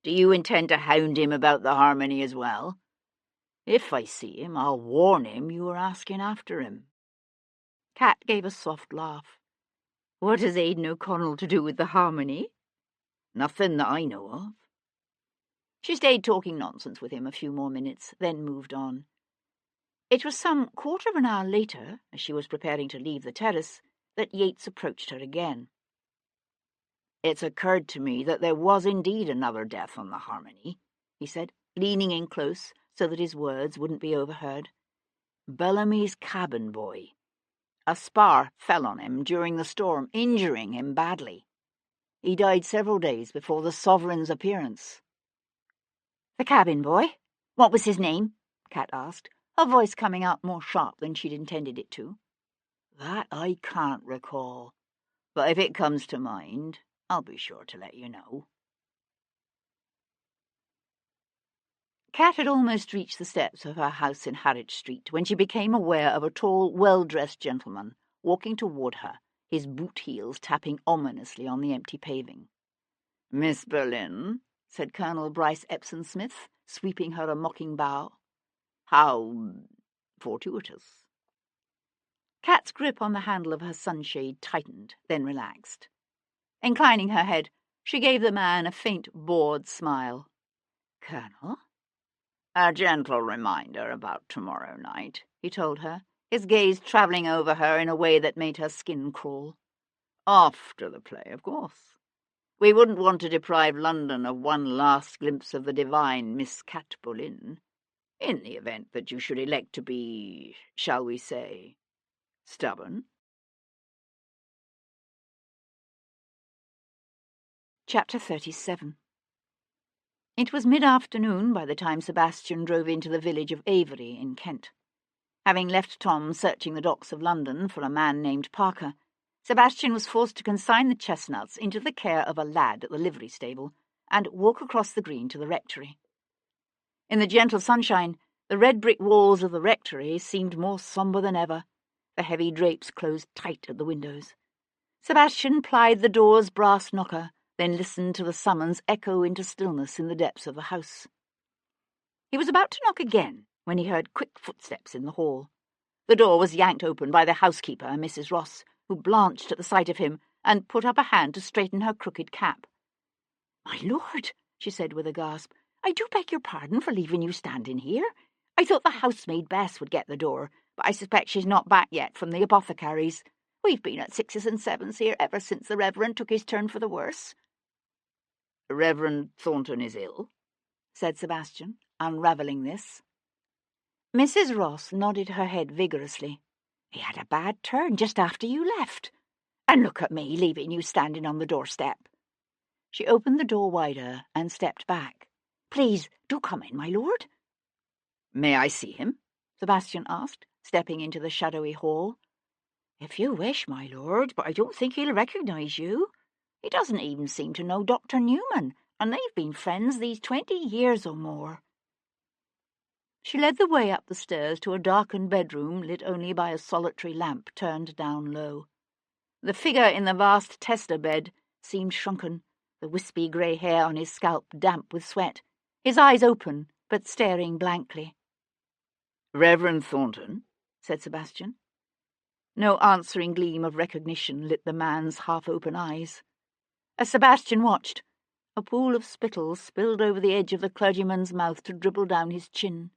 Do you intend to hound him about the Harmony as well? If I see him, I'll warn him you were asking after him." Cat gave a soft laugh. "What has Aidan O'Connell to do with the Harmony?" "Nothing that I know of." She stayed talking nonsense with him a few more minutes, then moved on. It was some quarter of an hour later, as she was preparing to leave the terrace, that Yates approached her again. "It's occurred to me that there was indeed another death on the Harmony," he said, leaning in close so that his words wouldn't be overheard. "Bellamy's cabin boy. A spar fell on him during the storm, injuring him badly. He died several days before the Sovereign's appearance." "The cabin boy? What was his name?" Cat asked, her voice coming out more sharp than she'd intended it to. "That I can't recall, but if it comes to mind, I'll be sure to let you know." Cat had almost reached the steps of her house in Harwich Street when she became aware of a tall, well-dressed gentleman walking toward her, his boot heels tapping ominously on the empty paving. "Miss Boleyn," said Colonel Bryce Epsom-Smith, sweeping her a mocking bow. "How fortuitous." Cat's grip on the handle of her sunshade tightened, then relaxed. Inclining her head, she gave the man a faint, bored smile. "Colonel?" "A gentle reminder about tomorrow night," he told her, his gaze travelling over her in a way that made her skin crawl. "After the play, of course. We wouldn't want to deprive London of one last glimpse of the divine Miss Cat Boleyn, in the event that you should elect to be, shall we say, stubborn." Chapter 37. It was mid-afternoon by the time Sebastian drove into the village of Avery in Kent. Having left Tom searching the docks of London for a man named Parker, Sebastian was forced to consign the chestnuts into the care of a lad at the livery stable and walk across the green to the rectory. In the gentle sunshine, the red brick walls of the rectory seemed more sombre than ever, the heavy drapes closed tight at the windows. Sebastian plied the door's brass knocker, then listened to the summons echo into stillness in the depths of the house. He was about to knock again when he heard quick footsteps in the hall. The door was yanked open by the housekeeper, Mrs. Ross, who blanched at the sight of him and put up a hand to straighten her crooked cap. "My lord," she said with a gasp, "I do beg your pardon for leaving you standing here. I thought the housemaid Bess would get the door, but I suspect she's not back yet from the apothecary's. We've been at 6s and 7s here ever since the Reverend took his turn for the worse." "Reverend Thornton is ill?" said Sebastian, unravelling this. Mrs. Ross nodded her head vigorously. "He had a bad turn just after you left. And look at me, leaving you standing on the doorstep." She opened the door wider and stepped back. "Please, do come in, my lord." "May I see him?" Sebastian asked, stepping into the shadowy hall. "If you wish, my lord, but I don't think he'll recognise you. He doesn't even seem to know Dr. Newman, and they've been friends these 20 years or more." She led the way up the stairs to a darkened bedroom lit only by a solitary lamp turned down low. The figure in the vast tester bed seemed shrunken, the wispy grey hair on his scalp damp with sweat, his eyes open but staring blankly. "Reverend Thornton?" said Sebastian. No answering gleam of recognition lit the man's half-open eyes. As Sebastian watched, a pool of spittle spilled over the edge of the clergyman's mouth to dribble down his chin.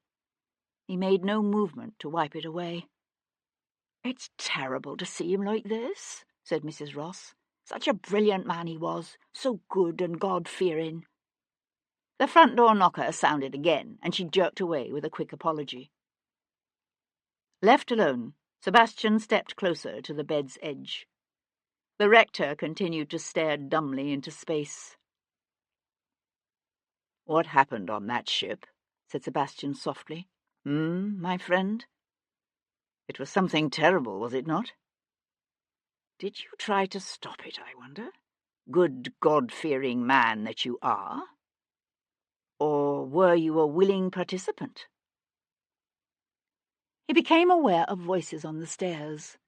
He made no movement to wipe it away. "It's terrible to see him like this," said Mrs. Ross. "Such a brilliant man he was, so good and God-fearing." The front door knocker sounded again, and she jerked away with a quick apology. Left alone, Sebastian stepped closer to the bed's edge. The rector continued to stare dumbly into space. "What happened on that ship?" said Sebastian softly. My friend? It was something terrible, was it not? Did you try to stop it, I wonder? Good God-fearing man that you are? Or were you a willing participant?" He became aware of voices on the stairs.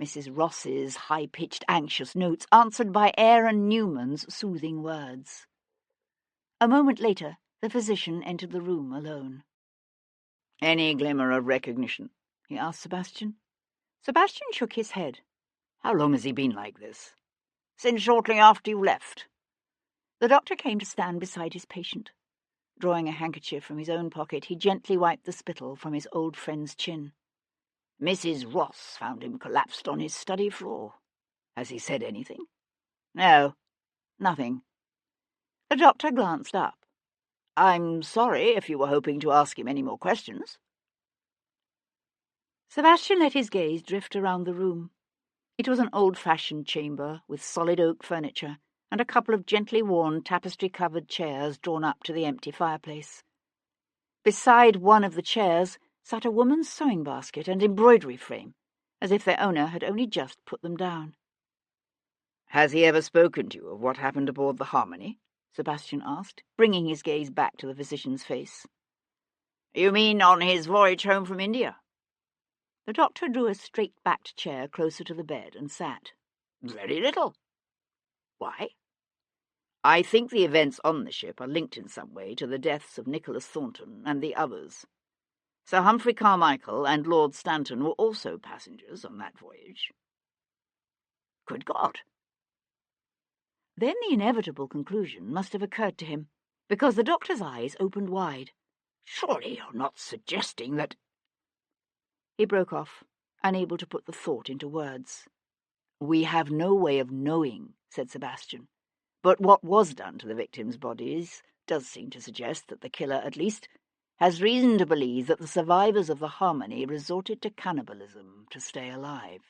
Mrs. Ross's high-pitched, anxious notes answered by Aaron Newman's soothing words. A moment later, the physician entered the room alone. "Any glimmer of recognition?" he asked Sebastian. Sebastian shook his head. "How long has he been like this?" "Since shortly after you left." The doctor came to stand beside his patient. Drawing a handkerchief from his own pocket, he gently wiped the spittle from his old friend's chin. "Mrs. Ross found him collapsed on his study floor. Has he said anything?" "No, nothing." The doctor glanced up. I'm sorry if you were hoping to ask him any more questions. Sebastian let his gaze drift around the room. It was an old-fashioned chamber with solid oak furniture and a couple of gently worn tapestry-covered chairs drawn up to the empty fireplace. Beside one of the chairs sat a woman's sewing basket and embroidery frame, as if their owner had only just put them down. Has he ever spoken to you of what happened aboard the Harmony? Sebastian asked, bringing his gaze back to the physician's face. You mean on his voyage home from India? The doctor drew a straight-backed chair closer to the bed and sat. Very little. Why? I think the events on the ship are linked in some way to the deaths of Nicholas Thornton and the others. Sir Humphrey Carmichael and Lord Stanton were also passengers on that voyage. Good God! Then the inevitable conclusion must have occurred to him, because the doctor's eyes opened wide. Surely you're not suggesting that... He broke off, unable to put the thought into words. We have no way of knowing, said Sebastian. But what was done to the victims' bodies does seem to suggest that the killer, at least, has reason to believe that the survivors of the Harmony resorted to cannibalism to stay alive.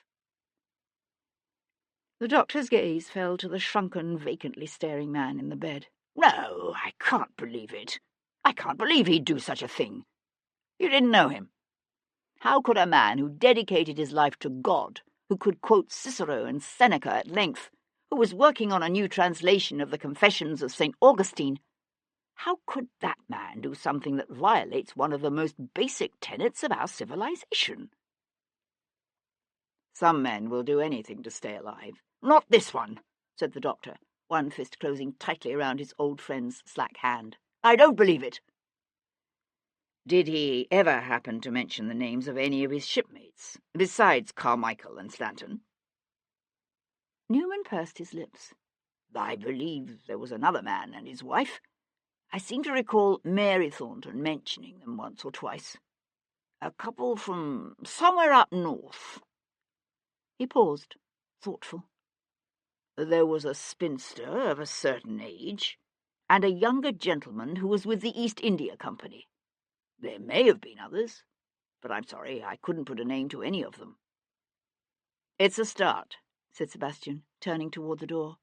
The doctor's gaze fell to the shrunken, vacantly staring man in the bed. No, I can't believe it. I can't believe he'd do such a thing. You didn't know him. How could a man who dedicated his life to God, who could quote Cicero and Seneca at length, who was working on a new translation of the Confessions of St. Augustine, how could that man do something that violates one of the most basic tenets of our civilization? Some men will do anything to stay alive. Not this one, said the doctor, one fist closing tightly around his old friend's slack hand. I don't believe it. Did he ever happen to mention the names of any of his shipmates, besides Carmichael and Stanton? Newman pursed his lips. I believe there was another man and his wife. I seem to recall Mary Thornton mentioning them once or twice. A couple from somewhere up north. He paused, thoughtful. There was a spinster of a certain age, and a younger gentleman who was with the East India Company. There may have been others, but I'm sorry, I couldn't put a name to any of them. It's a start, said Sebastian, turning toward the door.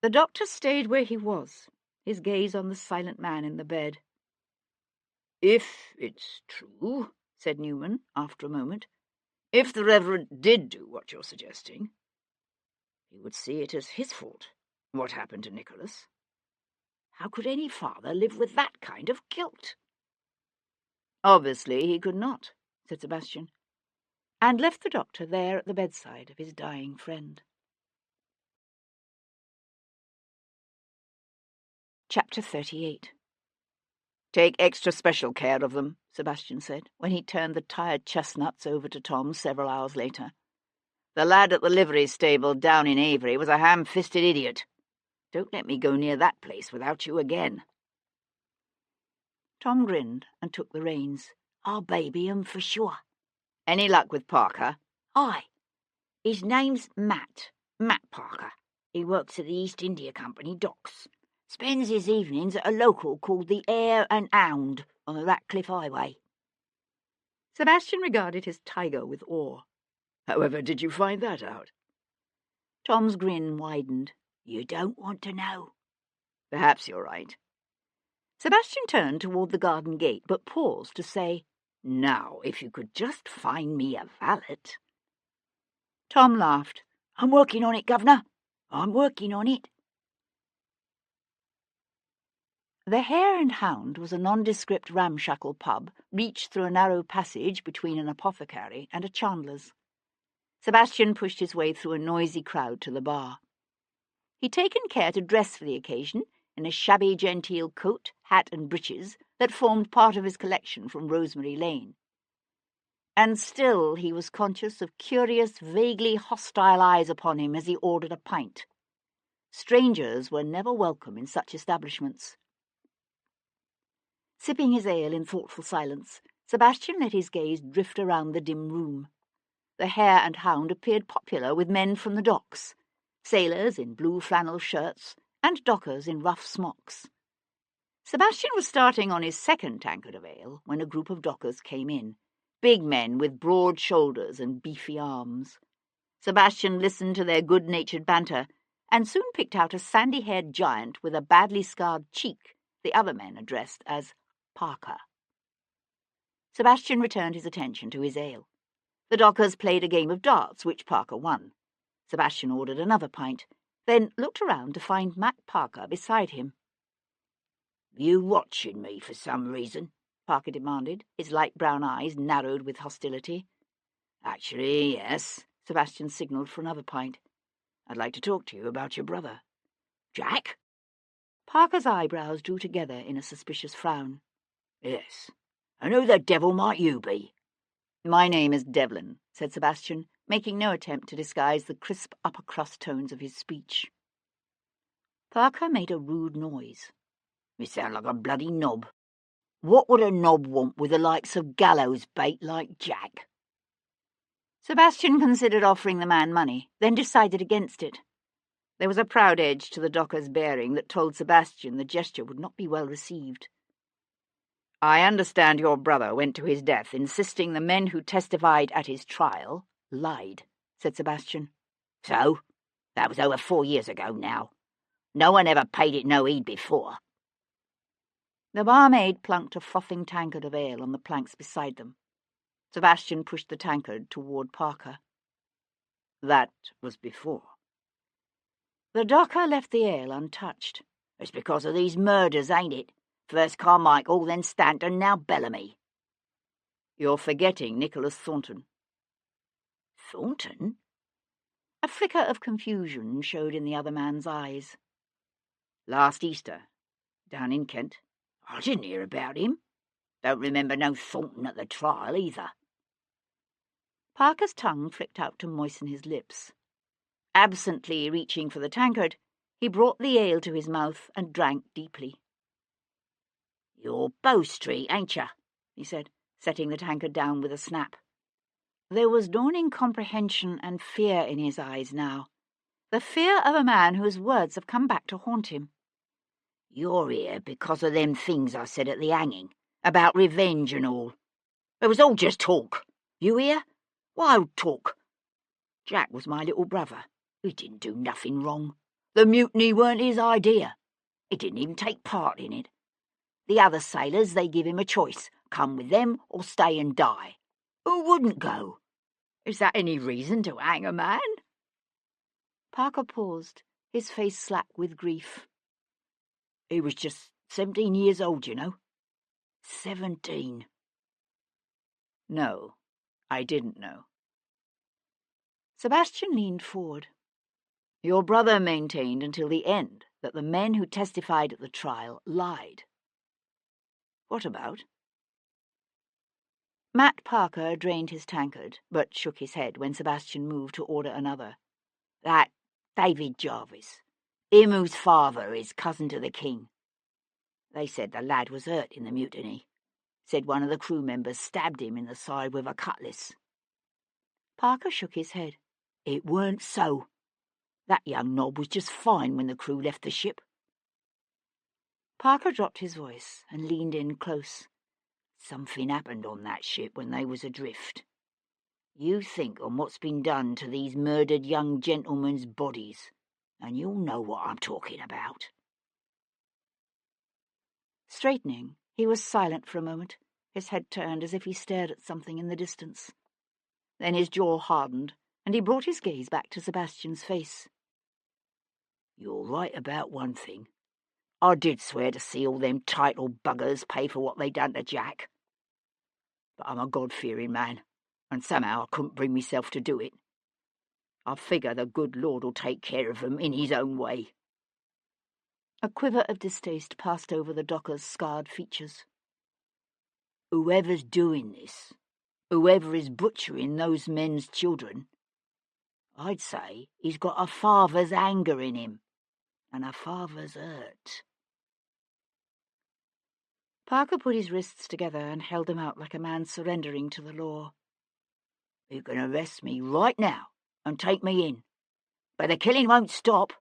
The doctor stayed where he was, his gaze on the silent man in the bed. If it's true, said Newman, after a moment, if the Reverend did do what you're suggesting, he would see it as his fault, what happened to Nicholas. How could any father live with that kind of guilt? Obviously he could not, said Sebastian, and left the doctor there at the bedside of his dying friend. Chapter 38. Take extra special care of them, Sebastian said, when he turned the tired chestnuts over to Tom several hours later. The lad at the livery stable down in Avery was a ham-fisted idiot. Don't let me go near that place without you again. Tom grinned and took the reins. I'll baby 'em for sure. Any luck with Parker? Aye. His name's Matt Parker. He works at the East India Company docks. Spends his evenings at a local called the Hare and Hound on the Ratcliffe Highway. Sebastian regarded his tiger with awe. However did you find that out? Tom's grin widened. You don't want to know. Perhaps you're right. Sebastian turned toward the garden gate, but paused to say, Now, if you could just find me a valet. Tom laughed. I'm working on it, Governor. I'm working on it. The Hare and Hound was a nondescript ramshackle pub reached through a narrow passage between an apothecary and a chandler's. Sebastian pushed his way through a noisy crowd to the bar. He'd taken care to dress for the occasion in a shabby genteel coat, hat and breeches that formed part of his collection from Rosemary Lane. And still he was conscious of curious, vaguely hostile eyes upon him as he ordered a pint. Strangers were never welcome in such establishments. Sipping his ale in thoughtful silence, Sebastian let his gaze drift around the dim room. The Hare and Hound appeared popular with men from the docks, sailors in blue flannel shirts and dockers in rough smocks. Sebastian was starting on his second tankard of ale when a group of dockers came in, big men with broad shoulders and beefy arms. Sebastian listened to their good-natured banter and soon picked out a sandy-haired giant with a badly scarred cheek the other men addressed as Parker. Sebastian returned his attention to his ale. The dockers played a game of darts, which Parker won. Sebastian ordered another pint, then looked around to find Matt Parker beside him. "You watching me for some reason?" Parker demanded, his light brown eyes narrowed with hostility. "Actually, yes," Sebastian signalled for another pint. "I'd like to talk to you about your brother." "Jack?" Parker's eyebrows drew together in a suspicious frown. "Yes. And who the devil might you be?" "My name is Devlin," said Sebastian, making no attempt to disguise the crisp upper-crust tones of his speech. Parker made a rude noise. "You sound like a bloody knob. What would a knob want with the likes of gallows bait like Jack?" Sebastian considered offering the man money, then decided against it. There was a proud edge to the docker's bearing that told Sebastian the gesture would not be well received. "I understand your brother went to his death insisting the men who testified at his trial lied," said Sebastian. "So? That was over 4 years ago now. No one ever paid it no heed before." The barmaid plunked a frothing tankard of ale on the planks beside them. Sebastian pushed the tankard toward Parker. "That was before." The docker left the ale untouched. "It's because of these murders, ain't it? First Carmichael, then Stanton, now Bellamy." "You're forgetting Nicholas Thornton." "Thornton?" A flicker of confusion showed in the other man's eyes. "Last Easter, down in Kent." "I didn't hear about him. Don't remember no Thornton at the trial, either." Parker's tongue flicked out to moisten his lips. Absently reaching for the tankard, he brought the ale to his mouth and drank deeply. "You're Bow Street, ain't you?" he said, setting the tankard down with a snap. There was dawning comprehension and fear in his eyes now, the fear of a man whose words have come back to haunt him. "You're here because of them things I said at the hanging, about revenge and all. It was all just talk. You hear? Wild talk. Jack was my little brother. He didn't do nothing wrong. The mutiny weren't his idea. He didn't even take part in it. The other sailors, they give him a choice, come with them or stay and die. Who wouldn't go? Is that any reason to hang a man?" Parker paused, his face slack with grief. "He was just 17 years old, you know. 17. "No, I didn't know." Sebastian leaned forward. "Your brother maintained until the end that the men who testified at the trial lied." "What about?" Matt Parker drained his tankard, but shook his head when Sebastian moved to order another. "That David Jarvis, him whose father is cousin to the king. They said the lad was hurt in the mutiny. Said one of the crew members stabbed him in the side with a cutlass." Parker shook his head. "It weren't so. That young knob was just fine when the crew left the ship." Parker dropped his voice and leaned in close. "Something happened on that ship when they was adrift. You think on what's been done to these murdered young gentlemen's bodies, and you'll know what I'm talking about." Straightening, he was silent for a moment, his head turned as if he stared at something in the distance. Then his jaw hardened, and he brought his gaze back to Sebastian's face. "You're right about one thing. I did swear to see all them title buggers pay for what they done to Jack. But I'm a God-fearing man, and somehow I couldn't bring myself to do it. I figure the good Lord'll take care of 'em in his own way." A quiver of distaste passed over the docker's scarred features. "Whoever's doing this, whoever is butchering those men's children, I'd say he's got a father's anger in him, and a father's hurt." Parker put his wrists together and held them out like a man surrendering to the law. "You can arrest me right now and take me in, but the killing won't stop.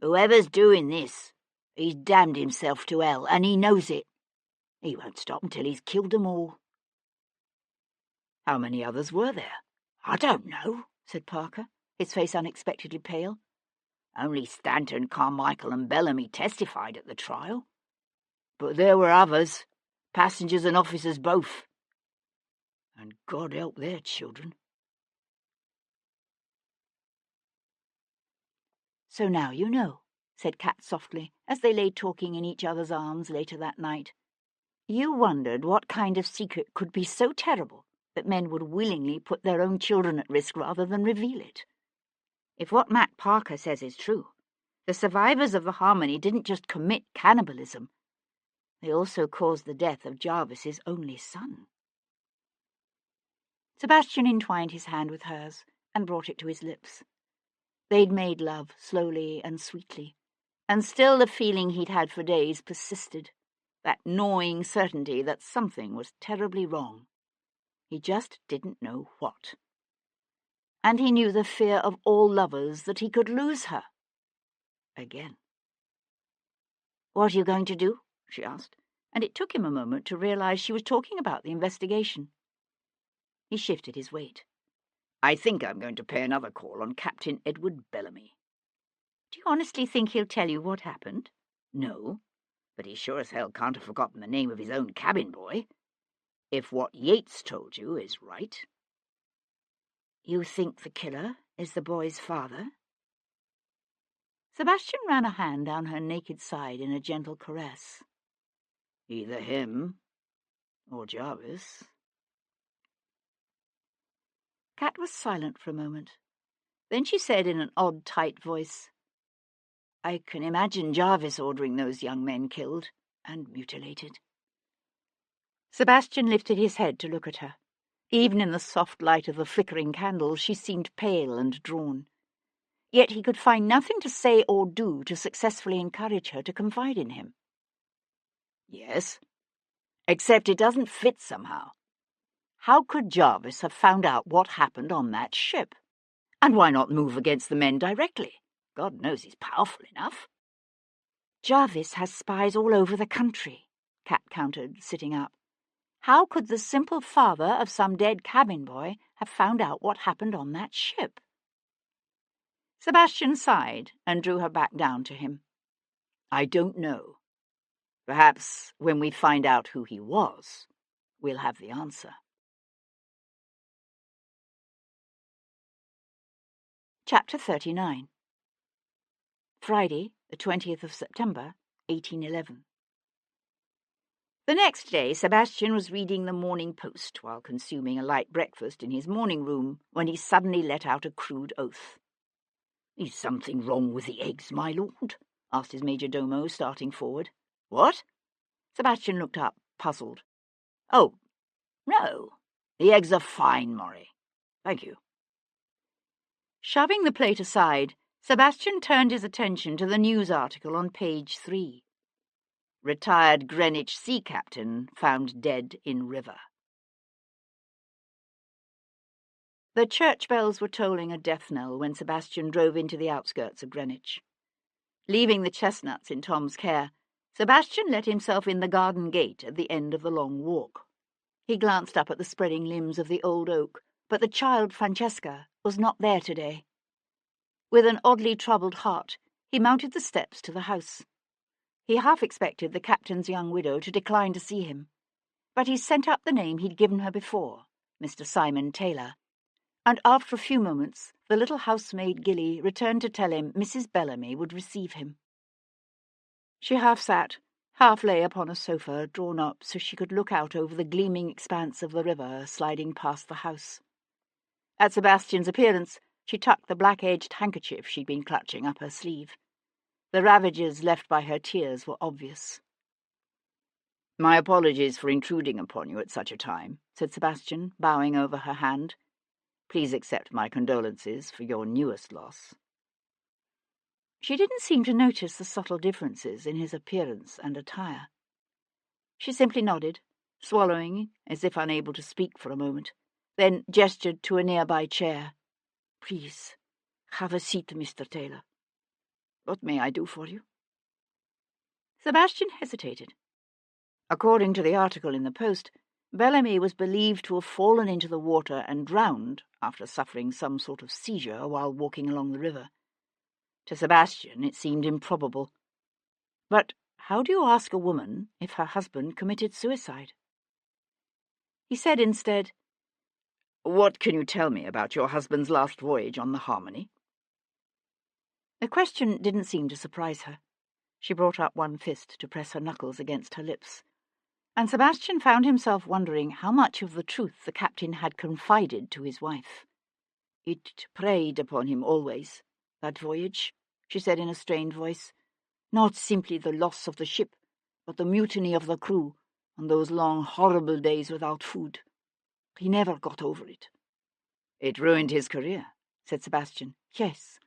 Whoever's doing this, He's damned himself to hell, and he knows it. He won't stop until he's killed them all." "How many others were there?" "I don't know," said Parker, his face unexpectedly pale. "Only Stanton, Carmichael and Bellamy testified at the trial. But there were others, passengers and officers both. And God help their children." "So now you know," said Kat softly, as they lay talking in each other's arms later that night. "You wondered what kind of secret could be so terrible that men would willingly put their own children at risk rather than reveal it. If what Matt Parker says is true, the survivors of the Harmony didn't just commit cannibalism. They also caused the death of Jarvis's only son." Sebastian entwined his hand with hers and brought it to his lips. They'd made love slowly and sweetly, and still the feeling he'd had for days persisted, that gnawing certainty that something was terribly wrong. He just didn't know what. And he knew the fear of all lovers that he could lose her. Again. "What are you going to do?" she asked, and it took him a moment to realize she was talking about the investigation. He shifted his weight. "I think I'm going to pay another call on Captain Edward Bellamy." "Do you honestly think he'll tell you what happened?" "No, but he sure as hell can't have forgotten the name of his own cabin boy. If what Yates told you is right." "You think the killer is the boy's father?" Sebastian ran a hand down her naked side in a gentle caress. "Either him or Jarvis." Kat was silent for a moment. Then she said in an odd, tight voice, "I can imagine Jarvis ordering those young men killed and mutilated." Sebastian lifted his head to look at her. Even in the soft light of the flickering candles, she seemed pale and drawn. Yet he could find nothing to say or do to successfully encourage her to confide in him. "Yes, except it doesn't fit somehow. How could Jarvis have found out what happened on that ship? And why not move against the men directly? God knows he's powerful enough." "Jarvis has spies all over the country," Kat countered, sitting up. "How could the simple father of some dead cabin boy have found out what happened on that ship?" Sebastian sighed and drew her back down to him. "I don't know. Perhaps when we find out who he was, we'll have the answer." Chapter 39. Friday, the 20th of September, 1811. The next day, Sebastian was reading the Morning Post while consuming a light breakfast in his morning room when he suddenly let out a crude oath. "Is something wrong with the eggs, my lord?" asked his major domo, starting forward. "What?" Sebastian looked up, puzzled. "Oh, no. The eggs are fine, Maury. Thank you." Shoving the plate aside, Sebastian turned his attention to the news article on page 3. Retired Greenwich sea captain found dead in river. The church bells were tolling a death knell when Sebastian drove into the outskirts of Greenwich. Leaving the chestnuts in Tom's care, Sebastian let himself in the garden gate at the end of the long walk. He glanced up at the spreading limbs of the old oak, but the child Francesca was not there today. With an oddly troubled heart, he mounted the steps to the house. He half expected the captain's young widow to decline to see him, but he sent up the name he'd given her before, Mr. Simon Taylor, and after a few moments the little housemaid Gilly returned to tell him Mrs. Bellamy would receive him. She half sat, half lay upon a sofa drawn up so she could look out over the gleaming expanse of the river sliding past the house. At Sebastian's appearance, she tucked the black-edged handkerchief she'd been clutching up her sleeve. The ravages left by her tears were obvious. "My apologies for intruding upon you at such a time," said Sebastian, bowing over her hand. "Please accept my condolences for your newest loss." She didn't seem to notice the subtle differences in his appearance and attire. She simply nodded, swallowing as if unable to speak for a moment, then gestured to a nearby chair. "Please, have a seat, Mr. Taylor. What may I do for you?" Sebastian hesitated. According to the article in the Post, Bellamy was believed to have fallen into the water and drowned after suffering some sort of seizure while walking along the river. To Sebastian it seemed improbable. But how do you ask a woman if her husband committed suicide? He said instead, "What can you tell me about your husband's last voyage on the Harmony?" The question didn't seem to surprise her. She brought up one fist to press her knuckles against her lips, and Sebastian found himself wondering how much of the truth the captain had confided to his wife. "It preyed upon him always, that voyage," she said in a strained voice. "Not simply the loss of the ship, but the mutiny of the crew, and those long, horrible days without food. He never got over it." "It ruined his career," said Sebastian. "Yes,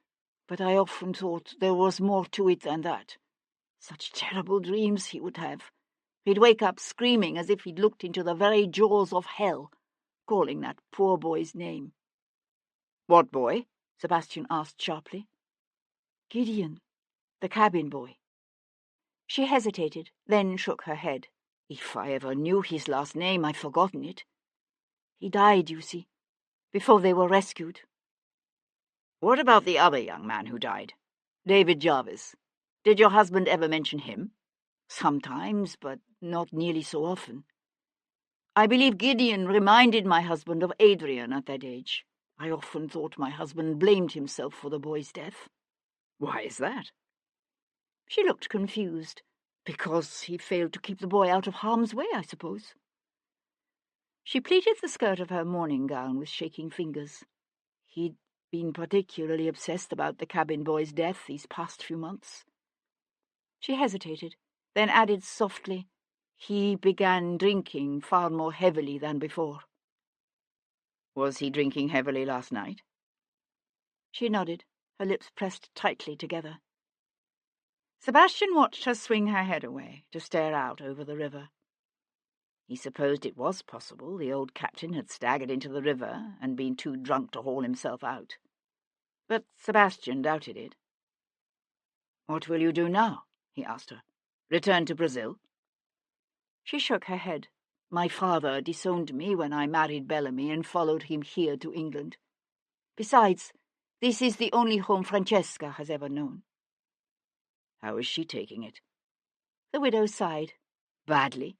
but I often thought there was more to it than that. Such terrible dreams he would have. He'd wake up screaming as if he'd looked into the very jaws of hell, calling that poor boy's name." "What boy?" Sebastian asked sharply. "Gideon, the cabin boy." She hesitated, then shook her head. "If I ever knew his last name, I've forgotten it. He died, you see, before they were rescued." "What about the other young man who died? David Jarvis. Did your husband ever mention him?" "Sometimes, but not nearly so often. I believe Gideon reminded my husband of Adrian at that age. I often thought my husband blamed himself for the boy's death." "Why is that?" She looked confused. "Because he failed to keep the boy out of harm's way, I suppose." She pleated the skirt of her morning gown with shaking fingers. He'd been particularly obsessed about the cabin boy's death these past few months. She hesitated, then added softly, "He began drinking far more heavily than before." "Was he drinking heavily last night?" She nodded, her lips pressed tightly together. Sebastian watched her swing her head away to stare out over the river. He supposed it was possible the old captain had staggered into the river and been too drunk to haul himself out. But Sebastian doubted it. "What will you do now?" he asked her. "Return to Brazil?" She shook her head. "My father disowned me when I married Bellamy and followed him here to England. Besides, this is the only home Francesca has ever known." "How is she taking it?" The widow sighed. "Badly.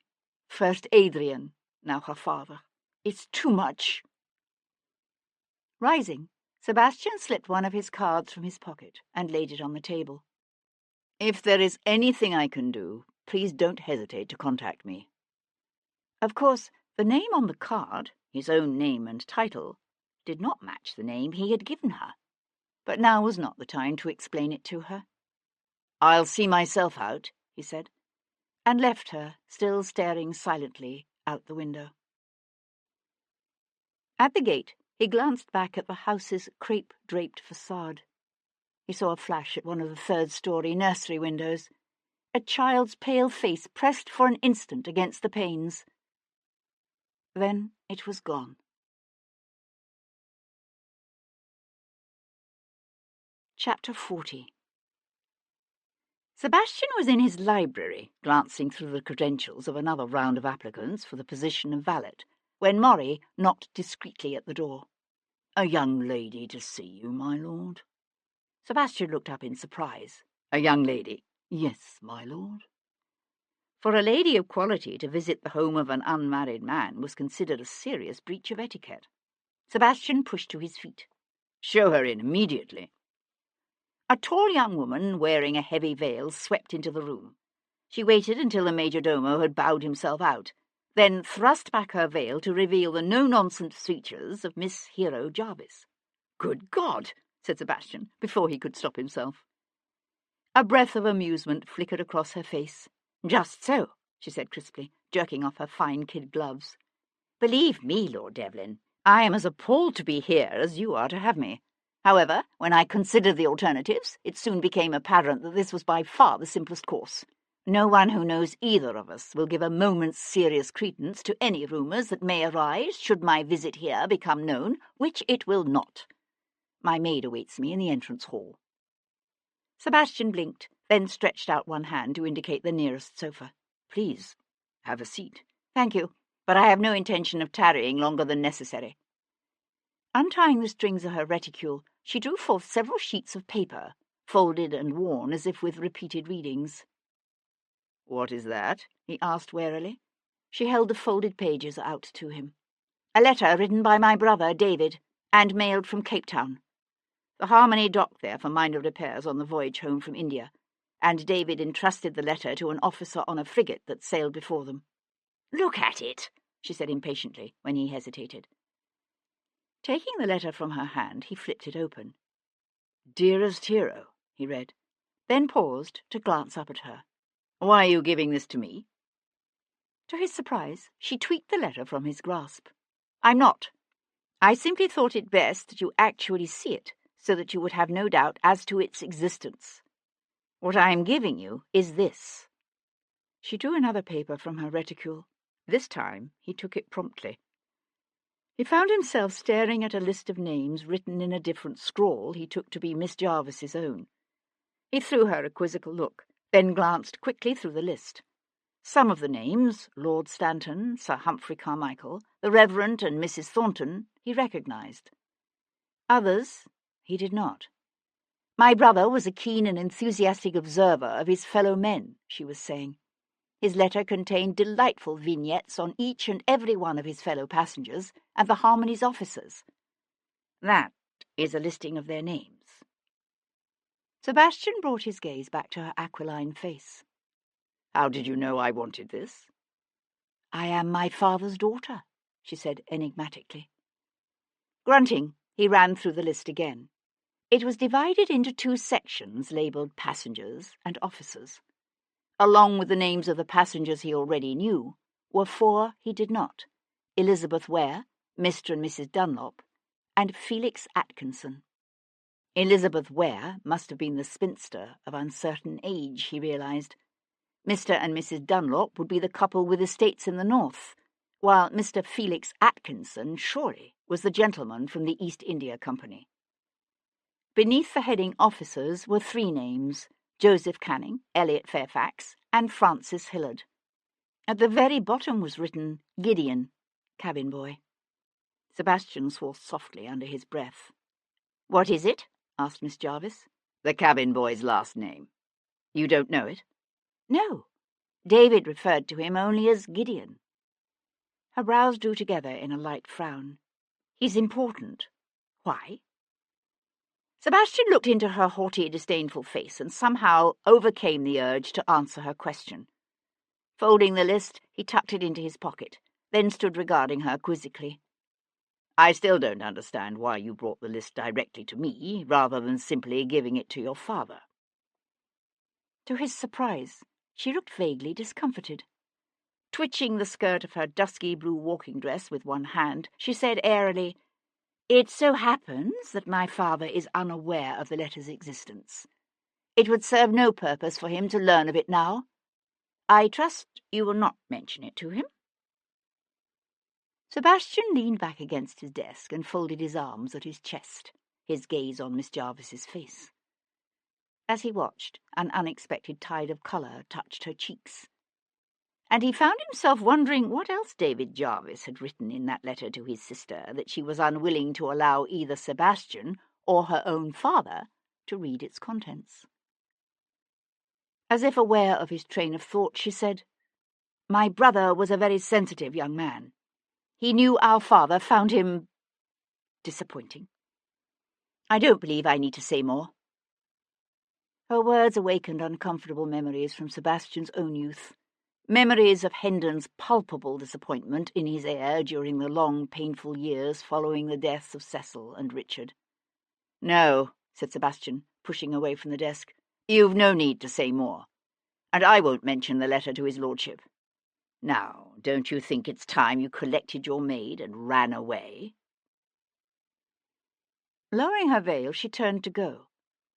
First Adrian, now her father. It's too much." Rising, Sebastian slipped one of his cards from his pocket and laid it on the table. "If there is anything I can do, please don't hesitate to contact me." Of course, the name on the card, his own name and title, did not match the name he had given her. But now was not the time to explain it to her. "I'll see myself out," he said, and left her, still staring silently out the window. At the gate, he glanced back at the house's crepe-draped facade. He saw a flash at one of the third-story nursery windows, a child's pale face pressed for an instant against the panes. Then it was gone. Chapter 40. Sebastian was in his library, glancing through the credentials of another round of applicants for the position of valet, when Murray knocked discreetly at the door. "A young lady to see you, my lord." Sebastian looked up in surprise. "A young lady?" "Yes, my lord." For a lady of quality to visit the home of an unmarried man was considered a serious breach of etiquette. Sebastian pushed to his feet. "Show her in immediately." A tall young woman wearing a heavy veil swept into the room. She waited until the majordomo had bowed himself out, then thrust back her veil to reveal the no-nonsense features of Miss Hero Jarvis. "Good God!" said Sebastian, before he could stop himself. A breath of amusement flickered across her face. "Just so," she said crisply, jerking off her fine kid gloves. "Believe me, Lord Devlin, I am as appalled to be here as you are to have me. However, when I considered the alternatives, it soon became apparent that this was by far the simplest course. No one who knows either of us will give a moment's serious credence to any rumours that may arise should my visit here become known, which it will not. My maid awaits me in the entrance hall." Sebastian blinked, then stretched out one hand to indicate the nearest sofa. "Please, have a seat." "Thank you, but I have no intention of tarrying longer than necessary." Untying the strings of her reticule, she drew forth several sheets of paper, folded and worn as if with repeated readings. "What is that?" he asked warily. She held the folded pages out to him. "A letter written by my brother, David, and mailed from Cape Town. The Harmony docked there for minor repairs on the voyage home from India, and David entrusted the letter to an officer on a frigate that sailed before them." "Look at it," she said impatiently, when he hesitated. Taking the letter from her hand, he flipped it open. "Dearest hero," he read, then paused to glance up at her. "Why are you giving this to me?" To his surprise, she tweaked the letter from his grasp. "I'm not. I simply thought it best that you actually see it, so that you would have no doubt as to its existence. What I am giving you is this." She drew another paper from her reticule. This time he took it promptly. He found himself staring at a list of names written in a different scrawl he took to be Miss Jarvis's own. He threw her a quizzical look, then glanced quickly through the list. Some of the names, Lord Stanton, Sir Humphrey Carmichael, the Reverend and Mrs. Thornton, he recognised. Others he did not. "My brother was a keen and enthusiastic observer of his fellow men," she was saying. His letter contained delightful vignettes on each and every one of his fellow passengers and the Harmony's officers. That is a listing of their names. Sebastian brought his gaze back to her aquiline face. "How did you know I wanted this?" "I am my father's daughter," she said enigmatically. Grunting, he ran through the list again. It was divided into 2 sections labelled passengers and officers. Along with the names of the passengers he already knew were 4 he did not: Elizabeth Ware, Mr. and Mrs. Dunlop, and Felix Atkinson. Elizabeth Ware must have been the spinster of uncertain age, he realised. Mr. and Mrs. Dunlop would be the couple with estates in the north, while Mr. Felix Atkinson surely was the gentleman from the East India Company. Beneath the heading officers were 3 names: Joseph Canning, Elliot Fairfax, and Francis Hillard. At the very bottom was written Gideon, cabin boy. Sebastian swore softly under his breath. "What is it?" asked Miss Jarvis. "The cabin boy's last name. You don't know it?" "No. David referred to him only as Gideon." Her brows drew together in a light frown. "He's important. Why?" Sebastian looked into her haughty, disdainful face and somehow overcame the urge to answer her question. Folding the list, he tucked it into his pocket, then stood regarding her quizzically. "I still don't understand why you brought the list directly to me, rather than simply giving it to your father." To his surprise, she looked vaguely discomfited. Twitching the skirt of her dusky blue walking dress with one hand, she said airily, "It so happens that my father is unaware of the letter's existence. It would serve no purpose for him to learn of it now. I trust you will not mention it to him." Sebastian leaned back against his desk and folded his arms at his chest, his gaze on Miss Jarvis's face. As he watched, an unexpected tide of colour touched her cheeks, and he found himself wondering what else David Jarvis had written in that letter to his sister that she was unwilling to allow either Sebastian or her own father to read its contents. As if aware of his train of thought, she said, "My brother was a very sensitive young man. He knew our father found him disappointing. I don't believe I need to say more." Her words awakened uncomfortable memories from Sebastian's own youth, memories of Hendon's palpable disappointment in his heir during the long, painful years following the deaths of Cecil and Richard. "No," said Sebastian, pushing away from the desk. "You've no need to say more, and I won't mention the letter to his lordship. Now, don't you think it's time you collected your maid and ran away?" Lowering her veil, she turned to go,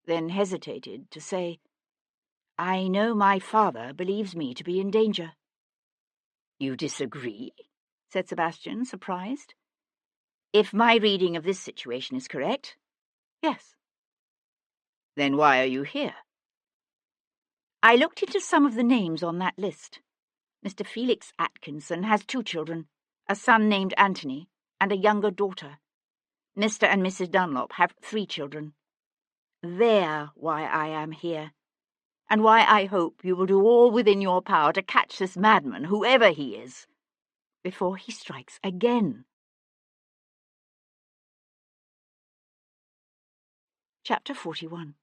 then hesitated to say, "I know my father believes me to be in danger." "You disagree?" said Sebastian, surprised. "If my reading of this situation is correct, yes." "Then why are you here?" I looked into some of the names on that list. Mr. Felix Atkinson has 2 children, a son named Anthony and a younger daughter. Mr. and Mrs. Dunlop have 3 children. They're why I am here, and why I hope you will do all within your power to catch this madman, whoever he is, before he strikes again. Chapter 41.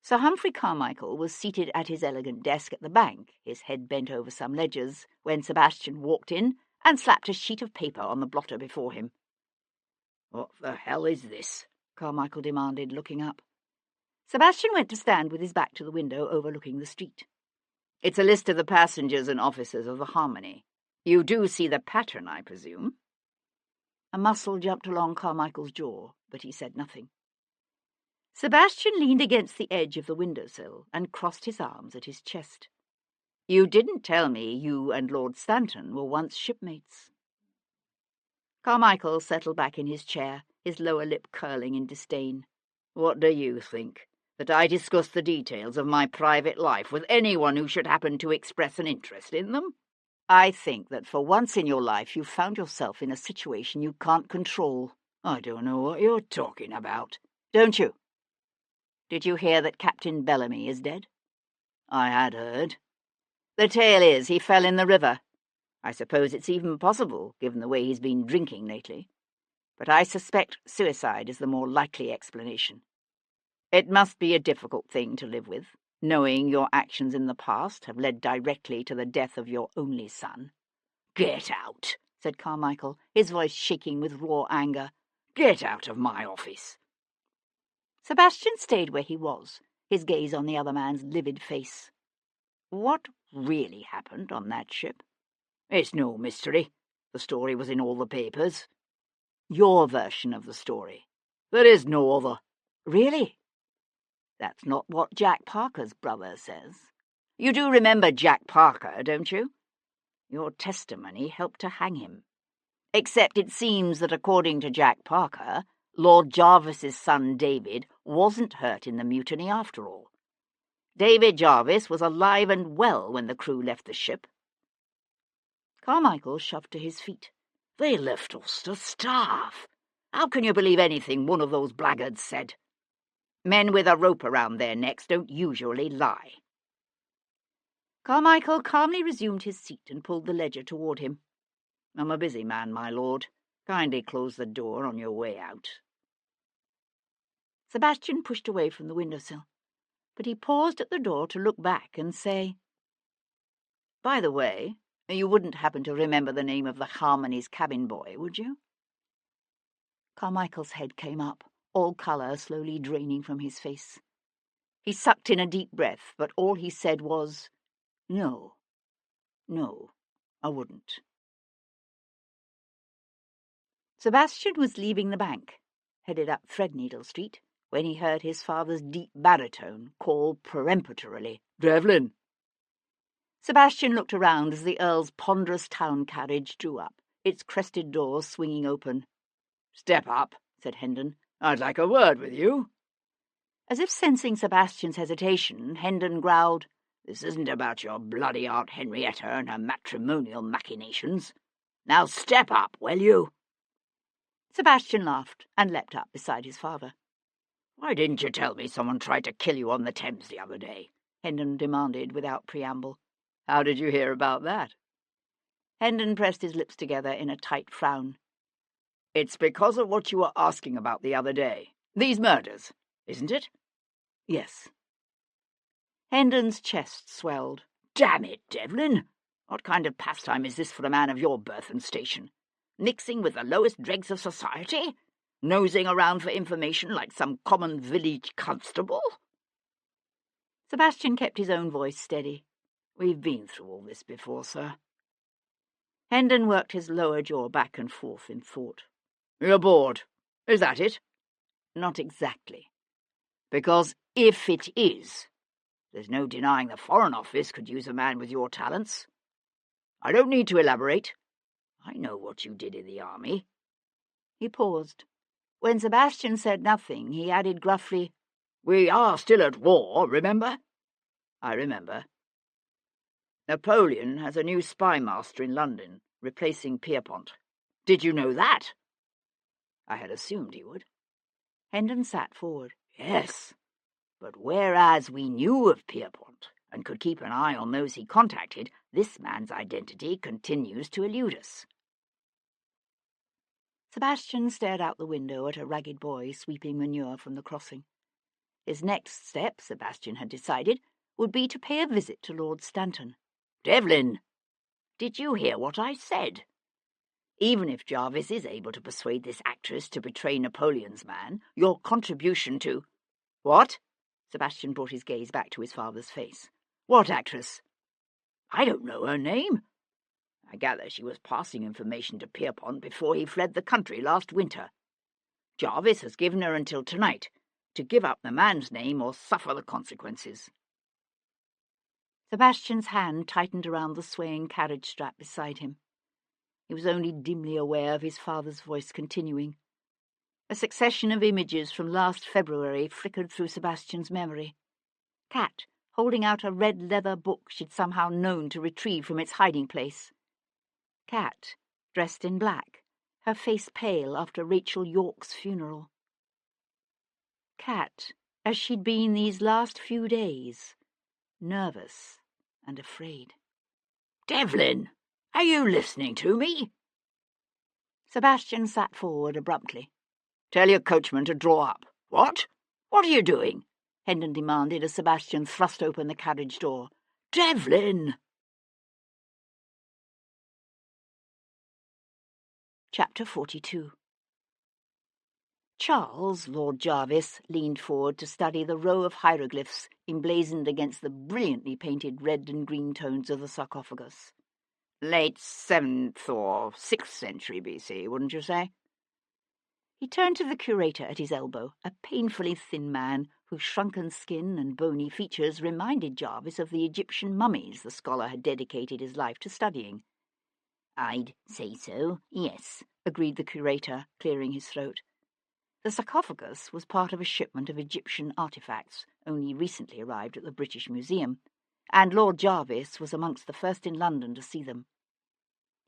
Sir Humphrey Carmichael was seated at his elegant desk at the bank, his head bent over some ledgers, when Sebastian walked in and slapped a sheet of paper on the blotter before him. "What the hell is this?" Carmichael demanded, looking up. Sebastian went to stand with his back to the window overlooking the street. "It's a list of the passengers and officers of the Harmony. You do see the pattern, I presume?" A muscle jumped along Carmichael's jaw, but he said nothing. Sebastian leaned against the edge of the windowsill and crossed his arms at his chest. "You didn't tell me you and Lord Stanton were once shipmates." Carmichael settled back in his chair, his lower lip curling in disdain. "What do you think? That I discuss the details of my private life with anyone who should happen to express an interest in them?" I think that for once in your life you've found yourself in a situation you can't control. "I don't know what you're talking about." "Don't you? Did you hear that Captain Bellamy is dead?" "I had heard." "The tale is he fell in the river. I suppose it's even possible, given the way he's been drinking lately. But I suspect suicide is the more likely explanation. It must be a difficult thing to live with, knowing your actions in the past have led directly to the death of your only son." "Get out," said Carmichael, his voice shaking with raw anger. "Get out of my office." Sebastian stayed where he was, his gaze on the other man's livid face. "What really happened on that ship?" "It's no mystery. The story was in all the papers." "Your version of the story." "There is no other." "Really? That's not what Jack Parker's brother says. You do remember Jack Parker, don't you? Your testimony helped to hang him. Except it seems that according to Jack Parker, Lord Jarvis's son David wasn't hurt in the mutiny after all. David Jarvis was alive and well when the crew left the ship." Carmichael shoved to his feet. "They left us to starve. How can you believe anything one of those blackguards said? Men with a rope around their necks don't usually lie." Carmichael calmly resumed his seat and pulled the ledger toward him. "I'm a busy man, my lord. Kindly close the door on your way out." Sebastian pushed away from the windowsill, but he paused at the door to look back and say, "By the way, you wouldn't happen to remember the name of the Harmony's cabin boy, would you?" Carmichael's head came up, all colour slowly draining from his face. He sucked in a deep breath, but all he said was, No, I wouldn't." Sebastian was leaving the bank, headed up Threadneedle Street, when he heard his father's deep baritone call peremptorily, "Devlin!" Sebastian looked around as the Earl's ponderous town carriage drew up, its crested doors swinging open. "Step up," said Hendon. "I'd like a word with you." As if sensing Sebastian's hesitation, Hendon growled, "This isn't about your bloody Aunt Henrietta and her matrimonial machinations. Now step up, will you?" Sebastian laughed and leapt up beside his father. "Why didn't you tell me someone tried to kill you on the Thames the other day?" Hendon demanded without preamble. "How did you hear about that?" Hendon pressed his lips together in a tight frown. "It's because of what you were asking about the other day. These murders, isn't it?" "Yes." Hendon's chest swelled. "Damn it, Devlin! What kind of pastime is this for a man of your birth and station? Mixing with the lowest dregs of society? Nosing around for information like some common village constable?" Sebastian kept his own voice steady. "We've been through all this before, sir." Hendon worked his lower jaw back and forth in thought. "You're bored. Is that it?" "Not exactly." "Because if it is, there's no denying the Foreign Office could use a man with your talents. I don't need to elaborate. I know what you did in the army." He paused. When Sebastian said nothing, he added gruffly, "We are still at war, remember?" I remember. Napoleon has a new spy master in London, replacing Pierpont. Did you know that? I had assumed he would. Hendon sat forward. Yes, but whereas we knew of Pierpont and could keep an eye on those he contacted, this man's identity continues to elude us. Sebastian stared out the window at a ragged boy sweeping manure from the crossing. His next step, Sebastian had decided, would be to pay a visit to Lord Stanton. Devlin, did you hear what I said? Even if Jarvis is able to persuade this actress to betray Napoleon's man, your contribution to— What? Sebastian brought his gaze back to his father's face. What actress? I don't know her name. I gather she was passing information to Pierpont before he fled the country last winter. Jarvis has given her until tonight to give up the man's name or suffer the consequences. Sebastian's hand tightened around the swaying carriage strap beside him. He was only dimly aware of his father's voice continuing. A succession of images from last February flickered through Sebastian's memory. Cat, holding out a red leather book she'd somehow known to retrieve from its hiding place. Cat, dressed in black, her face pale after Rachel York's funeral. Cat, as she'd been these last few days, nervous and afraid. Devlin, are you listening to me? Sebastian sat forward abruptly. Tell your coachman to draw up. What? What are you doing? Hendon demanded as Sebastian thrust open the carriage door. Devlin! Chapter 42. Charles, Lord Jarvis, leaned forward to study the row of hieroglyphs emblazoned against the brilliantly painted red and green tones of the sarcophagus. Late 7th or 6th century BC, wouldn't you say? He turned to the curator at his elbow, a painfully thin man whose shrunken skin and bony features reminded Jarvis of the Egyptian mummies the scholar had dedicated his life to studying. I'd say so, yes, agreed the curator, clearing his throat. The sarcophagus was part of a shipment of Egyptian artifacts, only recently arrived at the British Museum, and Lord Jarvis was amongst the first in London to see them.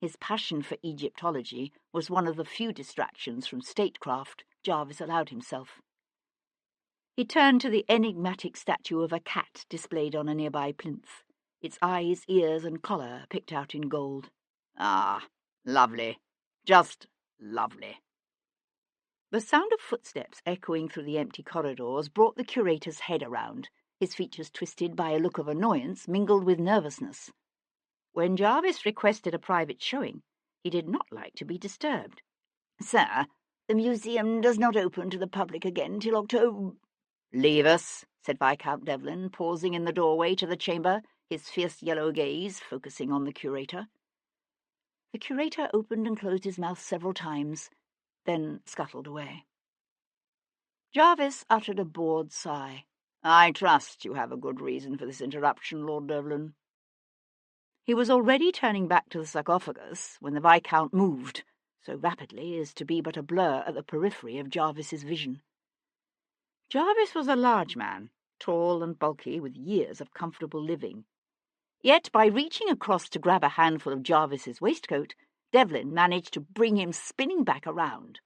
His passion for Egyptology was one of the few distractions from statecraft Jarvis allowed himself. He turned to the enigmatic statue of a cat displayed on a nearby plinth, its eyes, ears, and collar picked out in gold. Ah, lovely. Just lovely. The sound of footsteps echoing through the empty corridors brought the curator's head around, his features twisted by a look of annoyance mingled with nervousness. When Jarvis requested a private showing, he did not like to be disturbed. Sir, the museum does not open to the public again till October. Leave us, said Viscount Devlin, pausing in the doorway to the chamber, his fierce yellow gaze focusing on the curator. The curator opened and closed his mouth several times, then scuttled away. Jarvis uttered a bored sigh. I trust you have a good reason for this interruption, Lord Devlin. He was already turning back to the sarcophagus when the Viscount moved, so rapidly as to be but a blur at the periphery of Jarvis's vision. Jarvis was a large man, tall and bulky, with years of comfortable living. Yet by reaching across to grab a handful of Jarvis's waistcoat, Devlin managed to bring him spinning back around.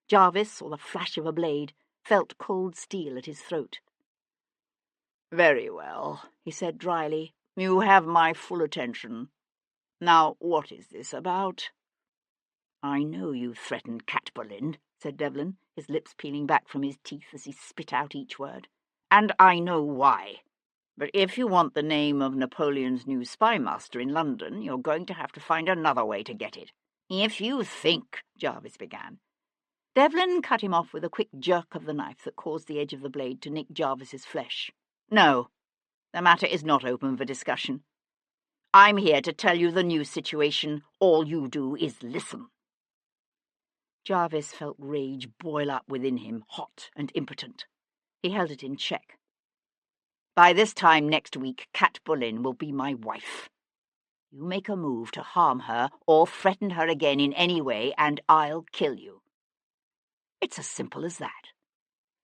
Jarvis saw the flash of a blade, felt cold steel at his throat. Very well, he said dryly. You have my full attention. Now, what is this about? I know you threatened Cat Boleyn, said Devlin, his lips peeling back from his teeth as he spit out each word. And I know why. But if you want the name of Napoleon's new spy master in London, you're going to have to find another way to get it. If you think, Jarvis began. Devlin cut him off with a quick jerk of the knife that caused the edge of the blade to nick Jarvis's flesh. No, the matter is not open for discussion. I'm here to tell you the new situation. All you do is listen. Jarvis felt rage boil up within him, hot and impotent. He held it in check. By this time next week, Cat Boleyn will be my wife. You make a move to harm her or threaten her again in any way, and I'll kill you. It's as simple as that.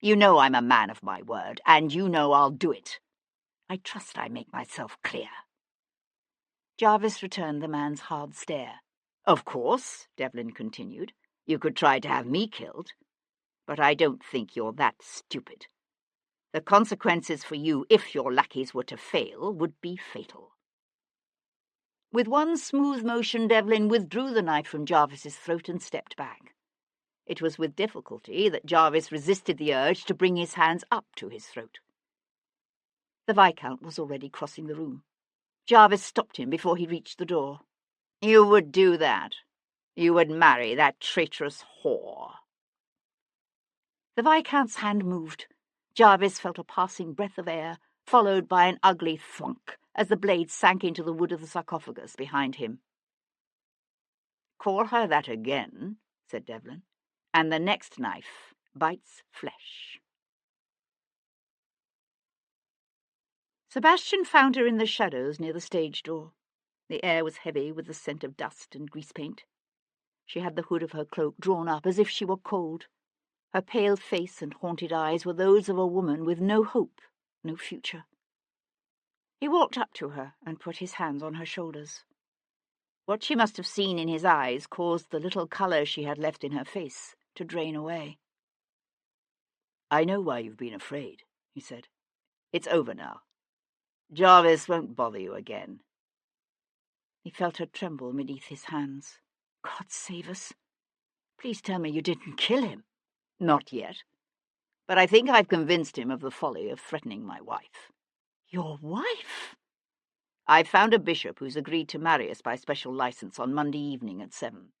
You know I'm a man of my word, and you know I'll do it. I trust I make myself clear." Jarvis returned the man's hard stare. "Of course," Devlin continued, "you could try to have me killed, but I don't think you're that stupid. The consequences for you, if your lackeys were to fail, would be fatal." With one smooth motion, Devlin withdrew the knife from Jarvis's throat and stepped back. It was with difficulty that Jarvis resisted the urge to bring his hands up to his throat. The Viscount was already crossing the room. Jarvis stopped him before he reached the door. "You would do that? You would marry that traitorous whore?" The Viscount's hand moved. Jarvis felt a passing breath of air, followed by an ugly thwunk as the blade sank into the wood of the sarcophagus behind him. "Call her that again," said Devlin, "and the next knife bites flesh." Sebastian found her in the shadows near the stage door. The air was heavy with the scent of dust and grease paint. She had the hood of her cloak drawn up as if she were cold. Her pale face and haunted eyes were those of a woman with no hope, no future. He walked up to her and put his hands on her shoulders. What she must have seen in his eyes caused the little colour she had left in her face to drain away. "I know why you've been afraid," he said. "It's over now. Jarvis won't bother you again." He felt her tremble beneath his hands. "God save us. Please tell me you didn't kill him." "Not yet. But I think I've convinced him of the folly of threatening my wife." "Your wife?" "I've found a bishop who's agreed to marry us by special license on Monday evening at 7.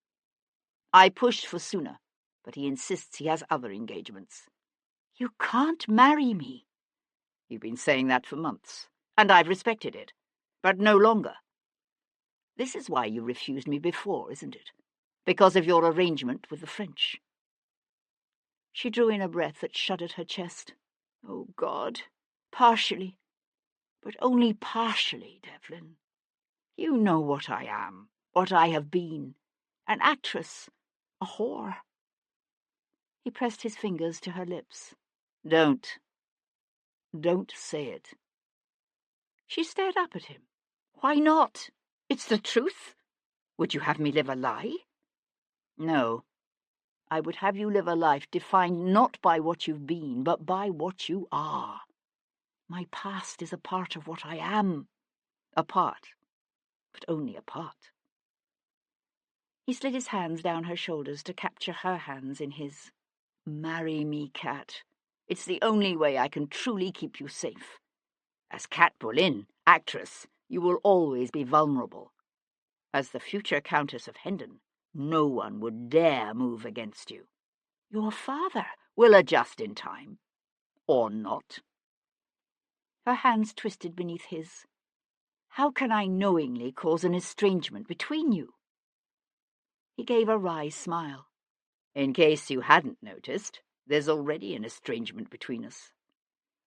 I pushed for sooner, but he insists he has other engagements." "You can't marry me." "You've been saying that for months, and I've respected it, but no longer. This is why you refused me before, isn't it? Because of your arrangement with the French." She drew in a breath that shuddered her chest. "Oh, God, partially, but only partially, Devlin. You know what I am, what I have been, an actress, a whore." He pressed his fingers to her lips. Don't say it." She stared up at him. "Why not? It's the truth. Would you have me live a lie?" "No. I would have you live a life defined not by what you've been, but by what you are. My past is a part of what I am. A part, but only a part." He slid his hands down her shoulders to capture her hands in his. "Marry me, Cat. It's the only way I can truly keep you safe. As Cat Boleyn, actress, you will always be vulnerable. As the future Countess of Hendon, no one would dare move against you. Your father will adjust in time. Or not." Her hands twisted beneath his. "How can I knowingly cause an estrangement between you?" He gave a wry smile. "In case you hadn't noticed, there's already an estrangement between us."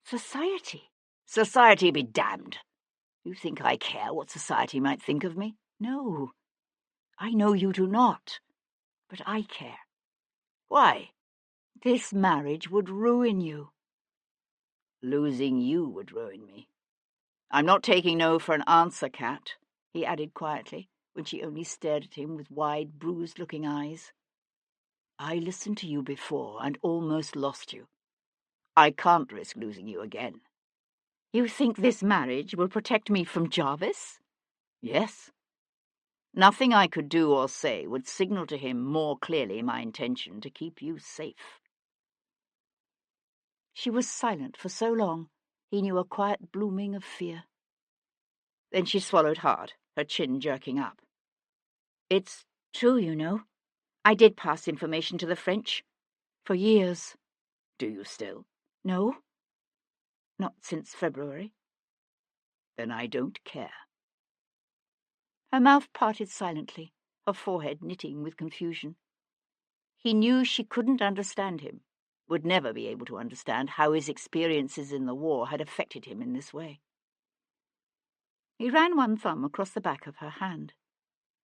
"Society?" "Society be damned. You think I care what society might think of me?" "No, I know you do not, but I care." "Why?" "This marriage would ruin you." "Losing you would ruin me. I'm not taking no for an answer, Cat," he added quietly, when she only stared at him with wide, bruised-looking eyes. "I listened to you before and almost lost you. I can't risk losing you again." "You think this marriage will protect me from Jarvis?" "Yes. Nothing I could do or say would signal to him more clearly my intention to keep you safe." She was silent for so long, he knew a quiet blooming of fear. Then she swallowed hard, her chin jerking up. "It's true, you know. I did pass information to the French. For years." "Do you still?" "No. Not since February." "Then I don't care." Her mouth parted silently, her forehead knitting with confusion. He knew she couldn't understand him, would never be able to understand how his experiences in the war had affected him in this way. He ran one thumb across the back of her hand.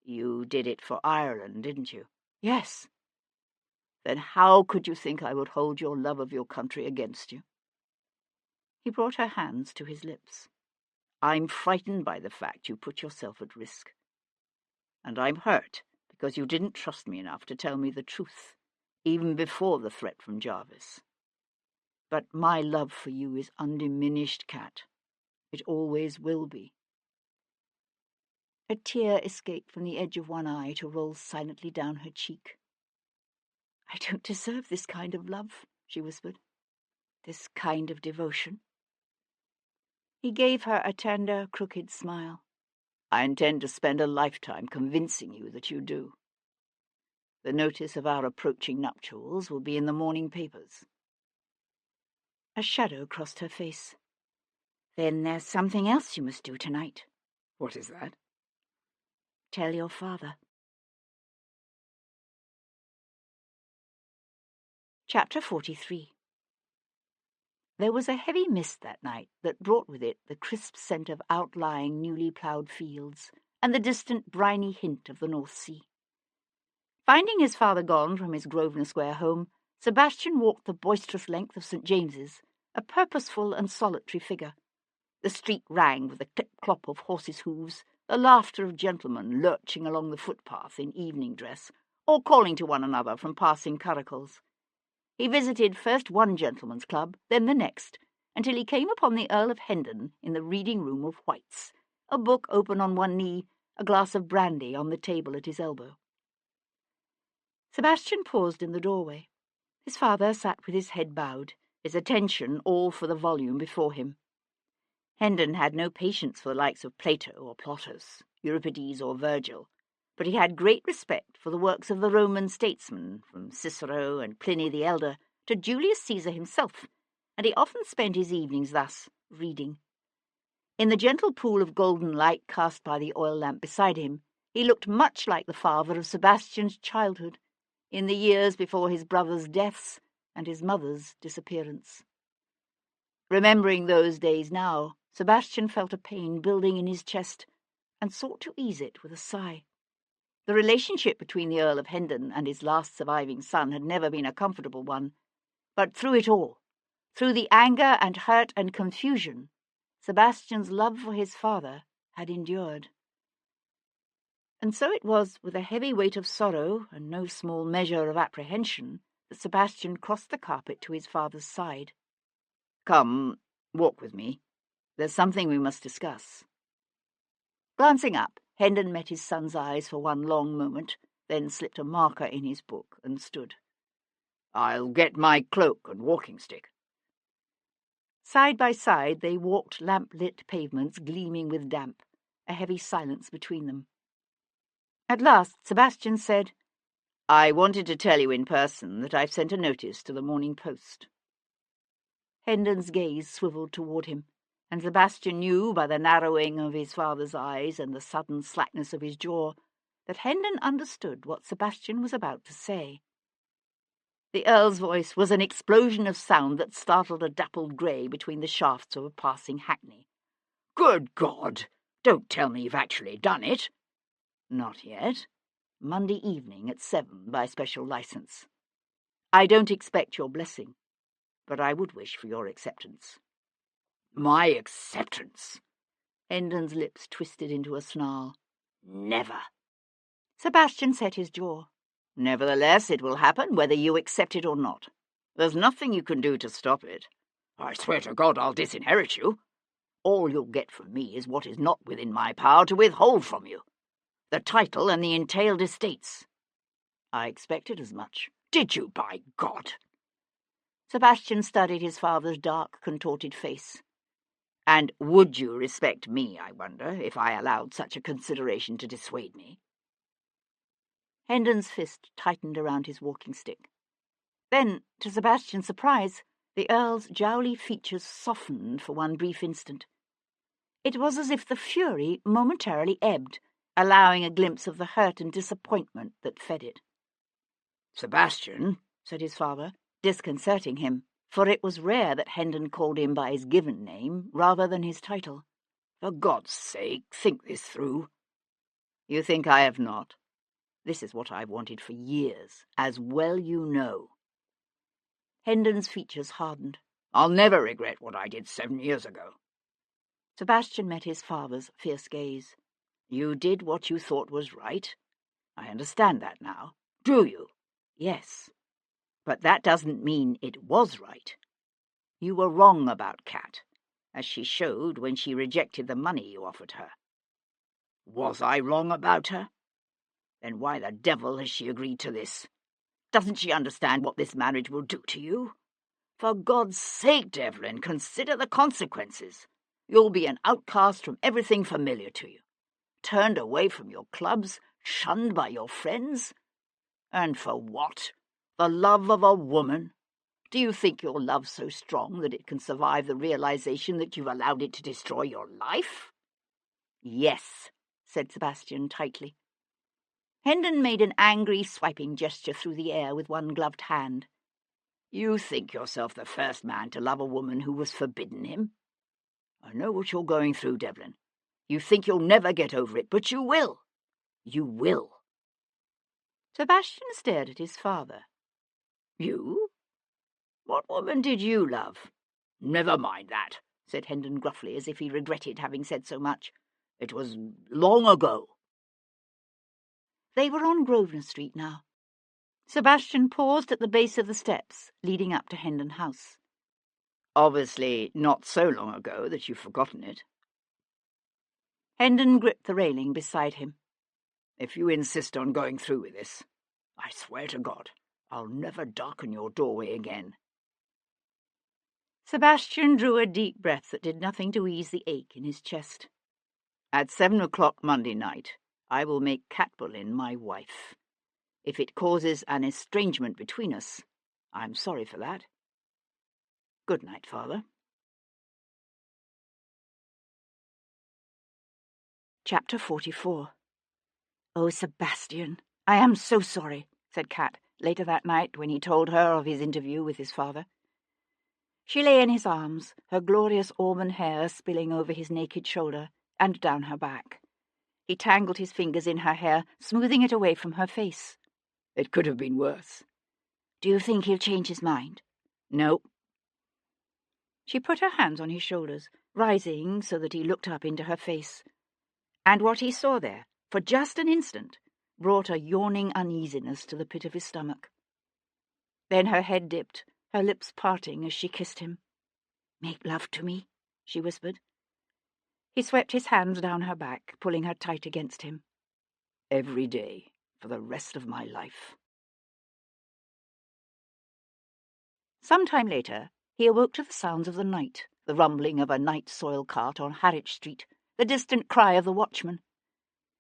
"You did it for Ireland, didn't you?" "Yes." "Then how could you think I would hold your love of your country against you?" He brought her hands to his lips. I'm frightened by the fact you put yourself at risk. And I'm hurt because you didn't trust me enough to tell me the truth, even before the threat from Jarvis. But my love for you is undiminished, Cat. It always will be." A tear escaped from the edge of one eye to roll silently down her cheek. "I don't deserve this kind of love," she whispered. "This kind of devotion." He gave her a tender, crooked smile. "I intend to spend a lifetime convincing you that you do. The notice of our approaching nuptials will be in the morning papers." A shadow crossed her face. "Then there's something else you must do tonight." "What is that?" "Tell your father." Chapter 43. There was a heavy mist that night that brought with it the crisp scent of outlying, newly ploughed fields and the distant, briny hint of the North Sea. Finding his father gone from his Grosvenor Square home, Sebastian walked the boisterous length of St. James's, a purposeful and solitary figure. The street rang with the clip-clop of horses' hooves, the laughter of gentlemen lurching along the footpath in evening dress, or calling to one another from passing curricles. He visited first one gentleman's club, then the next, until he came upon the Earl of Hendon in the reading-room of White's, a book open on one knee, a glass of brandy on the table at his elbow. Sebastian paused in the doorway. His father sat with his head bowed, his attention all for the volume before him. Hendon had no patience for the likes of Plato or Plautus, Euripides or Virgil, but he had great respect for the works of the Roman statesmen, from Cicero and Pliny the Elder to Julius Caesar himself, and he often spent his evenings thus, reading. In the gentle pool of golden light cast by the oil lamp beside him, he looked much like the father of Sebastian's childhood, in the years before his brother's deaths and his mother's disappearance. Remembering those days now, Sebastian felt a pain building in his chest and sought to ease it with a sigh. The relationship between the Earl of Hendon and his last surviving son had never been a comfortable one, but through it all, through the anger and hurt and confusion, Sebastian's love for his father had endured. And so it was with a heavy weight of sorrow and no small measure of apprehension that Sebastian crossed the carpet to his father's side. "Come, walk with me. There's something we must discuss." Glancing up, Hendon met his son's eyes for one long moment, then slipped a marker in his book and stood. "I'll get my cloak and walking stick." Side by side they walked lamp-lit pavements gleaming with damp, a heavy silence between them. At last Sebastian said, "I wanted to tell you in person that I've sent a notice to the Morning Post." Hendon's gaze swivelled toward him, and Sebastian knew by the narrowing of his father's eyes and the sudden slackness of his jaw that Hendon understood what Sebastian was about to say. The Earl's voice was an explosion of sound that startled a dappled grey between the shafts of a passing hackney. "Good God! Don't tell me you've actually done it." "Not yet. Monday evening at 7 by special licence. I don't expect your blessing, but I would wish for your acceptance." "My acceptance?" Hendon's lips twisted into a snarl. "Never." Sebastian set his jaw. "Nevertheless, it will happen whether you accept it or not. There's nothing you can do to stop it." "I swear to God I'll disinherit you. All you'll get from me is what is not within my power to withhold from you. The title and the entailed estates." "I expected as much." "Did you, by God?" Sebastian studied his father's dark, contorted face. "And would you respect me, I wonder, if I allowed such a consideration to dissuade me?" Hendon's fist tightened around his walking stick. Then, to Sebastian's surprise, the Earl's jowly features softened for one brief instant. It was as if the fury momentarily ebbed, allowing a glimpse of the hurt and disappointment that fed it. "Sebastian," said his father, disconcerting him, for it was rare that Hendon called him by his given name rather than his title. "For God's sake, think this through." "You think I have not? This is what I've wanted for years, as well you know." Hendon's features hardened. "I'll never regret what I did 7 years ago." Sebastian met his father's fierce gaze. You did what you thought was right. I understand that now. Do you? Yes. But that doesn't mean it was right. You were wrong about Kat, as she showed when she rejected the money you offered her. Was I wrong about her? Then why the devil has she agreed to this? Doesn't she understand what this marriage will do to you? For God's sake, Devlin, consider the consequences. You'll be an outcast from everything familiar to you, turned away from your clubs, shunned by your friends. And for what? The love of a woman? Do you think your love's so strong that it can survive the realization that you've allowed it to destroy your life? Yes, said Sebastian tightly. Hendon made an angry swiping gesture through the air with one gloved hand. You think yourself the first man to love a woman who was forbidden him? I know what you're going through, Devlin. You think you'll never get over it, but you will. You will. Sebastian stared at his father. You? What woman did you love? Never mind that, said Hendon gruffly, as if he regretted having said so much. It was long ago. They were on Grosvenor Street now. Sebastian paused at the base of the steps leading up to Hendon House. Obviously not so long ago that you've forgotten it. Hendon gripped the railing beside him. If you insist on going through with this, I swear to God, I'll never darken your doorway again. Sebastian drew a deep breath that did nothing to ease the ache in his chest. At 7 o'clock Monday night, I will make Kat Boleyn my wife. If it causes an estrangement between us, I'm sorry for that. Good night, Father. Chapter 44. "Oh, Sebastian, I am so sorry," said Kat later that night when he told her of his interview with his father. She lay in his arms, her glorious auburn hair spilling over his naked shoulder and down her back. He tangled his fingers in her hair, smoothing it away from her face. It could have been worse. "Do you think he'll change his mind?" No. She put her hands on his shoulders, rising so that he looked up into her face. And what he saw there, for just an instant, brought a yawning uneasiness to the pit of his stomach. Then her head dipped, her lips parting as she kissed him. "Make love to me," she whispered. He swept his hands down her back, pulling her tight against him. Every day, for the rest of my life. Some time later, he awoke to the sounds of the night, the rumbling of a night soil cart on Harwich Street, the distant cry of the watchman.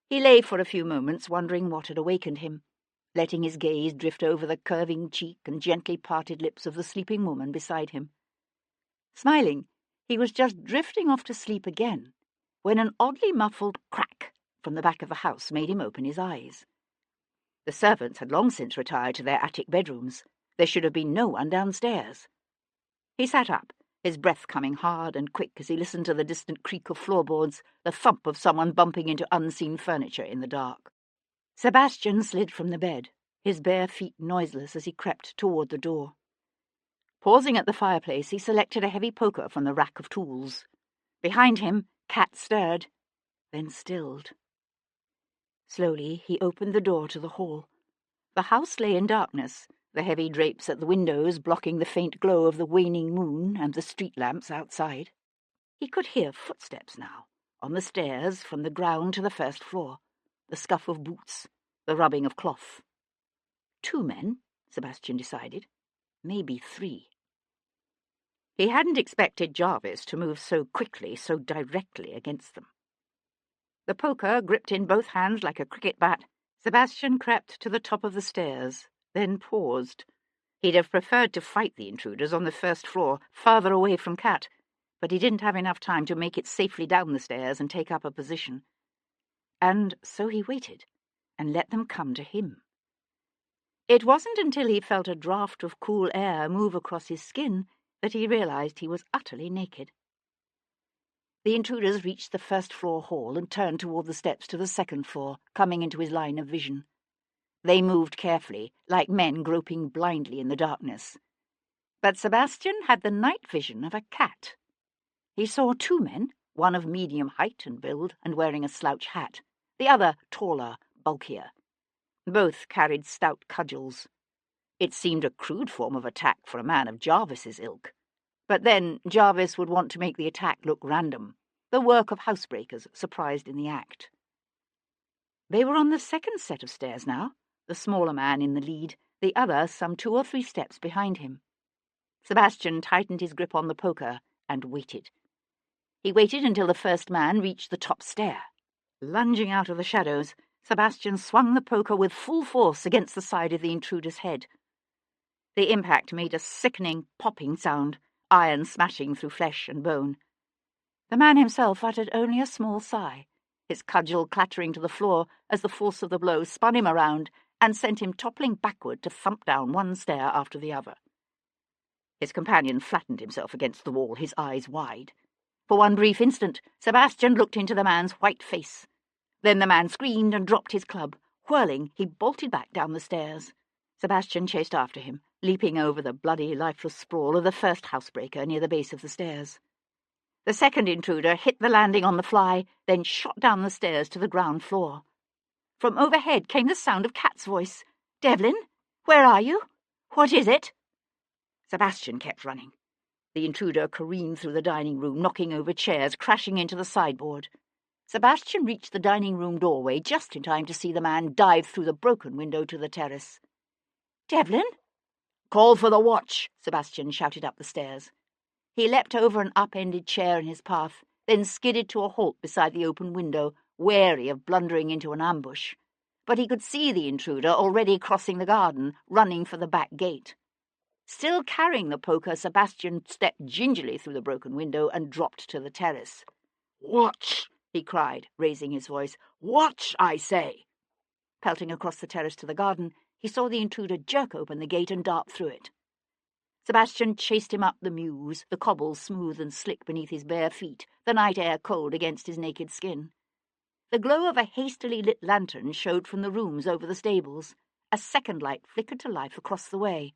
He lay for a few moments wondering what had awakened him, letting his gaze drift over the curving cheek and gently parted lips of the sleeping woman beside him. Smiling, he was just drifting off to sleep again, when an oddly muffled crack from the back of the house made him open his eyes. The servants had long since retired to their attic bedrooms. There should have been no one downstairs. He sat up, his breath coming hard and quick as he listened to the distant creak of floorboards, the thump of someone bumping into unseen furniture in the dark. Sebastian slid from the bed, his bare feet noiseless as he crept toward the door. Pausing at the fireplace, he selected a heavy poker from the rack of tools. Behind him, Kat stirred, then stilled. Slowly, he opened the door to the hall. The house lay in darkness, the heavy drapes at the windows blocking the faint glow of the waning moon and the street lamps outside. He could hear footsteps now, on the stairs from the ground to the first floor, the scuff of boots, the rubbing of cloth. 2 men, Sebastian decided, maybe 3. He hadn't expected Jarvis to move so quickly, so directly against them. The poker gripped in both hands like a cricket bat, Sebastian crept to the top of the stairs, then paused. He'd have preferred to fight the intruders on the first floor, farther away from Kat, but he didn't have enough time to make it safely down the stairs and take up a position. And so he waited, and let them come to him. It wasn't until he felt a draught of cool air move across his skin that he realized he was utterly naked. The intruders reached the first-floor hall and turned toward the steps to the second floor, coming into his line of vision. They moved carefully, like men groping blindly in the darkness. But Sebastian had the night vision of a cat. He saw 2 men, one of medium height and build and wearing a slouch hat, the other taller, bulkier. Both carried stout cudgels. It seemed a crude form of attack for a man of Jarvis's ilk. But then Jarvis would want to make the attack look random, the work of housebreakers surprised in the act. They were on the second set of stairs now, the smaller man in the lead, the other some 2 or 3 steps behind him. Sebastian tightened his grip on the poker and waited. He waited until the first man reached the top stair. Lunging out of the shadows, Sebastian swung the poker with full force against the side of the intruder's head. The impact made a sickening, popping sound, iron smashing through flesh and bone. The man himself uttered only a small sigh, his cudgel clattering to the floor as the force of the blow spun him around and sent him toppling backward to thump down one stair after the other. His companion flattened himself against the wall, his eyes wide. For one brief instant, Sebastian looked into the man's white face. Then the man screamed and dropped his club. Whirling, he bolted back down the stairs. Sebastian chased after him, leaping over the bloody, lifeless sprawl of the first housebreaker near the base of the stairs. The second intruder hit the landing on the fly, then shot down the stairs to the ground floor. From overhead came the sound of Kat's voice. "Devlin, where are you? What is it?" Sebastian kept running. The intruder careened through the dining room, knocking over chairs, crashing into the sideboard. Sebastian reached the dining room doorway just in time to see the man dive through the broken window to the terrace. "Devlin?" "Call for the watch," Sebastian shouted up the stairs. He leapt over an upended chair in his path, then skidded to a halt beside the open window, wary of blundering into an ambush. But he could see the intruder already crossing the garden, running for the back gate. Still carrying the poker, Sebastian stepped gingerly through the broken window and dropped to the terrace. "Watch!" he cried, raising his voice. "Watch, I say!" Pelting across the terrace to the garden, he saw the intruder jerk open the gate and dart through it. Sebastian chased him up the mews, the cobbles smooth and slick beneath his bare feet, the night air cold against his naked skin. The glow of a hastily lit lantern showed from the rooms over the stables. A second light flickered to life across the way.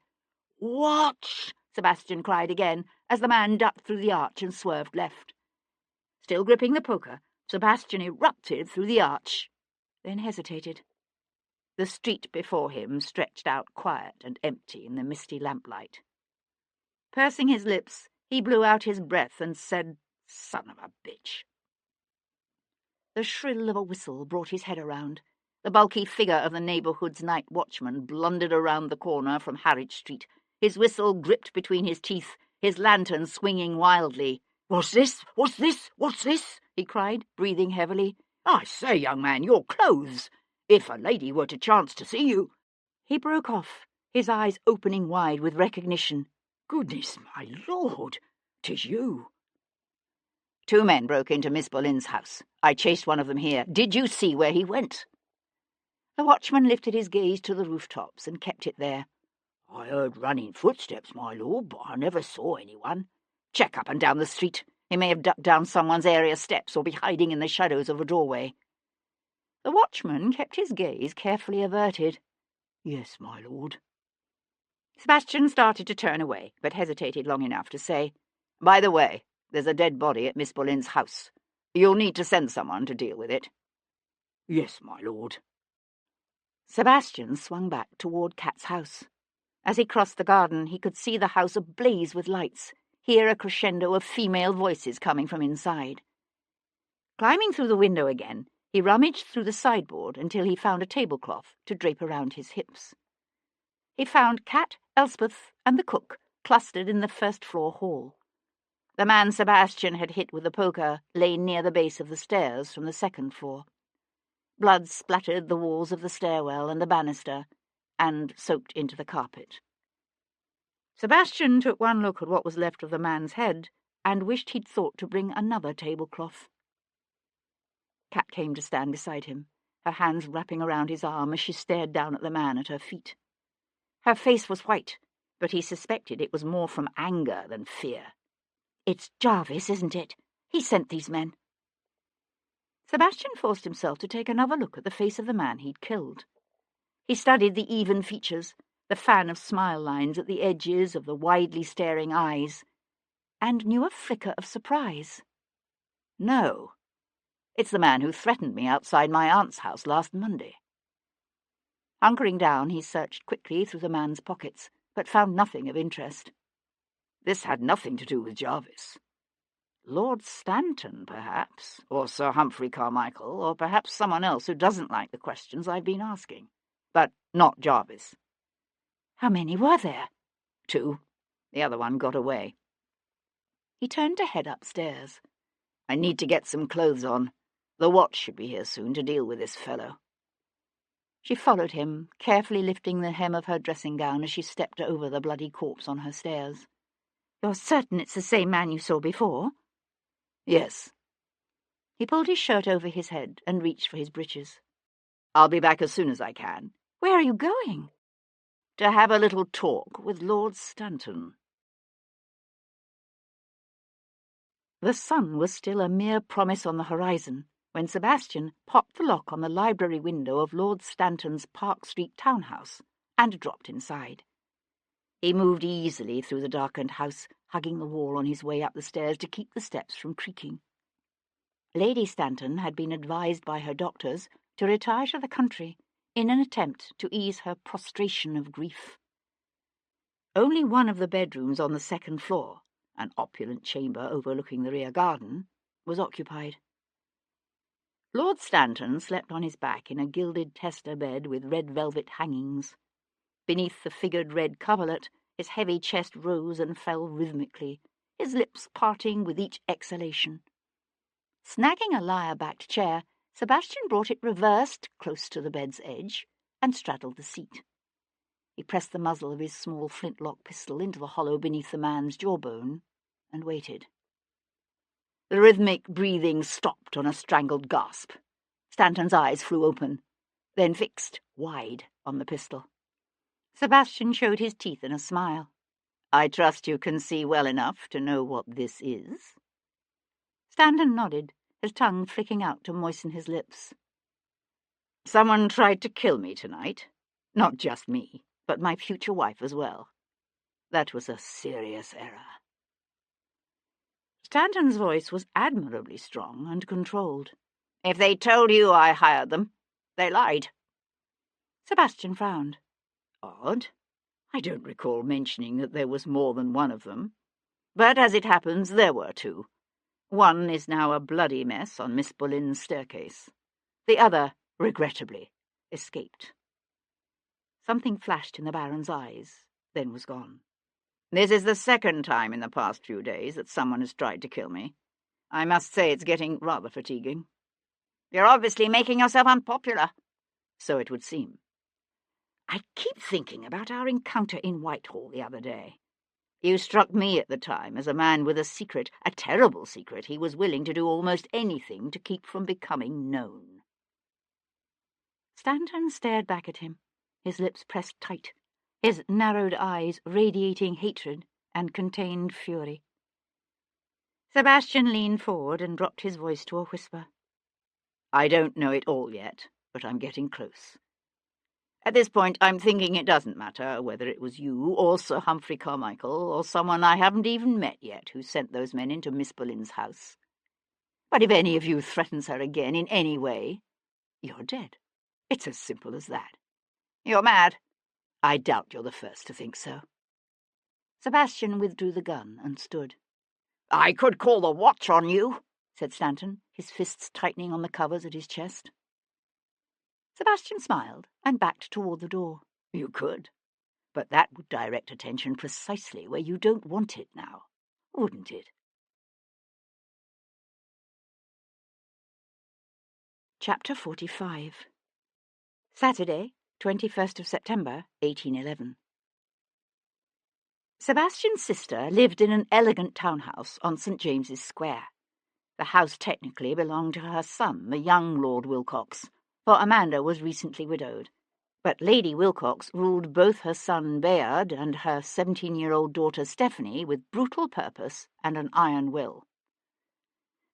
"Watch!" Sebastian cried again, as the man ducked through the arch and swerved left. Still gripping the poker, Sebastian erupted through the arch, then hesitated. The street before him stretched out quiet and empty in the misty lamplight. Pursing his lips, he blew out his breath and said, "Son of a bitch." The shrill of a whistle brought his head around. The bulky figure of the neighbourhood's night watchman blundered around the corner from Harwich Street, his whistle gripped between his teeth, his lantern swinging wildly. "What's this? What's this? What's this?" he cried, breathing heavily. "I say, young man, your clothes! If a lady were to chance to see you—" He broke off, his eyes opening wide with recognition. "Goodness, my lord! 'Tis you!" "2 men broke into Miss Boleyn's house. I chased one of them here. Did you see where he went?" The watchman lifted his gaze to the rooftops and kept it there. "I heard running footsteps, my lord, but I never saw anyone. Check up and down the street. He may have ducked down someone's area steps or be hiding in the shadows of a doorway." The watchman kept his gaze carefully averted. "Yes, my lord." Sebastian started to turn away, but hesitated long enough to say, "By the way, there's a dead body at Miss Boleyn's house. You'll need to send someone to deal with it." "Yes, my lord." Sebastian swung back toward Kat's house. As he crossed the garden, he could see the house ablaze with lights, hear a crescendo of female voices coming from inside. Climbing through the window again, he rummaged through the sideboard until he found a tablecloth to drape around his hips. He found Kat, Elspeth, and the cook clustered in the first-floor hall. The man Sebastian had hit with the poker lay near the base of the stairs from the second floor. Blood splattered the walls of the stairwell and the banister, and soaked into the carpet. Sebastian took one look at what was left of the man's head, and wished he'd thought to bring another tablecloth. Kat came to stand beside him, her hands wrapping around his arm as she stared down at the man at her feet. Her face was white, but he suspected it was more from anger than fear. "It's Jarvis, isn't it? He sent these men." Sebastian forced himself to take another look at the face of the man he'd killed. He studied the even features, the fan of smile lines at the edges of the widely staring eyes, and knew a flicker of surprise. No. It's the man who threatened me outside my aunt's house last Monday. Hunkering down, he searched quickly through the man's pockets, but found nothing of interest. This had nothing to do with Jarvis. Lord Stanton, perhaps, or Sir Humphrey Carmichael, or perhaps someone else who doesn't like the questions I've been asking. But not Jarvis. How many were there? 2. The other one got away. He turned to head upstairs. I need to get some clothes on. The watch should be here soon to deal with this fellow. She followed him, carefully lifting the hem of her dressing gown as she stepped over the bloody corpse on her stairs. You're certain it's the same man you saw before? Yes. He pulled his shirt over his head and reached for his breeches. I'll be back as soon as I can. Where are you going? To have a little talk with Lord Stanton. The sun was still a mere promise on the horizon when Sebastian popped the lock on the library window of Lord Stanton's Park Street townhouse and dropped inside. He moved easily through the darkened house, hugging the wall on his way up the stairs to keep the steps from creaking. Lady Stanton had been advised by her doctors to retire to the country in an attempt to ease her prostration of grief. Only one of the bedrooms on the second floor, an opulent chamber overlooking the rear garden, was occupied. Lord Stanton slept on his back in a gilded tester bed with red velvet hangings. Beneath the figured red coverlet, his heavy chest rose and fell rhythmically, his lips parting with each exhalation. Snagging a lyre-backed chair, Sebastian brought it reversed close to the bed's edge and straddled the seat. He pressed the muzzle of his small flintlock pistol into the hollow beneath the man's jawbone and waited. The rhythmic breathing stopped on a strangled gasp. Stanton's eyes flew open, then fixed wide on the pistol. Sebastian showed his teeth in a smile. I trust you can see well enough to know what this is? Stanton nodded, his tongue flicking out to moisten his lips. Someone tried to kill me tonight. Not just me, but my future wife as well. That was a serious error. Stanton's voice was admirably strong and controlled. If they told you I hired them, they lied. Sebastian frowned. Odd. I don't recall mentioning that there was more than one of them. But as it happens, there were 2. One is now a bloody mess on Miss Boleyn's staircase. The other, regrettably, escaped. Something flashed in the Baron's eyes, then was gone. This is the second time in the past few days that someone has tried to kill me. I must say it's getting rather fatiguing. You're obviously making yourself unpopular. So it would seem. I keep thinking about our encounter in Whitehall the other day. You struck me at the time as a man with a secret, a terrible secret, he was willing to do almost anything to keep from becoming known. Stanton stared back at him, his lips pressed tight, his narrowed eyes radiating hatred and contained fury. Sebastian leaned forward and dropped his voice to a whisper. I don't know it all yet, but I'm getting close. At this point, I'm thinking it doesn't matter whether it was you or Sir Humphrey Carmichael or someone I haven't even met yet who sent those men into Miss Boleyn's house. But if any of you threatens her again in any way, you're dead. It's as simple as that. You're mad. I doubt you're the first to think so. Sebastian withdrew the gun and stood. I could call the watch on you, said Stanton, his fists tightening on the covers at his chest. Sebastian smiled and backed toward the door. You could, but that would direct attention precisely where you don't want it now, wouldn't it? Chapter 45. Saturday, 21st of September, 1811. Sebastian's sister lived in an elegant townhouse on St. James's Square. The house technically belonged to her son, the young Lord Wilcox, for Amanda was recently widowed. But Lady Wilcox ruled both her son Bayard and her 17-year-old daughter Stephanie with brutal purpose and an iron will.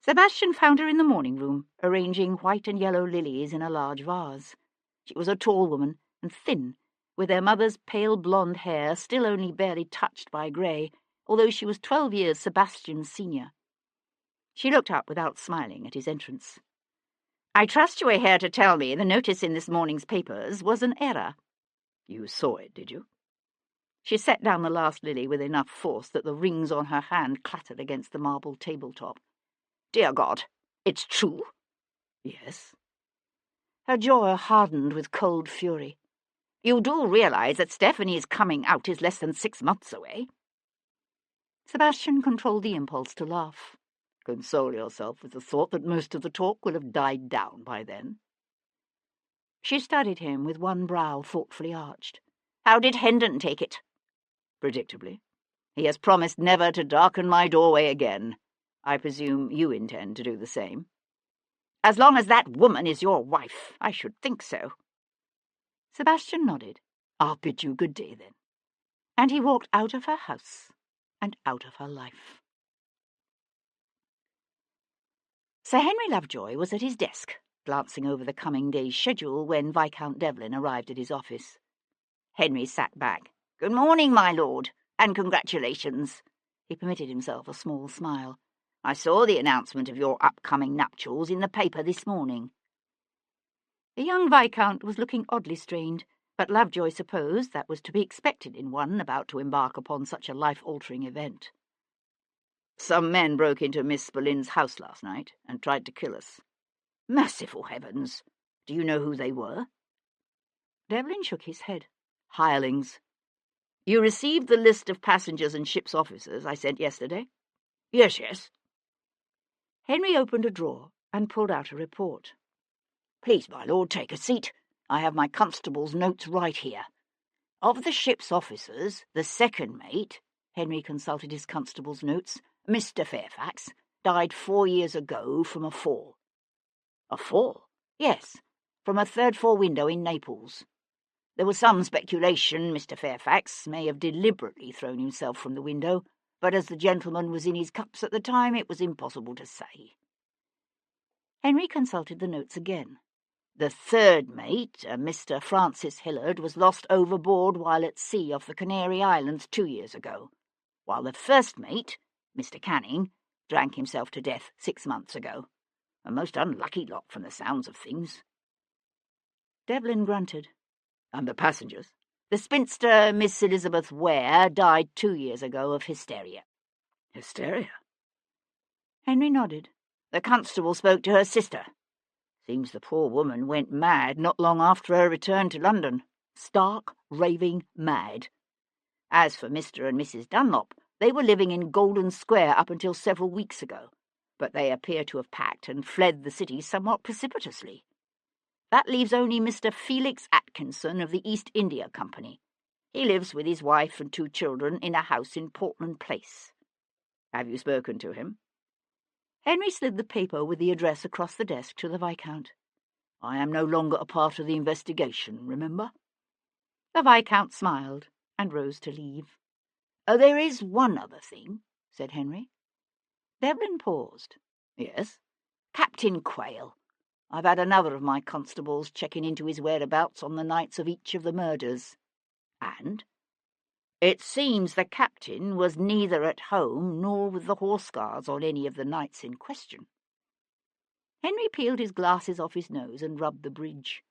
Sebastian found her in the morning room, arranging white and yellow lilies in a large vase. She was a tall woman and thin, with her mother's pale blonde hair still only barely touched by grey, although she was 12 years Sebastian's senior. She looked up without smiling at his entrance. "I trust you are here to tell me the notice in this morning's papers was an error." "You saw it, did you?" She set down the last lily with enough force that the rings on her hand clattered against the marble tabletop. "Dear God, it's true?" "Yes." Her jaw hardened with cold fury. "You do realize that Stephanie's coming out is less than 6 months away?" Sebastian controlled the impulse to laugh. "Console yourself with the thought that most of the talk will have died down by then." She studied him with one brow thoughtfully arched. "How did Hendon take it?" "Predictably. He has promised never to darken my doorway again. I presume you intend to do the same?" "As long as that woman is your wife, I should think so." Sebastian nodded. "I'll bid you good day, then." And he walked out of her house and out of her life. Sir Henry Lovejoy was at his desk, glancing over the coming day's schedule when Viscount Devlin arrived at his office. Henry sat back. "Good morning, my lord, and congratulations." He permitted himself a small smile. "I saw the announcement of your upcoming nuptials in the paper this morning." The young Viscount was looking oddly strained, but Lovejoy supposed that was to be expected in one about to embark upon such a life-altering event. "Some men broke into Miss Boleyn's house last night and tried to kill us." "Merciful heavens! Do you know who they were?" Devlin shook his head. "Hirelings. You received the list of passengers and ship's officers I sent yesterday?" "Yes, yes." Henry opened a drawer and pulled out a report. "Please, my lord, take a seat. I have my constable's notes right here. Of the ship's officers, the second mate," Henry consulted his constable's notes, "Mr. Fairfax, died 4 years ago from a fall." "A fall?" "Yes, from a third-floor window in Naples. There was some speculation Mr. Fairfax may have deliberately thrown himself from the window, but as the gentleman was in his cups at the time, it was impossible to say." Henry consulted the notes again. "The third mate, Mr. Francis Hillard, was lost overboard while at sea off the Canary Islands 2 years ago, while the first mate, Mr. Canning, drank himself to death 6 months ago. A most unlucky lot from the sounds of things." Devlin grunted. "And the passengers?" "The spinster Miss Elizabeth Ware died 2 years ago of hysteria." "Hysteria?" Henry nodded. "The constable spoke to her sister. Seems the poor woman went mad not long after her return to London. Stark, raving mad. As for Mr. and Mrs. Dunlop, they were living in Golden Square up until several weeks ago, but they appear to have packed and fled the city somewhat precipitously. That leaves only Mr. Felix Atkinson of the East India Company. He lives with his wife and 2 children in a house in Portland Place." "Have you spoken to him?" Henry slid the paper with the address across the desk to the Viscount. "I am no longer a part of the investigation, remember?" The Viscount smiled and rose to leave. "There is one other thing," said Henry. Devlin paused. "Yes?" "Captain Quayle. I've had another of my constables checking into his whereabouts on the nights of each of the murders." "And?" "It seems the captain was neither at home nor with the Horse Guards on any of the nights in question." Henry peeled his glasses off his nose and rubbed the bridge.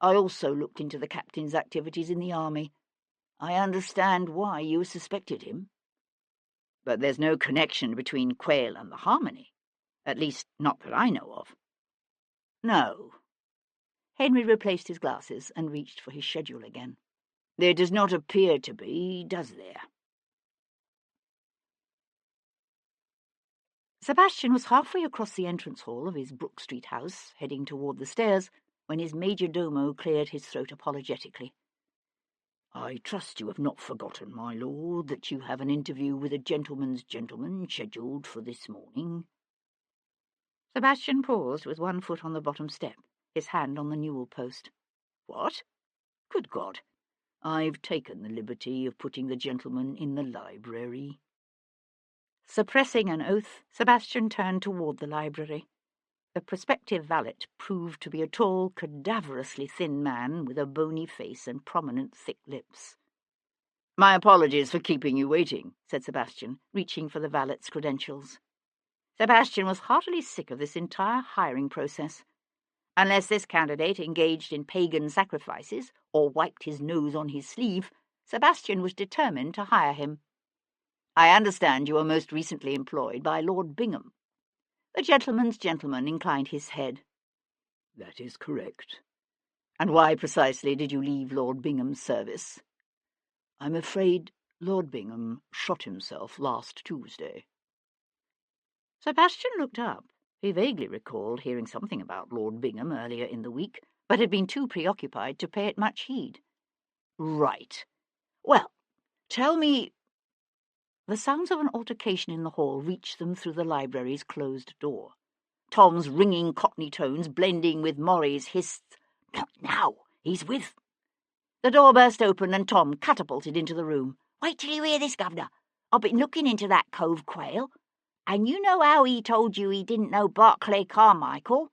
"I also looked into the captain's activities in the army. I understand why you suspected him." "But there's no connection between Quayle and the Harmony. At least, not that I know of." "No." Henry replaced his glasses and reached for his schedule again. "There does not appear to be, does there?" Sebastian was halfway across the entrance hall of his Brook Street house, heading toward the stairs, when his major domo cleared his throat apologetically. "I trust you have not forgotten, my lord, that you have an interview with a gentleman's gentleman scheduled for this morning." Sebastian paused with one foot on the bottom step, his hand on the newel post. "What? Good God! I've taken the liberty of putting the gentleman in the library." Suppressing an oath, Sebastian turned toward the library. The prospective valet proved to be a tall, cadaverously thin man with a bony face and prominent thick lips. "My apologies for keeping you waiting," said Sebastian, reaching for the valet's credentials. Sebastian was heartily sick of this entire hiring process. Unless this candidate engaged in pagan sacrifices or wiped his nose on his sleeve, Sebastian was determined to hire him. "I understand you were most recently employed by Lord Bingham." The gentleman's gentleman inclined his head. "That is correct. And why precisely did you leave Lord Bingham's service?" "I'm afraid Lord Bingham shot himself last Tuesday." Sebastian looked up. He vaguely recalled hearing something about Lord Bingham earlier in the week, but had been too preoccupied to pay it much heed. "Right. Well, tell me—" The sounds of an altercation in the hall reached them through the library's closed door. Tom's ringing Cockney tones blending with Morrie's hissed, "Now, he's with—" The door burst open and Tom catapulted into the room. "Wait till you hear this, Governor. I've been looking into that cove Quayle. And you know how he told you he didn't know Barclay Carmichael?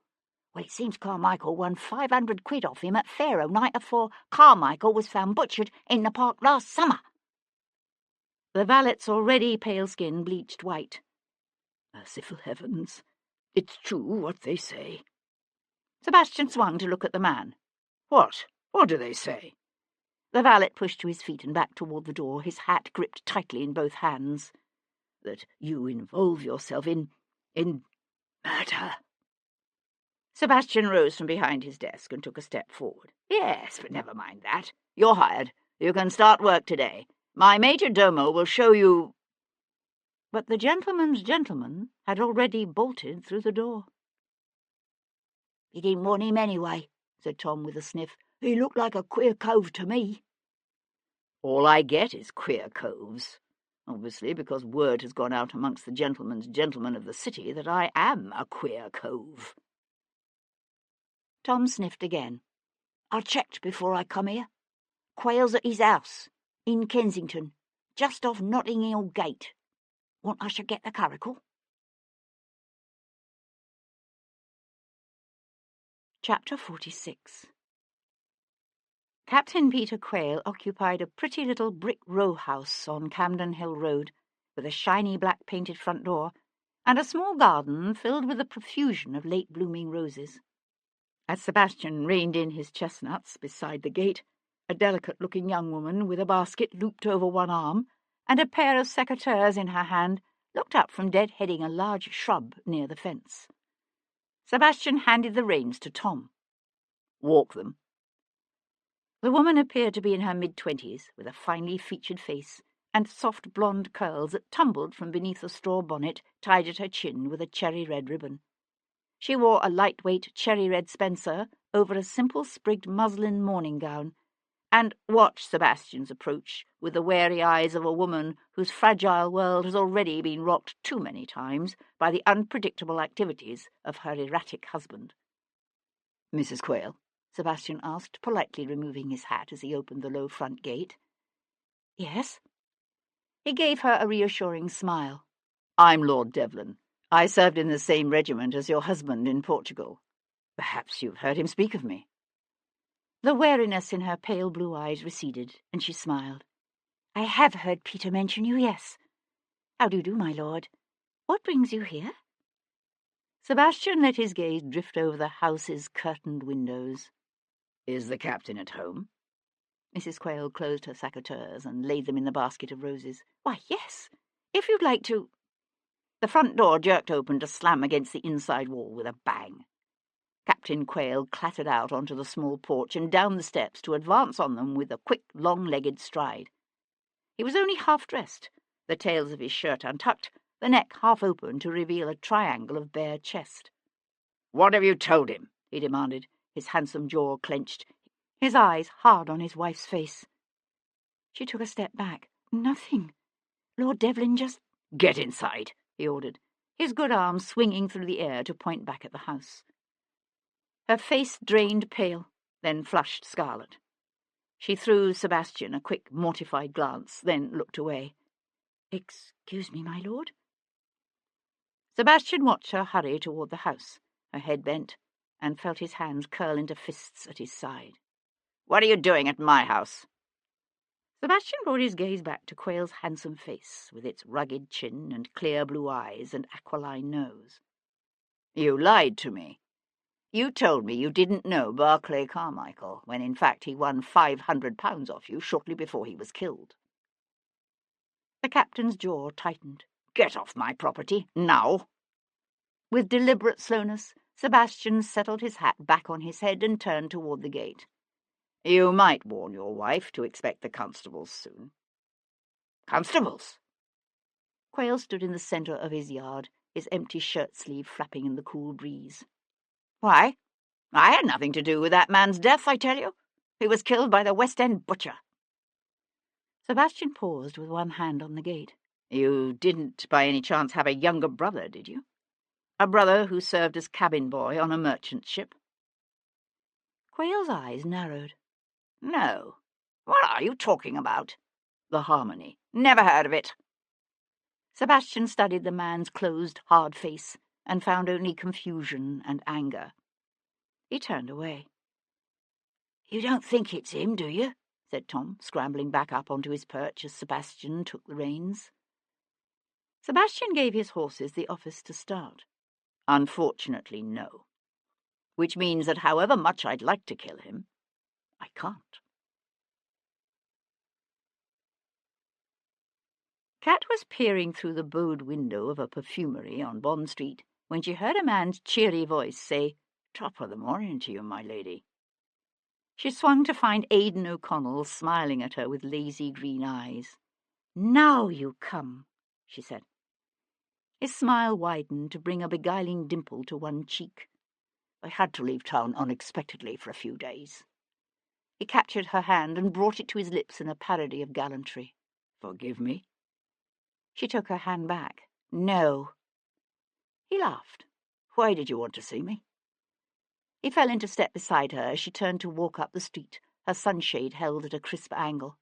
Well, it seems Carmichael won 500 quid off him at Faro night afore Carmichael was found butchered in the park last summer." The valet's already pale skin bleached white. "Merciful heavens! It's true what they say." Sebastian swung to look at the man. What? What do they say?" The valet pushed to his feet and back toward the door, his hat gripped tightly in both hands. "That you involve yourself in murder." Sebastian rose from behind his desk and took a step forward. "Yes, but never mind that. You're hired. You can start work today. My major domo will show you—" But the gentleman's gentleman had already bolted through the door. "You didn't want him anyway," said Tom with a sniff. "He looked like a queer cove to me." "All I get is queer coves. Obviously because word has gone out amongst the gentleman's gentlemen of the city that I am a queer cove." Tom sniffed again. "I checked before I come here. Quayle's at his house, in Kensington, just off Notting Hill Gate. Want I should get the curricle?" Chapter 46. Captain Peter Quayle occupied a pretty little brick row house on Camden Hill Road, with a shiny black painted front door, and a small garden filled with a profusion of late-blooming roses. As Sebastian reined in his chestnuts beside the gate, a delicate-looking young woman with a basket looped over one arm and a pair of secateurs in her hand looked up from dead-heading a large shrub near the fence. Sebastian handed the reins to Tom. "Walk them." The woman appeared to be in her mid-20s, with a finely featured face and soft blonde curls that tumbled from beneath a straw bonnet tied at her chin with a cherry-red ribbon. She wore a lightweight cherry-red spencer over a simple sprigged muslin morning gown, and watched Sebastian's approach with the wary eyes of a woman whose fragile world has already been rocked too many times by the unpredictable activities of her erratic husband. "Mrs. Quayle?" Sebastian asked, politely removing his hat as he opened the low front gate. "Yes?" He gave her a reassuring smile. "I'm Lord Devlin. I served in the same regiment as your husband in Portugal. Perhaps you've heard him speak of me." The wariness in her pale blue eyes receded, and she smiled. "I have heard Peter mention you, yes. How do you do, my lord? What brings you here?" Sebastian let his gaze drift over the house's curtained windows. "Is the captain at home?" Mrs. Quayle closed her secateurs and laid them in the basket of roses. "Why, yes. If you'd like to—" The front door jerked open to slam against the inside wall with a bang. Captain Quayle clattered out onto the small porch and down the steps to advance on them with a quick, long-legged stride. He was only half-dressed, the tails of his shirt untucked, the neck half open to reveal a triangle of bare chest. "What have you told him?" he demanded, his handsome jaw clenched, his eyes hard on his wife's face. She took a step back. "Nothing. Lord Devlin just—" "Get inside," he ordered, his good arm swinging through the air to point back at the house. Her face drained pale, then flushed scarlet. She threw Sebastian a quick, mortified glance, then looked away. "Excuse me, my lord?" Sebastian watched her hurry toward the house, her head bent, and felt his hands curl into fists at his side. "What are you doing at my house?" Sebastian brought his gaze back to Quayle's handsome face, with its rugged chin and clear blue eyes and aquiline nose. "You lied to me. You told me you didn't know Barclay Carmichael, when in fact he won £500 off you shortly before he was killed." The captain's jaw tightened. "Get off my property, now!" With deliberate slowness, Sebastian settled his hat back on his head and turned toward the gate. "You might warn your wife to expect the constables soon." "Constables?" Quayle stood in the centre of his yard, his empty shirt-sleeve flapping in the cool breeze. "Why? I had nothing to do with that man's death, I tell you. He was killed by the West End butcher." Sebastian paused with one hand on the gate. "You didn't by any chance have a younger brother, did you? A brother who served as cabin boy on a merchant ship?" Quayle's eyes narrowed. "No. What are you talking about? The Harmony. Never heard of it." Sebastian studied the man's closed, hard face and found only confusion and anger. He turned away. "You don't think it's him, do you?" said Tom, scrambling back up onto his perch as Sebastian took the reins. Sebastian gave his horses the office to start. "Unfortunately, no. Which means that however much I'd like to kill him, I can't." Kat was peering through the bowed window of a perfumery on Bond Street when she heard a man's cheery voice say, "Top of the morning to you, my lady." She swung to find Aidan O'Connell smiling at her with lazy green eyes. "Now you come," she said. His smile widened to bring a beguiling dimple to one cheek. "I had to leave town unexpectedly for a few days." He captured her hand and brought it to his lips in a parody of gallantry. "Forgive me?" She took her hand back. "No." He laughed. "Why did you want to see me?" He fell into step beside her as she turned to walk up the street, her sunshade held at a crisp angle.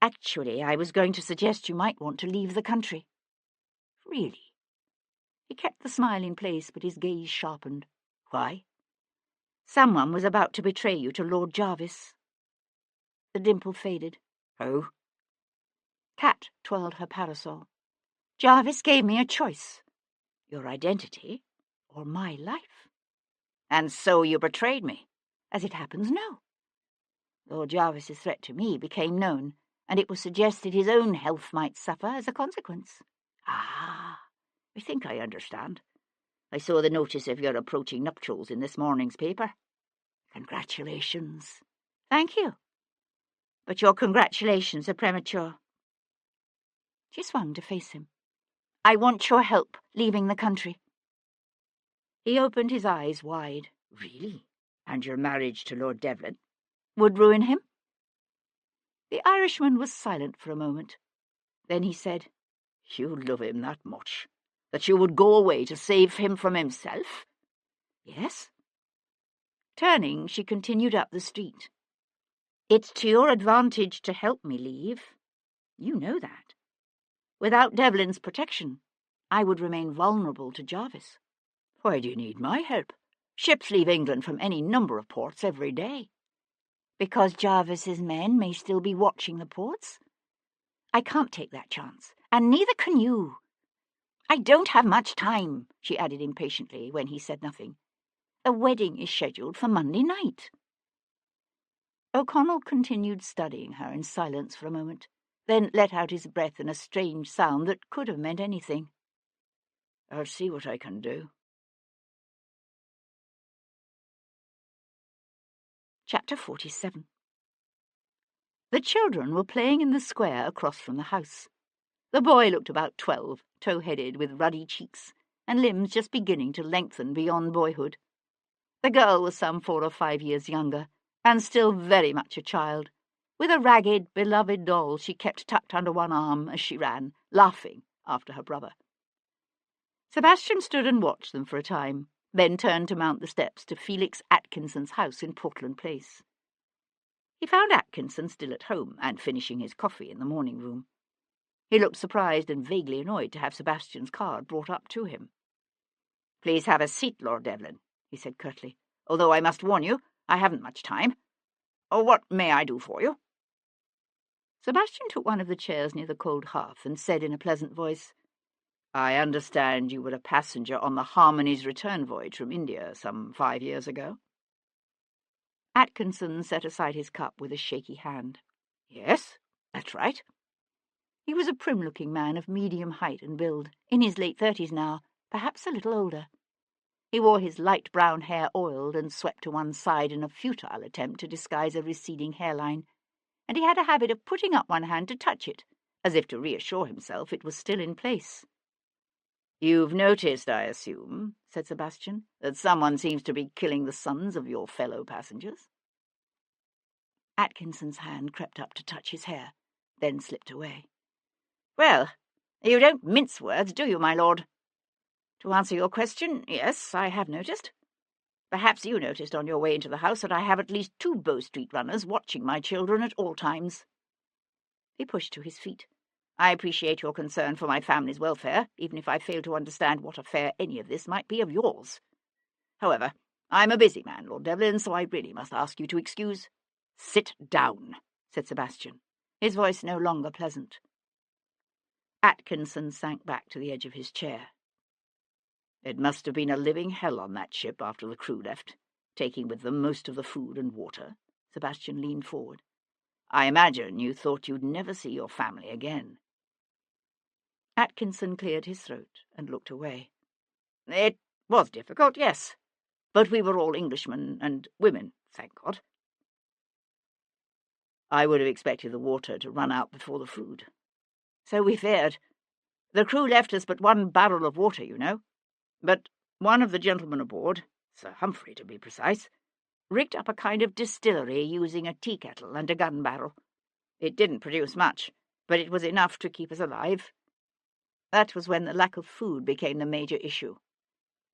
"Actually, I was going to suggest you might want to leave the country." "Really?" He kept the smile in place, but his gaze sharpened. "Why?" "Someone was about to betray you to Lord Jarvis." The dimple faded. "Oh?" Kat twirled her parasol. "Jarvis gave me a choice. Your identity or my life." "And so you betrayed me?" "As it happens, no. Lord Jarvis's threat to me became known, and it was suggested his own health might suffer as a consequence." "Ah, I think I understand. I saw the notice of your approaching nuptials in this morning's paper. Congratulations." "Thank you. But your congratulations are premature." She swung to face him. "I want your help leaving the country." He opened his eyes wide. "Really? And your marriage to Lord Devlin?" "Would ruin him?" The Irishman was silent for a moment. Then he said, "You love him that much, that you would go away to save him from himself?" "Yes." Turning, she continued up the street. "It's to your advantage to help me leave. You know that. Without Devlin's protection, I would remain vulnerable to Jarvis." "Why do you need my help? Ships leave England from any number of ports every day." "Because Jarvis's men may still be watching the ports. I can't take that chance, and neither can you. I don't have much time," she added impatiently when he said nothing. "The wedding is scheduled for Monday night." O'Connell continued studying her in silence for a moment, then let out his breath in a strange sound that could have meant anything. "I'll see what I can do." Chapter 47. The children were playing in the square across from the house. The boy looked about 12, tow-headed with ruddy cheeks, and limbs just beginning to lengthen beyond boyhood. The girl was some 4 or 5 years younger, and still very much a child, with a ragged, beloved doll she kept tucked under one arm as she ran, laughing after her brother. Sebastian stood and watched them for a time, then turned to mount the steps to Felix Atkinson's house in Portland Place. He found Atkinson still at home and finishing his coffee in the morning room. He looked surprised and vaguely annoyed to have Sebastian's card brought up to him. "Please have a seat, Lord Devlin," he said curtly, "although I must warn you, I haven't much time. Oh, what may I do for you?" Sebastian took one of the chairs near the cold hearth and said in a pleasant voice, "I understand you were a passenger on the Harmony's return voyage from India some 5 years ago?" Atkinson set aside his cup with a shaky hand. "Yes, that's right." He was a prim-looking man of medium height and build, in his late 30s now, perhaps a little older. He wore his light brown hair oiled and swept to one side in a futile attempt to disguise a receding hairline, and he had a habit of putting up one hand to touch it, as if to reassure himself it was still in place. "You've noticed, I assume," said Sebastian, "that someone seems to be killing the sons of your fellow passengers?" Atkinson's hand crept up to touch his hair, then slipped away. "Well, you don't mince words, do you, my lord? To answer your question, yes, I have noticed. Perhaps you noticed on your way into the house that I have at least 2 Bow Street runners watching my children at all times." He pushed to his feet. "I appreciate your concern for my family's welfare, even if I fail to understand what affair any of this might be of yours. However, I'm a busy man, Lord Devlin, so I really must ask you to excuse—" "Sit down," said Sebastian, his voice no longer pleasant. Atkinson sank back to the edge of his chair. "It must have been a living hell on that ship after the crew left, taking with them most of the food and water." Sebastian leaned forward. "I imagine you thought you'd never see your family again." Atkinson cleared his throat and looked away. "It was difficult, yes, but we were all Englishmen and women, thank God." "I would have expected the water to run out before the food." "So we feared. The crew left us but 1 barrel of water, you know. But one of the gentlemen aboard, Sir Humphrey to be precise, rigged up a kind of distillery using a tea kettle and a gun barrel. It didn't produce much, but it was enough to keep us alive. That was when the lack of food became the major issue.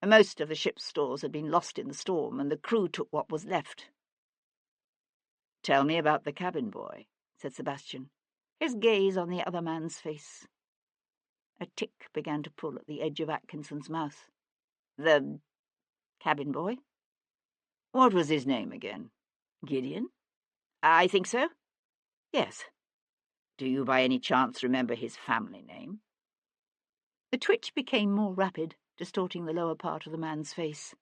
Most of the ship's stores had been lost in the storm, and the crew took what was left." "Tell me about the cabin boy," said Sebastian, his gaze on the other man's face. A tick began to pull at the edge of Atkinson's mouth. "The cabin boy? What was his name again? Gideon?" "I think so. Yes. Do you by any chance remember his family name?" The twitch became more rapid, distorting the lower part of the man's face.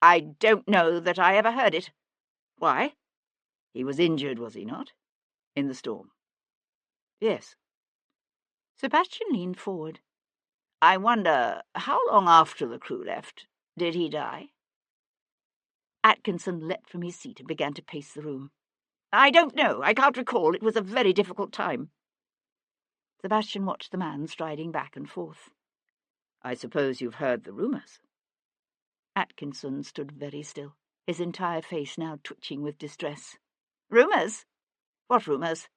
"I don't know that I ever heard it. Why?" "He was injured, was he not? In the storm?" "Yes." Sebastian leaned forward. "I wonder, how long after the crew left did he die?" Atkinson leapt from his seat and began to pace the room. "I don't know. I can't recall. It was a very difficult time." Sebastian watched the man striding back and forth. "I suppose you've heard the rumours?" Atkinson stood very still, his entire face now twitching with distress. "Rumours? What rumours?"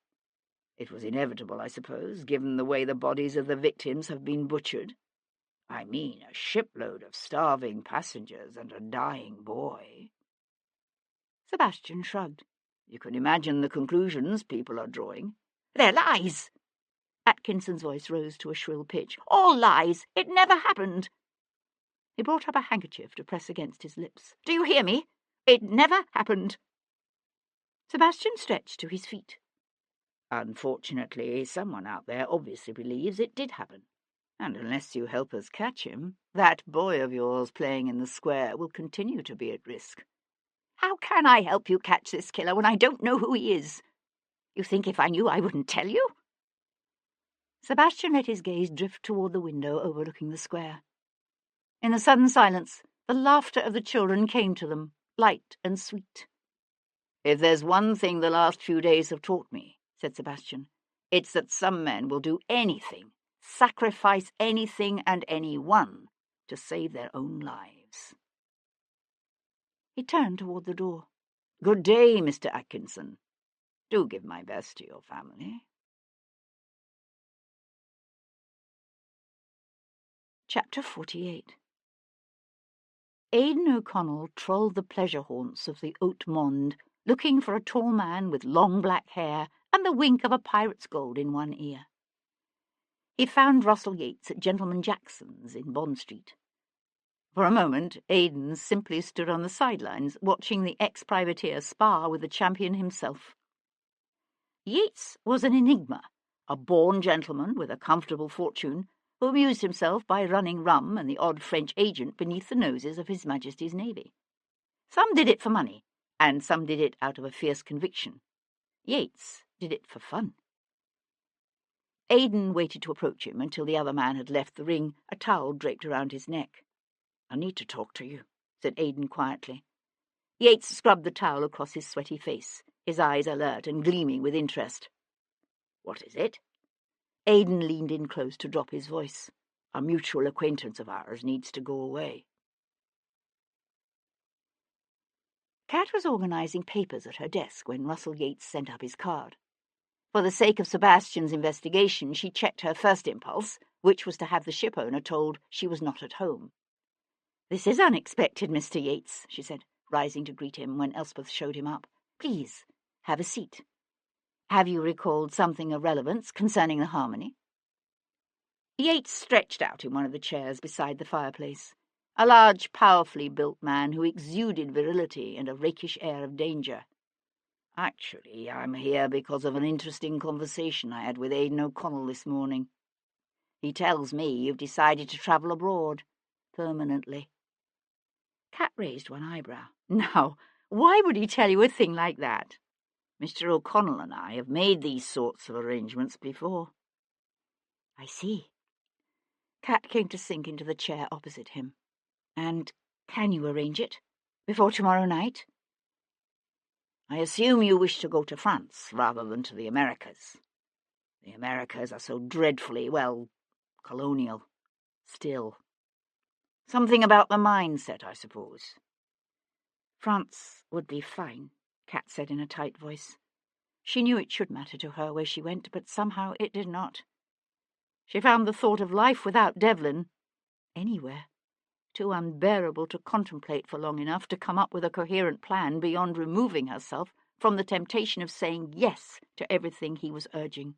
"It was inevitable, I suppose, given the way the bodies of the victims have been butchered. I mean, a shipload of starving passengers and a dying boy." Sebastian shrugged. "You can imagine the conclusions people are drawing." "They're lies!" Atkinson's voice rose to a shrill pitch. "All lies! It never happened!" He brought up a handkerchief to press against his lips. "Do you hear me? It never happened!" Sebastian stretched to his feet. "Unfortunately, someone out there obviously believes it did happen. And unless you help us catch him, that boy of yours playing in the square will continue to be at risk." "How can I help you catch this killer when I don't know who he is? You think if I knew I wouldn't tell you?" Sebastian let his gaze drift toward the window overlooking the square. In the sudden silence, the laughter of the children came to them, light and sweet. "If there's one thing the last few days have taught me," said Sebastian, "it's that some men will do anything, sacrifice anything and anyone to save their own lives." He turned toward the door. "Good day, Mr. Atkinson. Do give my best to your family." Chapter 48. Aidan O'Connell trolled the pleasure haunts of the Haute Monde, looking for a tall man with long black hair and the wink of a pirate's gold in one ear. He found Russell Yates at Gentleman Jackson's in Bond Street. For a moment, Aidan simply stood on the sidelines, watching the ex-privateer spar with the champion himself. Yates was an enigma, a born gentleman with a comfortable fortune who amused himself by running rum and the odd French agent beneath the noses of His Majesty's Navy. Some did it for money, and some did it out of a fierce conviction. Yates did it for fun. Aidan waited to approach him until the other man had left the ring, a towel draped around his neck. "I need to talk to you," said Aidan quietly. Yates scrubbed the towel across his sweaty face, his eyes alert and gleaming with interest. "What is it?" Aidan leaned in close to drop his voice. "A mutual acquaintance of ours needs to go away." Kat was organising papers at her desk when Russell Yates sent up his card. For the sake of Sebastian's investigation, she checked her first impulse, which was to have the shipowner told she was not at home. "This is unexpected, Mr. Yates," she said, rising to greet him when Elspeth showed him up. "Please, have a seat. Have you recalled something of relevance concerning the harmony?" Yates stretched out in one of the chairs beside the fireplace, a large, powerfully built man who exuded virility and a rakish air of danger. "Actually, I'm here because of an interesting conversation I had with Aidan O'Connell this morning. He tells me you've decided to travel abroad, permanently." Kat raised one eyebrow. "Now, why would he tell you a thing like that?" "Mr. O'Connell and I have made these sorts of arrangements before." "I see." Kat came to sink into the chair opposite him. "And can you arrange it? Before tomorrow night?" "I assume you wish to go to France rather than to the Americas. The Americas are so dreadfully, well, colonial. Still. Something about the mindset, I suppose." "France would be fine," Kat said in a tight voice. She knew it should matter to her where she went, but somehow it did not. She found the thought of life without Devlin, anywhere, too unbearable to contemplate for long enough to come up with a coherent plan beyond removing herself from the temptation of saying yes to everything he was urging.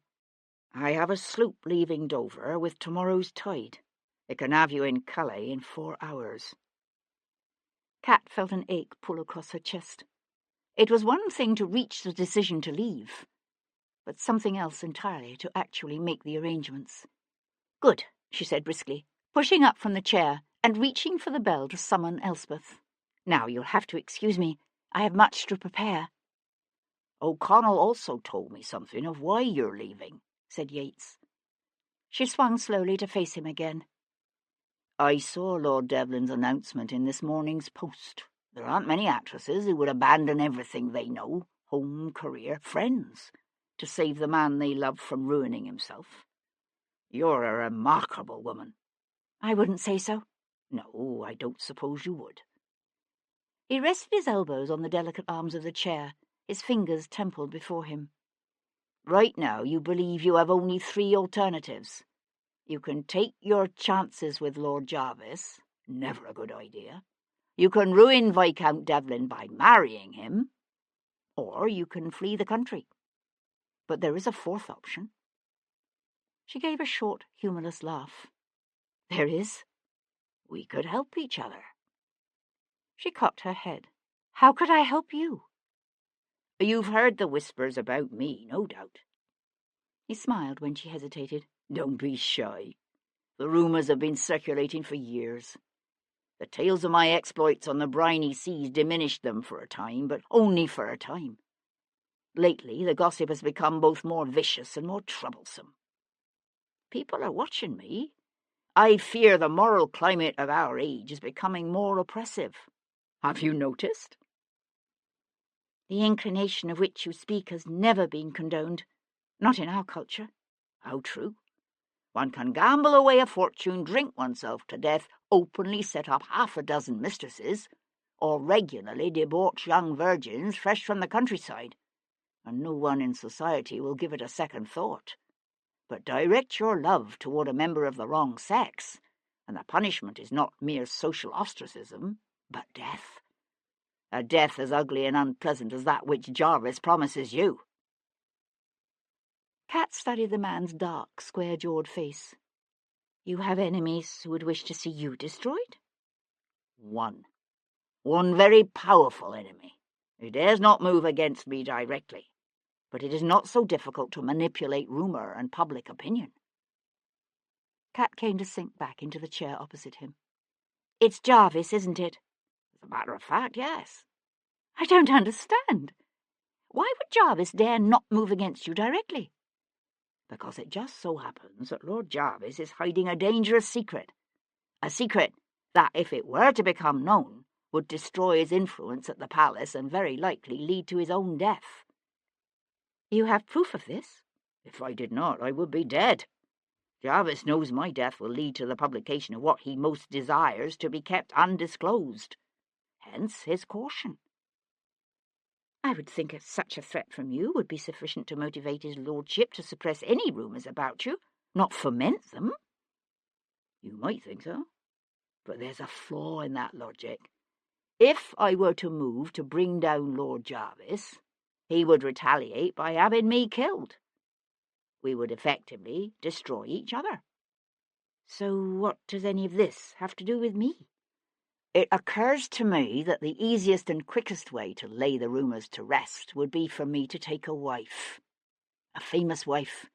"I have a sloop leaving Dover with tomorrow's tide. It can have you in Calais in 4 hours. Kat felt an ache pull across her chest. It was one thing to reach the decision to leave, but something else entirely to actually make the arrangements. "Good," she said briskly, pushing up from the chair and reaching for the bell to summon Elspeth. "Now you'll have to excuse me. I have much to prepare." "O'Connell also told me something of why you're leaving," said Yates. She swung slowly to face him again. "I saw Lord Devlin's announcement in this morning's Post. There aren't many actresses who would abandon everything they know, home, career, friends, to save the man they love from ruining himself. You're a remarkable woman." "I wouldn't say so." "No, I don't suppose you would." He rested his elbows on the delicate arms of the chair, his fingers templed before him. "Right now you believe you have only 3 alternatives. You can take your chances with Lord Jarvis, never a good idea. You can ruin Viscount Devlin by marrying him, or you can flee the country. But there is a 4th option." She gave a short, humorless laugh. "There is? We could help each other." She cocked her head. "How could I help you?" "You've heard the whispers about me, no doubt." He smiled when she hesitated. "Don't be shy. The rumours have been circulating for years. The tales of my exploits on the briny seas diminished them for a time, but only for a time. Lately, the gossip has become both more vicious and more troublesome. People are watching me. I fear the moral climate of our age is becoming more oppressive. Have you noticed?" "The inclination of which you speak has never been condoned. Not in our culture." "How true. One can gamble away a fortune, drink oneself to death, openly set up 6 mistresses, or regularly debauch young virgins fresh from the countryside, and no one in society will give it a second thought. But direct your love toward a member of the wrong sex, and the punishment is not mere social ostracism, but death. A death as ugly and unpleasant as that which Jarvis promises you." Kat studied the man's dark, square-jawed face. "You have enemies who would wish to see you destroyed?" "One. One very powerful enemy. He dares not move against me directly, but it is not so difficult to manipulate rumour and public opinion. Cat came to sink back into the chair opposite him. It's Jarvis, isn't it? As a matter of fact, yes. I don't understand. Why would Jarvis dare not move against you directly? Because it just so happens that Lord Jarvis is hiding a dangerous secret. A secret that, if it were to become known, would destroy his influence at the palace and very likely lead to his own death. You have proof of this? If I did not, I would be dead. Jarvis knows my death will lead to the publication of what he most desires to be kept undisclosed. Hence his caution. I would think such a threat from you would be sufficient to motivate his lordship to suppress any rumours about you, not foment them. You might think so, but there's a flaw in that logic. If I were to move to bring down Lord Jarvis, he would retaliate by having me killed. We would effectively destroy each other. So what does any of this have to do with me? It occurs to me that the easiest and quickest way to lay the rumours to rest would be for me to take a wife. A famous wife,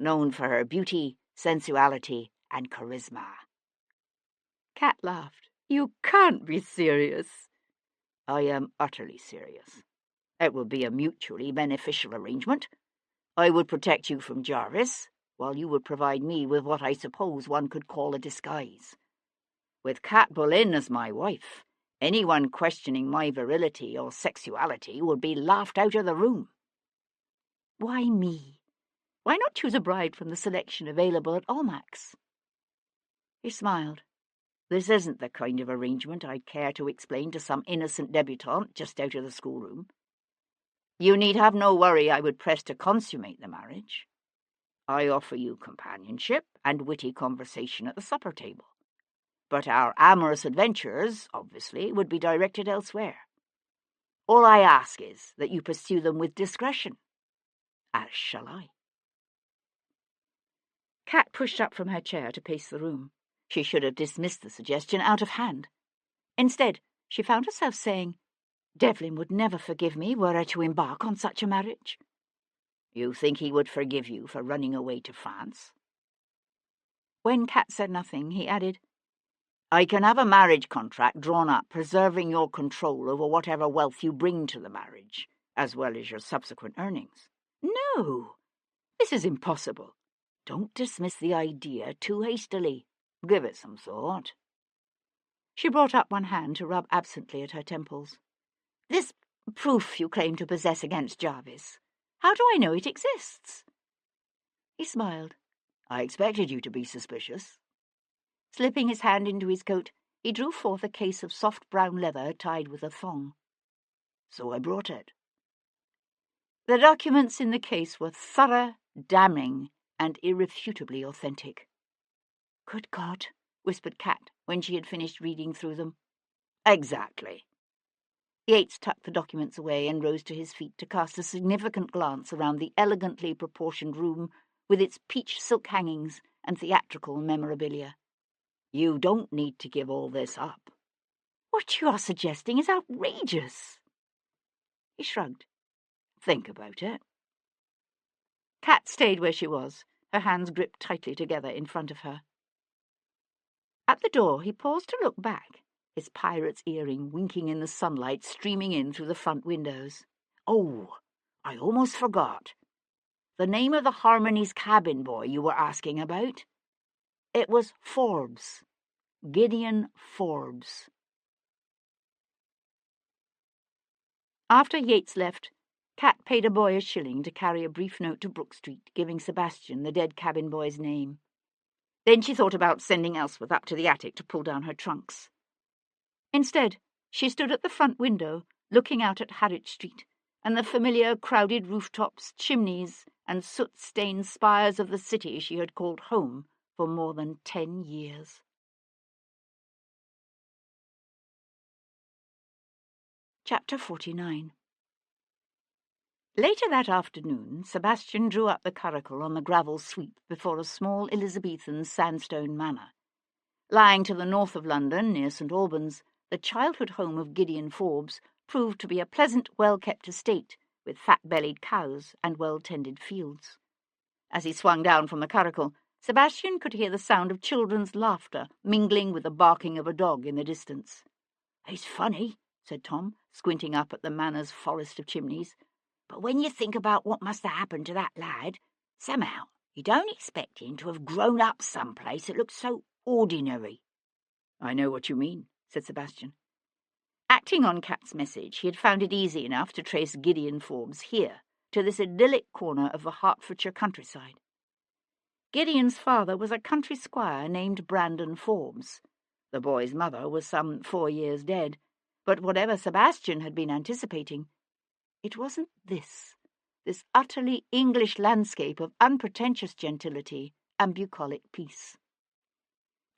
known for her beauty, sensuality, and charisma. Cat laughed. You can't be serious. I am utterly serious. It will be a mutually beneficial arrangement. I would protect you from Jarvis, while you would provide me with what I suppose one could call a disguise. With Cat Boleyn as my wife, anyone questioning my virility or sexuality would be laughed out of the room. Why me? Why not choose a bride from the selection available at Almack's? He smiled. This isn't the kind of arrangement I'd care to explain to some innocent debutante just out of the schoolroom. You need have no worry I would press to consummate the marriage. I offer you companionship and witty conversation at the supper table. But our amorous adventures, obviously, would be directed elsewhere. All I ask is that you pursue them with discretion, as shall I. Cat pushed up from her chair to pace the room. She should have dismissed the suggestion out of hand. Instead, she found herself saying, Devlin would never forgive me were I to embark on such a marriage. You think he would forgive you for running away to France? When Cat said nothing, he added, I can have a marriage contract drawn up preserving your control over whatever wealth you bring to the marriage, as well as your subsequent earnings. No, this is impossible. Don't dismiss the idea too hastily. Give it some thought. She brought up one hand to rub absently at her temples. This proof you claim to possess against Jarvis, how do I know it exists? He smiled. I expected you to be suspicious. Slipping his hand into his coat, he drew forth a case of soft brown leather tied with a thong. So I brought it. The documents in the case were thorough, damning, and irrefutably authentic. Good God, whispered Cat when she had finished reading through them. Exactly. Yates tucked the documents away and rose to his feet to cast a significant glance around the elegantly proportioned room with its peach silk hangings and theatrical memorabilia. You don't need to give all this up. What you are suggesting is outrageous. He shrugged. Think about it. Cat stayed where she was, her hands gripped tightly together in front of her. At the door he paused to look back, his pirate's earring winking in the sunlight streaming in through the front windows. Oh, I almost forgot. The name of the Harmony's cabin boy you were asking about? It was Forbes. Gideon Forbes. After Yates left, Cat paid a boy $1 to carry a brief note to Brook Street, giving Sebastian the dead cabin boy's name. Then she thought about sending Ellsworth up to the attic to pull down her trunks. Instead, she stood at the front window, looking out at Harwich Street, and the familiar crowded rooftops, chimneys, and soot-stained spires of the city she had called home for more than 10 years. Chapter 49. Later that afternoon, Sebastian drew up the curricle on the gravel sweep before a small Elizabethan sandstone manor. Lying to the north of London, near St Albans, the childhood home of Gideon Forbes proved to be a pleasant, well-kept estate with fat-bellied cows and well-tended fields. As he swung down from the curricle, Sebastian could hear the sound of children's laughter mingling with the barking of a dog in the distance. "It's funny," said Tom, squinting up at the manor's forest of chimneys, "but when you think about what must have happened to that lad, somehow you don't expect him to have grown up someplace that looks so ordinary." "I know what you mean," said Sebastian. Acting on Cat's message, he had found it easy enough to trace Gideon Forbes here, to this idyllic corner of the Hertfordshire countryside. Gideon's father was a country squire named Brandon Forbes. The boy's mother was some 4 years dead, but whatever Sebastian had been anticipating, it wasn't this utterly English landscape of unpretentious gentility and bucolic peace.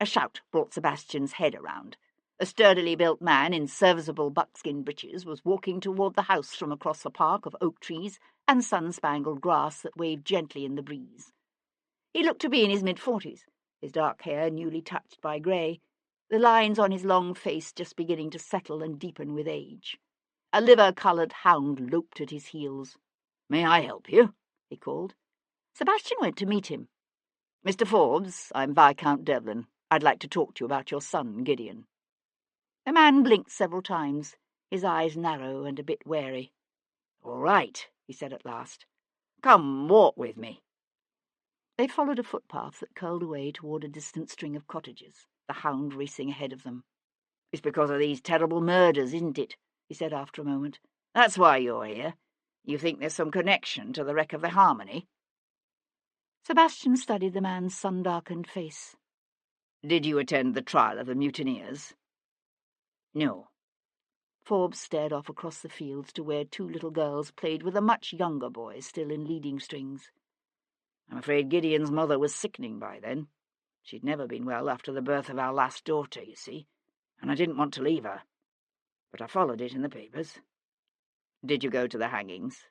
A shout brought Sebastian's head around. A sturdily built man in serviceable buckskin breeches was walking toward the house from across the park of oak trees and sun-spangled grass that waved gently in the breeze. He looked to be in his mid-40s, his dark hair newly touched by grey, the lines on his long face just beginning to settle and deepen with age. A liver-coloured hound loped at his heels. "May I help you?" he called. Sebastian went to meet him. "Mr. Forbes, I'm Viscount Devlin. I'd like to talk to you about your son, Gideon." The man blinked several times, his eyes narrow and a bit wary. "All right," he said at last. "Come walk with me." They followed a footpath that curled away toward a distant string of cottages, the hound racing ahead of them. "It's because of these terrible murders, isn't it?" he said after a moment. "That's why you're here. You think there's some connection to the wreck of the Harmony?" Sebastian studied the man's sun-darkened face. "Did you attend the trial of the mutineers?" "No." Forbes stared off across the fields to where 2 little girls played with a much younger boy still in leading strings. "I'm afraid Gideon's mother was sickening by then. She'd never been well after the birth of our last daughter, you see, and I didn't want to leave her. But I followed it in the papers." "Did you go to the hangings?"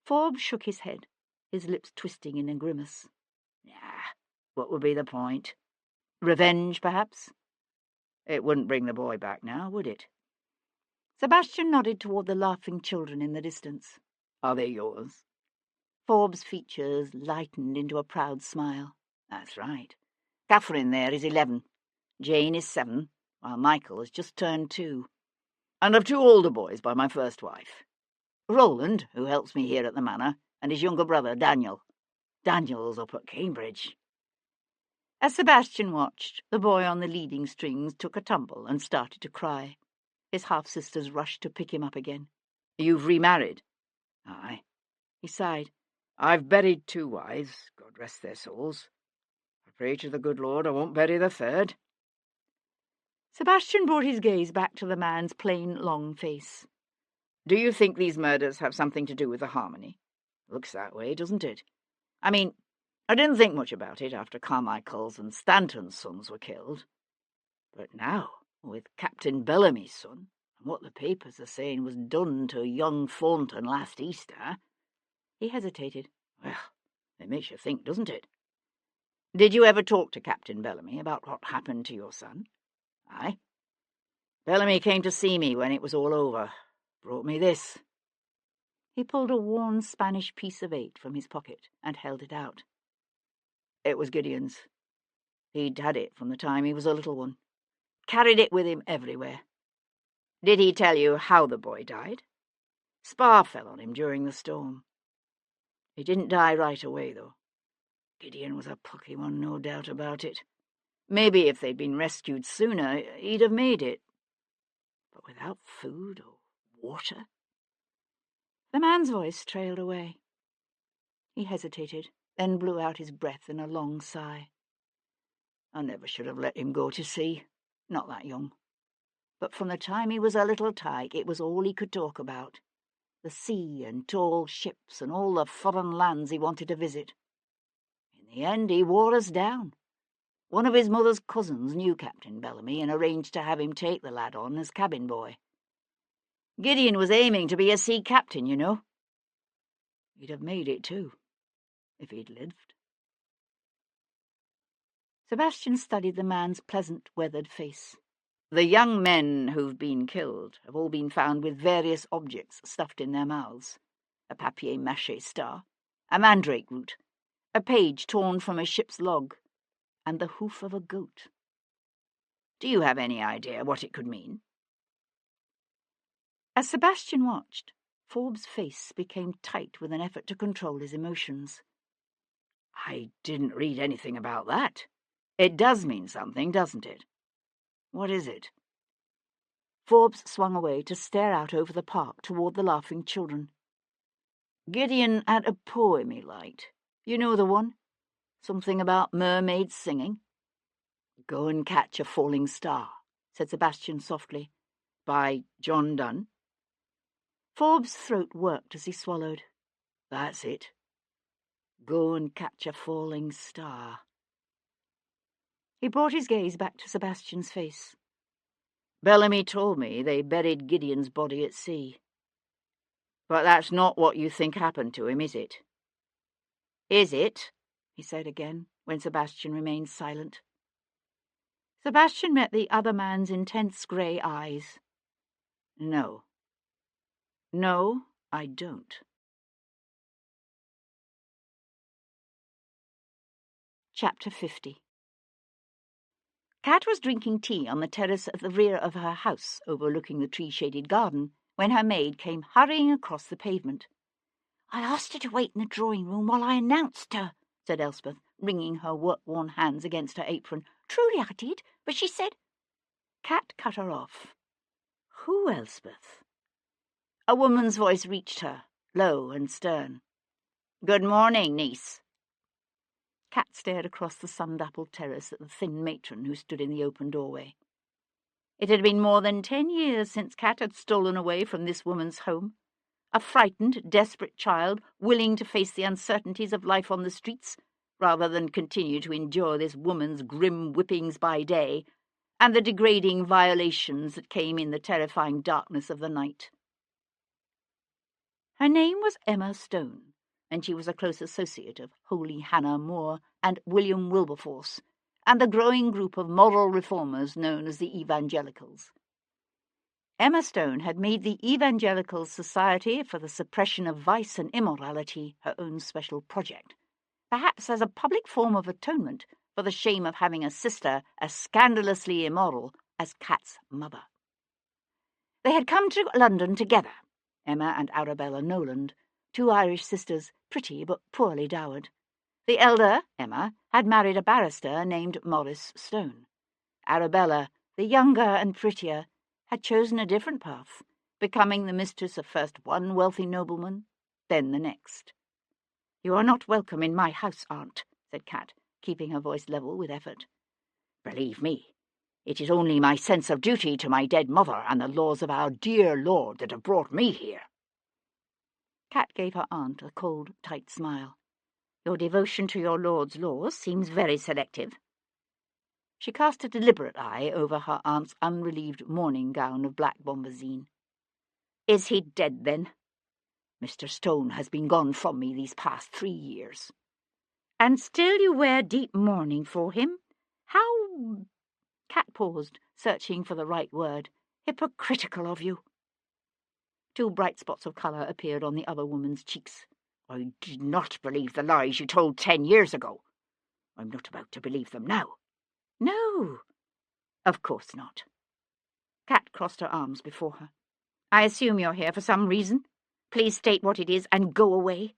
Forbes shook his head, his lips twisting in a grimace. "Nah, what would be the point? Revenge, perhaps?" It wouldn't bring the boy back now, would it?" Sebastian nodded toward the laughing children in the distance. "Are they yours?" Forbes' features lightened into a proud smile. "That's right. Catherine there is 11. Jane is 7, while Michael has just turned 2. And I've 2 older boys by my first wife. Roland, who helps me here at the manor, and his younger brother, Daniel. Daniel's up at Cambridge." As Sebastian watched, the boy on the leading strings took a tumble and started to cry. His half-sisters rushed to pick him up again. "You've remarried?" "Aye." He sighed. "I've buried 2 wives, God rest their souls. I pray to the good Lord I won't bury the 3rd. Sebastian brought his gaze back to the man's plain, long face. "Do you think these murders have something to do with the Harmony? Looks that way, doesn't it? I mean, I didn't think much about it after Carmichael's and Stanton's sons were killed. But now, with Captain Bellamy's son, and what the papers are saying was done to young Thornton last Easter—" He hesitated. "Well, it makes you think, doesn't it? Did you ever talk to Captain Bellamy about what happened to your son?" "Aye. Bellamy came to see me when it was all over. Brought me this." He pulled a worn Spanish piece of 8 from his pocket and held it out. "It was Gideon's. He'd had it from the time he was a little one. Carried it with him everywhere. Did he tell you how the boy died?" "Spar fell on him during the storm. He didn't die right away, though. Gideon was a plucky one, no doubt about it. Maybe if they'd been rescued sooner, he'd have made it. But without food or water—" The man's voice trailed away. He hesitated, then blew out his breath in a long sigh. "I never should have let him go to sea, not that young. But from the time he was a little tyke, it was all he could talk about. The sea and tall ships and all the foreign lands he wanted to visit. In the end, he wore us down. One of his mother's cousins knew Captain Bellamy and arranged to have him take the lad on as cabin boy. Gideon was aiming to be a sea captain, you know. He'd have made it too, if he'd lived." Sebastian studied the man's pleasant, weathered face. "The young men who've been killed have all been found with various objects stuffed in their mouths. a papier-mâché star, a mandrake root, a page torn from a ship's log, and the hoof of a goat. Do you have any idea what it could mean? As Sebastian watched, Forbes' face became tight with an effort to control his emotions. I didn't read anything about that. It does mean something, doesn't it? What is it? Forbes swung away to stare out over the park toward the laughing children. Gideon had a poem he liked. You know the one? Something about mermaids singing. Go and Catch a Falling Star, said Sebastian softly, by John Donne. Forbes' throat worked as he swallowed. That's it. Go and catch a falling star. He brought his gaze back to Sebastian's face. Bellamy told me they buried Gideon's body at sea. But that's not what you think happened to him, is it? Is it? He said again, when Sebastian remained silent. Sebastian met the other man's intense grey eyes. No. No, I don't. Chapter 50. Cat was drinking tea on the terrace at the rear of her house, overlooking the tree-shaded garden, when her maid came hurrying across the pavement. I asked her to wait in the drawing-room while I announced her, said Elspeth, wringing her work-worn hands against her apron. Truly I did, but she said— Cat cut her off. Who, Elspeth? A woman's voice reached her, low and stern. Good morning, niece. Cat stared across the sun-dappled terrace at the thin matron who stood in the open doorway. It had been more than 10 years since Cat had stolen away from this woman's home, a frightened, desperate child willing to face the uncertainties of life on the streets rather than continue to endure this woman's grim whippings by day and the degrading violations that came in the terrifying darkness of the night. Her name was Emma Stone, and she was a close associate of Holy Hannah More and William Wilberforce, and the growing group of moral reformers known as the Evangelicals. Emma Stone had made the Evangelical Society for the Suppression of Vice and Immorality her own special project, perhaps as a public form of atonement for the shame of having a sister as scandalously immoral as Cat's mother. They had come to London together, Emma and Arabella Noland, two Irish sisters, pretty but poorly dowered. The elder, Emma, had married a barrister named Maurice Stone. Arabella, the younger and prettier, had chosen a different path, becoming the mistress of first one wealthy nobleman, then the next. You are not welcome in my house, Aunt, said Cat, keeping her voice level with effort. Believe me, it is only my sense of duty to my dead mother and the laws of our dear Lord that have brought me here. Cat gave her aunt a cold, tight smile. Your devotion to your lord's laws seems very selective. She cast a deliberate eye over her aunt's unrelieved morning gown of black bombazine. Is he dead, then? Mr. Stone has been gone from me these past 3 years. And still you wear deep mourning for him? How— Cat paused, searching for the right word. Hypocritical of you. 2 bright spots of colour appeared on the other woman's cheeks. I did not believe the lies you told 10 years ago. I'm not about to believe them now. No, of course not. Cat crossed her arms before her. I assume you're here for some reason. Please state what it is and go away.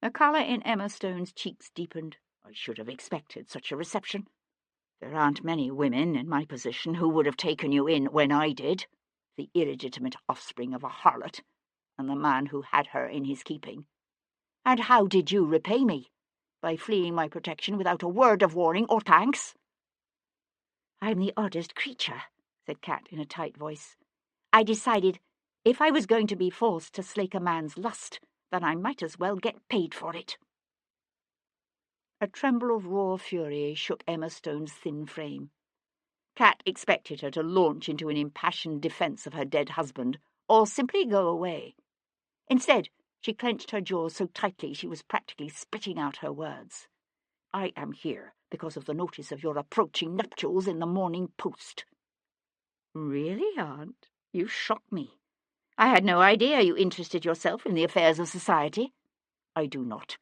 The colour in Emma Stone's cheeks deepened. I should have expected such a reception. There aren't many women in my position who would have taken you in when I did, the illegitimate offspring of a harlot, and the man who had her in his keeping. And how did you repay me? By fleeing my protection without a word of warning or thanks? I'm the oddest creature, said Cat in a tight voice. I decided if I was going to be forced to slake a man's lust, then I might as well get paid for it. A tremble of raw fury shook Emma Stone's thin frame. Cat expected her to launch into an impassioned defence of her dead husband, or simply go away. Instead, she clenched her jaws so tightly she was practically spitting out her words. I am here because of the notice of your approaching nuptials in the Morning Post. Really, Aunt? You shock me. I had no idea you interested yourself in the affairs of society. I do not,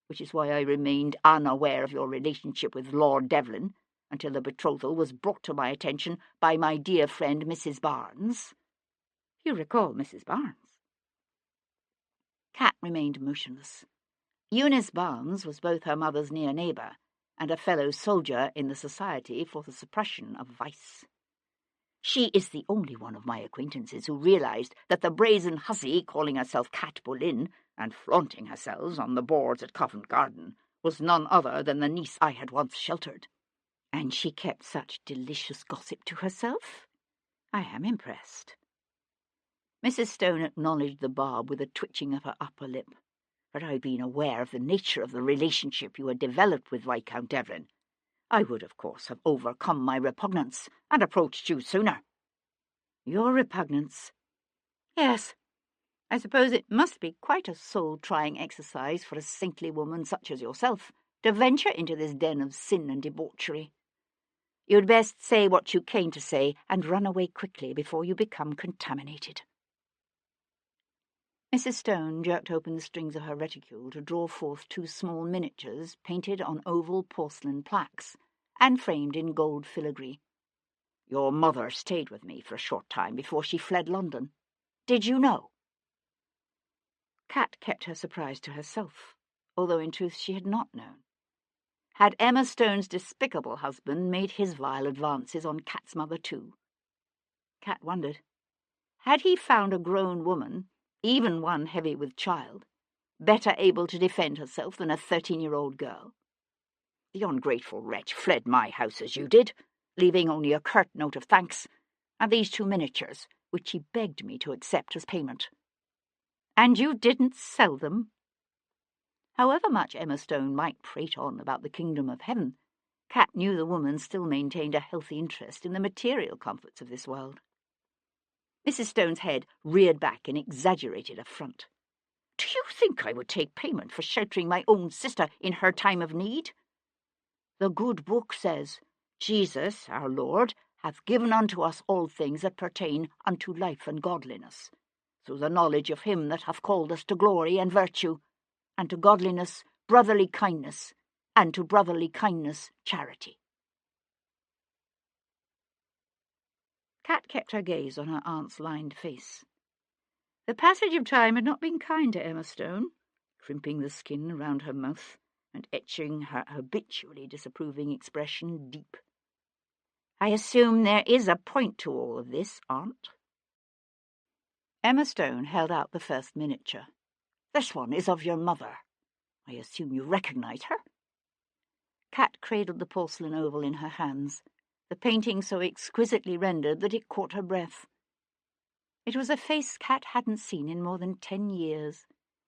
which is why I remained unaware of your relationship with Lord Devlin until the betrothal was brought to my attention by my dear friend Mrs. Barnes. You recall Mrs. Barnes? Cat remained motionless. Eunice Barnes was both her mother's near neighbour and a fellow soldier in the Society for the Suppression of Vice. She is the only one of my acquaintances who realised that the brazen hussy calling herself Cat Boleyn and flaunting herself on the boards at Covent Garden was none other than the niece I had once sheltered. And she kept such delicious gossip to herself? I am impressed. Mrs. Stone acknowledged the barb with a twitching of her upper lip. Had I been aware of the nature of the relationship you had developed with Viscount Devlin, I would, of course, have overcome my repugnance and approached you sooner. Your repugnance? Yes. I suppose it must be quite a soul-trying exercise for a saintly woman such as yourself to venture into this den of sin and debauchery. You'd best say what you came to say and run away quickly before you become contaminated. Mrs. Stone jerked open the strings of her reticule to draw forth 2 small miniatures painted on oval porcelain plaques and framed in gold filigree. Your mother stayed with me for a short time before she fled London. Did you know? Cat kept her surprise to herself, although in truth she had not known. Had Emma Stone's despicable husband made his vile advances on Cat's mother too? Cat wondered. Had he found a grown woman, even one heavy with child, better able to defend herself than a 13-year-old girl? The ungrateful wretch fled my house as you did, leaving only a curt note of thanks, and these 2 miniatures, which he begged me to accept as payment. And you didn't sell them? However much Emma Stone might prate on about the kingdom of heaven, Cat knew the woman still maintained a healthy interest in the material comforts of this world. Mrs. Stone's head reared back in exaggerated affront. Do you think I would take payment for sheltering my own sister in her time of need? The good book says, Jesus, our Lord, hath given unto us all things that pertain unto life and godliness, through the knowledge of him that hath called us to glory and virtue, and to godliness brotherly kindness, and to brotherly kindness charity. Cat kept her gaze on her aunt's lined face. The passage of time had not been kind to Emma Stone, crimping the skin round her mouth and etching her habitually disapproving expression deep. I assume there is a point to all of this, Aunt? Emma Stone held out the first miniature. This one is of your mother. I assume you recognize her? Cat cradled the porcelain oval in her hands, the painting so exquisitely rendered that it caught her breath. It was a face Cat hadn't seen in more than 10 years.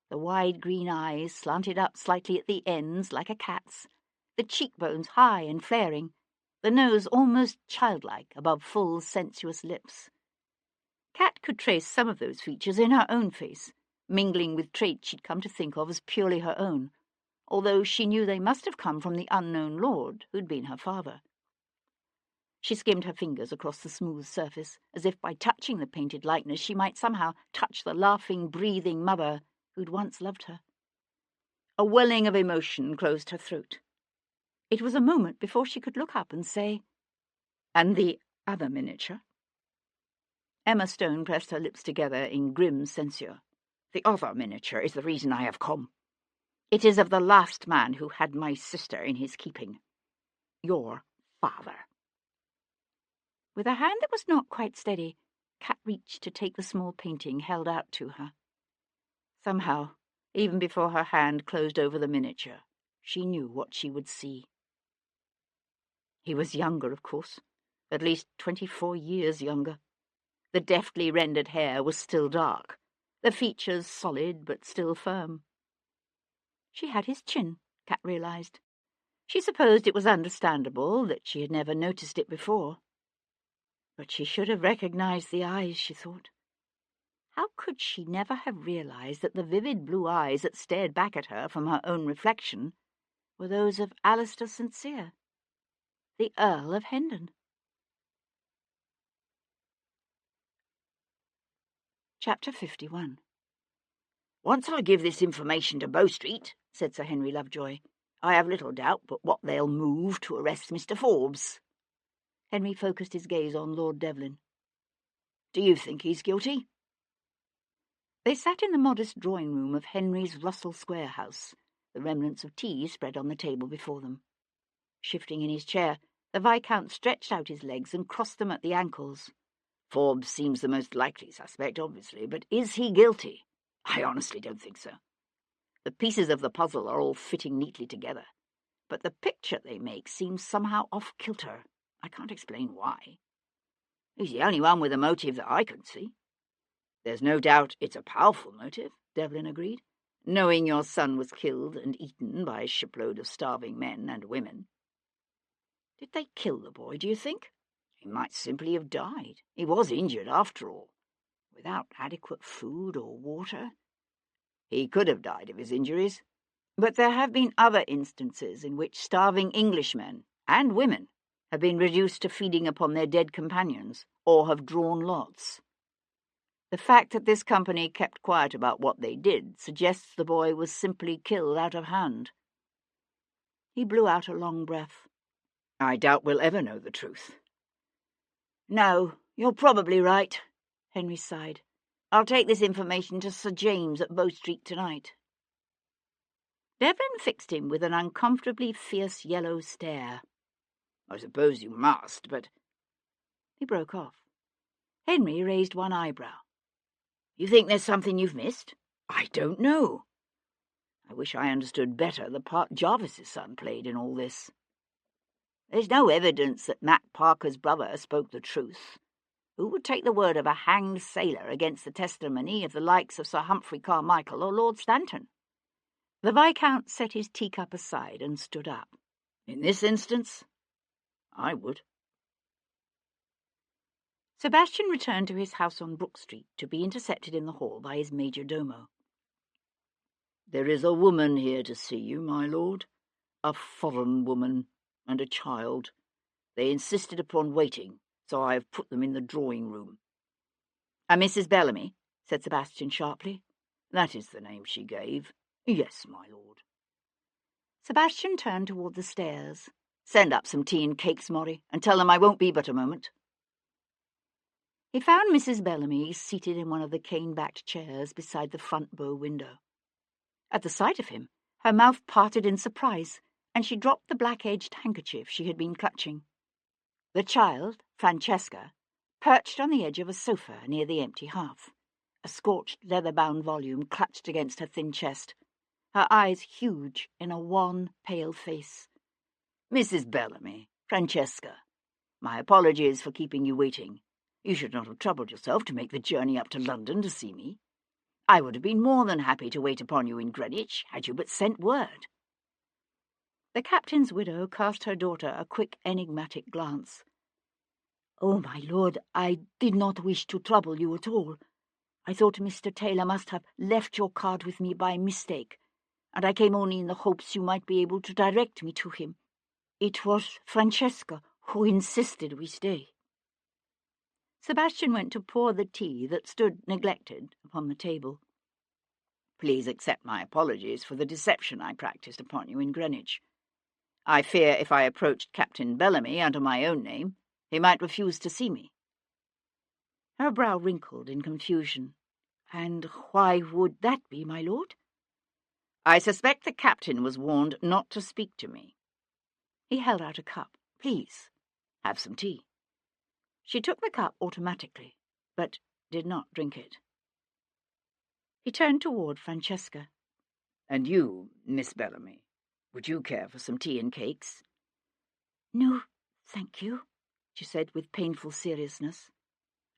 The wide green eyes slanted up slightly at the ends like a cat's, the cheekbones high and flaring, the nose almost childlike above full, sensuous lips. Cat could trace some of those features in her own face, mingling with traits she'd come to think of as purely her own, although she knew they must have come from the unknown lord who'd been her father. She skimmed her fingers across the smooth surface, as if by touching the painted likeness she might somehow touch the laughing, breathing mother who'd once loved her. A welling of emotion closed her throat. It was a moment before she could look up and say, "And the other miniature?" Emma Stone pressed her lips together in grim censure. The other miniature is the reason I have come. It is of the last man who had my sister in his keeping. Your father. With a hand that was not quite steady, Cat reached to take the small painting held out to her. Somehow, even before her hand closed over the miniature, she knew what she would see. He was younger, of course, at least 24 years younger. The deftly rendered hair was still dark, the features solid but still firm. She had his chin, Cat realized. She supposed it was understandable that she had never noticed it before. But she should have recognized the eyes, she thought. How could she never have realized that the vivid blue eyes that stared back at her from her own reflection were those of Alistair St. Cyr, the Earl of Hendon? Chapter 51. "Once I give this information to Bow Street," said Sir Henry Lovejoy, "I have little doubt but what they'll move to arrest Mr. Forbes." Henry focused his gaze on Lord Devlin. "Do you think he's guilty?" They sat in the modest drawing-room of Henry's Russell Square house, the remnants of tea spread on the table before them. Shifting in his chair, the Viscount stretched out his legs and crossed them at the ankles. "Forbes seems the most likely suspect, obviously, but is he guilty? I honestly don't think so. The pieces of the puzzle are all fitting neatly together, but the picture they make seems somehow off-kilter. I can't explain why. He's the only one with a motive that I can see." "There's no doubt it's a powerful motive," Devlin agreed, "knowing your son was killed and eaten by a shipload of starving men and women." "Did they kill the boy, do you think?" "He might simply have died. He was injured, after all." "Without adequate food or water?" "He could have died of his injuries." "But there have been other instances in which starving Englishmen and women have been reduced to feeding upon their dead companions, or have drawn lots. The fact that this company kept quiet about what they did suggests the boy was simply killed out of hand." He blew out a long breath. "I doubt we'll ever know the truth." "No, you're probably right," Henry sighed. "I'll take this information to Sir James at Bow Street tonight." Devlin fixed him with an uncomfortably fierce yellow stare. "I suppose you must, but—" He broke off. Henry raised one eyebrow. "You think there's something you've missed?" "I don't know. I wish I understood better the part Jarvis's son played in all this." "There's no evidence that Matt Parker's brother spoke the truth. Who would take the word of a hanged sailor against the testimony of the likes of Sir Humphrey Carmichael or Lord Stanton?" The Viscount set his teacup aside and stood up. "In this instance, I would." Sebastian returned to his house on Brook Street to be intercepted in the hall by his major domo. "There is a woman here to see you, my lord. A foreign woman and a child. They insisted upon waiting, so I have put them in the drawing-room." "A Mrs. Bellamy?" said Sebastian sharply. "That is the name she gave. Yes, my lord." Sebastian turned toward the stairs. "Send up some tea and cakes, Morrie, and tell them I won't be but a moment." He found Mrs. Bellamy seated in one of the cane-backed chairs beside the front bow window. At the sight of him, her mouth parted in surprise, and she dropped the black-edged handkerchief she had been clutching. The child, Francesca, perched on the edge of a sofa near the empty hearth, a scorched leather-bound volume clutched against her thin chest, her eyes huge in a wan, pale face. "Mrs. Bellamy, Francesca, my apologies for keeping you waiting. You should not have troubled yourself to make the journey up to London to see me. I would have been more than happy to wait upon you in Greenwich, had you but sent word." The captain's widow cast her daughter a quick, enigmatic glance. "Oh, my lord, I did not wish to trouble you at all. I thought Mr. Taylor must have left your card with me by mistake, and I came only in the hopes you might be able to direct me to him. It was Francesca who insisted we stay." Sebastian went to pour the tea that stood neglected upon the table. "Please accept my apologies for the deception I practised upon you in Greenwich. I fear if I approached Captain Bellamy under my own name, he might refuse to see me." Her brow wrinkled in confusion. "And why would that be, my lord?" "I suspect the captain was warned not to speak to me." He held out a cup. "Please, have some tea." She took the cup automatically, but did not drink it. He turned toward Francesca. "And you, Miss Bellamy, would you care for some tea and cakes?" "No, thank you," she said with painful seriousness,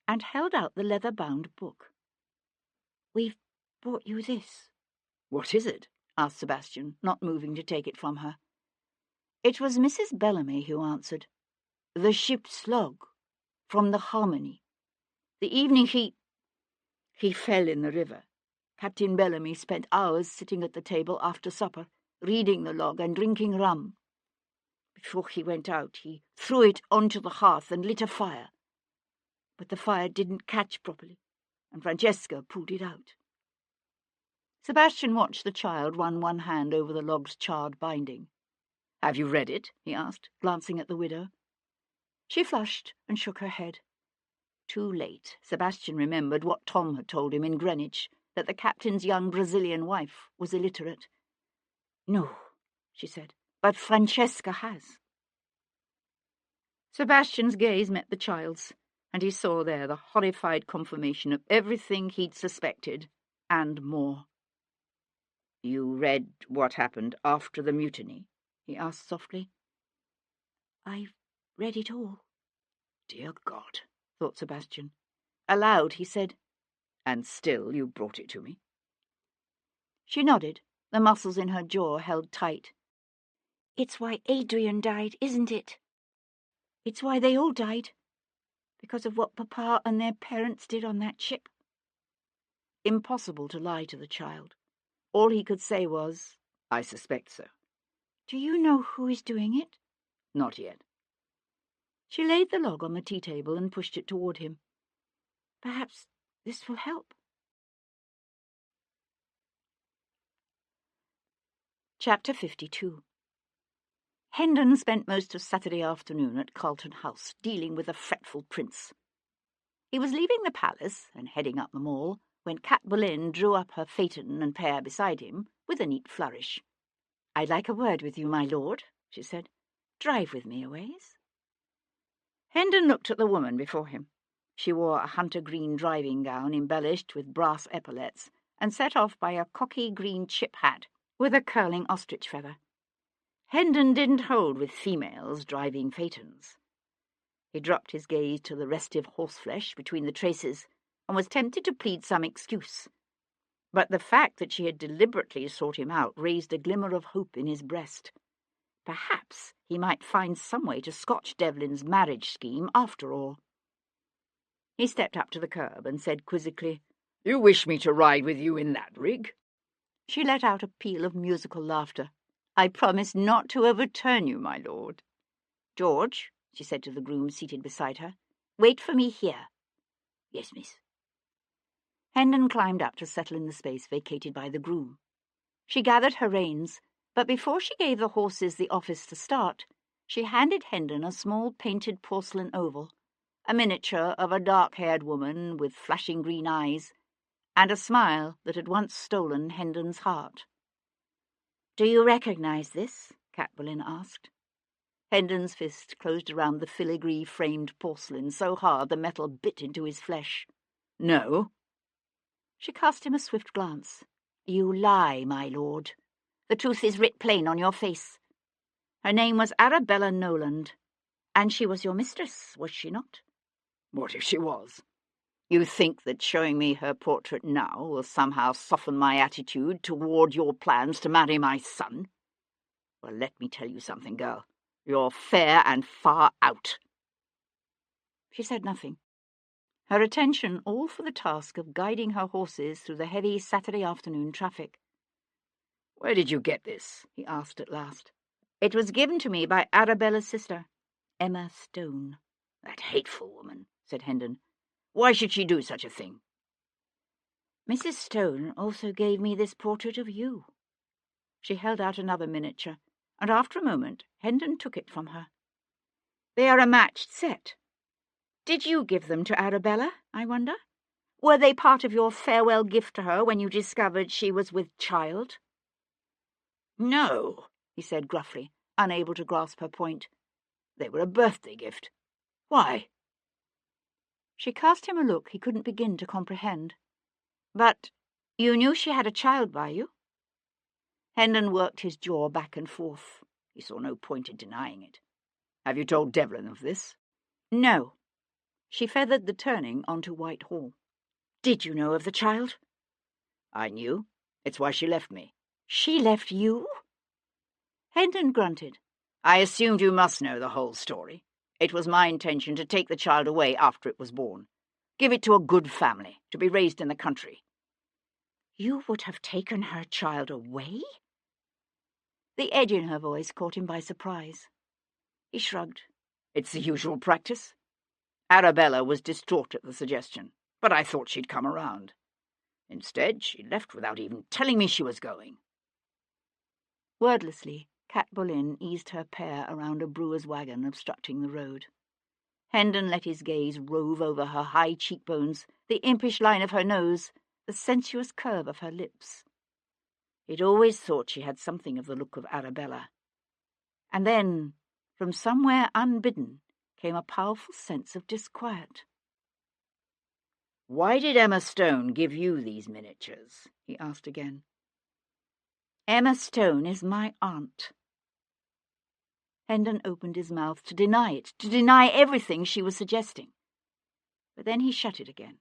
and held out the leather-bound book. "We've brought you this." "What is it?" asked Sebastian, not moving to take it from her. It was Mrs. Bellamy who answered. "The ship's log, from the Harmony. The evening he fell in the river. Captain Bellamy spent hours sitting at the table after supper, reading the log and drinking rum. Before he went out, he threw it onto the hearth and lit a fire. But the fire didn't catch properly, and Francesca pulled it out. Sebastian watched the child run one hand over the log's charred binding. "Have you read it?" he asked, glancing at the widow. She flushed and shook her head. Too late, Sebastian remembered what Tom had told him in Greenwich, that the captain's young Brazilian wife was illiterate. "No," she said, "but Francesca has." Sebastian's gaze met the child's, and he saw there the horrified confirmation of everything he'd suspected, and more. "You read what happened after the mutiny?" he asked softly. "I've read it all." "Dear God," thought Sebastian. Aloud he said, "And still you brought it to me?" She nodded, the muscles in her jaw held tight. "It's why Adrian died, isn't it? It's why they all died. Because of what Papa and their parents did on that ship." Impossible to lie to the child. All he could say was, "I suspect so." "Do you know who is doing it?" "Not yet." She laid the log on the tea-table and pushed it toward him. "Perhaps this will help." Chapter 52. Hendon spent most of Saturday afternoon at Carlton House, dealing with a fretful prince. He was leaving the palace and heading up the Mall when Cat Boleyn drew up her phaeton and pair beside him with a neat flourish. "I'd like a word with you, my lord," she said. "Drive with me a ways." Hendon looked at the woman before him. She wore a hunter-green driving gown embellished with brass epaulets and set off by a cocky green chip hat with a curling ostrich feather. Hendon didn't hold with females driving phaetons. He dropped his gaze to the restive horseflesh between the traces and was tempted to plead some excuse. But the fact that she had deliberately sought him out raised a glimmer of hope in his breast. Perhaps he might find some way to scotch Devlin's marriage scheme after all. He stepped up to the curb and said quizzically, "You wish me to ride with you in that rig?" She let out a peal of musical laughter. "I promise not to overturn you, my lord." "George," she said to the groom seated beside her, "wait for me here." "Yes, miss." Hendon climbed up to settle in the space vacated by the groom. She gathered her reins, but before she gave the horses the office to start, she handed Hendon a small painted porcelain oval, a miniature of a dark-haired woman with flashing green eyes, and a smile that had once stolen Hendon's heart. "Do you recognize this?" Cat Boleyn asked. Hendon's fist closed around the filigree-framed porcelain so hard the metal bit into his flesh. "No." She cast him a swift glance. "You lie, my lord. The truth is writ plain on your face. Her name was Arabella Noland, and she was your mistress, was she not?" "What if she was? You think that showing me her portrait now will somehow soften my attitude toward your plans to marry my son? Well, let me tell you something, girl. You're fair and far out." She said nothing, her attention all for the task of guiding her horses through the heavy Saturday afternoon traffic. "Where did you get this?" he asked at last. "It was given to me by Arabella's sister, Emma Stone." "That hateful woman," said Hendon. "Why should she do such a thing?" "Mrs. Stone also gave me this portrait of you." She held out another miniature, and after a moment Hendon took it from her. "They are a matched set. Did you give them to Arabella, I wonder? Were they part of your farewell gift to her when you discovered she was with child?" "No," he said gruffly, unable to grasp her point. "They were a birthday gift. Why?" She cast him a look he couldn't begin to comprehend. "But you knew she had a child by you?" Hendon worked his jaw back and forth. He saw no point in denying it. "Have you told Devlin of this?" "No." She feathered the turning onto Whitehall. "Did you know of the child?" "I knew. It's why she left me." "She left you?" Hendon grunted. "I assumed you must know the whole story. It was my intention to take the child away after it was born. Give it to a good family, to be raised in the country." "You would have taken her child away?" The edge in her voice caught him by surprise. He shrugged. "It's the usual practice." Arabella was distraught at the suggestion. but I thought she'd come around. Instead, she left without even telling me she was going." Wordlessly, Cat Boleyn eased her pair around a brewer's wagon obstructing the road. Hendon let his gaze rove over her high cheekbones, the impish line of her nose, the sensuous curve of her lips. He'd always thought she had something of the look of Arabella. And then, from somewhere unbidden, came a powerful sense of disquiet. "Why did Emma Stone give you these miniatures?" he asked again. "Emma Stone is my aunt." Hendon opened his mouth to deny it, to deny everything she was suggesting. But then he shut it again.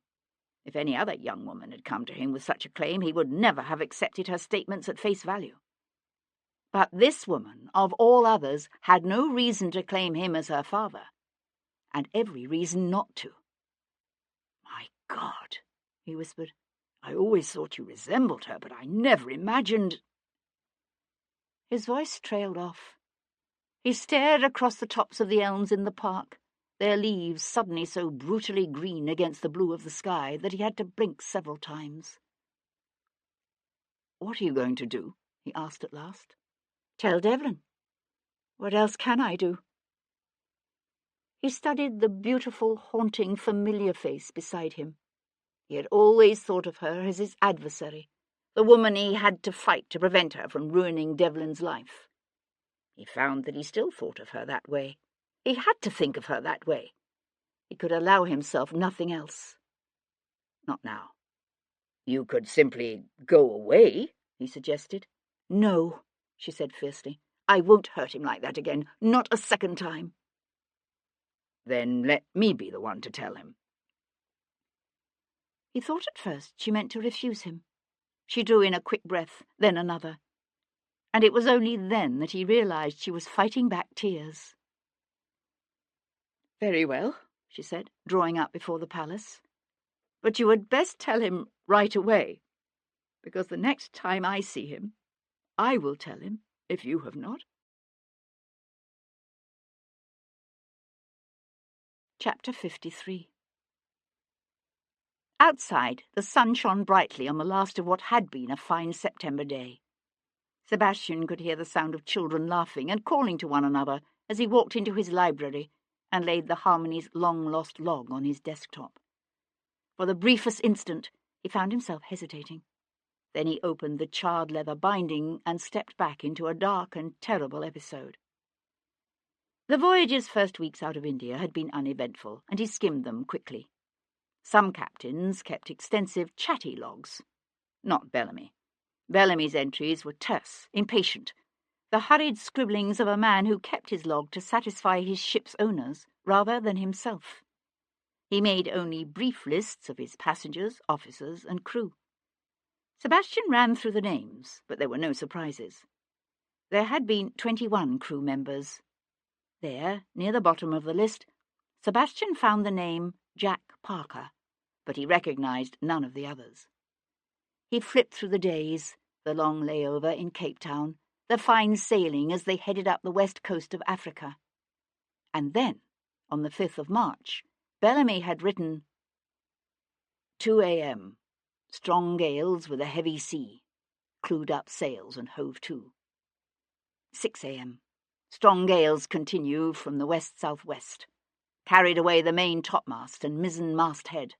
If any other young woman had come to him with such a claim, he would never have accepted her statements at face value. But this woman, of all others, had no reason to claim him as her father, and every reason not to. "My God," he whispered, "I always thought you resembled her, but I never imagined—" His voice trailed off. He stared across the tops of the elms in the park, their leaves suddenly so brutally green against the blue of the sky that he had to blink several times. "What are you going to do?" he asked at last. "Tell Devlin. What else can I do?" He studied the beautiful, haunting, familiar face beside him. He had always thought of her as his adversary, the woman he had to fight to prevent her from ruining Devlin's life. He found that he still thought of her that way. He had to think of her that way. He could allow himself nothing else. Not now. "You could simply go away," he suggested. "No," she said fiercely. "I won't hurt him like that again, not a second time." "Then let me be the one to tell him." He thought at first she meant to refuse him. She drew in a quick breath, then another. And it was only then that he realized she was fighting back tears. "Very well," she said, drawing up before the palace. "But you had best tell him right away, because the next time I see him, I will tell him, if you have not." Chapter 53. Outside, the sun shone brightly on the last of what had been a fine September day. Sebastian could hear the sound of children laughing and calling to one another as he walked into his library and laid the Harmony's long-lost log on his desktop. For the briefest instant, he found himself hesitating. Then he opened the charred leather binding and stepped back into a dark and terrible episode. The voyage's first weeks out of India had been uneventful, and he skimmed them quickly. Some captains kept extensive, chatty logs. Not Bellamy. Bellamy's entries were terse, impatient, the hurried scribblings of a man who kept his log to satisfy his ship's owners rather than himself. He made only brief lists of his passengers, officers, and crew. Sebastian ran through the names, but there were no surprises. There had been 21 crew members. There, near the bottom of the list, Sebastian found the name Jack Parker, but he recognized none of the others. He flipped through the days, the long layover in Cape Town, the fine sailing as they headed up the west coast of Africa. And then, on the 5th of March, Bellamy had written 2 a.m. Strong gales with a heavy sea. Clewed up sails and hove to. 6 a.m. Strong gales continue from the west-southwest. Carried away the main topmast and mizzen masthead.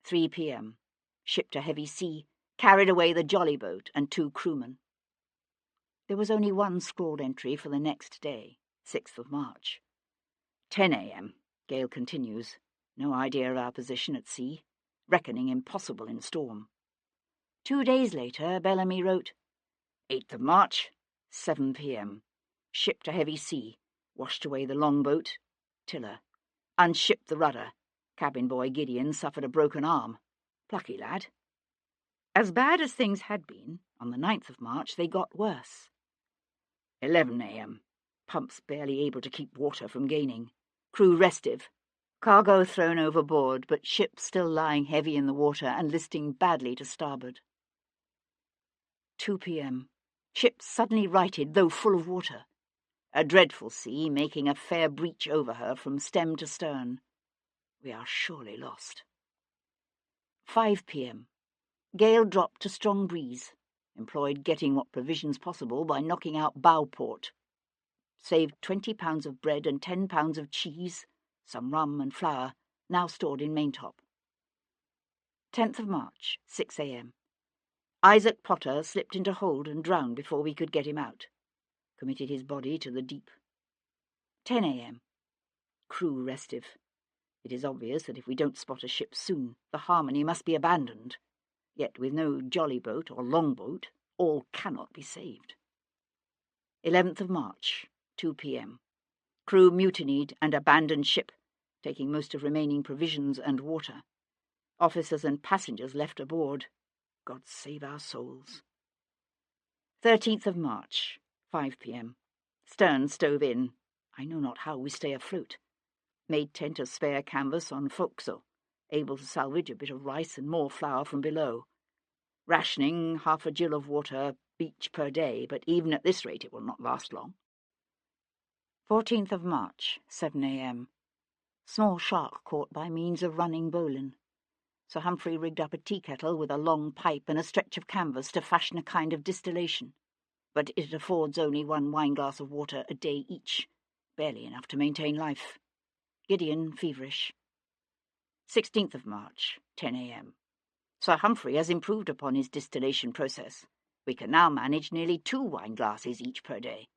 3 p.m. Shipped a heavy sea, carried away the jolly boat and 2 crewmen. There was only one scrawled entry for the next day, 6th of March. 10 a.m. Gale continues. No idea of our position at sea. Reckoning impossible in storm. 2 days later, Bellamy wrote, 8th of March, 7 p.m. Shipped a heavy sea, washed away the longboat, tiller, unshipped the rudder. Cabin boy Gideon suffered a broken arm. Plucky lad. As bad as things had been, on the 9th of March they got worse. 11 a.m. Pumps barely able to keep water from gaining. Crew restive. Cargo thrown overboard, but ship still lying heavy in the water and listing badly to starboard. 2 p.m. Ship suddenly righted, though full of water. A dreadful sea making a fair breach over her from stem to stern. We are surely lost. 5 p.m. Gale dropped to strong breeze. Employed getting what provisions possible by knocking out bowport. Saved 20 pounds of bread and 10 pounds of cheese, some rum and flour, now stored in maintop. 10th of March, 6 a.m. Isaac Potter slipped into hold and drowned before we could get him out. Committed his body to the deep. 10 a.m. Crew restive. It is obvious that if we don't spot a ship soon, the Harmony must be abandoned. Yet with no jolly boat or longboat, all cannot be saved. 11th of March, 2 p.m. Crew mutinied and abandoned ship, taking most of remaining provisions and water. Officers and passengers left aboard. God save our souls. 13th of March, 5 p.m. Stern stove in. I know not how we stay afloat. Made tent of spare canvas on forecastle, able to salvage a bit of rice and more flour from below. Rationing half a gill of water each per day, but even at this rate it will not last long. 14th of March, 7 a.m. Small shark caught by means of running bowline. Sir Humphrey rigged up a tea kettle with a long pipe and a stretch of canvas to fashion a kind of distillation, but it affords only 1 wineglass of water a day each, barely enough to maintain life. Gideon feverish. 16th of March, 10 a.m. Sir Humphrey has improved upon his distillation process. We can now manage nearly 2 wineglasses each per day.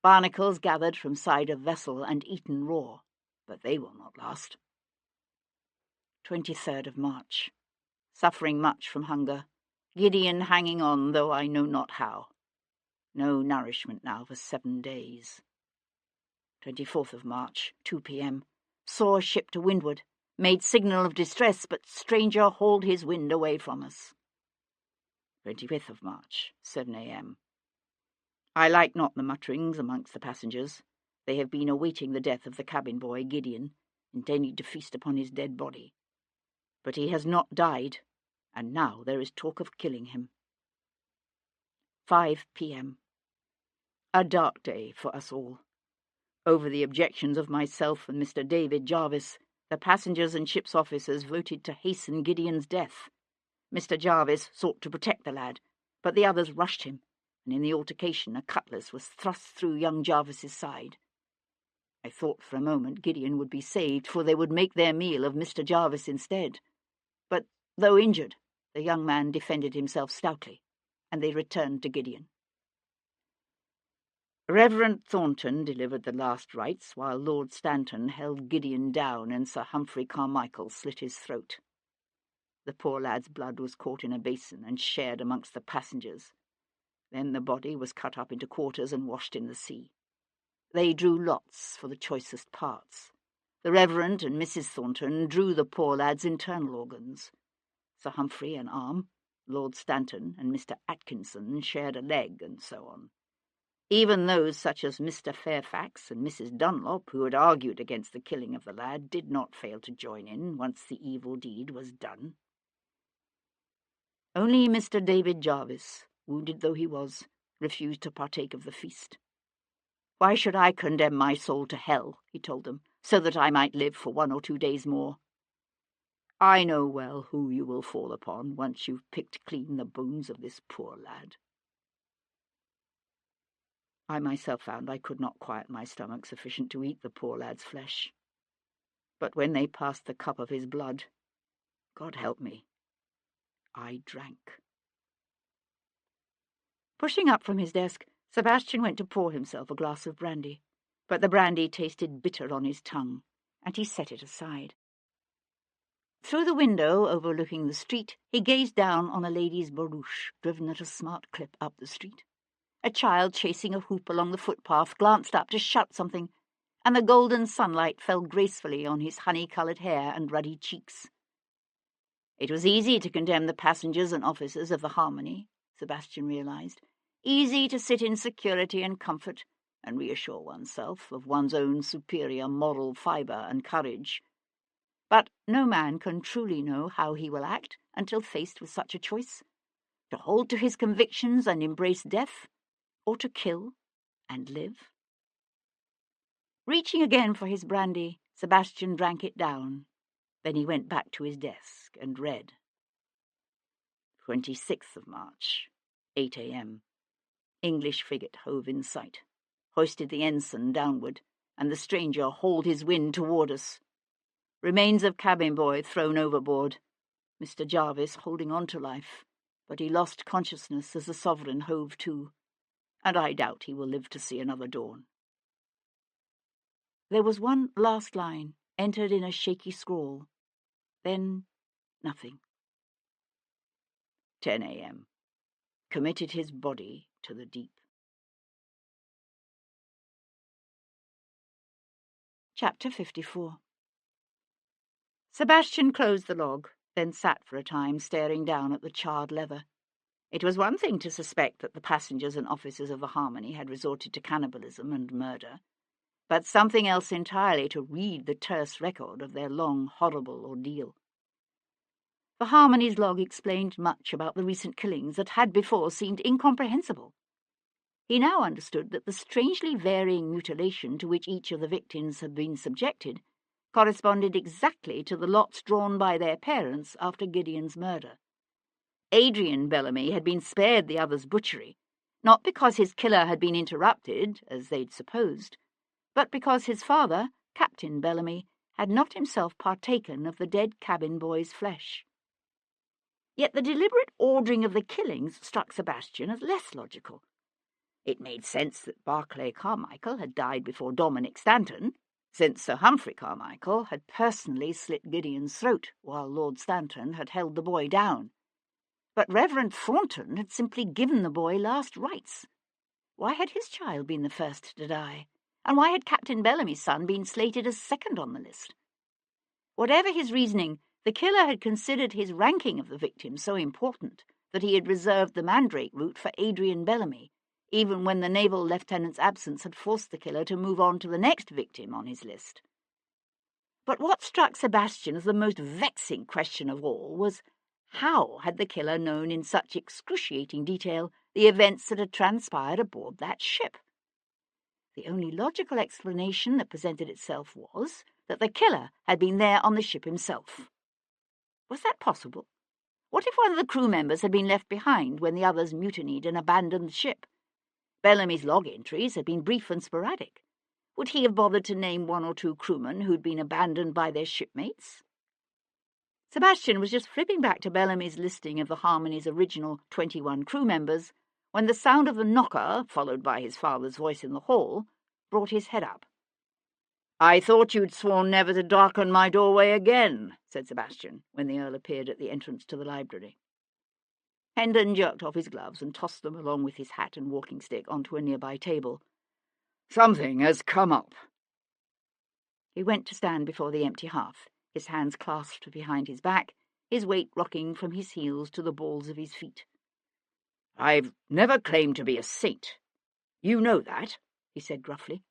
Barnacles gathered from side of vessel and eaten raw, but they will not last. 23rd of March. Suffering much from hunger. Gideon hanging on, though I know not how. No nourishment now for 7 days. 24th of March, 2 p.m. Saw a ship to windward. Made signal of distress, but stranger hauled his wind away from us. 25th of March, 7 a.m. I like not the mutterings amongst the passengers. They have been awaiting the death of the cabin boy, Gideon, intending to feast upon his dead body. But he has not died, and now there is talk of killing him. 5 p.m. A dark day for us all. Over the objections of myself and Mr. David Jarvis, the passengers and ship's officers voted to hasten Gideon's death. Mr. Jarvis sought to protect the lad, but the others rushed him, and in the altercation a cutlass was thrust through young Jarvis's side. I thought for a moment Gideon would be saved, for they would make their meal of Mr. Jarvis instead. But, though injured, the young man defended himself stoutly, and they returned to Gideon. Reverend Thornton delivered the last rites, while Lord Stanton held Gideon down and Sir Humphrey Carmichael slit his throat. The poor lad's blood was caught in a basin and shared amongst the passengers. Then the body was cut up into quarters and washed in the sea. They drew lots for the choicest parts. The Reverend and Mrs. Thornton drew the poor lad's internal organs. Sir Humphrey an arm, Lord Stanton and Mr. Atkinson shared a leg, and so on. Even those such as Mr. Fairfax and Mrs. Dunlop, who had argued against the killing of the lad, did not fail to join in once the evil deed was done. Only Mr. David Jarvis, wounded though he was, refused to partake of the feast. "Why should I condemn my soul to hell," he told them, "so that I might live for 1 or 2 days more? I know well who you will fall upon once you've picked clean the bones of this poor lad." I myself found I could not quiet my stomach sufficient to eat the poor lad's flesh. But when they passed the cup of his blood, God help me, I drank. Pushing up from his desk, Sebastian went to pour himself a glass of brandy, but the brandy tasted bitter on his tongue, and he set it aside. Through the window overlooking the street, he gazed down on a lady's barouche driven at a smart clip up the street. A child chasing a hoop along the footpath glanced up to shout something, and the golden sunlight fell gracefully on his honey-coloured hair and ruddy cheeks. It was easy to condemn the passengers and officers of the Harmony, Sebastian realized. Easy to sit in security and comfort and reassure oneself of one's own superior moral fibre and courage. But no man can truly know how he will act until faced with such a choice: to hold to his convictions and embrace death, or to kill and live. Reaching again for his brandy, Sebastian drank it down. Then he went back to his desk and read. 26th of March, 8 a.m. English frigate hove in sight, hoisted the ensign downward, and the stranger hauled his wind toward us. Remains of cabin boy thrown overboard. Mr. Jarvis holding on to life, but he lost consciousness as the Sovereign hove to, and I doubt he will live to see another dawn. There was one last line, entered in a shaky scrawl. Then nothing. 10 a.m. Committed his body to the deep. Chapter 54. Sebastian closed the log, then sat for a time staring down at the charred leather. It was one thing to suspect that the passengers and officers of the Harmony had resorted to cannibalism and murder, but something else entirely to read the terse record of their long, horrible ordeal. The Harmony's log explained much about the recent killings that had before seemed incomprehensible. He now understood that the strangely varying mutilation to which each of the victims had been subjected corresponded exactly to the lots drawn by their parents after Gideon's murder. Adrian Bellamy had been spared the other's butchery, not because his killer had been interrupted, as they'd supposed, but because his father, Captain Bellamy, had not himself partaken of the dead cabin boy's flesh. Yet the deliberate ordering of the killings struck Sebastian as less logical. It made sense that Barclay Carmichael had died before Dominic Stanton, since Sir Humphrey Carmichael had personally slit Gideon's throat while Lord Stanton had held the boy down. But Reverend Thornton had simply given the boy last rites. Why had his child been the first to die? And why had Captain Bellamy's son been slated as second on the list? Whatever his reasoning, the killer had considered his ranking of the victim so important that he had reserved the Mandrake route for Adrian Bellamy, even when the naval lieutenant's absence had forced the killer to move on to the next victim on his list. But what struck Sebastian as the most vexing question of all was, how had the killer known in such excruciating detail the events that had transpired aboard that ship? The only logical explanation that presented itself was that the killer had been there on the ship himself. Was that possible? What if one of the crew members had been left behind when the others mutinied and abandoned the ship? Bellamy's log entries had been brief and sporadic. Would he have bothered to name one or two crewmen who'd been abandoned by their shipmates? Sebastian was just flipping back to Bellamy's listing of the Harmony's original 21 crew members when the sound of the knocker, followed by his father's voice in the hall, brought his head up. "I thought you'd sworn never to darken my doorway again," said Sebastian, when the Earl appeared at the entrance to the library. Hendon jerked off his gloves and tossed them along with his hat and walking stick onto a nearby table. "Something has come up." He went to stand before the empty hearth, his hands clasped behind his back, his weight rocking from his heels to the balls of his feet. "I've never claimed to be a saint. You know that," he said gruffly.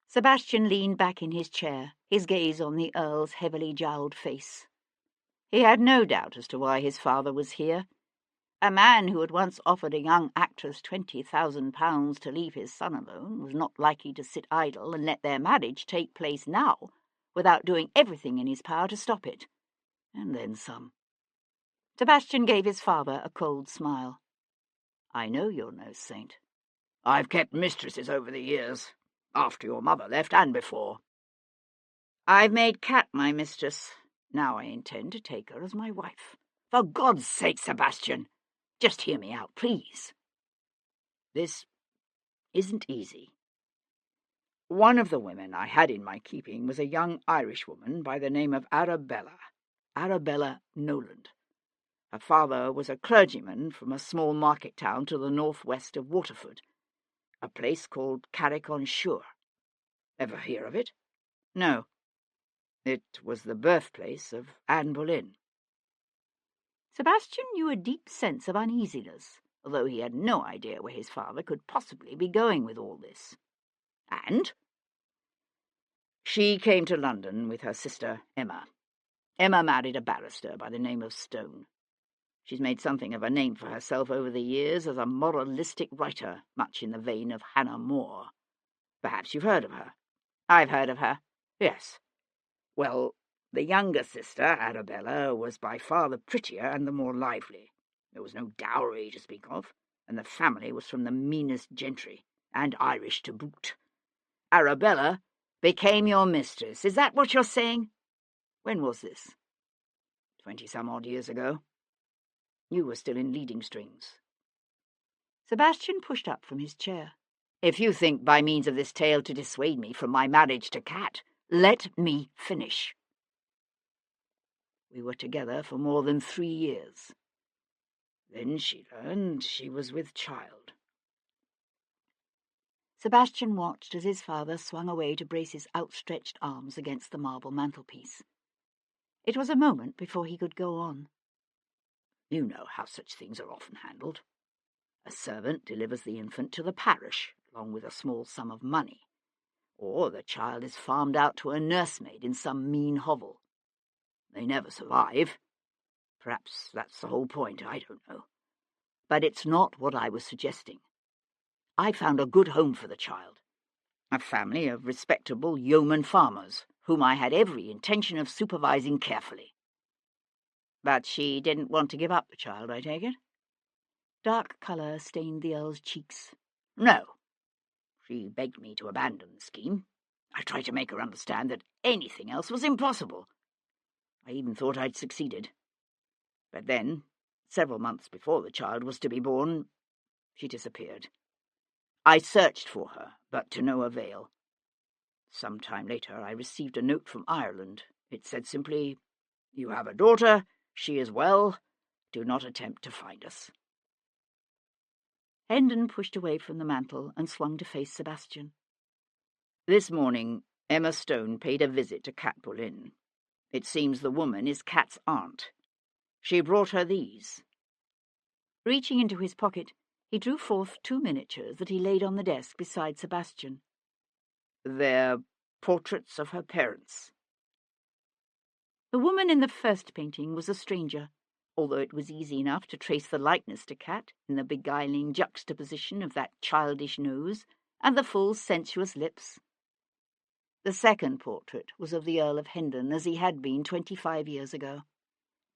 Sebastian leaned back in his chair, his gaze on the Earl's heavily jowled face. He had no doubt as to why his father was here. A man who had once offered a young actress £20,000 to leave his son alone was not likely to sit idle and let their marriage take place now, without doing everything in his power to stop it. And then some. Sebastian gave his father a cold smile. "I know you're no saint. I've kept mistresses over the years, after your mother left and before. I've made Kat my mistress. Now I intend to take her as my wife. For God's sake, Sebastian, just hear me out, please. This isn't easy. One of the women I had in my keeping was a young Irishwoman by the name of Arabella Noland. Her father was a clergyman from a small market town to the northwest of Waterford, a place called Carrick-on-Shore. Ever hear of it? No. It was the birthplace of Anne Boleyn." Sebastian knew a deep sense of uneasiness, although he had no idea where his father could possibly be going with all this. "And?" "She came to London with her sister Emma. Emma married a barrister by the name of Stone. She's made something of a name for herself over the years as a moralistic writer, much in the vein of Hannah More. Perhaps you've heard of her." "I've heard of her. Yes. Well, the younger sister, Arabella, was by far the prettier and the more lively. There was no dowry to speak of, and the family was from the meanest gentry, and Irish to boot. Arabella became your mistress. Is that what you're saying? When was this? 20-some-odd years ago. You were still in leading strings. Sebastian pushed up from his chair. If you think by means of this tale to dissuade me from my marriage to Cat, let me finish. We were together for more than 3 years. Then she learned she was with child. Sebastian watched as his father swung away to brace his outstretched arms against the marble mantelpiece. It was a moment before he could go on. You know how such things are often handled. A servant delivers the infant to the parish, along with a small sum of money, or the child is farmed out to a nursemaid in some mean hovel. They never survive. Perhaps that's the whole point, I don't know. But it's not what I was suggesting. I found a good home for the child, a family of respectable yeoman farmers, whom I had every intention of supervising carefully. But she didn't want to give up the child, I take it? Dark colour stained the Earl's cheeks. No. She begged me to abandon the scheme. I tried to make her understand that anything else was impossible. I even thought I'd succeeded. But then, several months before the child was to be born, she disappeared. I searched for her, but to no avail. Some time later I received a note from Ireland. It said simply, "You have a daughter, she is well, do not attempt to find us." Hendon pushed away from the mantel and swung to face Sebastian. This morning Emma Stone paid a visit to Cat Boleyn. It seems the woman is Cat's aunt. She brought her these. Reaching into his pocket, he drew forth 2 miniatures that he laid on the desk beside Sebastian. They're portraits of her parents. The woman in the first painting was a stranger, although it was easy enough to trace the likeness to Cat in the beguiling juxtaposition of that childish nose and the full sensuous lips. The second portrait was of the Earl of Hendon as he had been 25 years ago.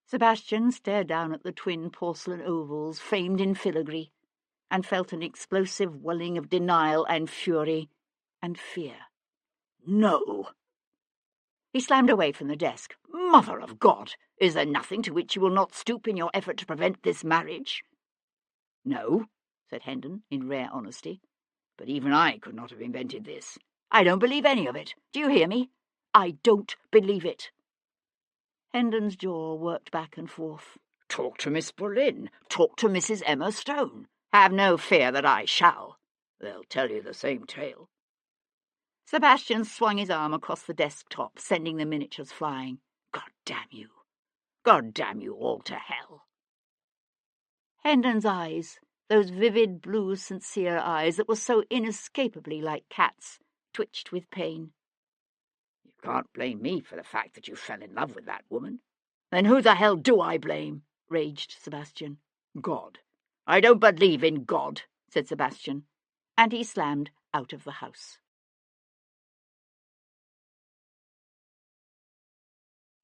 Sebastian stared down at the twin porcelain ovals framed in filigree and felt an explosive welling of denial and fury and fear. No! He slammed away from the desk. Mother of God! Is there nothing to which you will not stoop in your effort to prevent this marriage? No, said Hendon in rare honesty. But even I could not have invented this. I don't believe any of it. Do you hear me? I don't believe it. Hendon's jaw worked back and forth. Talk to Miss Boleyn. Talk to Mrs. Emma Stone. Have no fear that I shall. They'll tell you the same tale. Sebastian swung his arm across the desktop, sending the miniatures flying. God damn you. God damn you all to hell. Hendon's eyes, those vivid blue sincere eyes that were so inescapably like Cat's, twitched with pain. You can't blame me for the fact that you fell in love with that woman. Then who the hell do I blame? Raged Sebastian. God. I don't believe in God, said Sebastian, and he slammed out of the house.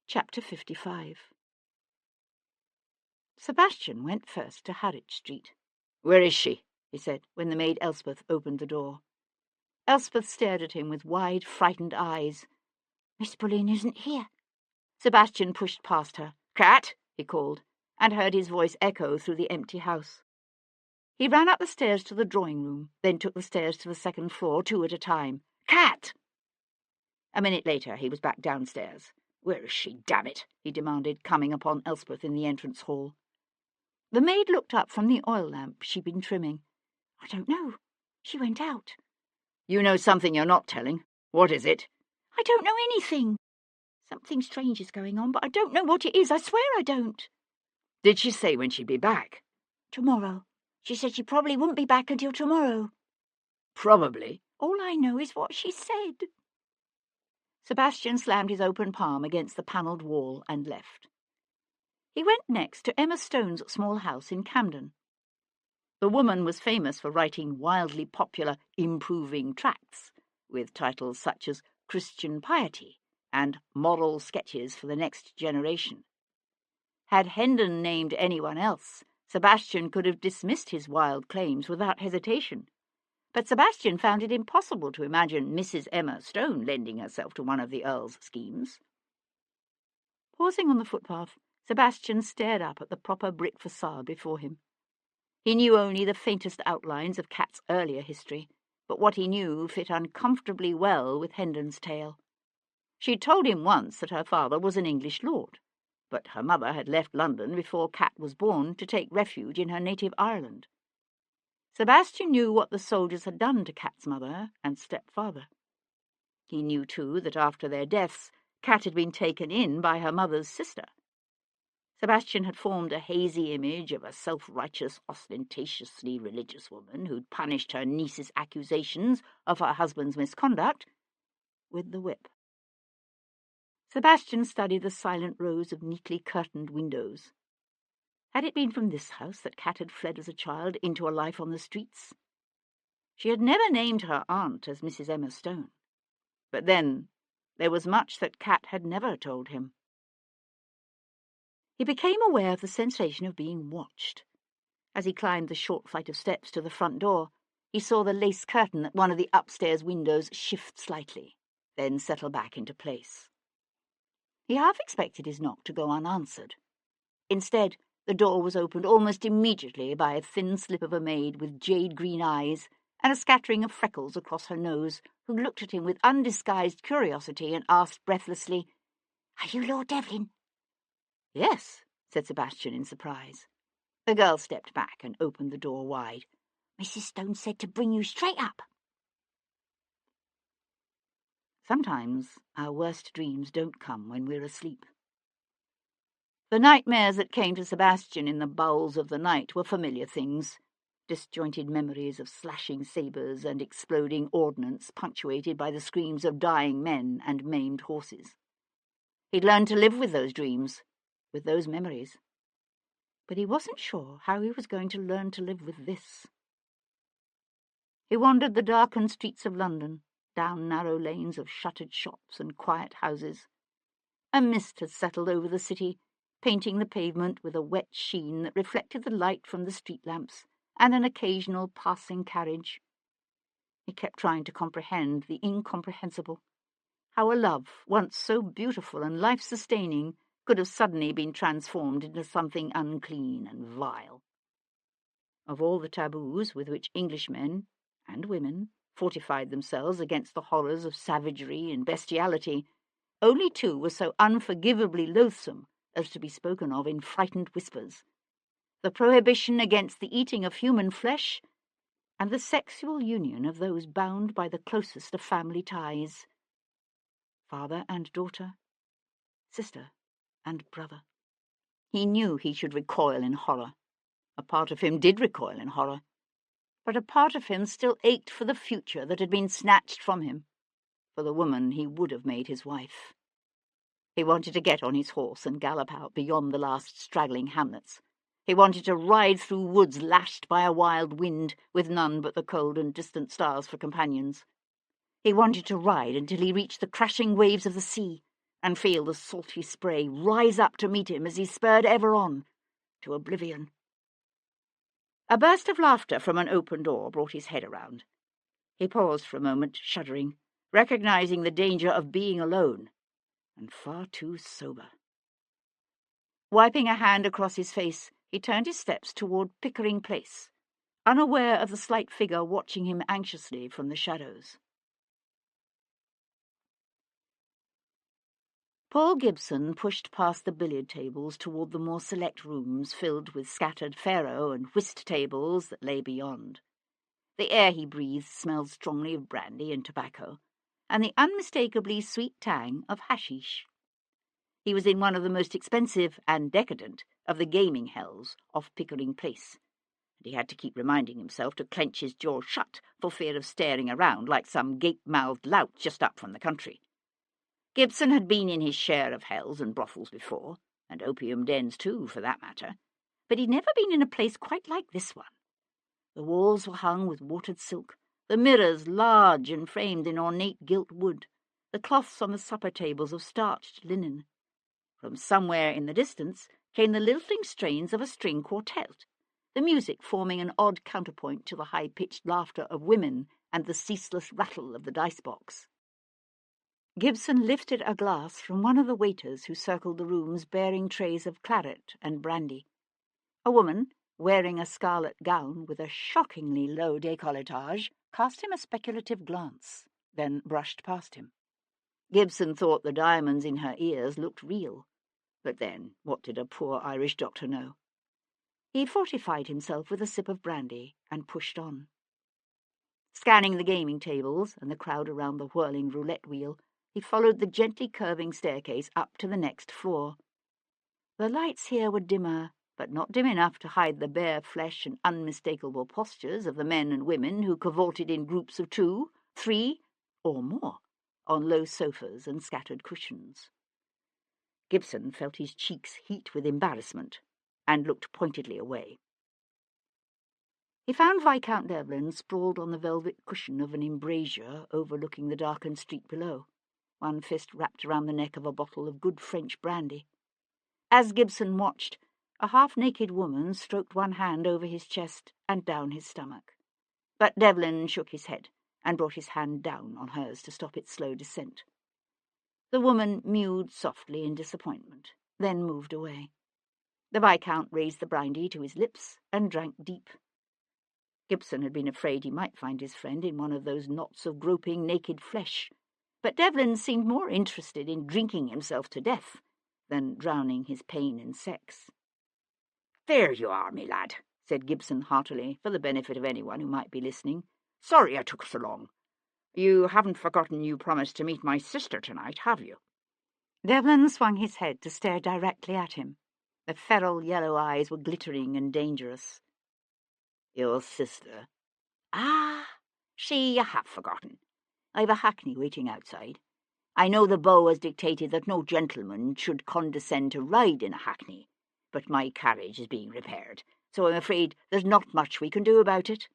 Chapter 55. Sebastian went first to Harwich Street. Where is she? He said, when the maid Elspeth opened the door. Elspeth stared at him with wide, frightened eyes. Miss Boleyn isn't here. Sebastian pushed past her. Cat, he called, and heard his voice echo through the empty house. He ran up the stairs to the drawing-room, then took the stairs to the second floor, 2 at a time. Cat! A minute later he was back downstairs. Where is she, damn it? He demanded, coming upon Elspeth in the entrance hall. The maid looked up from the oil lamp she'd been trimming. I don't know. She went out. You know something you're not telling. What is it? I don't know anything. Something strange is going on, but I don't know what it is. I swear I don't. Did she say when she'd be back? Tomorrow. She said she probably wouldn't be back until tomorrow. Probably. All I know is what she said. Sebastian slammed his open palm against the panelled wall and left. He went next to Emma Stone's small house in Camden. The woman was famous for writing wildly popular improving tracts, with titles such as Christian Piety and Moral Sketches for the Next Generation. Had Hendon named anyone else, Sebastian could have dismissed his wild claims without hesitation, but Sebastian found it impossible to imagine Mrs. Emma Stone lending herself to one of the Earl's schemes. Pausing on the footpath, Sebastian stared up at the proper brick facade before him. He knew only the faintest outlines of Kat's earlier history, but what he knew fit uncomfortably well with Hendon's tale. She'd told him once that her father was an English lord, but her mother had left London before Kat was born to take refuge in her native Ireland. Sebastian knew what the soldiers had done to Kat's mother and stepfather. He knew, too, that after their deaths, Kat had been taken in by her mother's sister. Sebastian had formed a hazy image of a self-righteous, ostentatiously religious woman who'd punished her niece's accusations of her husband's misconduct with the whip. Sebastian studied the silent rows of neatly curtained windows. Had it been from this house that Kat had fled as a child into a life on the streets? She had never named her aunt as Mrs. Emma Stone. But then there was much that Kat had never told him. He became aware of the sensation of being watched. As he climbed the short flight of steps to the front door, he saw the lace curtain at one of the upstairs windows shift slightly, then settle back into place. He half expected his knock to go unanswered. Instead, the door was opened almost immediately by a thin slip of a maid with jade-green eyes and a scattering of freckles across her nose, who looked at him with undisguised curiosity and asked breathlessly, "Are you Lord Devlin?" "Yes," said Sebastian in surprise. The girl stepped back and opened the door wide. "Mrs. Stone said to bring you straight up." Sometimes our worst dreams don't come when we're asleep. The nightmares that came to Sebastian in the bowels of the night were familiar things, disjointed memories of slashing sabres and exploding ordnance punctuated by the screams of dying men and maimed horses. He'd learned to live with those dreams, with those memories. But he wasn't sure how he was going to learn to live with this. He wandered the darkened streets of London, down narrow lanes of shuttered shops and quiet houses. A mist had settled over the city, painting the pavement with a wet sheen that reflected the light from the street lamps and an occasional passing carriage. He kept trying to comprehend the incomprehensible, how a love, once so beautiful and life-sustaining, could have suddenly been transformed into something unclean and vile. Of all the taboos with which Englishmen and women fortified themselves against the horrors of savagery and bestiality, only two were so unforgivably loathsome as to be spoken of in frightened whispers: the prohibition against the eating of human flesh, and the sexual union of those bound by the closest of family ties. Father and daughter, sister and brother. He knew he should recoil in horror. A part of him did recoil in horror, but a part of him still ached for the future that had been snatched from him, for the woman he would have made his wife. He wanted to get on his horse and gallop out beyond the last straggling hamlets. He wanted to ride through woods lashed by a wild wind, with none but the cold and distant stars for companions. He wanted to ride until he reached the crashing waves of the sea, and feel the salty spray rise up to meet him as he spurred ever on, to oblivion. A burst of laughter from an open door brought his head around. He paused for a moment, shuddering, recognizing the danger of being alone, and far too sober. Wiping a hand across his face, he turned his steps toward Pickering Place, unaware of the slight figure watching him anxiously from the shadows. Paul Gibson pushed past the billiard tables toward the more select rooms filled with scattered faro and whist tables that lay beyond. The air he breathed smelled strongly of brandy and tobacco, and the unmistakably sweet tang of hashish. He was in one of the most expensive and decadent of the gaming hells off Pickering Place, and he had to keep reminding himself to clench his jaw shut for fear of staring around like some gape-mouthed lout just up from the country. Gibson had been in his share of hells and brothels before, and opium dens too, for that matter, but he'd never been in a place quite like this one. The walls were hung with watered silk, the mirrors large and framed in ornate gilt wood, the cloths on the supper tables of starched linen. From somewhere in the distance came the lilting strains of a string quartet, the music forming an odd counterpoint to the high-pitched laughter of women and the ceaseless rattle of the dice-box. Gibson lifted a glass from one of the waiters who circled the rooms bearing trays of claret and brandy. A woman, wearing a scarlet gown with a shockingly low décolletage, cast him a speculative glance, then brushed past him. Gibson thought the diamonds in her ears looked real, but then what did a poor Irish doctor know? He fortified himself with a sip of brandy and pushed on. Scanning the gaming tables and the crowd around the whirling roulette wheel, he followed the gently curving staircase up to the next floor. The lights here were dimmer, but not dim enough to hide the bare flesh and unmistakable postures of the men and women who cavorted in groups of 2, 3, or more, on low sofas and scattered cushions. Gibson felt his cheeks heat with embarrassment, and looked pointedly away. He found Viscount Devlin sprawled on the velvet cushion of an embrasure overlooking the darkened street below, one fist wrapped around the neck of a bottle of good French brandy. As Gibson watched, a half-naked woman stroked one hand over his chest and down his stomach. But Devlin shook his head and brought his hand down on hers to stop its slow descent. The woman mewed softly in disappointment, then moved away. The Viscount raised the brandy to his lips and drank deep. Gibson had been afraid he might find his friend in one of those knots of groping naked flesh, but Devlin seemed more interested in drinking himself to death than drowning his pain in sex. "There you are, me lad," said Gibson heartily, for the benefit of anyone who might be listening. "Sorry I took so long. You haven't forgotten you promised to meet my sister tonight, have you?" Devlin swung his head to stare directly at him. The feral yellow eyes were glittering and dangerous. "Your sister? Ah, see, you have forgotten. I've a hackney waiting outside. I know the beau has dictated that no gentleman should condescend to ride in a hackney, but my carriage is being repaired, so I'm afraid there's not much we can do about it."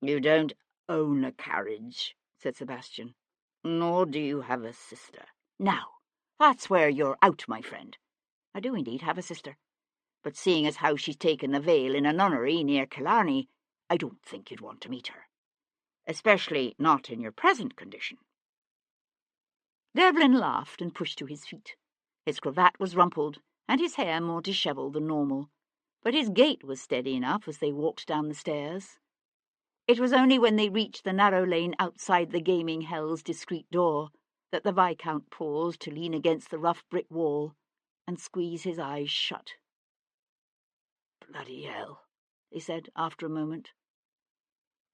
"You don't own a carriage," said Sebastian, "nor do you have a sister." "Now, that's where you're out, my friend. I do indeed have a sister, but seeing as how she's taken the veil in a nunnery near Killarney, I don't think you'd want to meet her, especially not in your present condition." Devlin laughed and pushed to his feet. His cravat was rumpled, and his hair more dishevelled than normal, but his gait was steady enough as they walked down the stairs. It was only when they reached the narrow lane outside the gaming hell's discreet door that the Viscount paused to lean against the rough brick wall and squeeze his eyes shut. "Bloody hell," he said after a moment.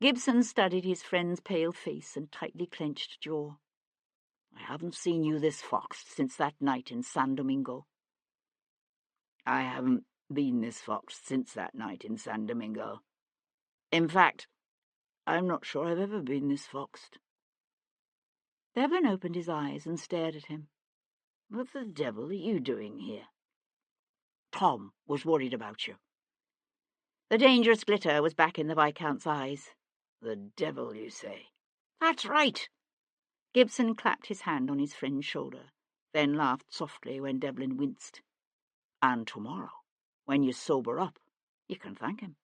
Gibson studied his friend's pale face and tightly clenched jaw. "I haven't seen you this foxed since that night in San Domingo." "I haven't been this foxed since that night in San Domingo. In fact, I'm not sure I've ever been this foxed." Devlin opened his eyes and stared at him. "What the devil are you doing here?" "Tom was worried about you." The dangerous glitter was back in the Viscount's eyes. "The devil, you say?" "That's right." Gibson clapped his hand on his friend's shoulder, then laughed softly when Devlin winced. "And tomorrow, when you sober up, you can thank him."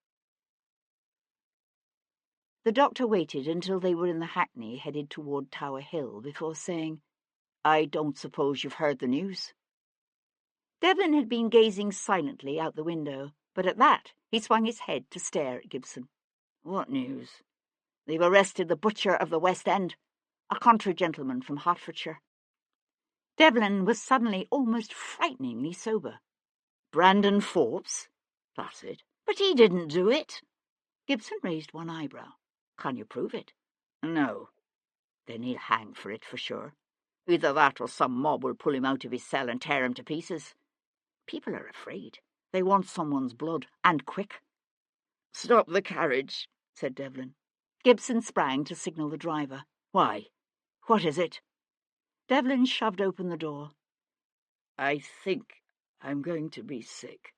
The doctor waited until they were in the hackney headed toward Tower Hill before saying, "I don't suppose you've heard the news?" Devlin had been gazing silently out the window, but at that he swung his head to stare at Gibson. "What news?" "They've arrested the butcher of the West End, a country gentleman from Hertfordshire." Devlin was suddenly almost frighteningly sober. "Brandon Forbes?" "That's it." "But he didn't do it." Gibson raised one eyebrow. "Can you prove it?" "No." "Then he'll hang for it for sure. Either that or some mob will pull him out of his cell and tear him to pieces. People are afraid. They want someone's blood, and quick." "Stop the carriage," said Devlin. Gibson sprang to signal the driver. "Why? What is it?" Devlin shoved open the door. "I think I'm going to be sick."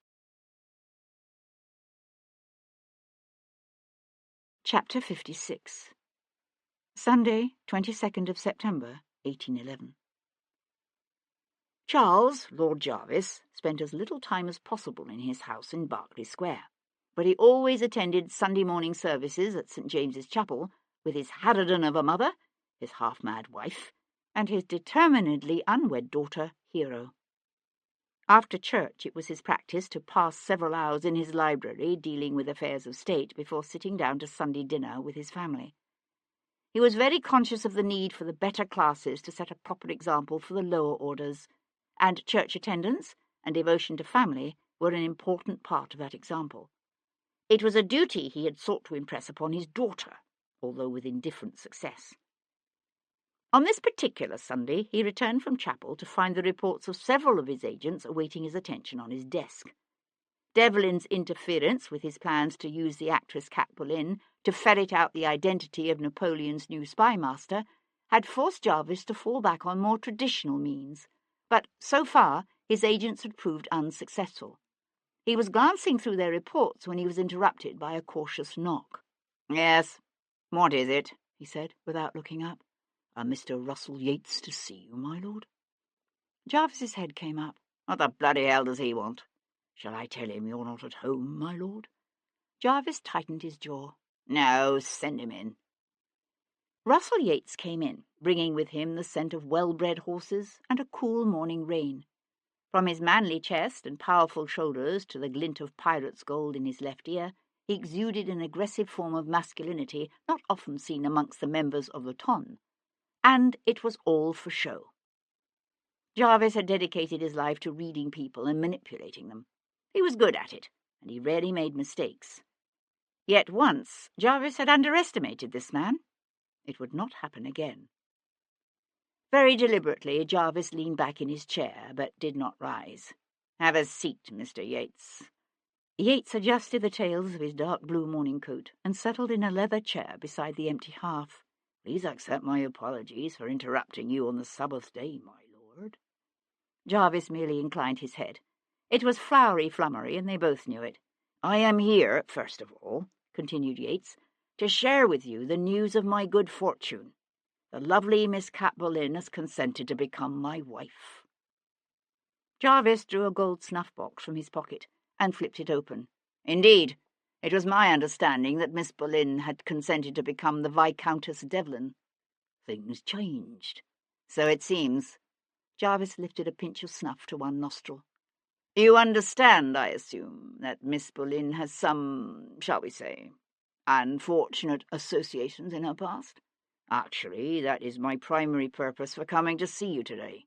Chapter 56. Sunday, 22nd of September, 1811. Charles, Lord Jarvis, spent as little time as possible in his house in Berkeley Square. but he always attended Sunday morning services at St. James's Chapel with his harridan of a mother, his half-mad wife, and his determinedly unwed daughter, Hero. After church, it was his practice to pass several hours in his library dealing with affairs of state before sitting down to Sunday dinner with his family. He was very conscious of the need for the better classes to set a proper example for the lower orders, and church attendance and devotion to family were an important part of that example. It was a duty he had sought to impress upon his daughter, although with indifferent success. On this particular Sunday, he returned from chapel to find the reports of several of his agents awaiting his attention on his desk. Devlin's interference with his plans to use the actress Cat Boleyn to ferret out the identity of Napoleon's new spy master had forced Jarvis to fall back on more traditional means, but so far his agents had proved unsuccessful. He was glancing through their reports when he was interrupted by a cautious knock. "Yes, what is it?" he said, without looking up. "Mr. Russell Yeats to see you, my lord." Jarvis's head came up. "What the bloody hell does he want?" "Shall I tell him you're not at home, my lord?" Jarvis tightened his jaw. "No, send him in." Russell Yeats came in, bringing with him the scent of well-bred horses and a cool morning rain. From his manly chest and powerful shoulders to the glint of pirate's gold in his left ear, he exuded an aggressive form of masculinity not often seen amongst the members of the ton. And it was all for show. Jarvis had dedicated his life to reading people and manipulating them. He was good at it, and he rarely made mistakes. Yet once Jarvis had underestimated this man. It would not happen again. Very deliberately, Jarvis leaned back in his chair, but did not rise. "Have a seat, Mr. Yeats." Yeats adjusted the tails of his dark blue morning coat and settled in a leather chair beside the empty hearth. "Please accept my apologies for interrupting you on the Sabbath day, my lord." Jarvis merely inclined his head. It was flowery flummery, and they both knew it. "I am here, first of all," continued Yeats, "to share with you the news of my good fortune. The lovely Miss Cat Boleyn has consented to become my wife." Jarvis drew a gold snuff-box from his pocket and flipped it open. "Indeed, it was my understanding that Miss Boleyn had consented to become the Viscountess Devlin." "Things changed." "So it seems." Jarvis lifted a pinch of snuff to one nostril. "You understand, I assume, that Miss Boleyn has some, shall we say, unfortunate associations in her past? Actually, that is my primary purpose for coming to see you today.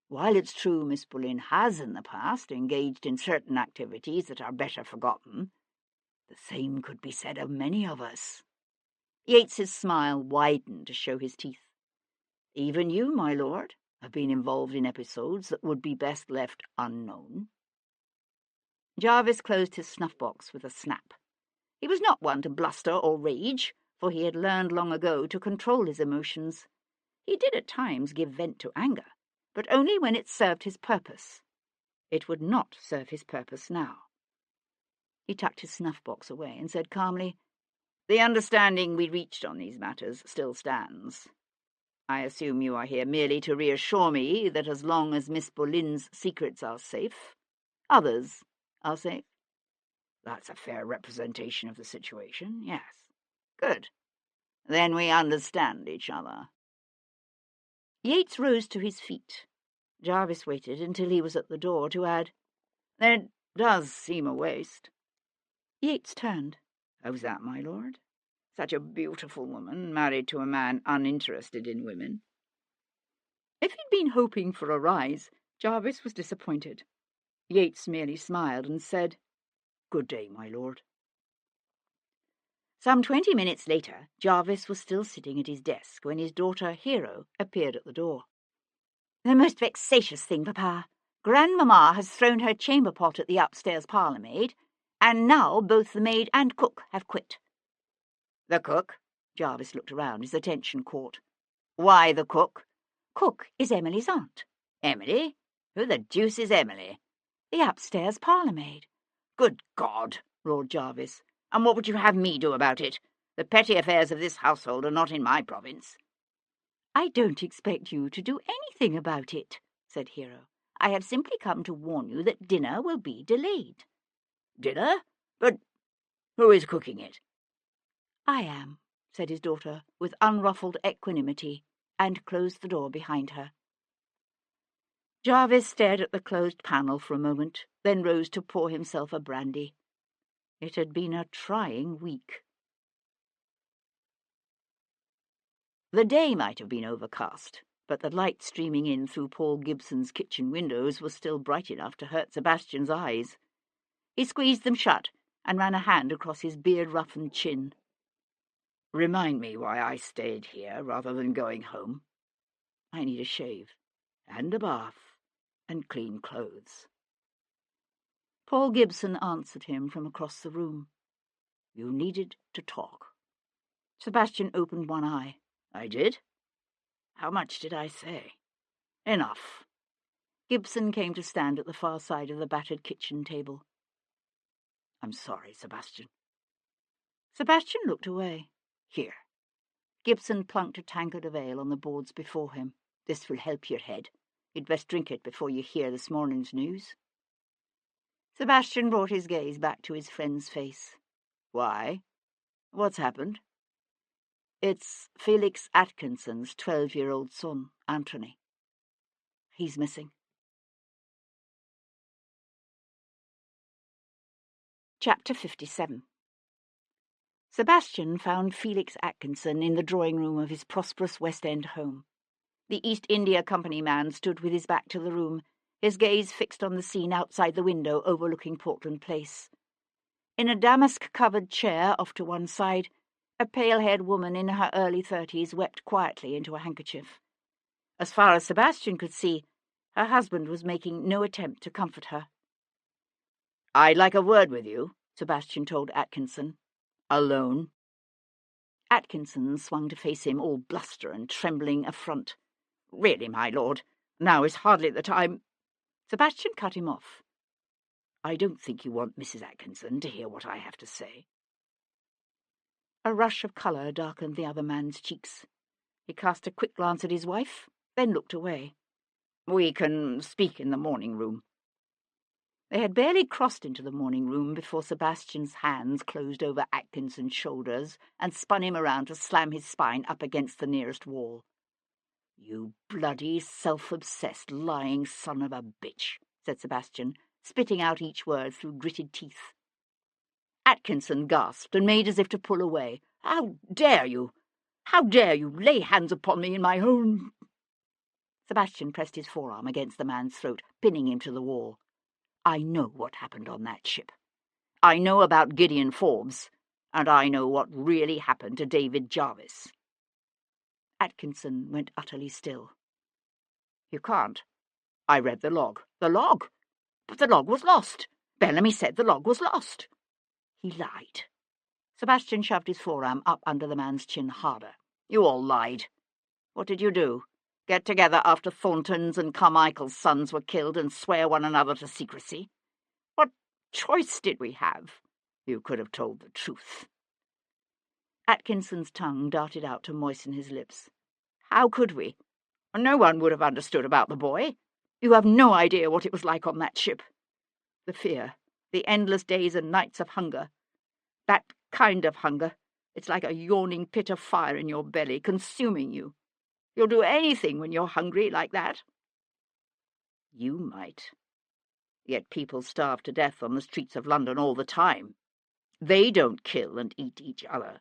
While it's true Miss Boleyn has in the past engaged in certain activities that are better forgotten, the same could be said of many of us." Yeats's smile widened to show his teeth. "Even you, my lord, have been involved in episodes that would be best left unknown." Jarvis closed his snuff-box with a snap. He was not one to bluster or rage, for he had learned long ago to control his emotions. He did at times give vent to anger, but only when it served his purpose. It would not serve his purpose now. He tucked his snuff-box away and said calmly, "The understanding we reached on these matters still stands. I assume you are here merely to reassure me that as long as Miss Boleyn's secrets are safe, others are safe." "That's a fair representation of the situation, yes." "Good. Then we understand each other." Yeats rose to his feet. Jarvis waited until he was at the door to add, "There does seem a waste." Yeats turned. "How's that, my lord? Such a beautiful woman married to a man uninterested in women." If he'd been hoping for a rise, Jarvis was disappointed. Yeats merely smiled and said, "Good day, my lord." Some 20 minutes later, Jarvis was still sitting at his desk when his daughter, Hero, appeared at the door. "The most vexatious thing, Papa. Grandmamma has thrown her chamber pot at the upstairs parlour-maid, and now both the maid and cook have quit." "The cook?" Jarvis looked around, his attention caught. "Why the cook?" "Cook is Emily's aunt." "Emily? Who the deuce is Emily?" "The upstairs parlour-maid." "Good God!" roared Jarvis. "And what would you have me do about it? The petty affairs of this household are not in my province." "I don't expect you to do anything about it," said Hero. "I have simply come to warn you that dinner will be delayed." "Dinner? But Who is cooking it?" "I am," said his daughter, with unruffled equanimity, and closed the door behind her. Jarvis stared at the closed panel for a moment, then rose to pour himself a brandy. It had been a trying week. The day might have been overcast, but the light streaming in through Paul Gibson's kitchen windows was still bright enough to hurt Sebastian's eyes. He squeezed them shut and ran a hand across his beard-roughened chin. "Remind me why I stayed here rather than going home. "I need a shave, and a bath, and clean clothes." Paul Gibson answered him from across the room. "You needed to talk." Sebastian opened one eye. "I did? How much did I say?" "Enough." Gibson came to stand at the far side of the battered kitchen table. "I'm sorry, Sebastian." Sebastian looked away. "Here." Gibson plunked a tankard of ale on the boards before him. "This will help your head. You'd best drink it before you hear this morning's news." Sebastian brought his gaze back to his friend's face. "Why? What's happened?" "It's Felix Atkinson's 12-year-old son, Anthony. He's missing." Chapter 57. Sebastian found Felix Atkinson in the drawing-room of his prosperous West End home. The East India Company man stood with his back to the room, his gaze fixed on the scene outside the window overlooking Portland Place. In a damask-covered chair off to one side, a pale-haired woman in her early 30s wept quietly into a handkerchief. As far as Sebastian could see, her husband was making no attempt to comfort her. "I'd like a word with you," Sebastian told Atkinson. "Alone." Atkinson swung to face him, all bluster and trembling affront. "Really, my lord, now is hardly the time—" Sebastian cut him off. "I don't think you want Mrs. Atkinson to hear what I have to say." A rush of colour darkened the other man's cheeks. He cast a quick glance at his wife, then looked away. "We can speak in the morning-room." They had barely crossed into the morning-room before Sebastian's hands closed over Atkinson's shoulders and spun him around to slam his spine up against the nearest wall. "You bloody, self-obsessed, lying son of a bitch," said Sebastian, spitting out each word through gritted teeth. Atkinson gasped and made as if to pull away. "How dare you? How dare you lay hands upon me in my own—" Sebastian pressed his forearm against the man's throat, pinning him to the wall. "I know what happened on that ship. I know about Gideon Forbes, and I know what really happened to David Jarvis." Atkinson went utterly still. "You can't. I read the log. The log? But the log was lost. Bellamy said the log was lost." "He lied." Sebastian shoved his forearm up under the man's chin harder. "You all lied. What did you do? Get together after Thornton's and Carmichael's sons were killed and swear one another to secrecy? What choice did we have? You could have told the truth." Atkinson's tongue darted out to moisten his lips. "How could we? No one would have understood about the boy. You have no idea what it was like on that ship. The fear, the endless days and nights of hunger. That kind of hunger. It's like a yawning pit of fire in your belly, consuming you. You'll do anything when you're hungry like that." "You might. Yet people starve to death on the streets of London all the time. They don't kill and eat each other."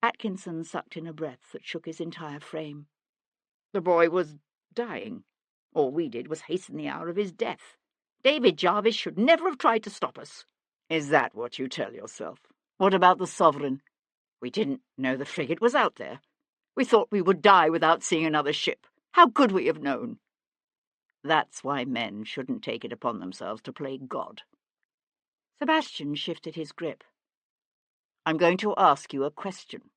Atkinson sucked in a breath that shook his entire frame. "The boy was dying. All we did was hasten the hour of his death. David Jarvis should never have tried to stop us." "Is that what you tell yourself? What about the Sovereign?" "We didn't know the frigate was out there. We thought we would die without seeing another ship. How could we have known?" "That's why men shouldn't take it upon themselves to play God." Sebastian shifted his grip. "I'm going to ask you a question,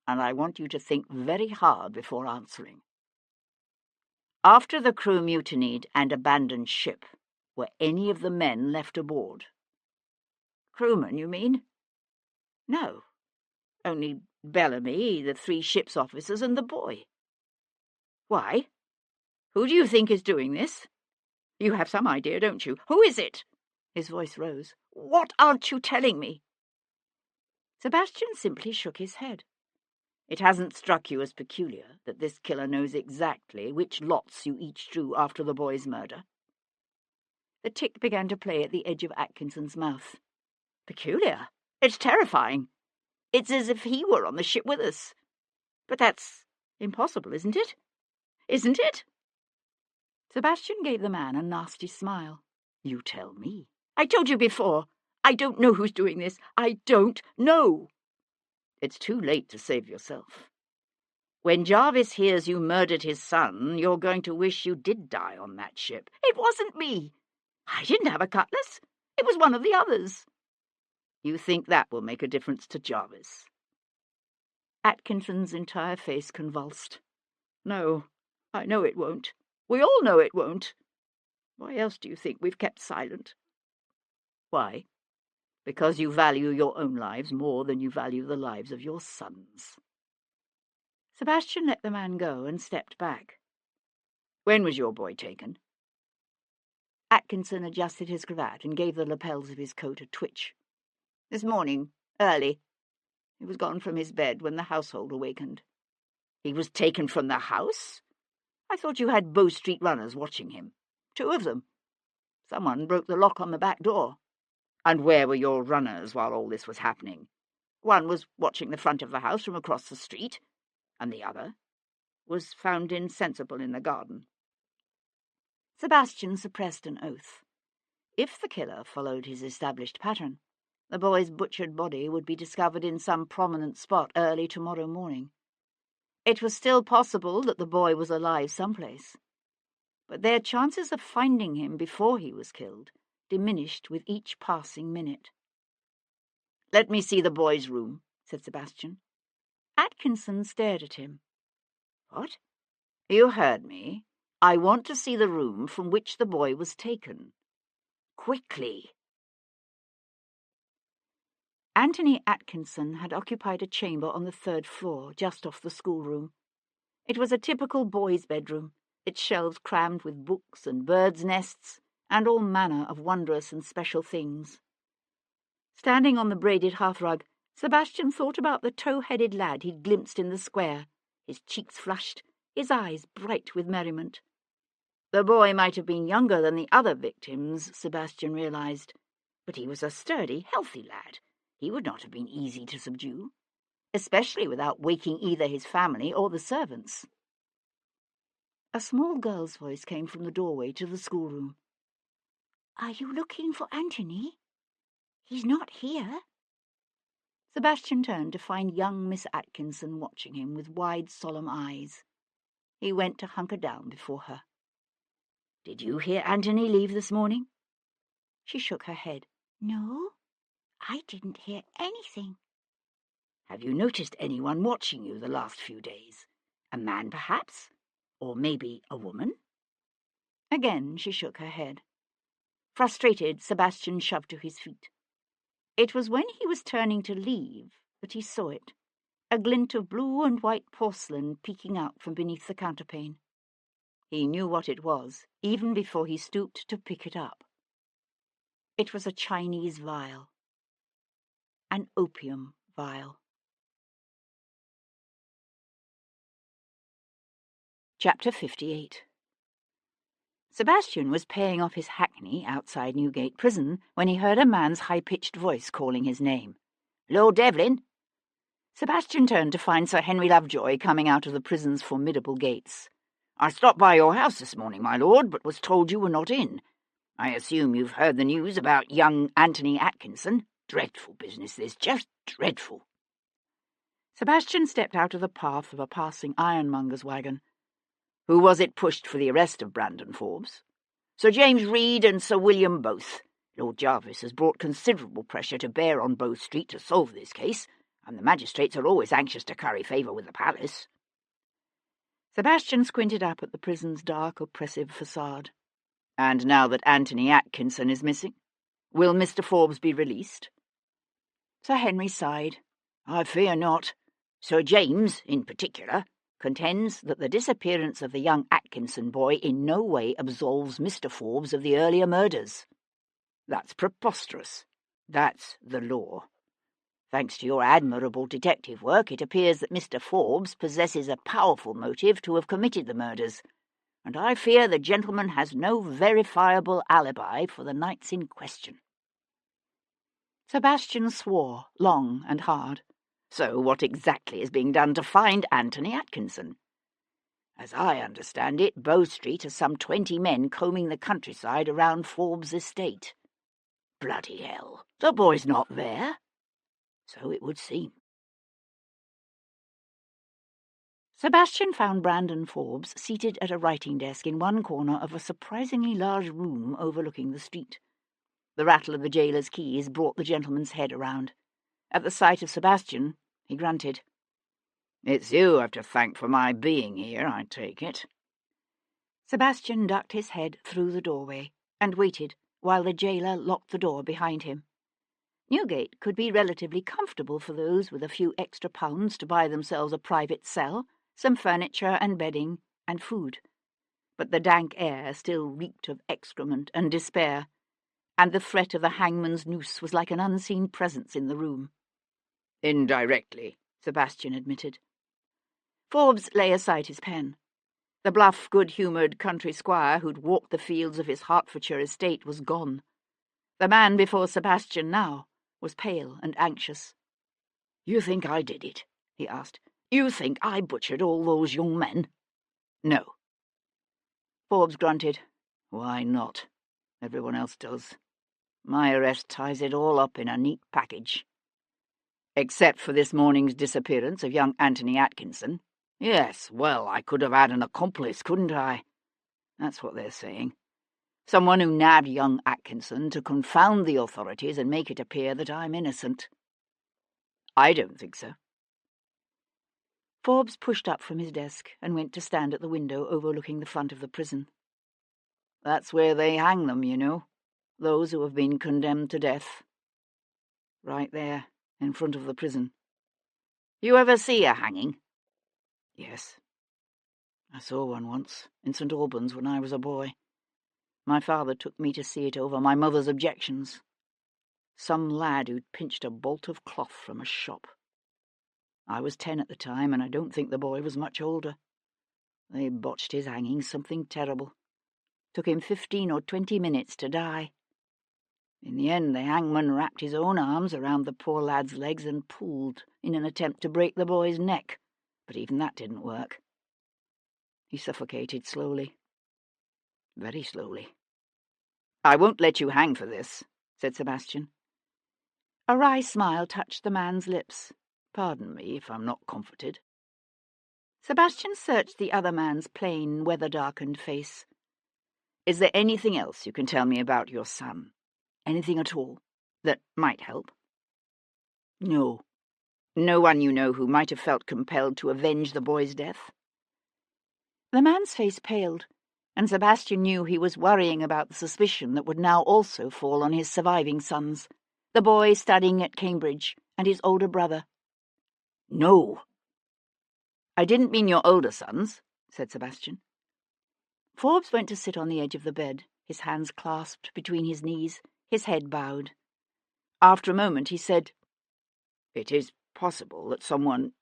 and I want you to think very hard before answering. After the crew mutinied and abandoned ship, were any of the men left aboard?" "Crewmen, you mean?" "No. Only Bellamy, the 3 ship's officers, and the boy." "Why? Who do you think is doing this? You have some idea, don't you? Who is it?" His voice rose. "What aren't you telling me? Sebastian simply shook his head. It hasn't struck you as peculiar that this killer knows exactly which lots you each drew after the boy's murder? The tick began to play at the edge of Atkinson's mouth. Peculiar? It's terrifying. It's as if he were on the ship with us. But that's impossible, isn't it? Isn't it? Sebastian gave the man a nasty smile. You tell me. I told you before. I don't know who's doing this. I don't know. It's too late to save yourself. When Jarvis hears you murdered his son, you're going to wish you did die on that ship. It wasn't me. I didn't have a cutlass. It was one of the others. You think that will make a difference to Jarvis? Atkinson's entire face convulsed. No, I know it won't. We all know it won't. Why else do you think we've kept silent? Why? Because you value your own lives more than you value the lives of your sons. Sebastian let the man go and stepped back. When was your boy taken? Atkinson adjusted his cravat and gave the lapels of his coat a twitch. This morning, early. He was gone from his bed when the household awakened. He was taken from the house? I thought you had Bow Street runners watching him. 2 of them. Someone broke the lock on the back door. And where were your runners while all this was happening? One was watching the front of the house from across the street, and the other was found insensible in the garden. Sebastian suppressed an oath. If the killer followed his established pattern, the boy's butchered body would be discovered in some prominent spot early tomorrow morning. It was still possible that the boy was alive someplace, but their chances of finding him before he was killed diminished with each passing minute. Let me see the boy's room, said Sebastian. Atkinson stared at him. What? You heard me. I want to see the room from which the boy was taken. Quickly. Anthony Atkinson had occupied a chamber on the 3rd floor, just off the schoolroom. It was a typical boy's bedroom, its shelves crammed with books and birds' nests, and all manner of wondrous and special things. Standing on the braided hearthrug, Sebastian thought about the tow-headed lad he'd glimpsed in the square, his cheeks flushed, his eyes bright with merriment. The boy might have been younger than the other victims, Sebastian realized, but he was a sturdy, healthy lad. He would not have been easy to subdue, especially without waking either his family or the servants. A small girl's voice came from the doorway to the schoolroom. Are you looking for Anthony? He's not here. Sebastian turned to find young Miss Atkinson watching him with wide, solemn eyes. He went to hunker down before her. Did you hear Anthony leave this morning? She shook her head. No, I didn't hear anything. Have you noticed anyone watching you the last few days? A man, perhaps? Or maybe a woman? Again she shook her head. Frustrated, Sebastian shoved to his feet. It was when he was turning to leave that he saw it, a glint of blue and white porcelain peeking out from beneath the counterpane. He knew what it was, even before he stooped to pick it up. It was a Chinese vial. An opium vial. Chapter 58. Sebastian was paying off his hackney outside Newgate Prison when he heard a man's high-pitched voice calling his name. Lord Devlin? Sebastian turned to find Sir Henry Lovejoy coming out of the prison's formidable gates. I stopped by your house this morning, my lord, but was told you were not in. I assume you've heard the news about young Anthony Atkinson. Dreadful business this, just dreadful. Sebastian stepped out of the path of a passing ironmonger's wagon. Who was it pushed for the arrest of Brandon Forbes? Sir James Reed and Sir William both. Lord Jarvis has brought considerable pressure to bear on Bow Street to solve this case, and the magistrates are always anxious to curry favour with the palace. Sebastian squinted up at the prison's dark, oppressive facade. And now that Anthony Atkinson is missing, will Mr. Forbes be released? Sir Henry sighed. I fear not. Sir James, in particular, contends that the disappearance of the young Atkinson boy in no way absolves Mr. Forbes of the earlier murders. That's preposterous. That's the law. Thanks to your admirable detective work, it appears that Mr. Forbes possesses a powerful motive to have committed the murders, and I fear the gentleman has no verifiable alibi for the nights in question." Sebastian swore, long and hard. "So what exactly is being done to find Anthony Atkinson? As I understand it, Bow Street has some 20 men combing the countryside around Forbes' estate. Bloody hell, the boy's not there. So it would seem." Sebastian found Brandon Forbes seated at a writing desk in one corner of a surprisingly large room overlooking the street. The rattle of the jailer's keys brought the gentleman's head around. At the sight of Sebastian, he grunted. "It's you I've to thank for my being here, I take it." Sebastian ducked his head through the doorway and waited while the jailer locked the door behind him. Newgate could be relatively comfortable for those with a few extra pounds to buy themselves a private cell, some furniture and bedding, and food. But the dank air still reeked of excrement and despair, and the threat of the hangman's noose was like an unseen presence in the room. "Indirectly," Sebastian admitted. Forbes lay aside his pen. The bluff, good-humoured country squire who'd walked the fields of his Hertfordshire estate was gone. The man before Sebastian now was pale and anxious. "You think I did it?" he asked. "You think I butchered all those young men?" "No." Forbes grunted. "Why not? Everyone else does. My arrest ties it all up in a neat package. Except for this morning's disappearance of young Anthony Atkinson. Yes, well, I could have had an accomplice, couldn't I? That's what they're saying. Someone who nabbed young Atkinson to confound the authorities and make it appear that I'm innocent. I don't think so." Forbes pushed up from his desk and went to stand at the window overlooking the front of the prison. "That's where they hang them, you know, those who have been condemned to death. Right there, in front of the prison. You ever see a hanging?" "Yes. I saw one once, in St. Albans, when I was a boy. My father took me to see it over my mother's objections. Some lad who'd pinched a bolt of cloth from a shop. I was 10 at the time, and I don't think the boy was much older. They botched his hanging something terrible. Took him 15 or 20 minutes to die. In the end, the hangman wrapped his own arms around the poor lad's legs and pulled in an attempt to break the boy's neck, but even that didn't work. He suffocated slowly. Very slowly." "I won't let you hang for this," said Sebastian. A wry smile touched the man's lips. "Pardon me if I'm not comforted." Sebastian searched the other man's plain, weather-darkened face. "Is there anything else you can tell me about your son? Anything at all that might help?" "No. No one you know who might have felt compelled to avenge the boy's death?" The man's face paled, and Sebastian knew he was worrying about the suspicion that would now also fall on his surviving sons, the boy studying at Cambridge and his older brother. "No." "I didn't mean your older sons," said Sebastian. Forbes went to sit on the edge of the bed, his hands clasped between his knees, his head bowed. After a moment he said, "It is possible that someone—"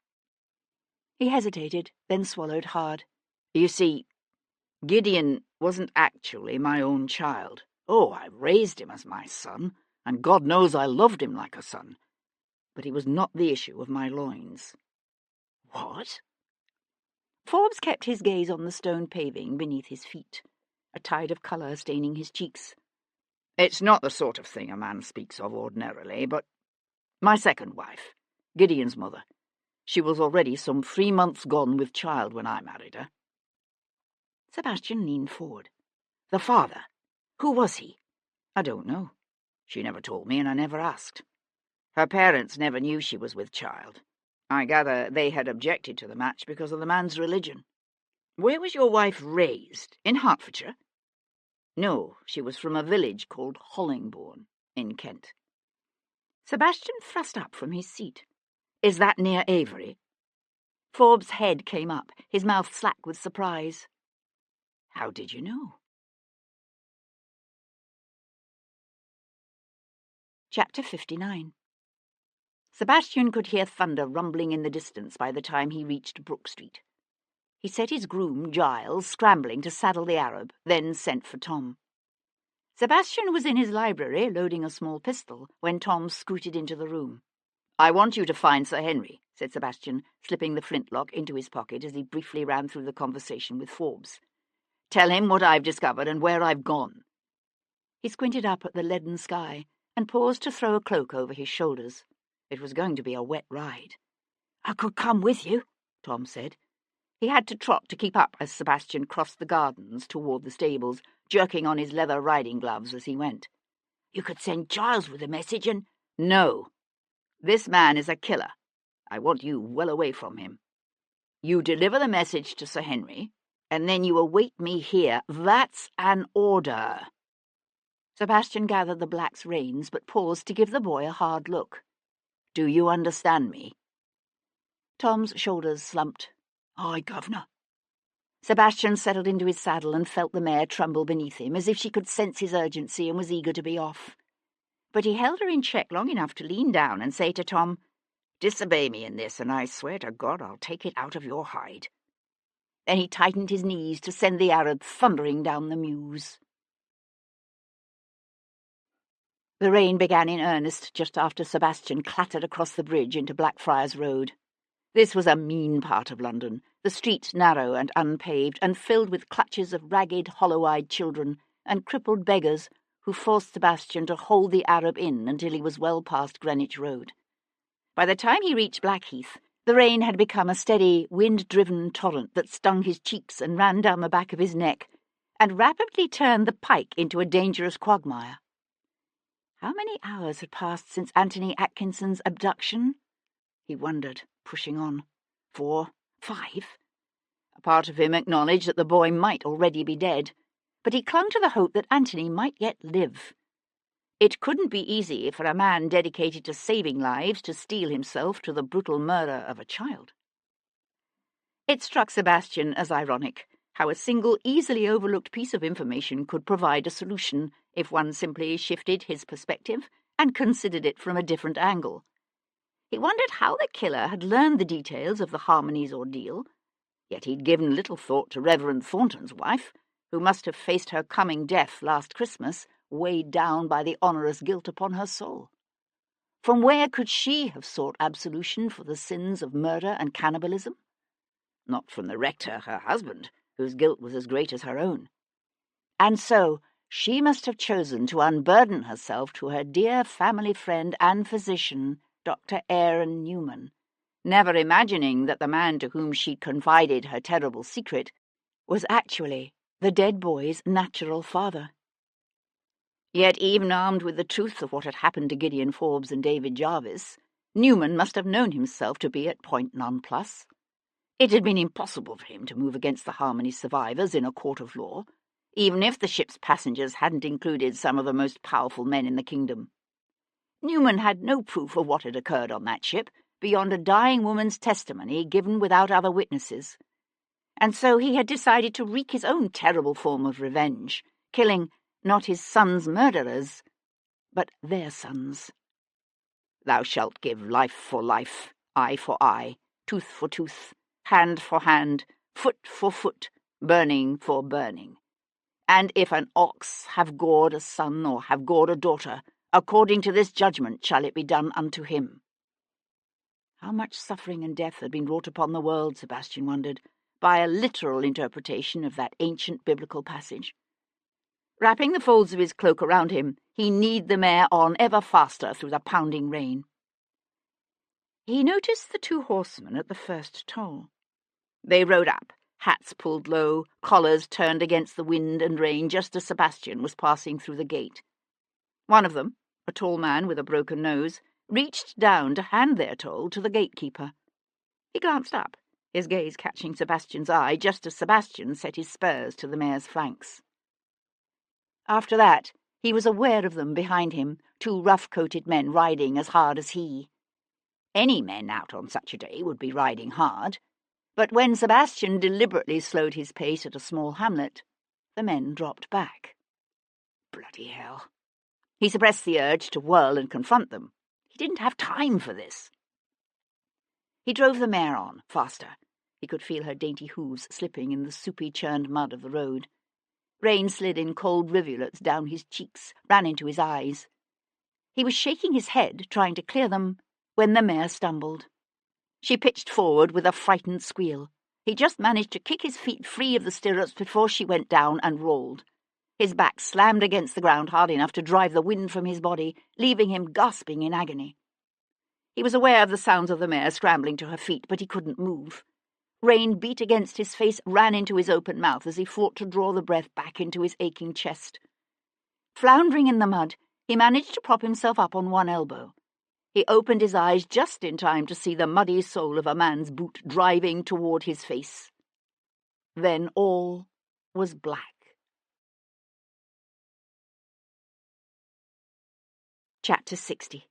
He hesitated, then swallowed hard. "You see, Gideon wasn't actually my own child. Oh, I raised him as my son, and God knows I loved him like a son. But he was not the issue of my loins." "What?" Forbes kept his gaze on the stone paving beneath his feet, a tide of colour staining his cheeks. "It's not the sort of thing a man speaks of ordinarily, but my second wife, Gideon's mother, she was already some 3 months gone with child when I married her." Sebastian leaned forward. "The father, who was he?" "I don't know. She never told me, and I never asked. Her parents never knew she was with child. I gather they had objected to the match because of the man's religion." "Where was your wife raised? In Hertfordshire?" "No, she was from a village called Hollingbourne, in Kent." Sebastian thrust up from his seat. "Is that near Avery?" Forbes' head came up, his mouth slack with surprise. "How did you know?" Chapter 59. Sebastian could hear thunder rumbling in the distance by the time he reached Brook Street. He set his groom, Giles, scrambling to saddle the Arab, then sent for Tom. Sebastian was in his library, loading a small pistol, when Tom scooted into the room. "I want you to find Sir Henry," said Sebastian, slipping the flintlock into his pocket as he briefly ran through the conversation with Forbes. "Tell him what I've discovered and where I've gone." He squinted up at the leaden sky and paused to throw a cloak over his shoulders. It was going to be a wet ride. "I could come with you," Tom said. He had to trot to keep up as Sebastian crossed the gardens toward the stables, jerking on his leather riding gloves as he went. "You could send Giles with a message and—" "No. This man is a killer. I want you well away from him. You deliver the message to Sir Henry, and then you await me here. That's an order." Sebastian gathered the black's reins, but paused to give the boy a hard look. "Do you understand me?" Tom's shoulders slumped. "Aye, governor." Sebastian settled into his saddle and felt the mare tremble beneath him, as if she could sense his urgency and was eager to be off. But he held her in check long enough to lean down and say to Tom, "Disobey me in this, and I swear to God I'll take it out of your hide." Then he tightened his knees to send the Arab thundering down the mews. The rain began in earnest just after Sebastian clattered across the bridge into Blackfriars Road. This was a mean part of London, the streets narrow and unpaved, and filled with clutches of ragged, hollow-eyed children and crippled beggars who forced Sebastian to hold the Arab in until he was well past Greenwich Road. By the time he reached Blackheath, the rain had become a steady, wind-driven torrent that stung his cheeks and ran down the back of his neck, and rapidly turned the pike into a dangerous quagmire. How many hours had passed since Anthony Atkinson's abduction? He wondered, pushing on. 4, 5? A part of him acknowledged that the boy might already be dead, but he clung to the hope that Anthony might yet live. It couldn't be easy for a man dedicated to saving lives to steel himself to the brutal murder of a child. It struck Sebastian as ironic how a single, easily overlooked piece of information could provide a solution if one simply shifted his perspective and considered it from a different angle. He wondered how the killer had learned the details of the Harmony's ordeal, yet he'd given little thought to Reverend Thornton's wife, who must have faced her coming death last Christmas, weighed down by the onerous guilt upon her soul. From where could she have sought absolution for the sins of murder and cannibalism? Not from the rector, her husband, whose guilt was as great as her own. And so she must have chosen to unburden herself to her dear family friend and physician, Dr. Aaron Newman, never imagining that the man to whom she'd confided her terrible secret was actually the dead boy's natural father. Yet even armed with the truth of what had happened to Gideon Forbes and David Jarvis, Newman must have known himself to be at point nonplus. It had been impossible for him to move against the Harmony survivors in a court of law, even if the ship's passengers hadn't included some of the most powerful men in the kingdom. Newman had no proof of what had occurred on that ship beyond a dying woman's testimony given without other witnesses, and so he had decided to wreak his own terrible form of revenge, killing not his son's murderers, but their sons. "Thou shalt give life for life, eye for eye, tooth for tooth, hand for hand, foot for foot, burning for burning. And if an ox have gored a son or have gored a daughter, according to this judgment shall it be done unto him." How much suffering and death had been wrought upon the world, Sebastian wondered, by a literal interpretation of that ancient biblical passage. Wrapping the folds of his cloak around him, he kneed the mare on ever faster through the pounding rain. He noticed the 2 horsemen at the first toll. They rode up, hats pulled low, collars turned against the wind and rain just as Sebastian was passing through the gate. One of them, a tall man with a broken nose, reached down to hand their toll to the gatekeeper. He glanced up, his gaze catching Sebastian's eye just as Sebastian set his spurs to the mare's flanks. After that, he was aware of them behind him, 2 rough-coated men riding as hard as he. Any men out on such a day would be riding hard, but when Sebastian deliberately slowed his pace at a small hamlet, the men dropped back. Bloody hell. He suppressed the urge to whirl and confront them. He didn't have time for this. He drove the mare on, faster. He could feel her dainty hooves slipping in the soupy churned mud of the road. Rain slid in cold rivulets down his cheeks, ran into his eyes. He was shaking his head, trying to clear them, when the mare stumbled. She pitched forward with a frightened squeal. He just managed to kick his feet free of the stirrups before she went down and rolled. His back slammed against the ground hard enough to drive the wind from his body, leaving him gasping in agony. He was aware of the sounds of the mare scrambling to her feet, but he couldn't move. Rain beat against his face, ran into his open mouth as he fought to draw the breath back into his aching chest. Floundering in the mud, he managed to prop himself up on one elbow. He opened his eyes just in time to see the muddy sole of a man's boot driving toward his face. Then all was black. Chapter 60.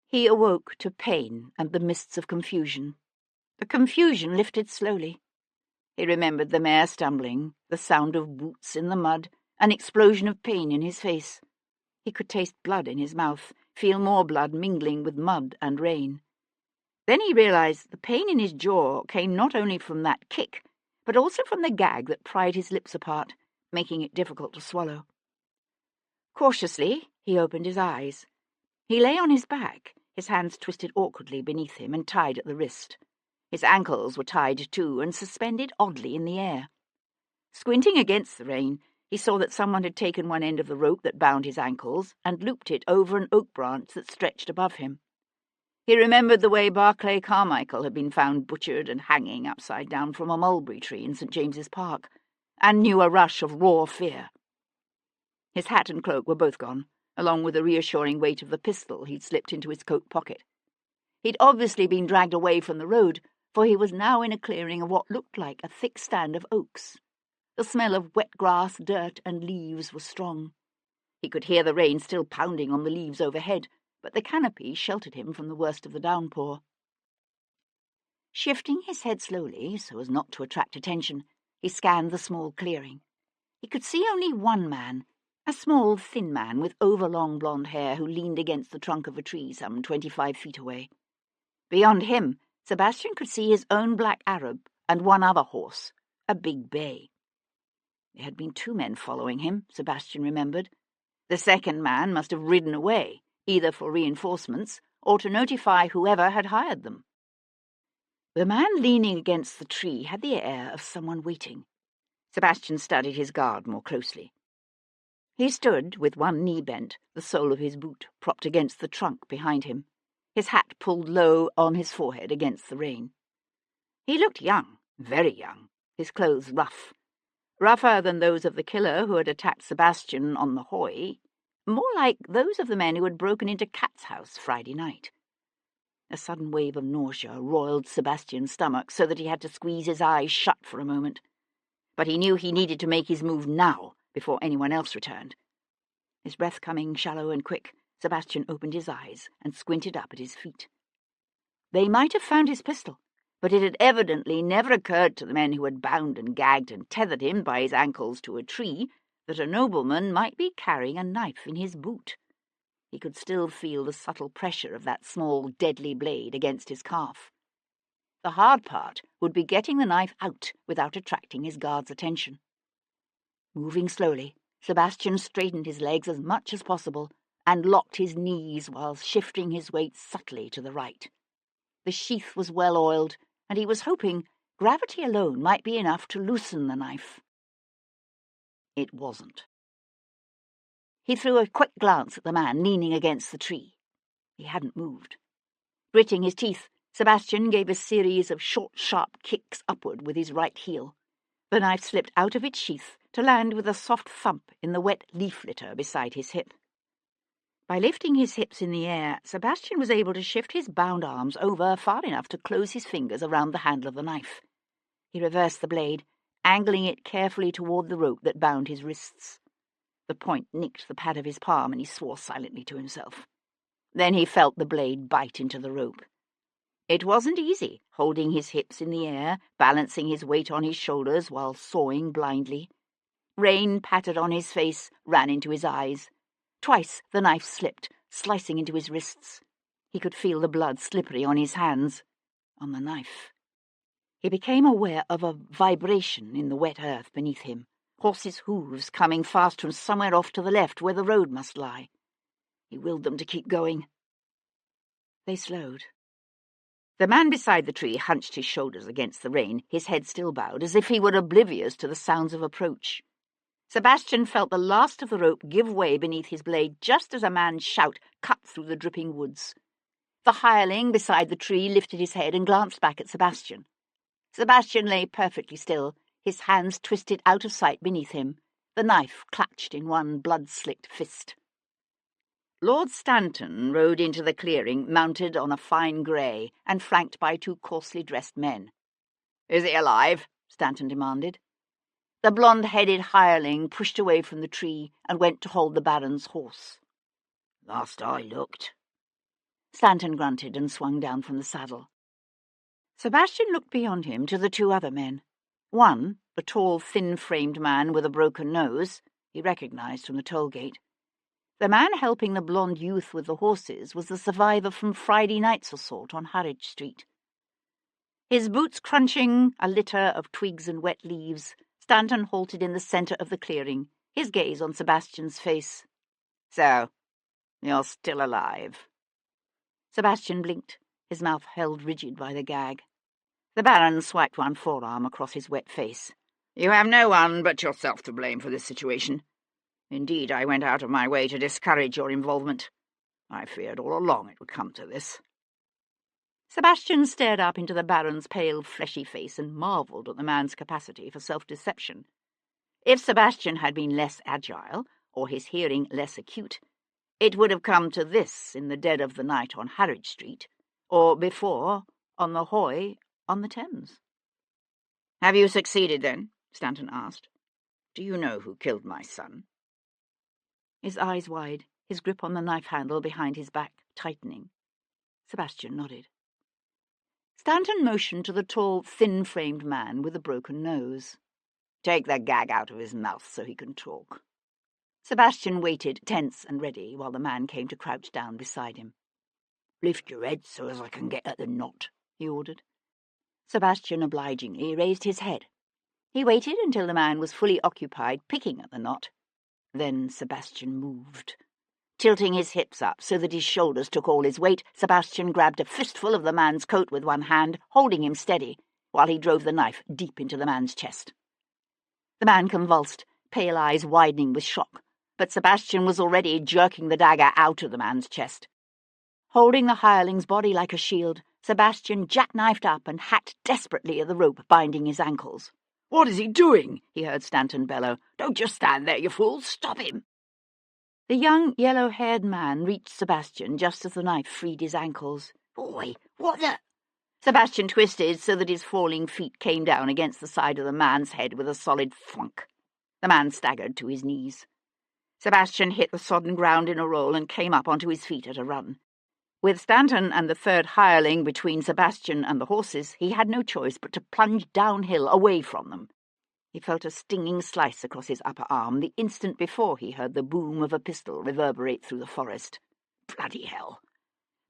He awoke to pain and the mists of confusion. The confusion lifted slowly. He remembered the mare stumbling, the sound of boots in the mud, an explosion of pain in his face. He could taste blood in his mouth, feel more blood mingling with mud and rain. Then he realized the pain in his jaw came not only from that kick, but also from the gag that pried his lips apart, making it difficult to swallow. Cautiously, he opened his eyes. He lay on his back, his hands twisted awkwardly beneath him and tied at the wrist. His ankles were tied too and suspended oddly in the air. Squinting against the rain, he saw that someone had taken one end of the rope that bound his ankles and looped it over an oak branch that stretched above him. He remembered the way Barclay Carmichael had been found butchered and hanging upside down from a mulberry tree in St. James's Park, and knew a rush of raw fear. His hat and cloak were both gone, along with the reassuring weight of the pistol he'd slipped into his coat pocket. He'd obviously been dragged away from the road, for he was now in a clearing of what looked like a thick stand of oaks. The smell of wet grass, dirt, and leaves was strong. He could hear the rain still pounding on the leaves overhead, but the canopy sheltered him from the worst of the downpour. Shifting his head slowly, so as not to attract attention, he scanned the small clearing. He could see only one man, a small, thin man with overlong blonde hair who leaned against the trunk of a tree some 25 feet away. Beyond him, Sebastian could see his own black Arab and one other horse, a big bay. There had been 2 men following him, Sebastian remembered. The second man must have ridden away, either for reinforcements or to notify whoever had hired them. The man leaning against the tree had the air of someone waiting. Sebastian studied his guard more closely. He stood with one knee bent, the sole of his boot propped against the trunk behind him, his hat pulled low on his forehead against the rain. He looked young, very young, his clothes rougher than those of the killer who had attacked Sebastian on the Hoy, more like those of the men who had broken into Cat's house Friday night. A sudden wave of nausea roiled Sebastian's stomach so that he had to squeeze his eyes shut for a moment. But he knew he needed to make his move now, before anyone else returned. His breath coming shallow and quick, Sebastian opened his eyes and squinted up at his feet. They might have found his pistol, but it had evidently never occurred to the men who had bound and gagged and tethered him by his ankles to a tree that a nobleman might be carrying a knife in his boot. He could still feel the subtle pressure of that small, deadly blade against his calf. The hard part would be getting the knife out without attracting his guard's attention. Moving slowly, Sebastian straightened his legs as much as possible and locked his knees while shifting his weight subtly to the right. The sheath was well oiled, and he was hoping gravity alone might be enough to loosen the knife. It wasn't. He threw a quick glance at the man leaning against the tree. He hadn't moved. Gritting his teeth, Sebastian gave a series of short, sharp kicks upward with his right heel. The knife slipped out of its sheath to land with a soft thump in the wet leaf litter beside his hip. By lifting his hips in the air, Sebastian was able to shift his bound arms over far enough to close his fingers around the handle of the knife. He reversed the blade, angling it carefully toward the rope that bound his wrists. The point nicked the pad of his palm, and he swore silently to himself. Then he felt the blade bite into the rope. It wasn't easy, holding his hips in the air, balancing his weight on his shoulders while sawing blindly. Rain pattered on his face, ran into his eyes. Twice the knife slipped, slicing into his wrists. He could feel the blood slippery on his hands, on the knife. He became aware of a vibration in the wet earth beneath him, horses' hooves coming fast from somewhere off to the left where the road must lie. He willed them to keep going. They slowed. The man beside the tree hunched his shoulders against the rein, his head still bowed, as if he were oblivious to the sounds of approach. Sebastian felt the last of the rope give way beneath his blade just as a man's shout cut through the dripping woods. The hireling beside the tree lifted his head and glanced back at Sebastian. Sebastian lay perfectly still, his hands twisted out of sight beneath him, the knife clutched in one blood-slicked fist. Lord Stanton rode into the clearing, mounted on a fine grey, and flanked by two coarsely dressed men. "Is he alive?" Stanton demanded. The blonde-headed hireling pushed away from the tree and went to hold the Baron's horse. "Last I looked." Stanton grunted and swung down from the saddle. Sebastian looked beyond him to the two other men. One, a tall, thin-framed man with a broken nose, he recognized from the toll-gate. The man helping the blonde youth with the horses was the survivor from Friday night's assault on Harwich Street. His boots crunching a litter of twigs and wet leaves, Stanton halted in the centre of the clearing, his gaze on Sebastian's face. "So, you're still alive." Sebastian blinked, his mouth held rigid by the gag. The Baron swiped one forearm across his wet face. "You have no one but yourself to blame for this situation. Indeed, I went out of my way to discourage your involvement. I feared all along it would come to this." Sebastian stared up into the Baron's pale, fleshy face and marvelled at the man's capacity for self-deception. If Sebastian had been less agile, or his hearing less acute, it would have come to this in the dead of the night on Harwich Street, or before, on the Hoy on the Thames. "Have you succeeded, then?" Stanton asked. "Do you know who killed my son?" His eyes wide, his grip on the knife handle behind his back tightening. Sebastian nodded. Stanton motioned to the tall, thin-framed man with the broken nose. "Take the gag out of his mouth so he can talk." Sebastian waited, tense and ready, while the man came to crouch down beside him. "Lift your head so as I can get at the knot," he ordered. Sebastian obligingly raised his head. He waited until the man was fully occupied picking at the knot. Then Sebastian moved. Tilting his hips up so that his shoulders took all his weight, Sebastian grabbed a fistful of the man's coat with one hand, holding him steady, while he drove the knife deep into the man's chest. The man convulsed, pale eyes widening with shock, but Sebastian was already jerking the dagger out of the man's chest. Holding the hireling's body like a shield, Sebastian jackknifed up and hacked desperately at the rope binding his ankles. "What is he doing?" he heard Stanton bellow. "Don't just stand there, you fool! Stop him!" The young, yellow-haired man reached Sebastian just as the knife freed his ankles. "Boy, what the—" Sebastian twisted so that his falling feet came down against the side of the man's head with a solid thwunk. The man staggered to his knees. Sebastian hit the sodden ground in a roll and came up onto his feet at a run. With Stanton and the third hireling between Sebastian and the horses, he had no choice but to plunge downhill away from them. He felt a stinging slice across his upper arm the instant before he heard the boom of a pistol reverberate through the forest. Bloody hell!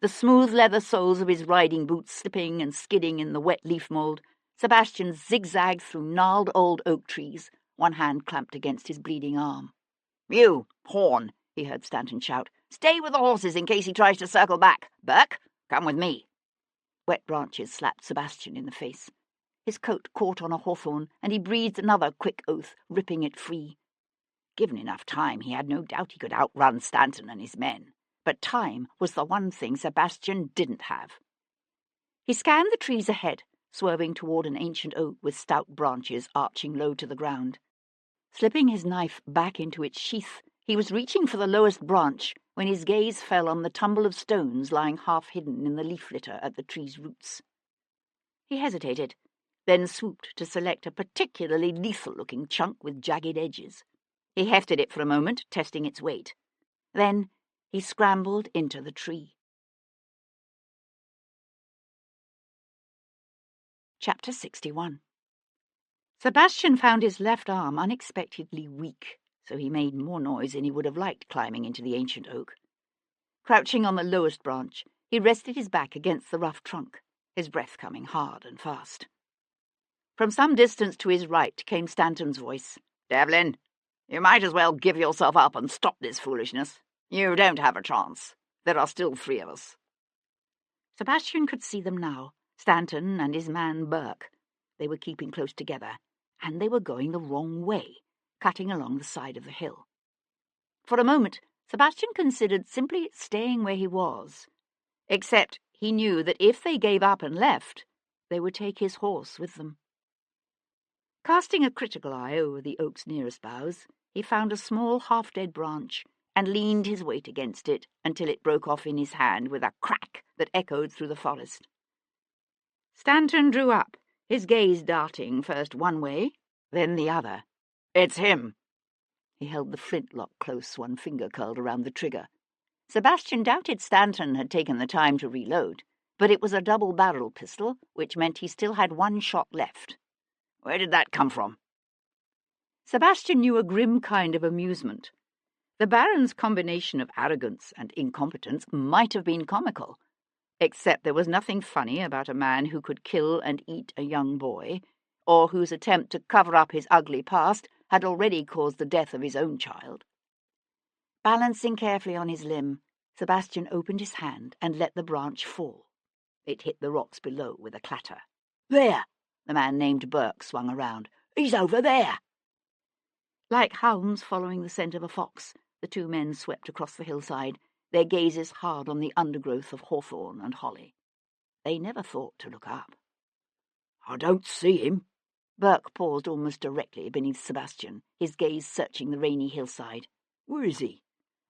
The smooth leather soles of his riding boots slipping and skidding in the wet leaf mould, Sebastian zigzagged through gnarled old oak trees, one hand clamped against his bleeding arm. "You, Horn!" he heard Stanton shout. "Stay with the horses in case he tries to circle back. Burke, come with me." Wet branches slapped Sebastian in the face. His coat caught on a hawthorn, and he breathed another quick oath, ripping it free. Given enough time, he had no doubt he could outrun Stanton and his men. But time was the one thing Sebastian didn't have. He scanned the trees ahead, swerving toward an ancient oak with stout branches arching low to the ground. Slipping his knife back into its sheath, he was reaching for the lowest branch when his gaze fell on the tumble of stones lying half-hidden in the leaf litter at the tree's roots. He hesitated, then swooped to select a particularly lethal-looking chunk with jagged edges. He hefted it for a moment, testing its weight. Then he scrambled into the tree. Chapter 61. Sebastian found his left arm unexpectedly weak, so he made more noise than he would have liked climbing into the ancient oak. Crouching on the lowest branch, he rested his back against the rough trunk, his breath coming hard and fast. From some distance to his right came Stanton's voice. "Devlin, you might as well give yourself up and stop this foolishness. You don't have a chance. There are still 3 of us." Sebastian could see them now, Stanton and his man Burke. They were keeping close together, and they were going the wrong way, cutting along the side of the hill. For a moment, Sebastian considered simply staying where he was, except he knew that if they gave up and left, they would take his horse with them. Casting a critical eye over the oak's nearest boughs, he found a small half-dead branch and leaned his weight against it until it broke off in his hand with a crack that echoed through the forest. Stanton drew up, his gaze darting first one way, then the other. "It's him." He held the flintlock close, one finger curled around the trigger. Sebastian doubted Stanton had taken the time to reload, but it was a double-barreled pistol, which meant he still had 1 shot left. "Where did that come from?" Sebastian knew a grim kind of amusement. The Baron's combination of arrogance and incompetence might have been comical, except there was nothing funny about a man who could kill and eat a young boy, or whose attempt to cover up his ugly past had already caused the death of his own child. Balancing carefully on his limb, Sebastian opened his hand and let the branch fall. It hit the rocks below with a clatter. "There!" The man named Burke swung around. "He's over there!" Like hounds following the scent of a fox, the 2 men swept across the hillside, their gazes hard on the undergrowth of hawthorn and holly. They never thought to look up. "I don't see him." Burke paused almost directly beneath Sebastian, his gaze searching the rainy hillside. "Where is he?"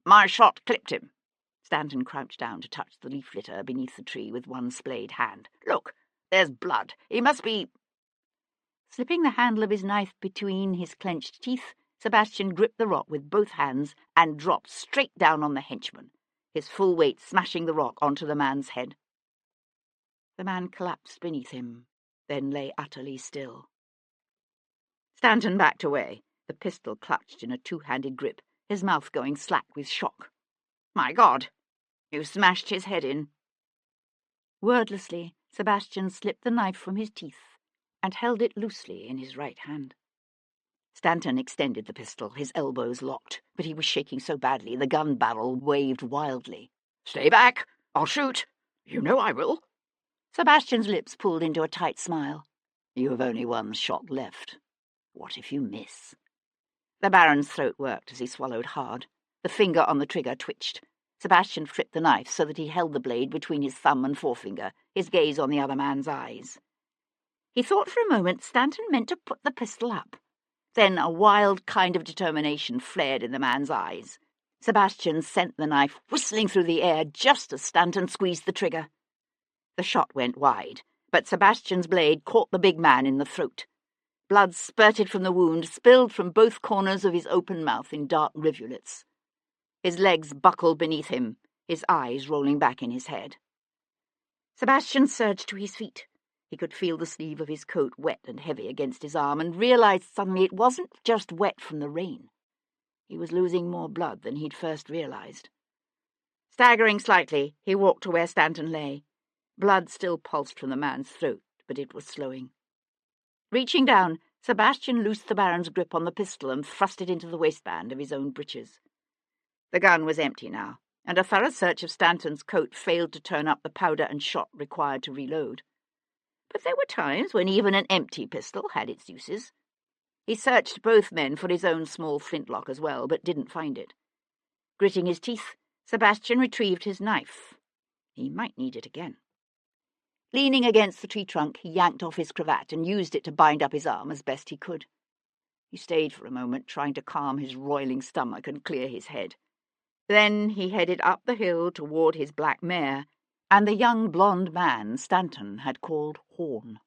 "My shot clipped him." Stanton crouched down to touch the leaf litter beneath the tree with one splayed hand. "Look, there's blood. He must be—" Slipping the handle of his knife between his clenched teeth, Sebastian gripped the rock with both hands and dropped straight down on the henchman, his full weight smashing the rock onto the man's head. The man collapsed beneath him, then lay utterly still. Stanton backed away, the pistol clutched in a 2-handed grip, his mouth going slack with shock. "My God! You smashed his head in." Wordlessly, Sebastian slipped the knife from his teeth and held it loosely in his right hand. Stanton extended the pistol, his elbows locked, but he was shaking so badly the gun barrel waved wildly. "Stay back! I'll shoot! You know I will!" Sebastian's lips pulled into a tight smile. "You have only 1 shot left. What if you miss?" The Baron's throat worked as he swallowed hard. The finger on the trigger twitched. Sebastian flipped the knife so that he held the blade between his thumb and forefinger, his gaze on the other man's eyes. He thought for a moment Stanton meant to put the pistol up. Then a wild kind of determination flared in the man's eyes. Sebastian sent the knife whistling through the air just as Stanton squeezed the trigger. The shot went wide, but Sebastian's blade caught the big man in the throat. Blood spurted from the wound, spilled from both corners of his open mouth in dark rivulets. His legs buckled beneath him, his eyes rolling back in his head. Sebastian surged to his feet. He could feel the sleeve of his coat wet and heavy against his arm and realized suddenly it wasn't just wet from the rain. He was losing more blood than he'd first realized. Staggering slightly, he walked to where Stanton lay. Blood still pulsed from the man's throat, but it was slowing. Reaching down, Sebastian loosed the Baron's grip on the pistol and thrust it into the waistband of his own breeches. The gun was empty now, and a thorough search of Stanton's coat failed to turn up the powder and shot required to reload. But there were times when even an empty pistol had its uses. He searched both men for his own small flintlock as well, but didn't find it. Gritting his teeth, Sebastian retrieved his knife. He might need it again. Leaning against the tree trunk, he yanked off his cravat and used it to bind up his arm as best he could. He stayed for a moment, trying to calm his roiling stomach and clear his head. Then he headed up the hill toward his black mare, and the young blond man Stanton had called Horn.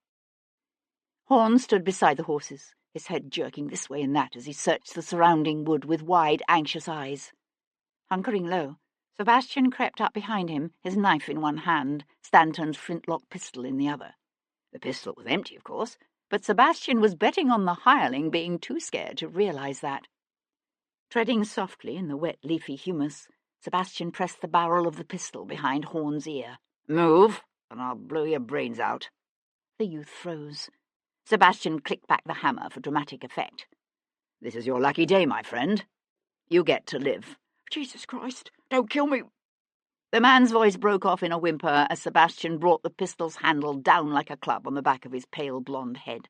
Horn stood beside the horses, his head jerking this way and that as he searched the surrounding wood with wide, anxious eyes. Hunkering low, Sebastian crept up behind him, his knife in one hand, Stanton's flintlock pistol in the other. The pistol was empty, of course, but Sebastian was betting on the hireling being too scared to realize that. Treading softly in the wet, leafy humus, Sebastian pressed the barrel of the pistol behind Horn's ear. "Move, and I'll blow your brains out." The youth froze. Sebastian clicked back the hammer for dramatic effect. "This is your lucky day, my friend. You get to live." "Jesus Christ, don't kill me!" The man's voice broke off in a whimper as Sebastian brought the pistol's handle down like a club on the back of his pale blonde head.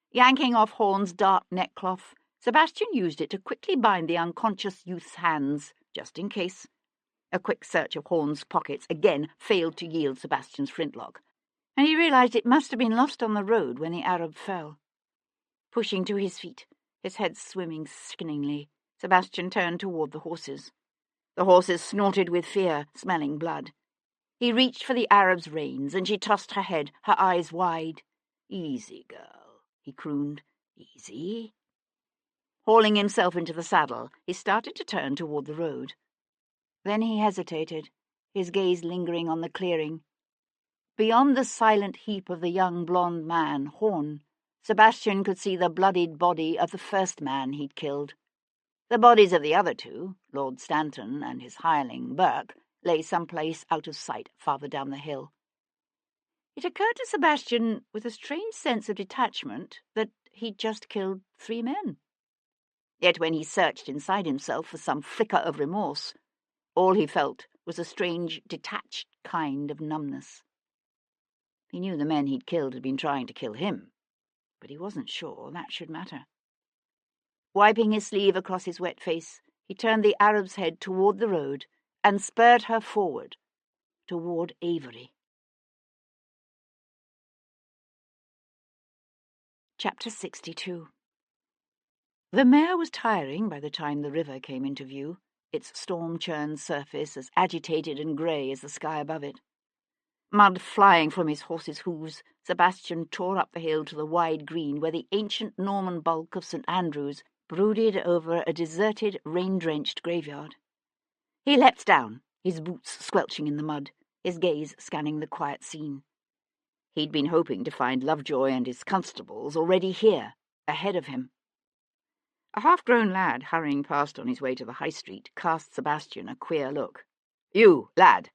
Yanking off Horn's dark neckcloth, Sebastian used it to quickly bind the unconscious youth's hands, just in case. A quick search of Horn's pockets again failed to yield Sebastian's flintlock, and he realized it must have been lost on the road when the Arab fell. Pushing to his feet, his head swimming sickeningly, Sebastian turned toward the horses. The horses snorted with fear, smelling blood. He reached for the Arab's reins, and she tossed her head, her eyes wide. "Easy, girl," he crooned. "Easy." Hauling himself into the saddle, he started to turn toward the road. Then he hesitated, his gaze lingering on the clearing. Beyond the silent heap of the young blonde man, Horn, Sebastian could see the bloodied body of the first man he'd killed. The bodies of the other two, Lord Stanton and his hireling, Burke, lay someplace out of sight farther down the hill. It occurred to Sebastian, with a strange sense of detachment, that he'd just killed 3 men. Yet when he searched inside himself for some flicker of remorse, all he felt was a strange, detached kind of numbness. He knew the men he'd killed had been trying to kill him, but he wasn't sure that should matter. Wiping his sleeve across his wet face, he turned the Arab's head toward the road and spurred her forward, toward Avery. Chapter 62. The mare was tiring by the time the river came into view, its storm-churned surface as agitated and grey as the sky above it. Mud flying from his horse's hooves, Sebastian tore up the hill to the wide green where the ancient Norman bulk of St. Andrew's brooded over a deserted, rain-drenched graveyard. He leapt down, his boots squelching in the mud, his gaze scanning the quiet scene. He'd been hoping to find Lovejoy and his constables already here, ahead of him. A half-grown lad hurrying past on his way to the high street cast Sebastian a queer look. "You, lad,"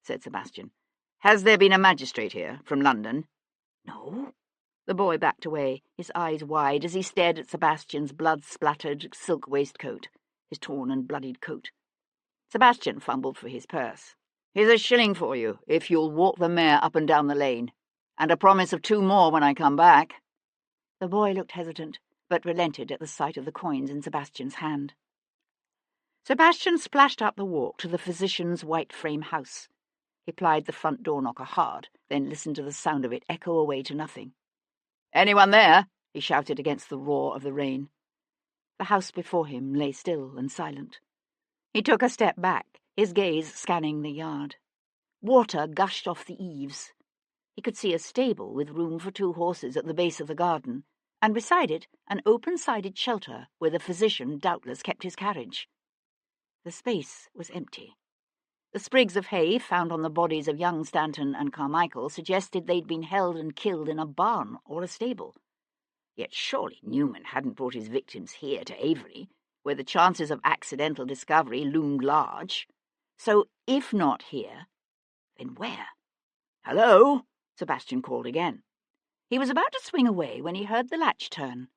said Sebastian. "Has there been a magistrate here, from London?" "No." The boy backed away, his eyes wide, as he stared at Sebastian's blood-splattered silk waistcoat, his torn and bloodied coat. Sebastian fumbled for his purse. "Here's a shilling for you, if you'll walk the mare up and down the lane, and a promise of 2 more when I come back." The boy looked hesitant, but relented at the sight of the coins in Sebastian's hand. Sebastian splashed up the walk to the physician's white-frame house. He plied the front door knocker hard, then listened to the sound of it echo away to nothing. "Anyone there?" he shouted against the roar of the rain. The house before him lay still and silent. He took a step back, his gaze scanning the yard. Water gushed off the eaves. He could see a stable with room for 2 horses at the base of the garden, and beside it an open-sided shelter where the physician doubtless kept his carriage. The space was empty. The sprigs of hay found on the bodies of young Stanton and Carmichael suggested they'd been held and killed in a barn or a stable. Yet surely Newman hadn't brought his victims here to Avery, where the chances of accidental discovery loomed large. So, if not here, then where? "Hello?" Sebastian called again. He was about to swing away when he heard the latch turn.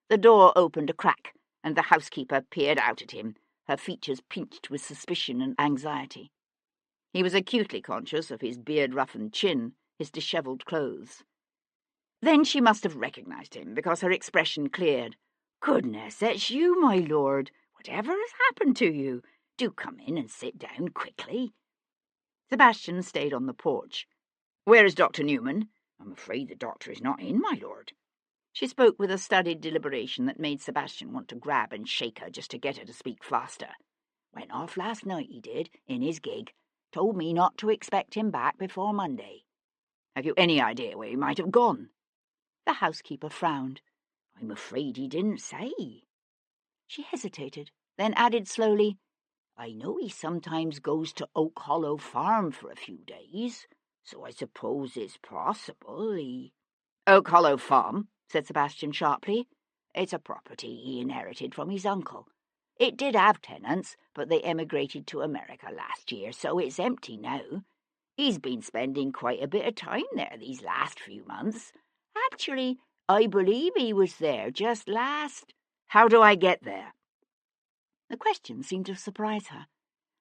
The door opened a crack, and the housekeeper peered out at him, her features pinched with suspicion and anxiety. He was acutely conscious of his beard-roughened chin, his dishevelled clothes. Then she must have recognized him, because her expression cleared. "Goodness, it's you, my lord. Whatever has happened to you? Do come in and sit down quickly." Sebastian stayed on the porch. "Where is Dr. Newman?" "I'm afraid the doctor is not in, my lord." She spoke with a studied deliberation that made Sebastian want to grab and shake her just to get her to speak faster. "Went off last night, he did, in his gig. Told me not to expect him back before Monday." "Have you any idea where he might have gone?" The housekeeper frowned. "I'm afraid he didn't say." She hesitated, then added slowly, "I know he sometimes goes to Oak Hollow Farm for a few days, so I suppose it's possible he—" "Oak Hollow Farm?" said Sebastian sharply. "It's a property he inherited from his uncle. It did have tenants, but they emigrated to America last year, so it's empty now. He's been spending quite a bit of time there these last few months. Actually, I believe he was there just last. How do I get there?" The question seemed to surprise her,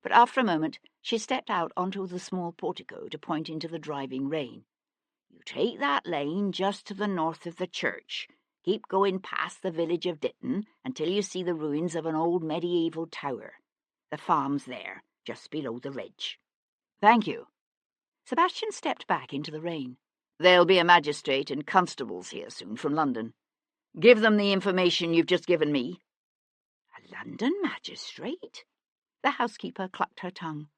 but after a moment she stepped out onto the small portico to point into the driving rain. "You take that lane just to the north of the church. Keep going past the village of Ditton until you see the ruins of an old medieval tower. The farm's there, just below the ridge." "Thank you." Sebastian stepped back into the rain. "There'll be a magistrate and constables here soon from London. Give them the information you've just given me." "A London magistrate?" The housekeeper clucked her tongue.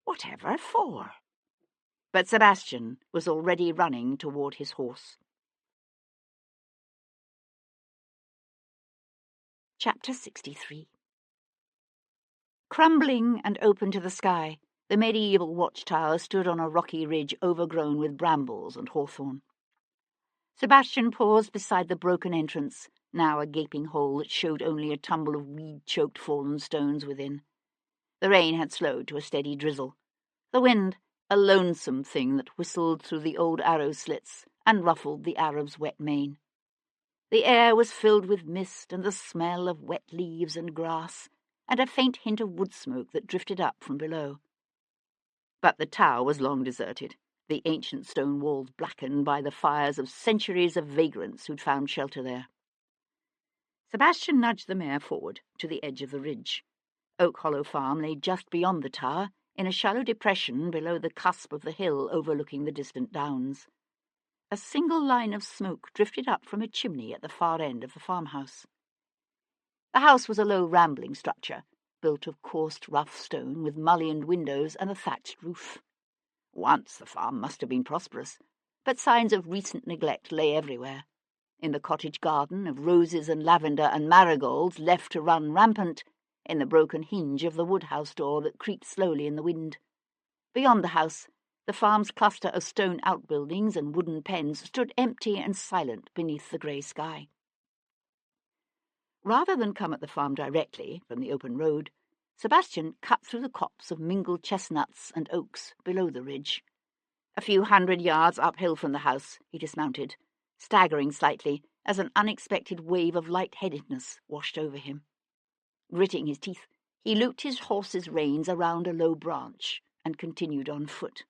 "Whatever for?" But Sebastian was already running toward his horse. Chapter 63. Crumbling and open to the sky, the medieval watchtower stood on a rocky ridge overgrown with brambles and hawthorn. Sebastian paused beside the broken entrance, now a gaping hole that showed only a tumble of weed-choked fallen stones within. The rain had slowed to a steady drizzle. The wind, a lonesome thing that whistled through the old arrow slits and ruffled the Arab's wet mane. The air was filled with mist and the smell of wet leaves and grass, and a faint hint of wood smoke that drifted up from below. But the tower was long deserted, the ancient stone walls blackened by the fires of centuries of vagrants who'd found shelter there. Sebastian nudged the mare forward to the edge of the ridge. Oak Hollow Farm lay just beyond the tower, in a shallow depression below the cusp of the hill overlooking the distant downs. A single line of smoke drifted up from a chimney at the far end of the farmhouse. The house was a low, rambling structure, built of coursed rough stone with mullioned windows and a thatched roof. Once the farm must have been prosperous, but signs of recent neglect lay everywhere. In the cottage garden of roses and lavender and marigolds left to run rampant, in the broken hinge of the woodhouse door that creaked slowly in the wind. Beyond the house, the farm's cluster of stone outbuildings and wooden pens stood empty and silent beneath the grey sky. Rather than come at the farm directly from the open road, Sebastian cut through the copse of mingled chestnuts and oaks below the ridge. A few 100 yards uphill from the house, he dismounted, staggering slightly as an unexpected wave of light-headedness washed over him. Gritting his teeth, he looped his horse's reins around a low branch and continued on foot.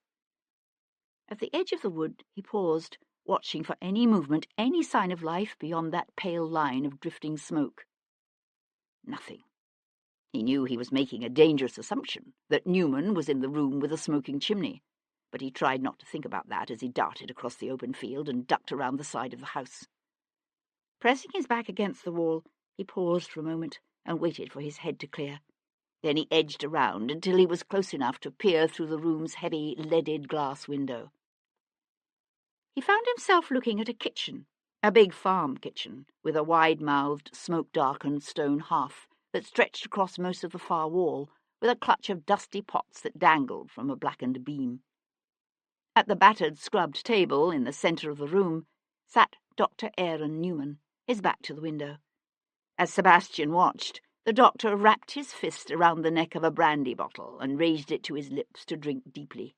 At the edge of the wood he paused, watching for any movement, any sign of life beyond that pale line of drifting smoke. Nothing. He knew he was making a dangerous assumption, that Newman was in the room with the smoking chimney, but he tried not to think about that as he darted across the open field and ducked around the side of the house. Pressing his back against the wall, he paused for a moment and waited for his head to clear. Then he edged around until he was close enough to peer through the room's heavy, leaded glass window. He found himself looking at a kitchen, a big farm kitchen, with a wide-mouthed, smoke-darkened stone hearth that stretched across most of the far wall, with a clutch of dusty pots that dangled from a blackened beam. At the battered, scrubbed table in the centre of the room sat Dr. Aaron Newman, his back to the window. As Sebastian watched, the doctor wrapped his fist around the neck of a brandy bottle and raised it to his lips to drink deeply.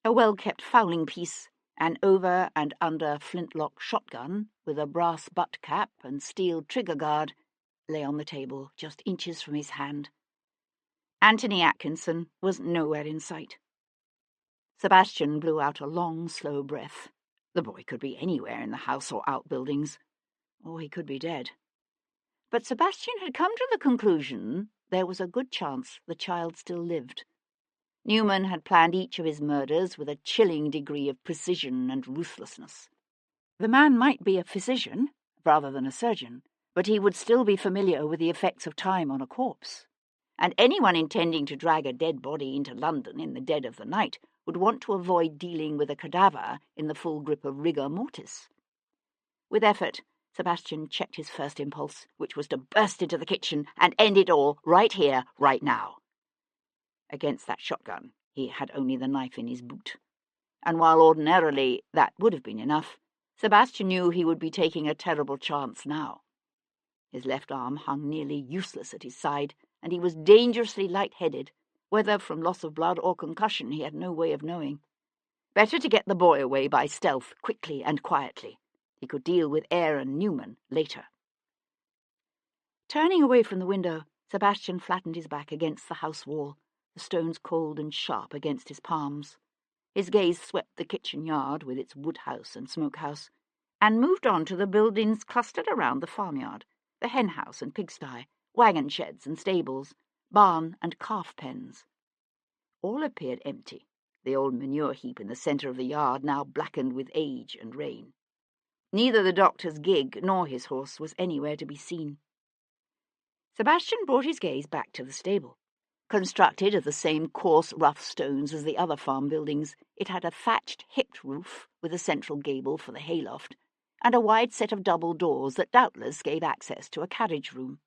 A well-kept fowling piece, an over and under flintlock shotgun with a brass butt cap and steel trigger guard, lay on the table just inches from his hand. Anthony Atkinson was nowhere in sight. Sebastian blew out a long, slow breath. The boy could be anywhere in the house or outbuildings, or he could be dead. But Sebastian had come to the conclusion there was a good chance the child still lived. Newman had planned each of his murders with a chilling degree of precision and ruthlessness. The man might be a physician, rather than a surgeon, but he would still be familiar with the effects of time on a corpse. And anyone intending to drag a dead body into London in the dead of the night would want to avoid dealing with a cadaver in the full grip of rigor mortis. With effort, Sebastian checked his first impulse, which was to burst into the kitchen and end it all right here, right now. Against that shotgun, he had only the knife in his boot. And while ordinarily that would have been enough, Sebastian knew he would be taking a terrible chance now. His left arm hung nearly useless at his side, and he was dangerously light-headed. Whether from loss of blood or concussion he had no way of knowing. Better to get the boy away by stealth, quickly and quietly. He could deal with Eyre and Newman later. Turning away from the window, Sebastian flattened his back against the house wall, the stones cold and sharp against his palms. His gaze swept the kitchen yard with its woodhouse and smokehouse, and moved on to the buildings clustered around the farmyard, the hen-house and pigsty, wagon sheds and stables, barn and calf pens. All appeared empty, the old manure heap in the centre of the yard now blackened with age and rain. Neither the doctor's gig nor his horse was anywhere to be seen. Sebastian brought his gaze back to the stable. Constructed of the same coarse, rough stones as the other farm buildings, it had a thatched, hipped roof with a central gable for the hayloft, and a wide set of double doors that doubtless gave access to a carriage room.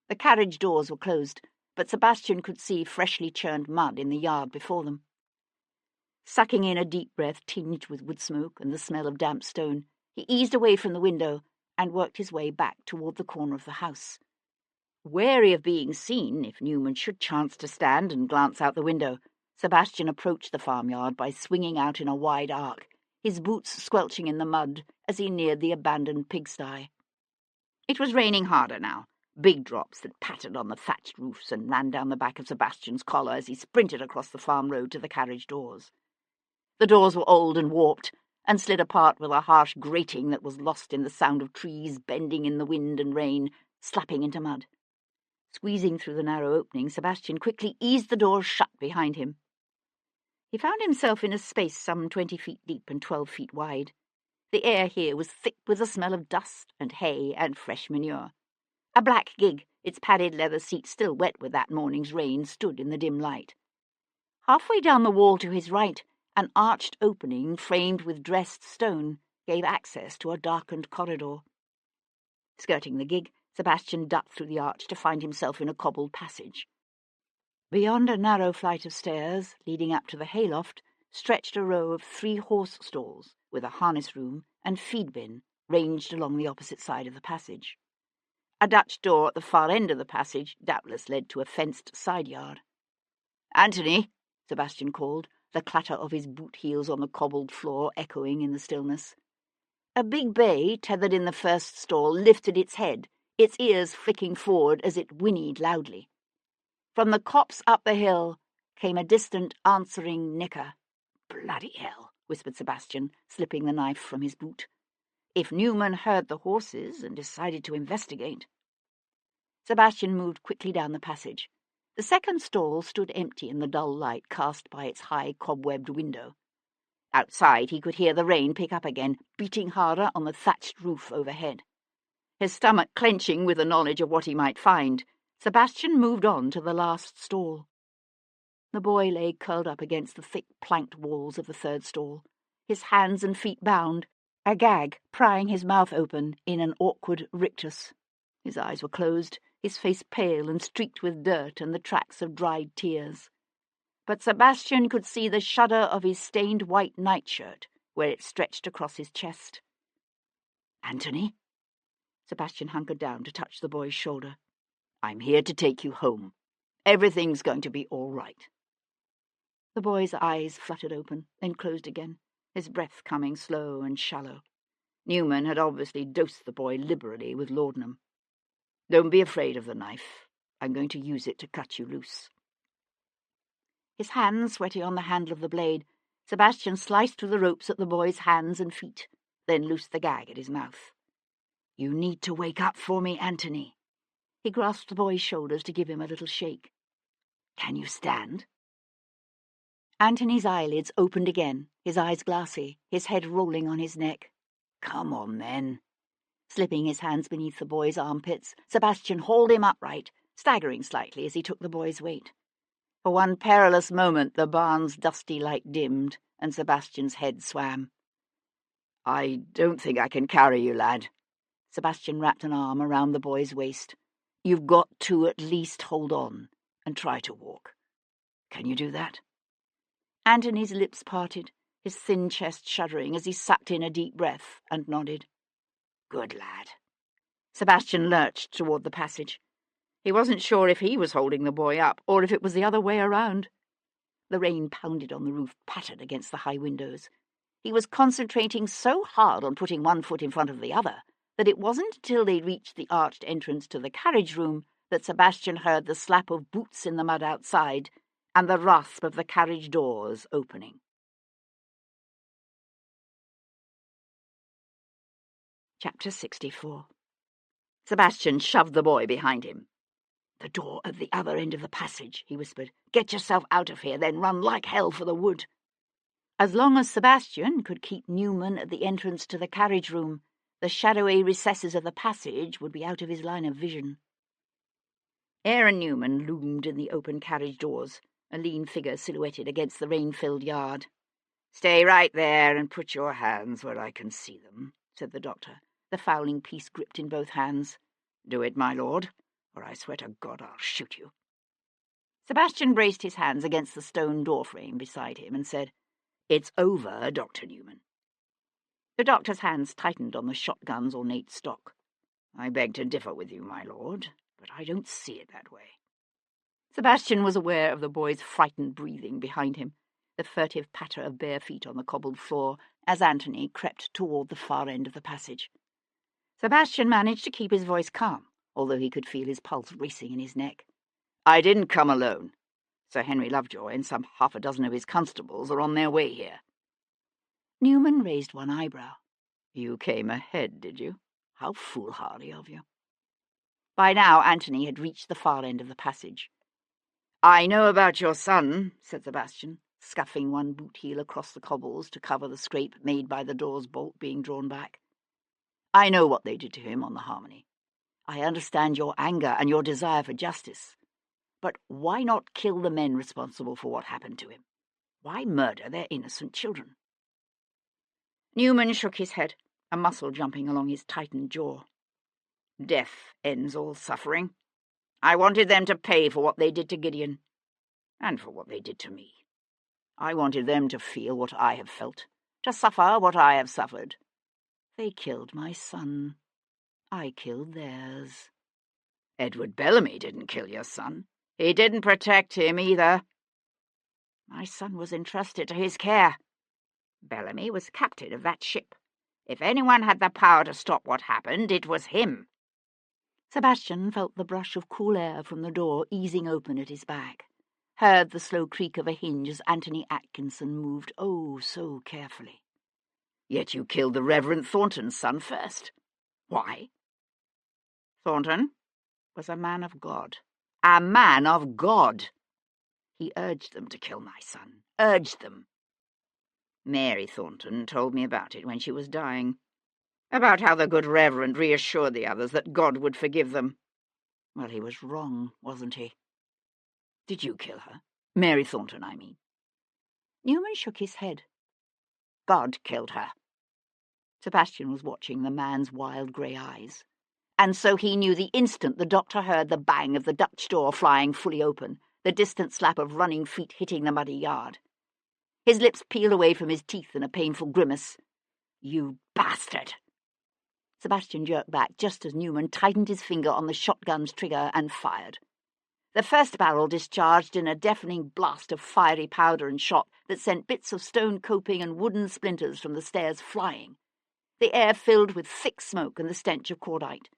The carriage doors were closed, but Sebastian could see freshly churned mud in the yard before them. Sucking in a deep breath tinged with wood smoke and the smell of damp stone, he eased away from the window and worked his way back toward the corner of the house. Wary of being seen if Newman should chance to stand and glance out the window, Sebastian approached the farmyard by swinging out in a wide arc, his boots squelching in the mud as he neared the abandoned pigsty. It was raining harder now, big drops that pattered on the thatched roofs and ran down the back of Sebastian's collar as he sprinted across the farm road to the carriage doors. The doors were old and warped, and slid apart with a harsh grating that was lost in the sound of trees bending in the wind and rain, slapping into mud. Squeezing through the narrow opening, Sebastian quickly eased the doors shut behind him. He found himself in a space some 20 feet deep and 12 feet wide. The air here was thick with the smell of dust and hay and fresh manure. A black gig, its padded leather seat still wet with that morning's rain, stood in the dim light. Halfway down the wall to his right, an arched opening framed with dressed stone gave access to a darkened corridor. Skirting the gig, Sebastian ducked through the arch to find himself in a cobbled passage. Beyond a narrow flight of stairs, leading up to the hayloft, stretched a row of 3 horse stalls, with a harness room and feed bin ranged along the opposite side of the passage. A Dutch door at the far end of the passage doubtless led to a fenced side yard. "Anthony," Sebastian called, the clatter of his boot heels on the cobbled floor echoing in the stillness. A big bay, tethered in the first stall, lifted its head, its ears flicking forward as it whinnied loudly. From the copse up the hill came a distant answering nicker. "Bloody hell," whispered Sebastian, slipping the knife from his boot. If Newman heard the horses and decided to investigate. Sebastian moved quickly down the passage. The second stall stood empty in the dull light cast by its high cobwebbed window. Outside he could hear the rain pick up again, beating harder on the thatched roof overhead. His stomach clenching with the knowledge of what he might find, Sebastian moved on to the last stall. The boy lay curled up against the thick planked walls of the third stall, his hands and feet bound, a gag prying his mouth open in an awkward rictus. His eyes were closed, his face pale and streaked with dirt and the tracks of dried tears. But Sebastian could see the shudder of his stained white nightshirt where it stretched across his chest. "Anthony?" Sebastian hunkered down to touch the boy's shoulder. "I'm here to take you home. Everything's going to be all right." The boy's eyes fluttered open, then closed again, his breath coming slow and shallow. Newman had obviously dosed the boy liberally with laudanum. "Don't be afraid of the knife. I'm going to use it to cut you loose." His hands sweaty on the handle of the blade, Sebastian sliced through the ropes at the boy's hands and feet, then loosed the gag at his mouth. "You need to wake up for me, Anthony." He grasped the boy's shoulders to give him a little shake. "Can you stand?" Anthony's eyelids opened again, his eyes glassy, his head rolling on his neck. "Come on, then." Slipping his hands beneath the boy's armpits, Sebastian hauled him upright, staggering slightly as he took the boy's weight. For one perilous moment the barn's dusty light dimmed, and Sebastian's head swam. "I don't think I can carry you, lad." Sebastian wrapped an arm around the boy's waist. "You've got to at least hold on and try to walk. Can you do that?" Anthony's lips parted, his thin chest shuddering as he sucked in a deep breath and nodded. "Good lad." Sebastian lurched toward the passage. He wasn't sure if he was holding the boy up or if it was the other way around. The rain pounded on the roof, pattered against the high windows. He was concentrating so hard on putting one foot in front of the other that it wasn't until they reached the arched entrance to the carriage room that Sebastian heard the slap of boots in the mud outside and the rasp of the carriage doors opening. Chapter 64. Sebastian shoved the boy behind him. "The door at the other end of the passage," he whispered. "Get yourself out of here, then run like hell for the wood." As long as Sebastian could keep Newman at the entrance to the carriage room, the shadowy recesses of the passage would be out of his line of vision. Aaron Newman loomed in the open carriage doors, a lean figure silhouetted against the rain-filled yard. "Stay right there and put your hands where I can see them," said the doctor, the fowling piece gripped in both hands. "Do it, my lord, or I swear to God I'll shoot you." Sebastian braced his hands against the stone door-frame beside him and said, "It's over, Dr. Newman." The doctor's hands tightened on the shotgun's ornate stock. "I beg to differ with you, my lord, but I don't see it that way." Sebastian was aware of the boy's frightened breathing behind him, the furtive patter of bare feet on the cobbled floor as Anthony crept toward the far end of the passage. Sebastian managed to keep his voice calm, although he could feel his pulse racing in his neck. "I didn't come alone. Sir Henry Lovejoy and some half a dozen of his constables are on their way here." Newman raised one eyebrow. "You came ahead, did you? How foolhardy of you." By now Anthony had reached the far end of the passage. "I know about your son," said Sebastian, scuffing one boot heel across the cobbles to cover the scrape made by the door's bolt being drawn back. "I know what they did to him on the Harmony. I understand your anger and your desire for justice. But why not kill the men responsible for what happened to him? Why murder their innocent children?" Newman shook his head, a muscle jumping along his tightened jaw. "Death ends all suffering. I wanted them to pay for what they did to Gideon, and for what they did to me. I wanted them to feel what I have felt, to suffer what I have suffered. They killed my son. I killed theirs." "Edward Bellamy didn't kill your son. He didn't protect him either." "My son was entrusted to his care. Bellamy was captain of that ship. If anyone had the power to stop what happened, it was him." Sebastian felt the brush of cool air from the door easing open at his back, heard the slow creak of a hinge as Anthony Atkinson moved oh so carefully. "Yet you killed the Reverend Thornton's son first. Why?" "Thornton was a man of God. A man of God. He urged them to kill my son. Urged them. Mary Thornton told me about it when she was dying. About how the good Reverend reassured the others that God would forgive them. Well, he was wrong, wasn't he? Did you kill her? Mary Thornton, I mean." Newman shook his head. "God killed her." Sebastian was watching the man's wild grey eyes. And so he knew the instant the doctor heard the bang of the Dutch door flying fully open, the distant slap of running feet hitting the muddy yard. His lips peeled away from his teeth in a painful grimace. "You bastard!" Sebastian jerked back just as Newman tightened his finger on the shotgun's trigger and fired. The first barrel discharged in a deafening blast of fiery powder and shot that sent bits of stone coping and wooden splinters from the stairs flying. The air filled with thick smoke and the stench of cordite.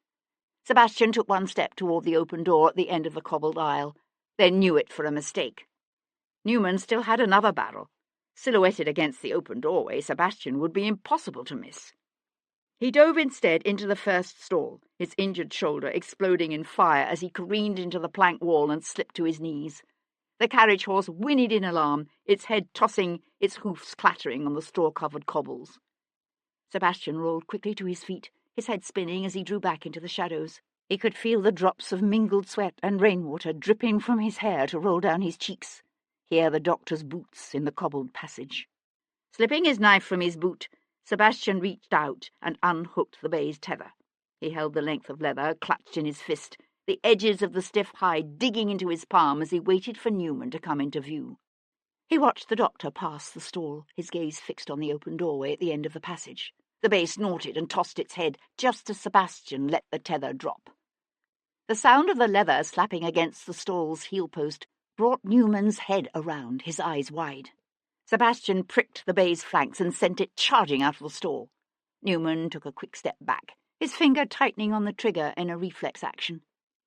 Sebastian took one step toward the open door at the end of the cobbled aisle, then knew it for a mistake. Newman still had another barrel. Silhouetted against the open doorway, Sebastian would be impossible to miss. He dove instead into the first stall, his injured shoulder exploding in fire as he careened into the plank wall and slipped to his knees. The carriage horse whinnied in alarm, its head tossing, its hoofs clattering on the straw-covered cobbles. Sebastian rolled quickly to his feet, his head spinning as he drew back into the shadows. He could feel the drops of mingled sweat and rainwater dripping from his hair to roll down his cheeks, hear the doctor's boots in the cobbled passage. Slipping his knife from his boot, Sebastian reached out and unhooked the bay's tether. He held the length of leather clutched in his fist, the edges of the stiff hide digging into his palm as he waited for Newman to come into view. He watched the doctor pass the stall, his gaze fixed on the open doorway at the end of the passage. The bay snorted and tossed its head just as Sebastian let the tether drop. The sound of the leather slapping against the stall's heel post brought Newman's head around, his eyes wide. Sebastian pricked the bay's flanks and sent it charging out of the stall. Newman took a quick step back, his finger tightening on the trigger in a reflex action.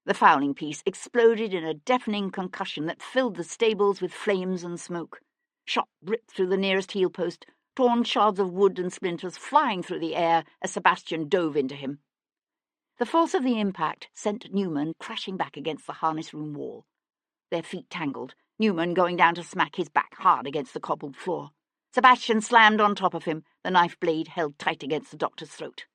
The fowling piece exploded in a deafening concussion that filled the stables with flames and smoke. Shot ripped through the nearest heel post, torn shards of wood and splinters flying through the air as Sebastian dove into him. The force of the impact sent Newman crashing back against the harness room wall. Their feet tangled, Newman going down to smack his back hard against the cobbled floor. Sebastian slammed on top of him, the knife blade held tight against the doctor's throat.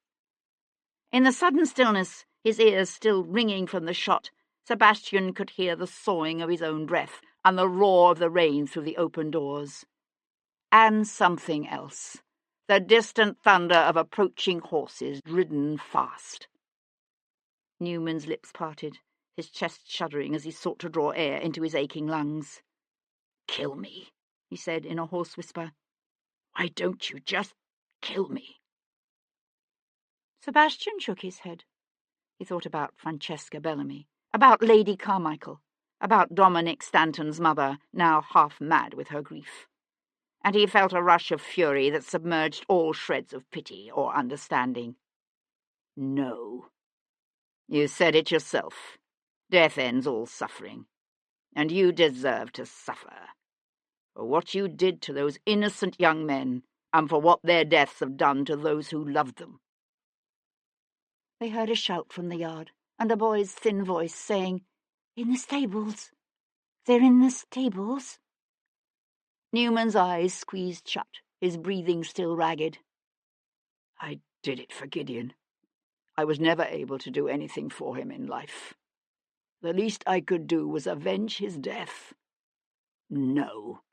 In the sudden stillness, his ears still ringing from the shot, Sebastian could hear the sawing of his own breath and the roar of the rain through the open doors. And something else, the distant thunder of approaching horses ridden fast. Newman's lips parted, his chest shuddering as he sought to draw air into his aching lungs. "Kill me," he said in a hoarse whisper. "Why don't you just kill me?" Sebastian shook his head. He thought about Francesca Bellamy, about Lady Carmichael, about Dominic Stanton's mother, now half mad with her grief. And he felt a rush of fury that submerged all shreds of pity or understanding. No. You said it yourself. Death ends all suffering. And you deserve to suffer. For what you did to those innocent young men, and for what their deaths have done to those who loved them. They heard a shout from the yard, and a boy's thin voice saying, "In the stables. They're in the stables." Newman's eyes squeezed shut, his breathing still ragged. "I did it for Gideon. I was never able to do anything for him in life. The least I could do was avenge his death." "No."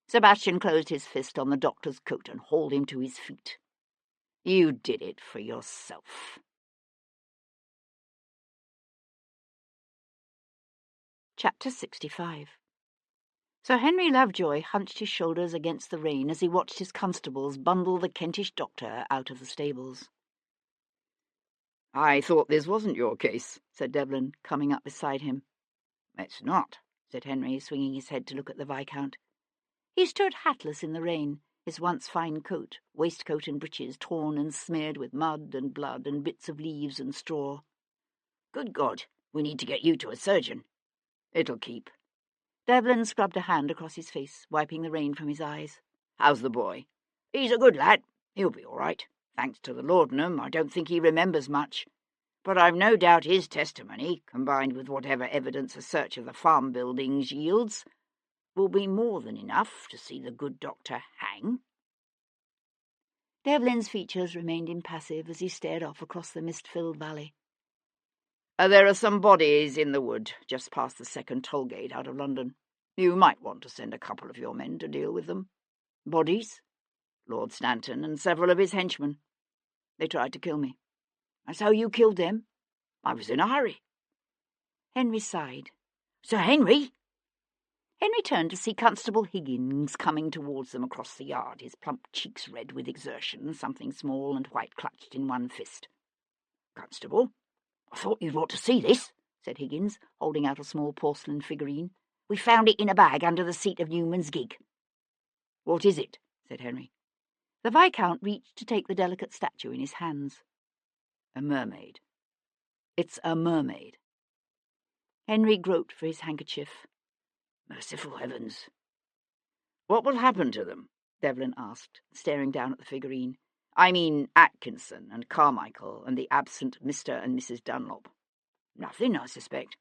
Sebastian closed his fist on the doctor's coat and hauled him to his feet. "You did it for yourself." Chapter 65. Sir Henry Lovejoy hunched his shoulders against the rain as he watched his constables bundle the Kentish doctor out of the stables. "I thought this wasn't your case," said Devlin, coming up beside him. "It's not," said Henry, swinging his head to look at the Viscount. He stood hatless in the rain, his once fine coat, waistcoat and breeches torn and smeared with mud and blood and bits of leaves and straw. "Good God, we need to get you to a surgeon." "It'll keep." Devlin scrubbed a hand across his face, wiping the rain from his eyes. "How's the boy?" "He's a good lad. He'll be all right. Thanks to the laudanum, I don't think he remembers much. But I've no doubt his testimony, combined with whatever evidence a search of the farm buildings yields, will be more than enough to see the good doctor hang." Devlin's features remained impassive as he stared off across the mist-filled valley. "There are some bodies in the wood, just past the second toll gate out of London. You might want to send a couple of your men to deal with them." "Bodies?" "Lord Stanton and several of his henchmen. They tried to kill me." "That's how you killed them?" "I was in a hurry." Henry sighed. "Sir Henry!" Henry turned to see Constable Higgins coming towards them across the yard, his plump cheeks red with exertion, something small and white clutched in one fist. "Constable, I thought you'd want to see this," said Higgins, holding out a small porcelain figurine. "We found it in a bag under the seat of Newman's gig." "What is it?" said Henry. The Viscount reached to take the delicate statue in his hands. "A mermaid. It's a mermaid." Henry groped for his handkerchief. "Merciful heavens." "What will happen to them?" Devlin asked, staring down at the figurine. "I mean Atkinson and Carmichael and the absent Mr. and Mrs. Dunlop." "Nothing, I suspect.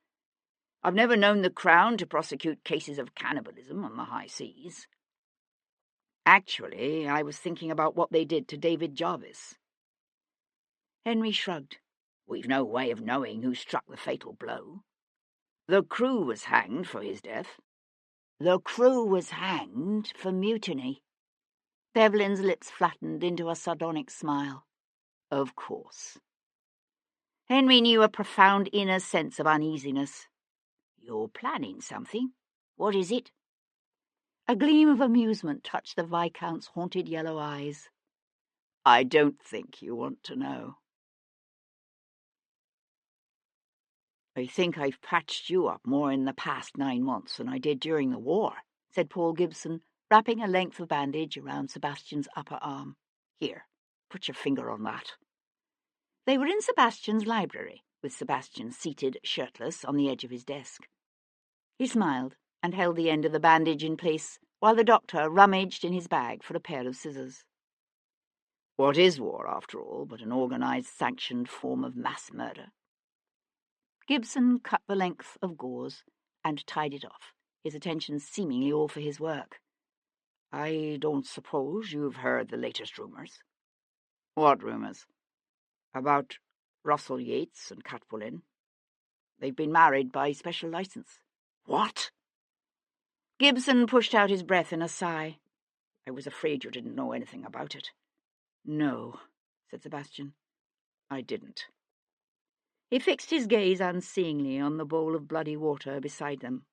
I've never known the Crown to prosecute cases of cannibalism on the high seas." "Actually, I was thinking about what they did to David Jarvis." Henry shrugged. "We've no way of knowing who struck the fatal blow. The crew was hanged for his death." "The crew was hanged for mutiny." Devlin's lips flattened into a sardonic smile. "Of course." Henry knew a profound inner sense of uneasiness. "You're planning something. What is it?" A gleam of amusement touched the Viscount's haunted yellow eyes. I don't think you want to know. I think I've patched you up more in the past 9 months than I did during the war, said Paul Gibson, wrapping a length of bandage around Sebastian's upper arm. Here, put your finger on that. They were in Sebastian's library, with Sebastian seated, shirtless, on the edge of his desk. He smiled and held the end of the bandage in place while the doctor rummaged in his bag for a pair of scissors. What is war, after all, but an organised, sanctioned form of mass murder? Gibson cut the length of gauze and tied it off, his attention seemingly all for his work. I don't suppose you've heard the latest rumours. What rumours? About Russell Yates and Cat Boleyn. They've been married by special licence. What? Gibson pushed out his breath in a sigh. I was afraid you didn't know anything about it. No, said Sebastian. I didn't. He fixed his gaze unseeingly on the bowl of bloody water beside them,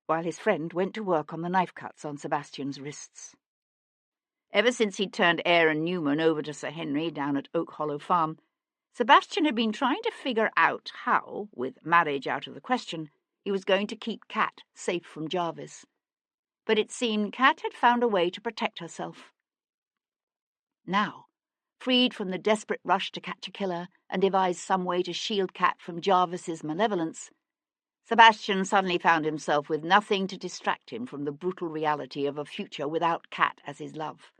while his friend went to work on the knife cuts on Sebastian's wrists. Ever since he'd turned Aaron Newman over to Sir Henry down at Oak Hollow Farm, Sebastian had been trying to figure out how, with marriage out of the question, he was going to keep Cat safe from Jarvis. But it seemed Cat had found a way to protect herself. Now, freed from the desperate rush to catch a killer and devise some way to shield Cat from Jarvis's malevolence, Sebastian suddenly found himself with nothing to distract him from the brutal reality of a future without Cat as his love,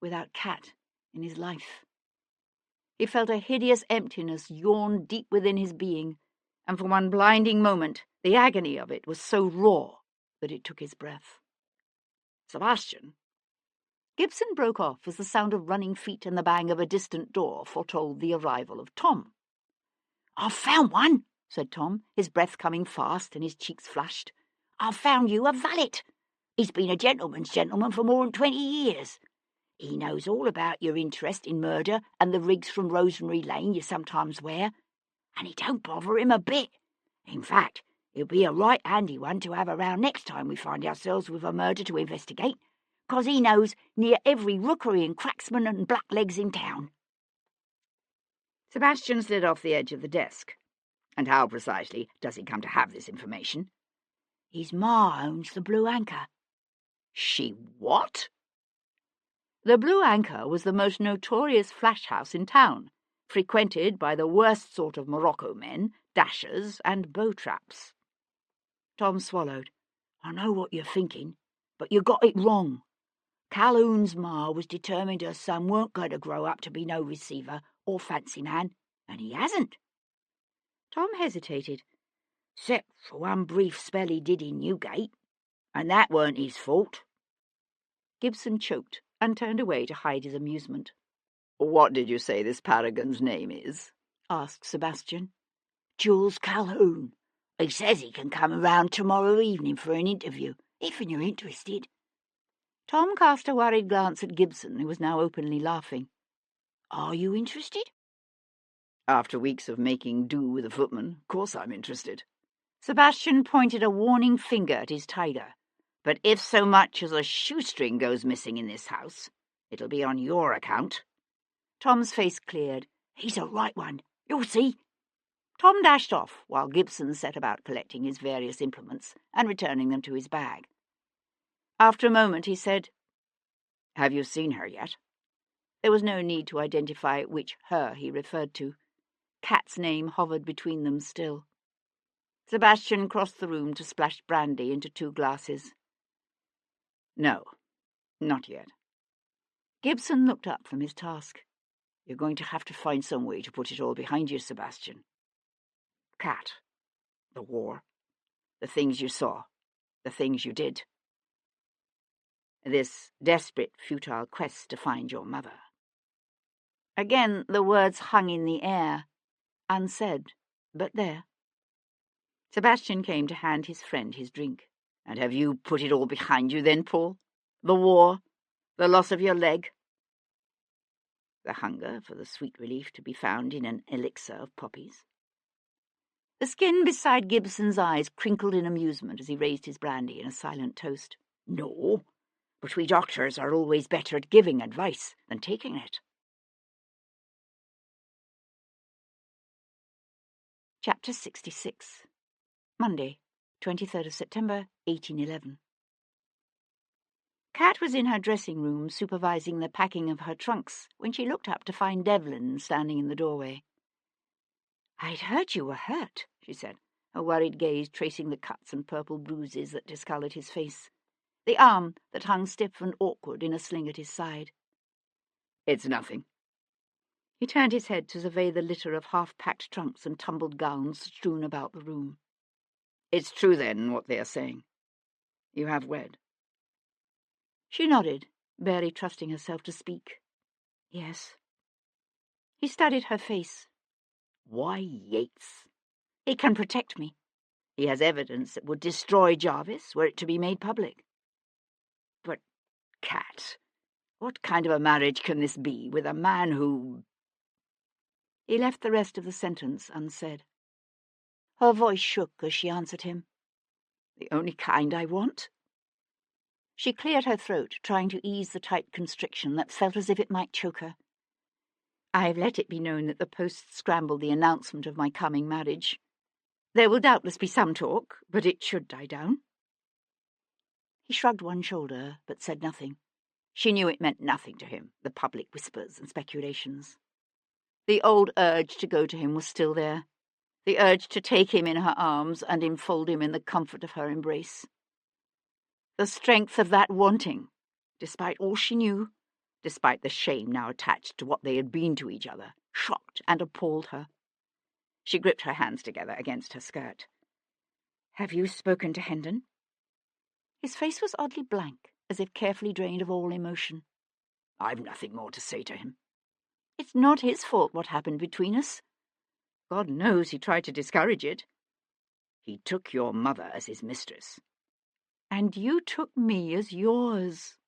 without Cat in his life. He felt a hideous emptiness yawn deep within his being, and for one blinding moment the agony of it was so raw that it took his breath. Sebastian? Gibson broke off as the sound of running feet and the bang of a distant door foretold the arrival of Tom. I've found one, said Tom, his breath coming fast and his cheeks flushed. I've found you a valet. He's been a gentleman's gentleman for more than 20 years. He knows all about your interest in murder and the rigs from Rosemary Lane you sometimes wear, and he don't bother him a bit. In fact, he'll be a right handy one to have around next time we find ourselves with a murder to investigate, 'cause he knows near every rookery and cracksman and blacklegs in town. Sebastian slid off the edge of the desk. And how precisely does he come to have this information? His ma owns the Blue Anchor. She what? The Blue Anchor was the most notorious flash house in town, frequented by the worst sort of Morocco men, dashers, and bow-traps. Tom swallowed. I know what you're thinking, but you got it wrong. Calhoun's ma was determined her son weren't going to grow up to be no receiver or fancy man, and he hasn't. Tom hesitated. Except for one brief spell he did in Newgate, and that weren't his fault. Gibson choked and turned away to hide his amusement. What did you say this paragon's name is? Asked Sebastian. Jules Calhoun. He says he can come around tomorrow evening for an interview, if you're interested. Tom cast a worried glance at Gibson, who was now openly laughing. Are you interested? After weeks of making do with a footman, of course I'm interested. Sebastian pointed a warning finger at his tiger. But if so much as a shoestring goes missing in this house, it'll be on your account. Tom's face cleared. He's a right one. You'll see. Tom dashed off, while Gibson set about collecting his various implements and returning them to his bag. After a moment he said, Have you seen her yet? There was no need to identify which her he referred to. Cat's name hovered between them still. Sebastian crossed the room to splash brandy into 2 glasses. No, not yet. Gibson looked up from his task. You're going to have to find some way to put it all behind you, Sebastian. Cat, the war, the things you saw, the things you did. This desperate, futile quest to find your mother. Again the words hung in the air, unsaid, but there. Sebastian came to hand his friend his drink. And have you put it all behind you then, Paul? The war, the loss of your leg? The hunger for the sweet relief to be found in an elixir of poppies? The skin beside Gibson's eyes crinkled in amusement as he raised his brandy in a silent toast. No, but we doctors are always better at giving advice than taking it. Chapter 66. Monday, 23rd of September, 1811. Kat was in her dressing room supervising the packing of her trunks when she looked up to find Devlin standing in the doorway. "I'd heard you were hurt," she said, her worried gaze tracing the cuts and purple bruises that discoloured his face, the arm that hung stiff and awkward in a sling at his side. "It's nothing." He turned his head to survey the litter of half-packed trunks and tumbled gowns strewn about the room. "It's true, then, what they are saying. You have wed." She nodded, barely trusting herself to speak. "Yes." He studied her face. "Why Yates?" "He can protect me. He has evidence that would destroy Jarvis were it to be made public." "But, Kat, what kind of a marriage can this be with a man who—" He left the rest of the sentence unsaid. Her voice shook as she answered him. "The only kind I want?" She cleared her throat, trying to ease the tight constriction that felt as if it might choke her. "I've let it be known that the post scrambled the announcement of my coming marriage. There will doubtless be some talk, but it should die down." He shrugged one shoulder, but said nothing. She knew it meant nothing to him, the public whispers and speculations. The old urge to go to him was still there, the urge to take him in her arms and enfold him in the comfort of her embrace. The strength of that wanting, despite all she knew, despite the shame now attached to what they had been to each other, shocked and appalled her. She gripped her hands together against her skirt. "Have you spoken to Hendon?" His face was oddly blank, as if carefully drained of all emotion. "I've nothing more to say to him." "It's not his fault what happened between us. God knows he tried to discourage it." "He took your mother as his mistress." "And you took me as yours."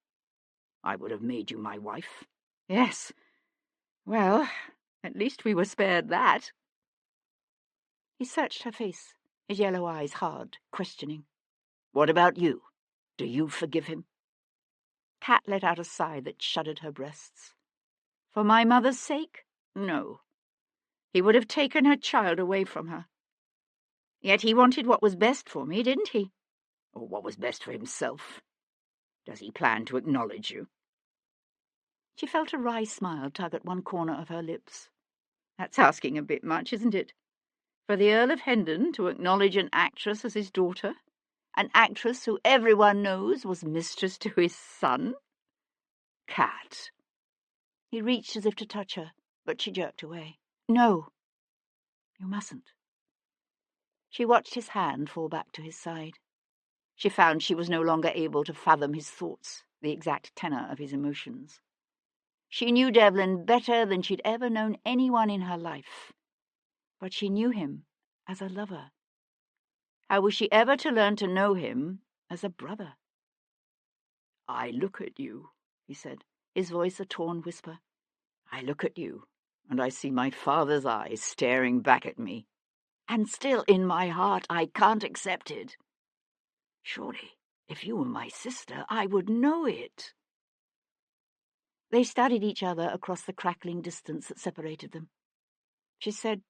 "I would have made you my wife." "Yes. Well, at least we were spared that." He searched her face, his yellow eyes hard, questioning. "What about you? Do you forgive him?" Kat let out a sigh that shuddered her breasts. "For my mother's sake? No. He would have taken her child away from her. Yet he wanted what was best for me, didn't he?" "Or what was best for himself? Does he plan to acknowledge you?" She felt a wry smile tug at one corner of her lips. "That's asking a bit much, isn't it? For the Earl of Hendon to acknowledge an actress as his daughter, an actress who everyone knows was mistress to his son?" "Kat!" He reached as if to touch her, but she jerked away. "No. You mustn't." She watched his hand fall back to his side. She found she was no longer able to fathom his thoughts, the exact tenor of his emotions. She knew Devlin better than she'd ever known anyone in her life, but she knew him as a lover. How was she ever to learn to know him as a brother? "I look at you," he said, his voice a torn whisper. "I look at you, and I see my father's eyes staring back at me. And still, in my heart, I can't accept it. Surely, if you were my sister, I would know it." They studied each other across the crackling distance that separated them. She said,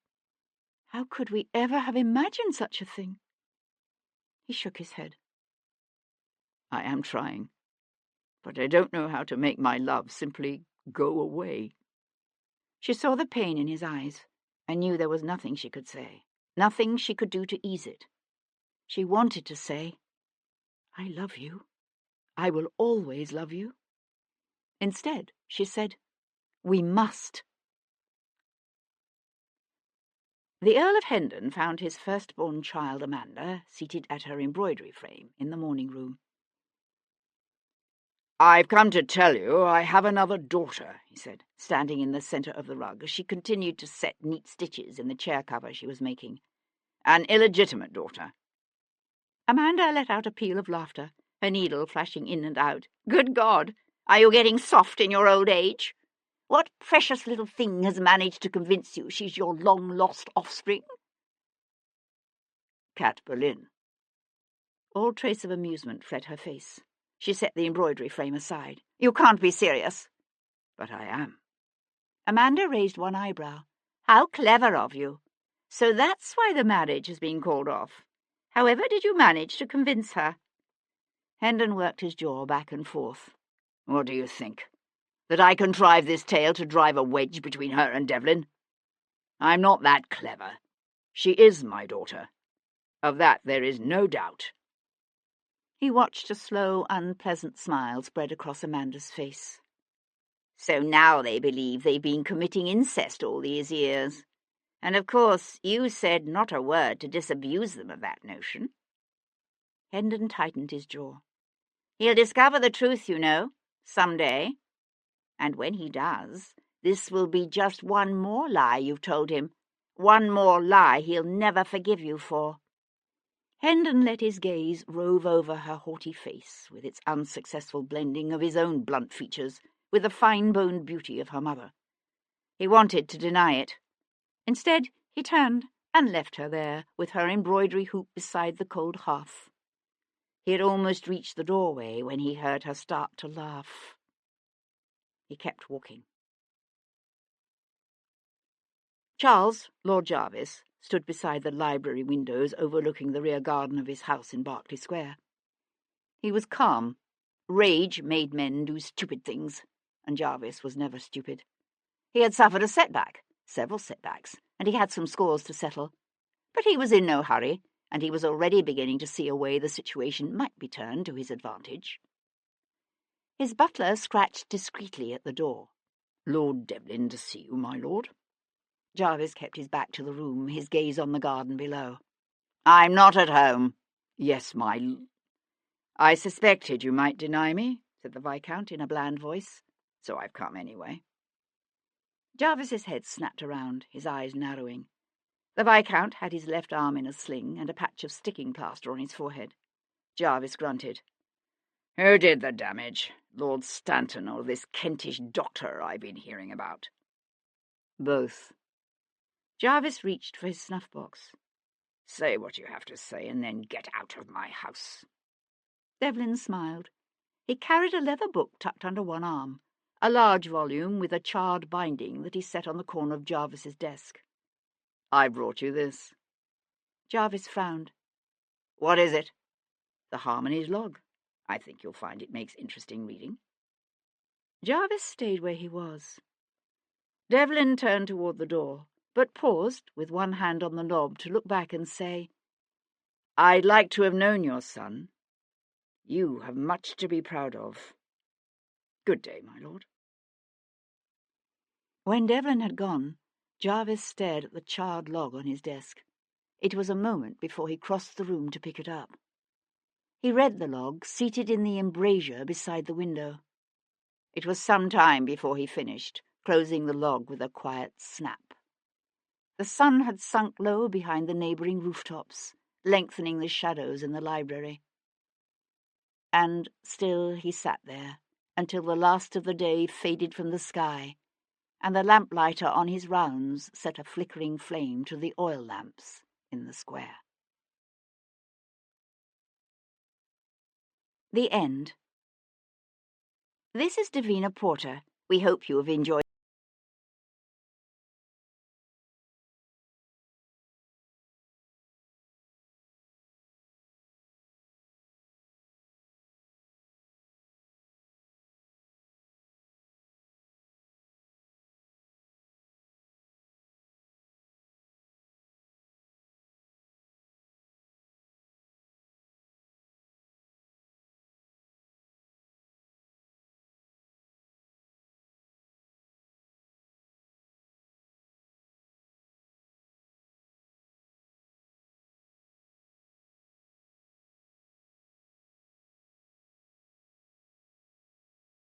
"How could we ever have imagined such a thing?" He shook his head. "I am trying, but I don't know how to make my love simply go away." She saw the pain in his eyes and knew there was nothing she could say, nothing she could do to ease it. She wanted to say, "I love you. I will always love you." Instead, she said, "We must." The Earl of Hendon found his firstborn child, Amanda, seated at her embroidery frame in the morning room. "I've come to tell you I have another daughter," he said, standing in the centre of the rug as she continued to set neat stitches in the chair cover she was making. "An illegitimate daughter." Amanda let out a peal of laughter, her needle flashing in and out. "Good God! Are you getting soft in your old age? What precious little thing has managed to convince you she's your long-lost offspring?" "Kat Berlin." All trace of amusement fled her face. She set the embroidery frame aside. "You can't be serious." "But I am." Amanda raised one eyebrow. "How clever of you. So that's why the marriage has been called off. However did you manage to convince her? Hendon worked his jaw back and forth. What do you think? That I contrived this tale to drive a wedge between her and Devlin? I'm not that clever. She is my daughter. Of that there is no doubt. He watched a slow, unpleasant smile spread across Amanda's face. So now they believe they've been committing incest all these years. And of course you said not a word to disabuse them of that notion. Hendon tightened his jaw. He'll discover the truth, you know, some day. And when he does, this will be just one more lie you've told him. One more lie he'll never forgive you for. Hendon let his gaze rove over her haughty face, with its unsuccessful blending of his own blunt features with the fine-boned beauty of her mother. He wanted to deny it. Instead, he turned and left her there, with her embroidery hoop beside the cold hearth. He had almost reached the doorway when he heard her start to laugh. He kept walking. Charles, Lord Jarvis, stood beside the library windows overlooking the rear garden of his house in Berkeley Square. He was calm. Rage made men do stupid things, and Jarvis was never stupid. He had suffered a setback, several setbacks, and he had some scores to settle. But he was in no hurry, and he was already beginning to see a way the situation might be turned to his advantage. His butler scratched discreetly at the door. Lord Devlin to see you, my lord. Jarvis kept his back to the room, his gaze on the garden below. I'm not at home. Yes, I suspected you might deny me, said the Viscount in a bland voice, so I've come anyway. Jarvis's head snapped around, his eyes narrowing. The Viscount had his left arm in a sling and a patch of sticking plaster on his forehead. Jarvis grunted. Who did the damage? Lord Stanton or this Kentish doctor I've been hearing about? Both. Jarvis reached for his snuff-box. Say what you have to say and then get out of my house. Devlin smiled. He carried a leather book tucked under one arm, a large volume with a charred binding that he set on the corner of Jarvis's desk. I brought you this. Jarvis frowned. What is it? The Harmonies log. I think you'll find it makes interesting reading. Jarvis stayed where he was. Devlin turned toward the door, but paused with one hand on the knob to look back and say, I'd like to have known your son. You have much to be proud of. Good day, my lord. When Devlin had gone, Jarvis stared at the charred log on his desk. It was a moment before he crossed the room to pick it up. He read the log, seated in the embrasure beside the window. It was some time before he finished, closing the log with a quiet snap. The sun had sunk low behind the neighbouring rooftops, lengthening the shadows in the library. And still he sat there, until the last of the day faded from the sky, and the lamplighter on his rounds set a flickering flame to the oil lamps in the square. The end. This is Davina Porter. We hope you have enjoyed